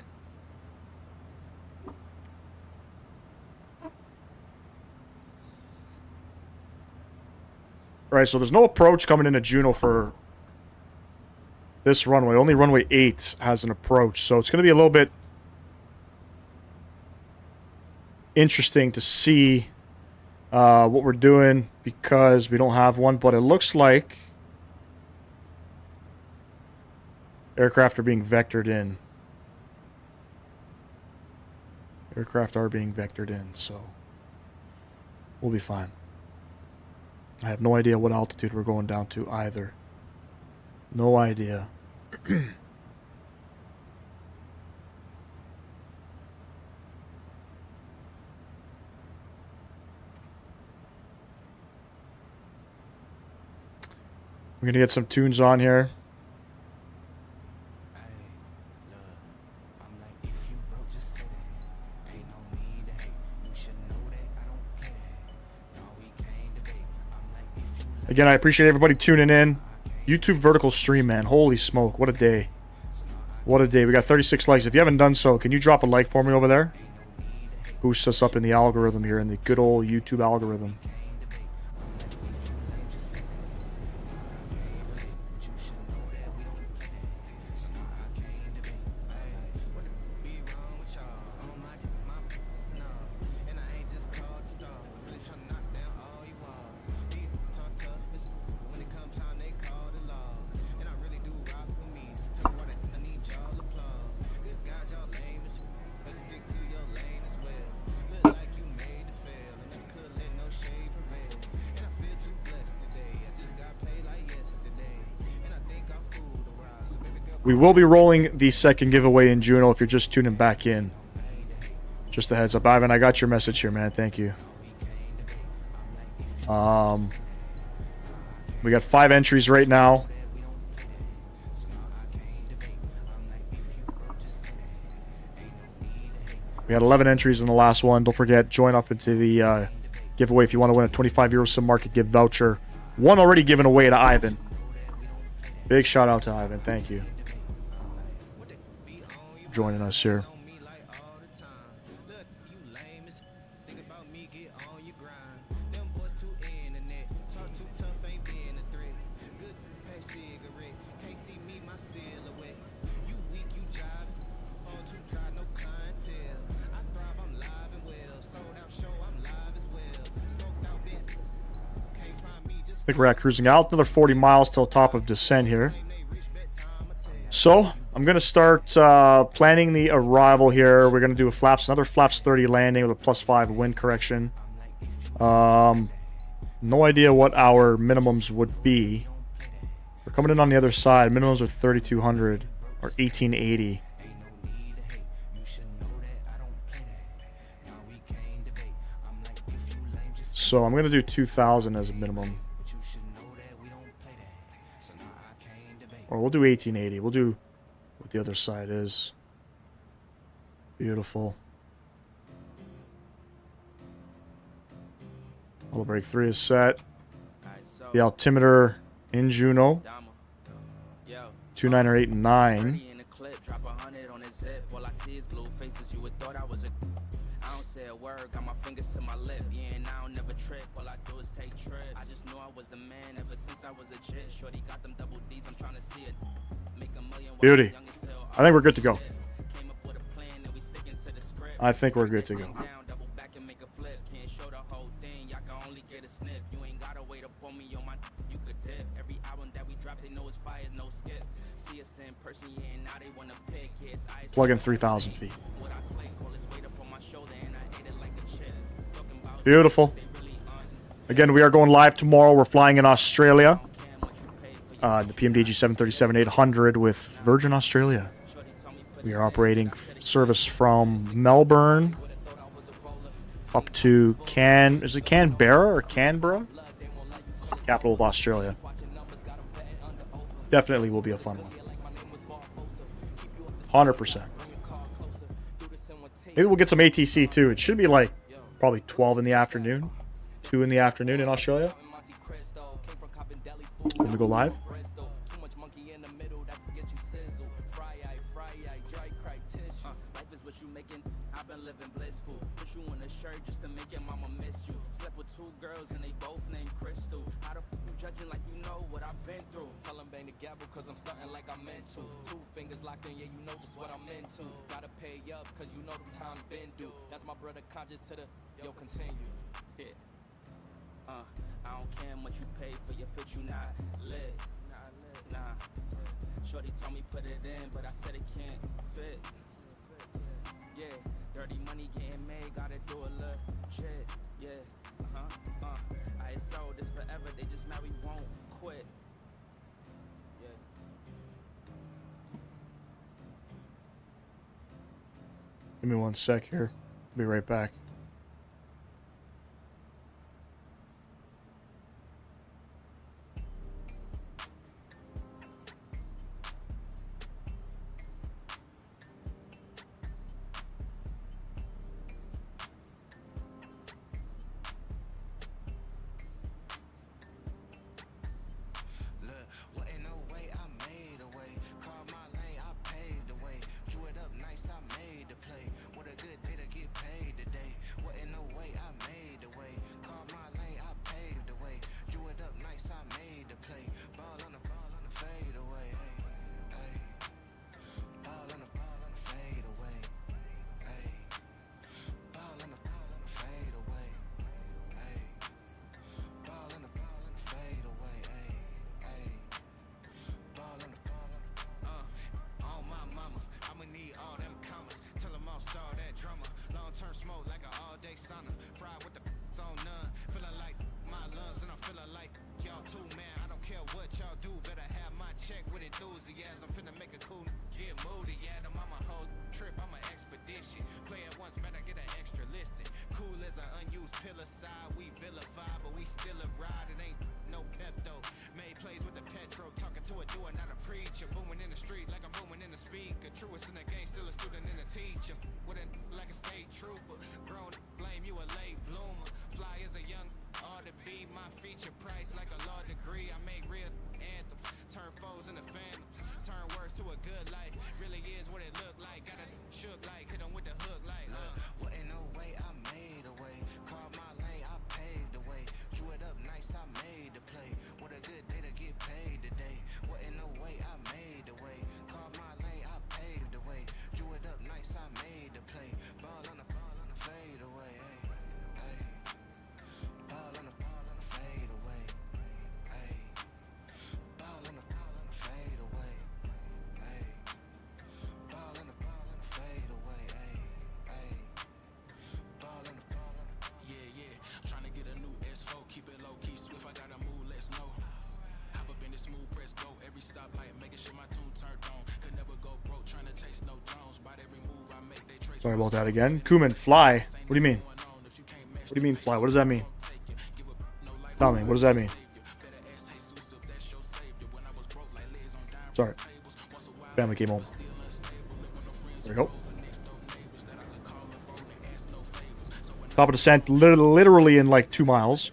A: All right, so there's no approach coming into Juneau for this runway. Only runway 8 has an approach, so it's going to be a little bit interesting to see what we're doing because we don't have one, but it looks like aircraft are being vectored in. Aircraft are being vectored in, so we'll be fine. I have no idea what altitude we're going down to either. No idea. We're gonna get some tunes on here. Again, I appreciate everybody tuning in. YouTube vertical stream, man. Holy smoke. What a day. What a day. We got 36 likes. If you haven't done so, can you drop a like for me over there? Boost us up in the algorithm here, in the good old YouTube algorithm. We will be rolling the second giveaway in Juneau if you're just tuning back in. Just a heads up. Ivan, I got your message here, man. Thank you. We got 5 entries right now. We had 11 entries in the last one. Don't forget, join up into the giveaway if you want to win a 25 euro Sim Market gift voucher. One already given away to Ivan. Big shout out to Ivan. Thank you. Joining us here. I think we're at cruising out. Another 40 miles till top of descent here. So, I'm going to start planning the arrival here. We're going to do another flaps 30 landing with a +5 wind correction. No idea what our minimums would be. We're coming in on the other side. Minimums are 3,200 or 1,880. So, I'm going to do 2,000 as a minimum. Or we'll do 1880. We'll do what the other side is. Beautiful. Auto brake 3 is set. The altimeter in Juneau. 2908 and 9. Beauty. I think we're good to go. I think we're good to go. Plug in 3,000 feet. Beautiful. Again, we are going live tomorrow. We're flying in Australia. The PMDG 737-800 with Virgin Australia. We are operating service from Melbourne up to is it Canberra or Canberra? capital of Australia. Definitely will be a fun one. 100%. Maybe we'll get some ATC too. It should be like probably 12 in the afternoon, 2 in the afternoon in Australia. When we go live.
G: To the yo continue. Yeah. I don't care much you pay for your fit, you not lit. Nah. Shorty told me put it in, but I said it can't fit. Yeah, dirty money getting made, gotta do a little shit. Yeah, I sold this forever, they just now we won't quit. Yeah.
A: Give me 1 sec here. Be right back. Sorry about that again. Kuman, fly. What do you mean? What do you mean fly? What does that mean? Tell me, what does that mean? Sorry. Family came home. There we go. Top of descent, literally in like 2 miles.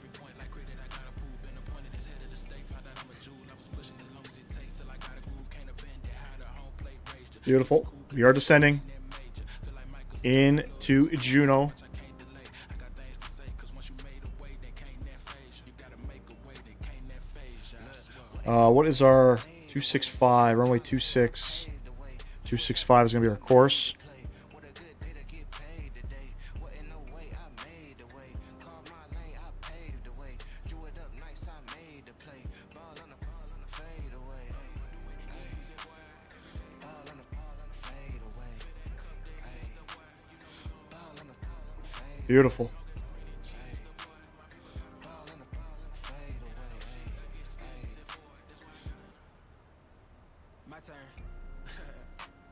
A: Beautiful. We are descending into Juneau. What is our 265? Runway 26. 265 is going to be our course. Beautiful.
G: My turn.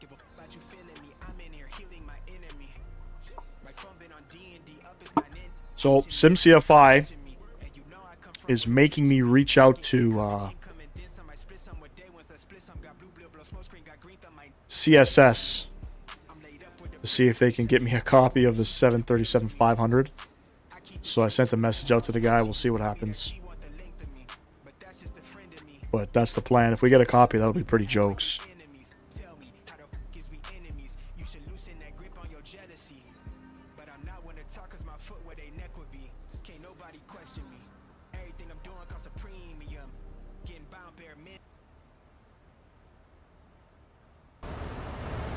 G: Give a about you feeling me. I'm in here healing my enemy. My phone been on D&D up is my nin.
A: So SimCFI is making me reach out to CSS to see if they can get me a copy of the 737-500. So I sent a message out to the guy. We'll see what happens. But that's the plan. If we get a copy, that'll be pretty jokes.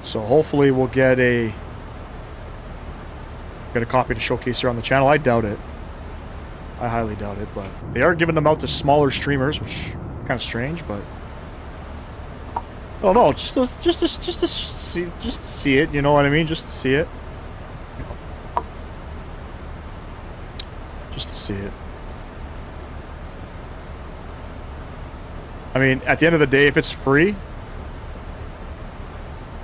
A: So hopefully we'll get a copy to showcase here on the channel. I doubt it. I highly doubt it, but they are giving them out to smaller streamers, which is kind of strange, but oh no, just to see it, you know what I mean? Just to see it. Just to see it. I mean, at the end of the day, if it's free,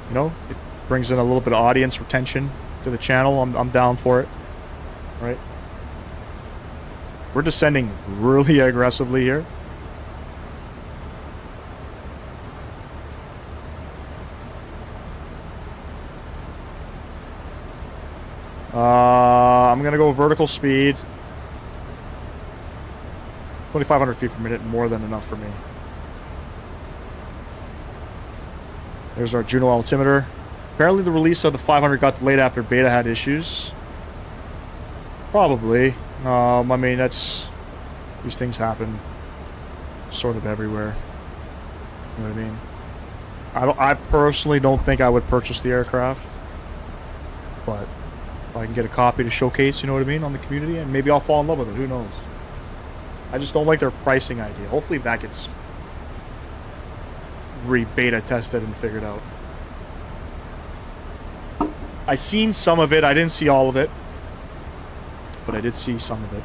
A: you know, it brings in a little bit of audience retention to the channel. I'm down for it, right? We're descending really aggressively here. I'm gonna go vertical speed. 2,500 feet per minute, more than enough for me. There's our Juneau altimeter. Apparently the release of the 500 got delayed after beta had issues. Probably. I mean, these things happen sort of everywhere. You know what I mean? I personally don't think I would purchase the aircraft. But if I can get a copy to showcase, you know what I mean, on the community, and maybe I'll fall in love with it. Who knows? I just don't like their pricing idea. Hopefully that gets re-beta tested and figured out. I seen some of it. I didn't see all of it, but I did see some of it.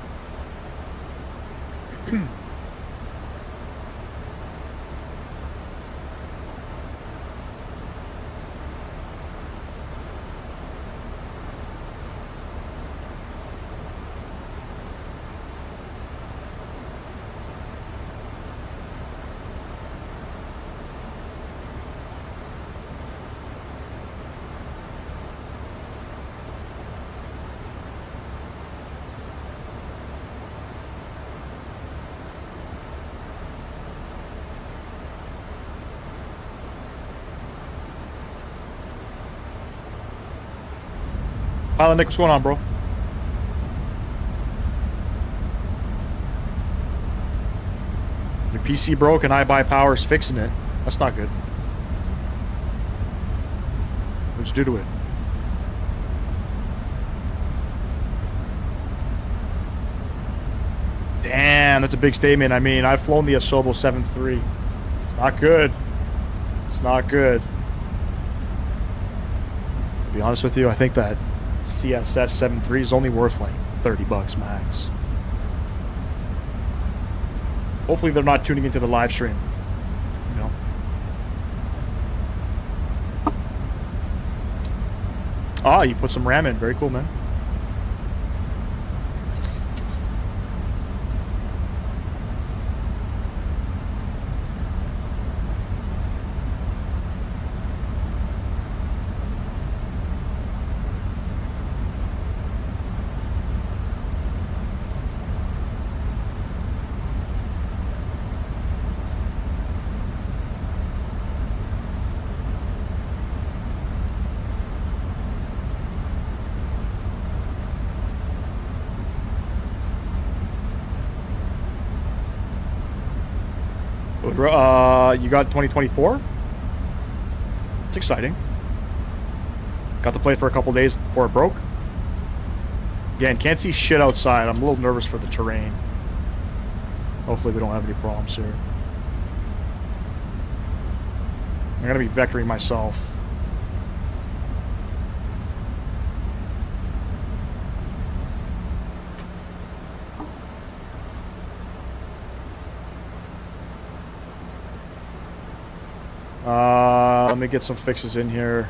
A: Pilot Nick, what's going on, bro? Your PC broke and iBuyPower's fixing it. That's not good. What'd you do to it? Damn, that's a big statement. I mean, I've flown the Asobo 7.3. It's not good. It's not good. To be honest with you, I think that CSS 7.3 is only worth like $30 max. Hopefully they're not tuning into the live stream. You know? Ah, you put some RAM in. Very cool, man. You got 2024? It's exciting. Got to play it for a couple days before it broke. Again, can't see shit outside. I'm a little nervous for the terrain. Hopefully we don't have any problems here. I'm gonna be vectoring myself. Let me get some fixes in here.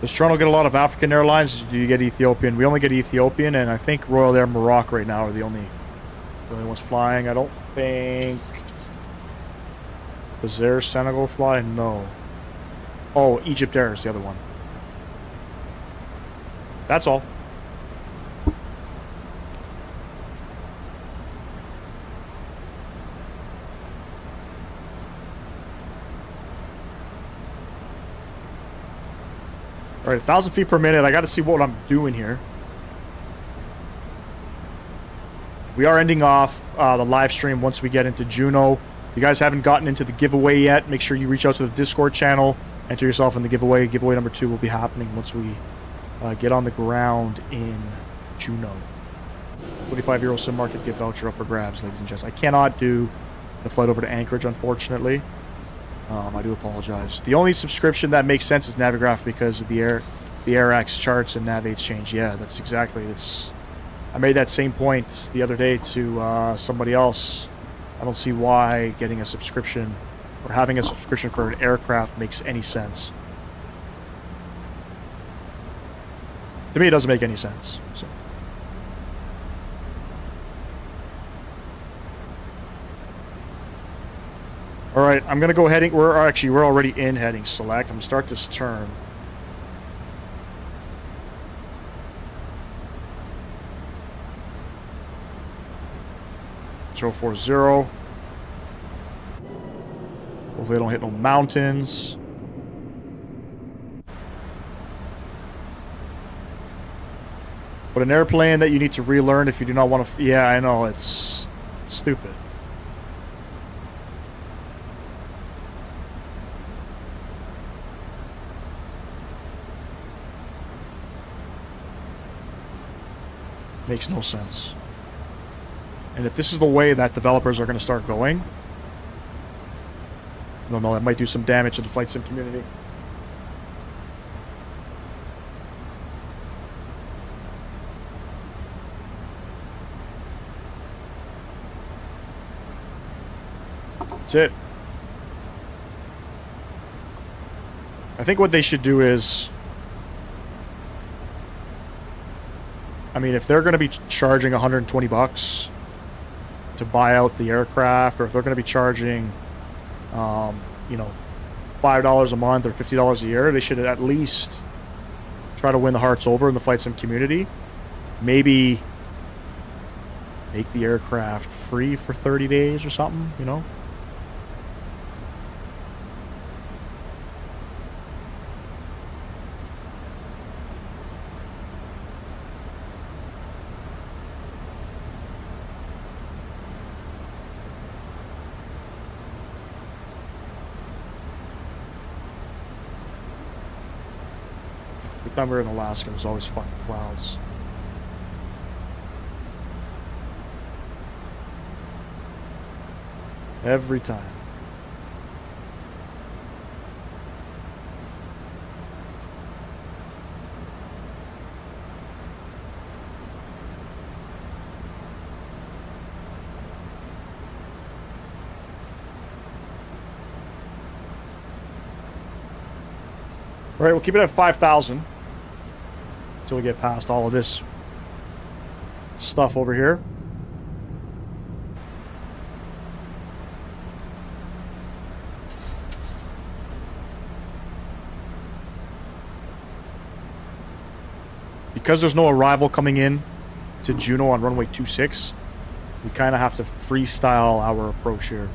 A: Does Toronto get a lot of African airlines? Do you get Ethiopian? We only get Ethiopian, and I think Royal Air Morocco right now are the only ones flying. I don't think... Does Air Senegal fly? No. Oh, Egypt Air is the other one. That's all. All right, 1,000 feet per minute. I got to see what I'm doing here. We are ending off the live stream once we get into Juneau. If you guys haven't gotten into the giveaway yet, make sure you reach out to the Discord channel. Enter yourself in the giveaway. Giveaway number 2 will be happening once we get on the ground in Juneau. 25-year-old sim market gift voucher up for grabs, ladies and gents. I cannot do the flight over to Anchorage, unfortunately. I do apologize. The only subscription that makes sense is Navigraph because of the AirX charts and Nav change. Yeah, that's exactly. I made that same point the other day to somebody else. I don't see why getting a subscription or having a subscription for an aircraft makes any sense. To me, it doesn't make any sense. So. All right, I'm gonna go heading. We're already in heading select. I'm gonna start this turn. Zero 40. Hopefully, I don't hit no mountains. But an airplane that you need to relearn if you do not want to. Yeah, I know it's stupid. Makes no sense. And if this is the way that developers are going to start going, I don't know, it might do some damage to the flight sim community. That's it. I think what they should do is... I mean, if they're going to be charging $120 to buy out the aircraft, or if they're going to be charging, you know, $5 a month or $50 a year, they should at least try to win the hearts over in the flight sim community. Maybe make the aircraft free for 30 days or something, you know? The time we were in Alaska, it was always fucking clouds. Every time. All right, we'll keep it at 5,000 until we get past all of this stuff over here. Because there's no arrival coming in to Juneau on runway 26, we kind of have to freestyle our approach here.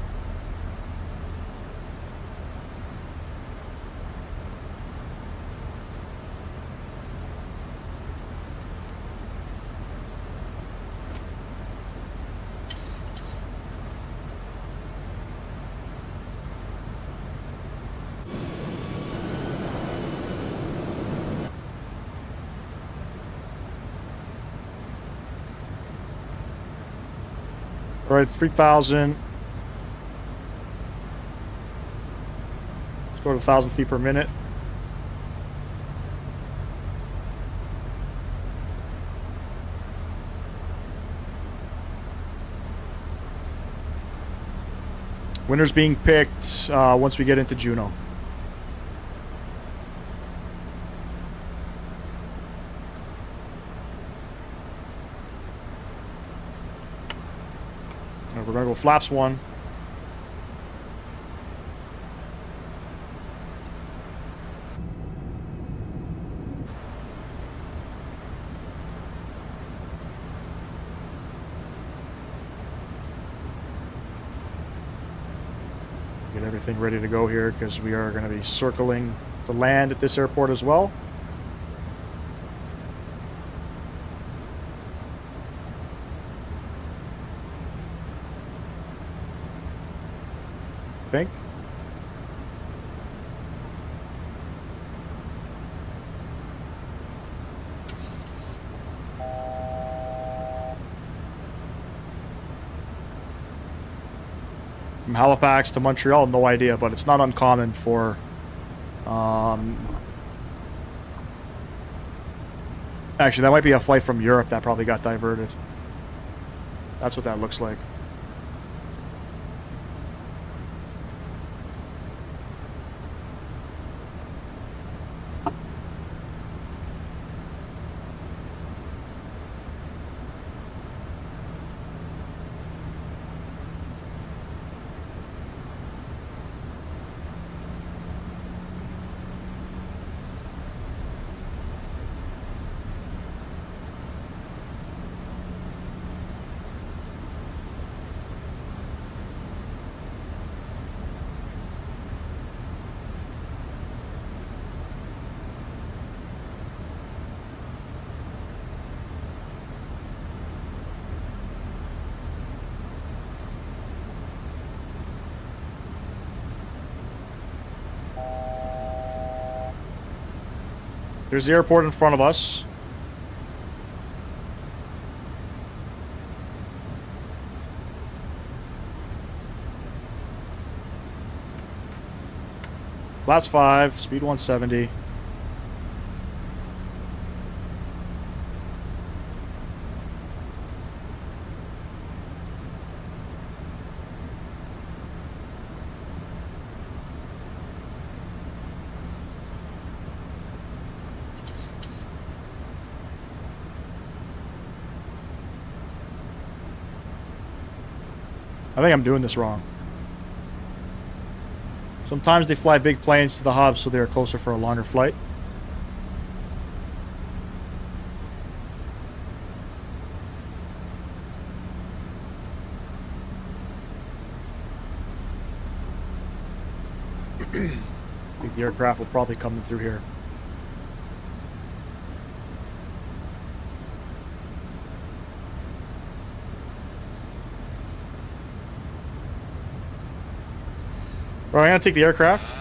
A: All right, 3,000. Let's go to 1,000 feet per minute. Winner's being picked once we get into Juneau. We're gonna go flaps 1. Get everything ready to go here because we are going to be circling to land at this airport as well. I think. From Halifax to Montreal, no idea, but it's not uncommon for actually, that might be a flight from Europe that probably got diverted. That's what that looks like. There's the airport in front of us. Class 5, speed 170. I think I'm doing this wrong. Sometimes they fly big planes to the hub so they're closer for a longer flight. I think the aircraft will probably come through here. All right, I'm gonna take the aircraft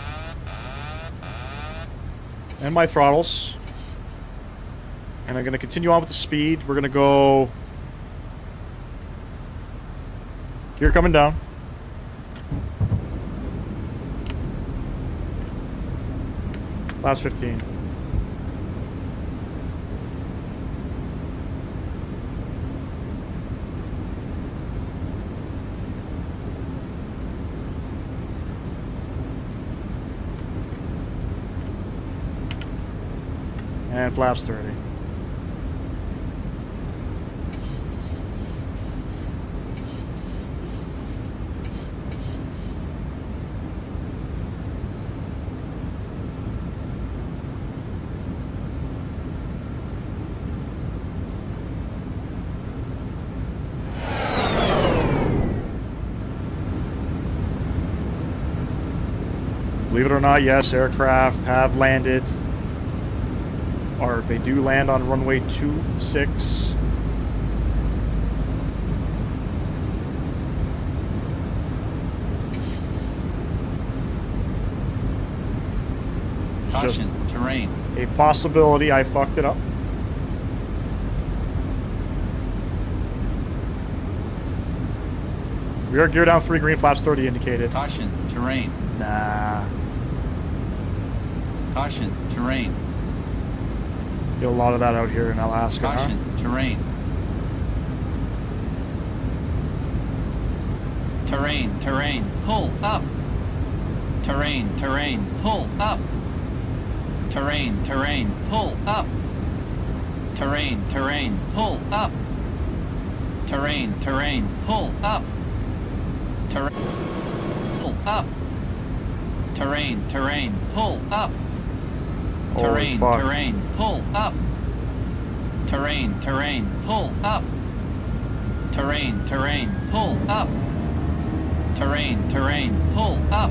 A: and my throttles, and I'm gonna continue on with the speed. We're gonna go gear coming down. Last 15. And flaps 30. Believe it or not, yes, aircraft have landed. Or they do land on runway 26.
F: Caution, terrain.
A: A possibility I fucked it up. We are gear down 3, green flaps 30 indicated.
F: Caution, terrain.
A: Nah.
F: Caution, terrain.
A: Get a lot of that out here in Alaska.
F: Caution, terrain. Terrain, terrain, pull up. Terrain, terrain, pull up. Terrain, terrain, pull up. Terrain, terrain, pull up. Terrain, terrain, pull up. Terrain. Pull up. Terrain, terrain, pull up.
A: Holy
F: Terrain,
A: fuck.
F: terrain, pull up. Terrain, terrain, pull up. Terrain, terrain, pull up. Terrain, terrain, pull up.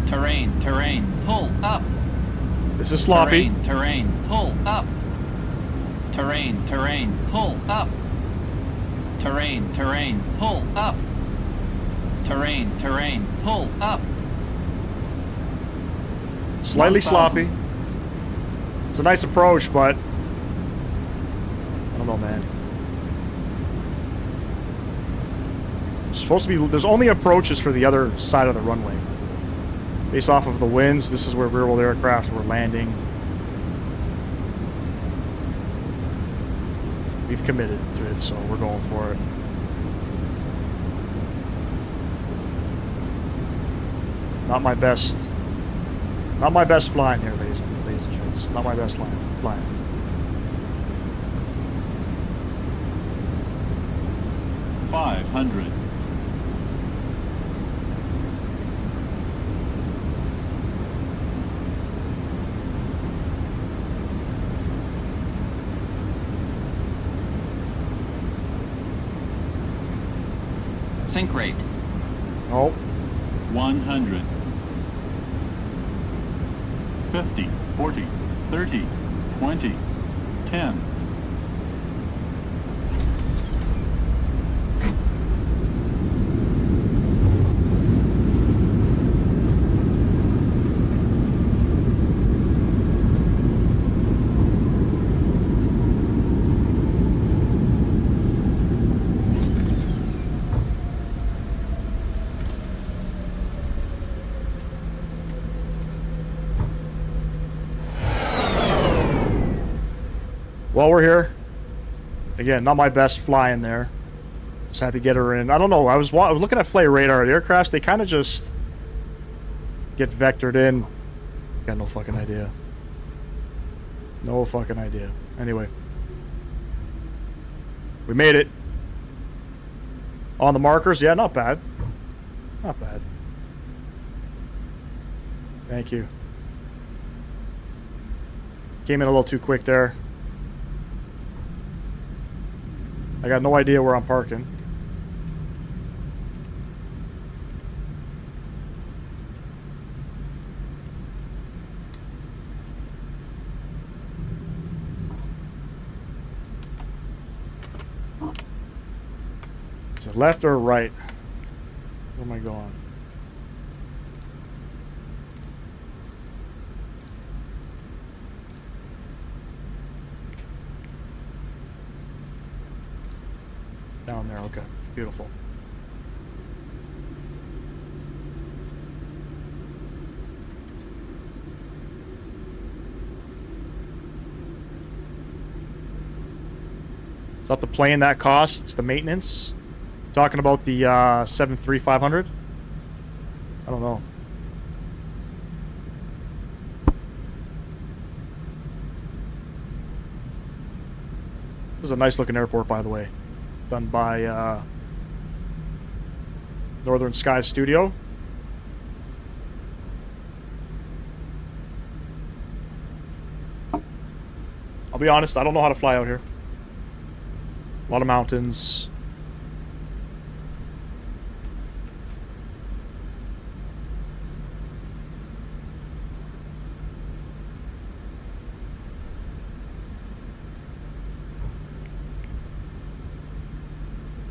F: Terrain, terrain, pull up.
A: This is sloppy.
F: Terrain, terrain, pull up. Terrain, terrain, pull up. Terrain, terrain, pull up. Terrain, terrain, pull up.
A: Slightly
F: 1000.
A: sloppy. It's a nice approach, but I don't know, man. It's supposed to be. There's only approaches for the other side of the runway. Based off of the winds, this is where rear-wheel aircraft were landing. We've committed to it, so we're going for it. Not my best flying here, ladies and gents. Not my best flying.
F: $500. Sync rate.
A: Oh,
F: 100. 50, 40, 30, 20, 10.
A: well, we're here. Again, not my best flying there. Just had to get her in. I don't know. I was looking at flight radar. The aircrafts, they kind of just get vectored in. Got no fucking idea. No fucking idea. Anyway. We made it. On the markers. Yeah, not bad. Not bad. Thank you. Came in a little too quick there. I got no idea where I'm parking. Is it left or right? Where am I going? Down there, okay. Beautiful. Is that the plane that costs? It's the maintenance? Talking about the 73500? I don't know. This is a nice looking airport, by the way. Done by Northern Sky Studio. I'll be honest, I don't know how to fly out here. A lot of mountains.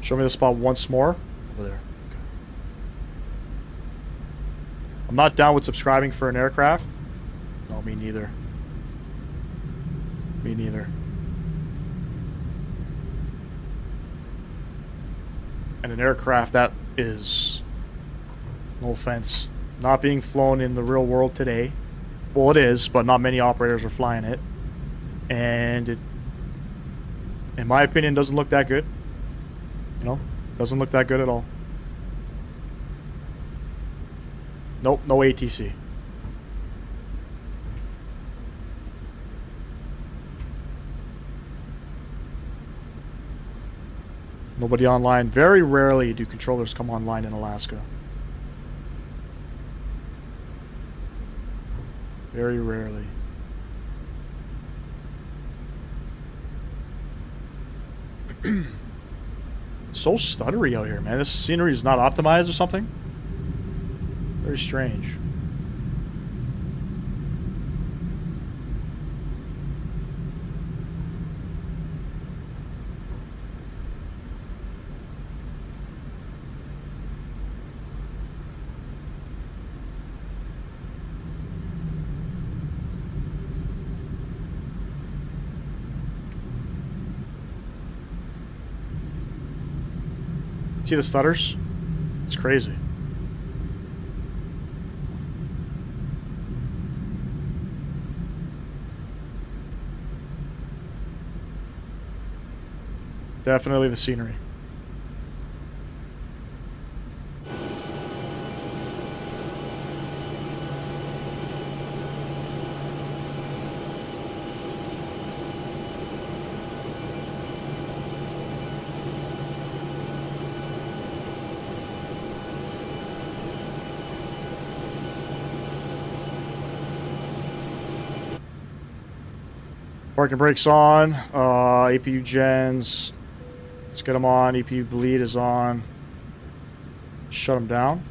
A: Show me the spot once more. Over there. Okay. I'm not down with subscribing for an aircraft. No, me neither. Me neither. And an aircraft that is, no offense, not being flown in the real world today. Well, it is, but not many operators are flying it. And it, in my opinion, doesn't look that good. You know, doesn't look that good at all. Nope, no ATC. Nobody online. Very rarely do controllers come online in Alaska. Very rarely. So stuttery out here, man. This scenery is not optimized or something. Very strange. See the stutters? It's crazy. Definitely the scenery. Parking brakes on. APU gens. Let's get them on. APU bleed is on. Shut them down.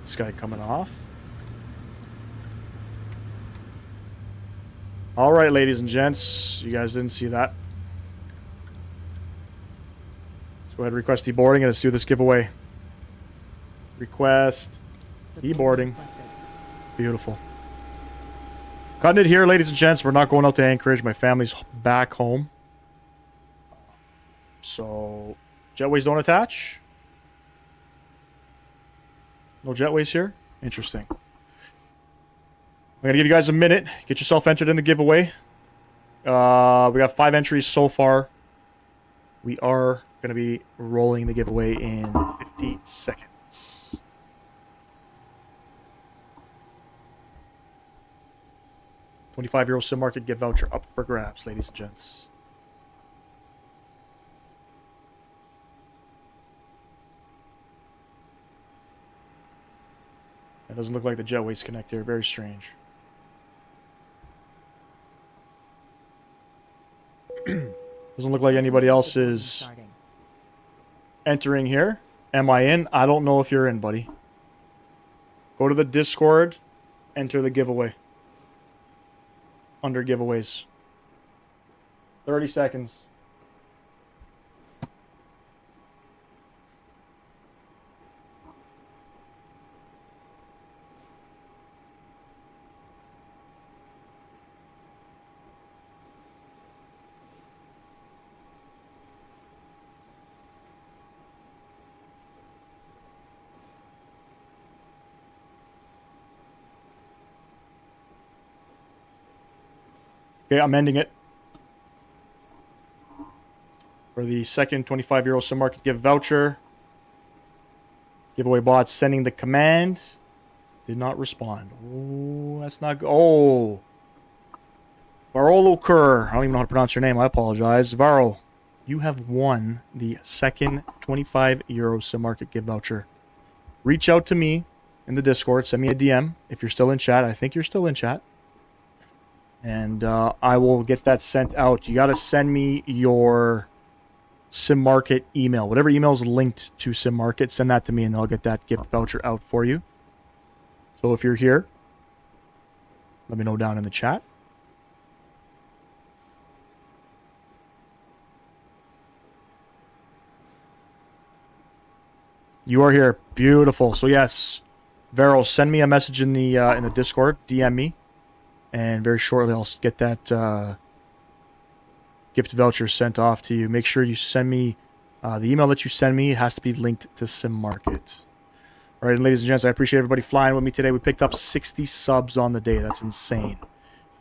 A: This guy coming off. All right, ladies and gents. You guys didn't see that. Let's go ahead and request deboarding and let's do this giveaway. Request deboarding. Beautiful. Cutting it here, ladies and gents. We're not going out to Anchorage. My family's back home. So, jetways don't attach? No jetways here? Interesting. I'm going to give you guys a minute. Get yourself entered in the giveaway. We got 5 entries so far. We are going to be rolling the giveaway in 50 seconds. €25 sim market gift voucher up for grabs, ladies and gents. It doesn't look like the jetways connect here. Very strange. Doesn't look like anybody else is entering here. Am I in? I don't know if you're in, buddy. Go to the Discord. Enter the giveaway. Under giveaways. 30 seconds. Okay, I'm ending it. For the second €25 sim market gift voucher. Giveaway bot sending the command. Did not respond. Oh, that's not good. Oh. Varolo Kerr. I don't even know how to pronounce your name. I apologize. Varo, you have won the second €25 sim market gift voucher. Reach out to me in the Discord. Send me a DM if you're still in chat. I think you're still in chat. And I will get that sent out. You got to send me your SimMarket email. Whatever email is linked to SimMarket, send that to me and I'll get that gift voucher out for you. So if you're here, let me know down in the chat. You are here. Beautiful. So yes, Vero, send me a message in the Discord. DM me. And very shortly, I'll get that gift voucher sent off to you. Make sure you send me the email that you send me. It has to be linked to SimMarket. All right, and ladies and gents, I appreciate everybody flying with me today. We picked up 60 subs on the day. That's insane.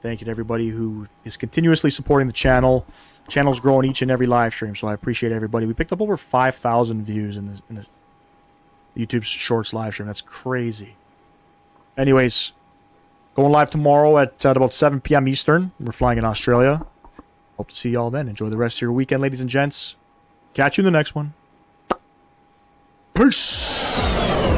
A: Thank you to everybody who is continuously supporting the channel. The channel's growing each and every live stream, so I appreciate everybody. We picked up over 5,000 views in the YouTube Shorts live stream. That's crazy. Anyways, going live tomorrow at about 7 p.m. Eastern. We're flying in Australia. Hope to see y'all then. Enjoy the rest of your weekend, ladies and gents. Catch you in the next one. Peace.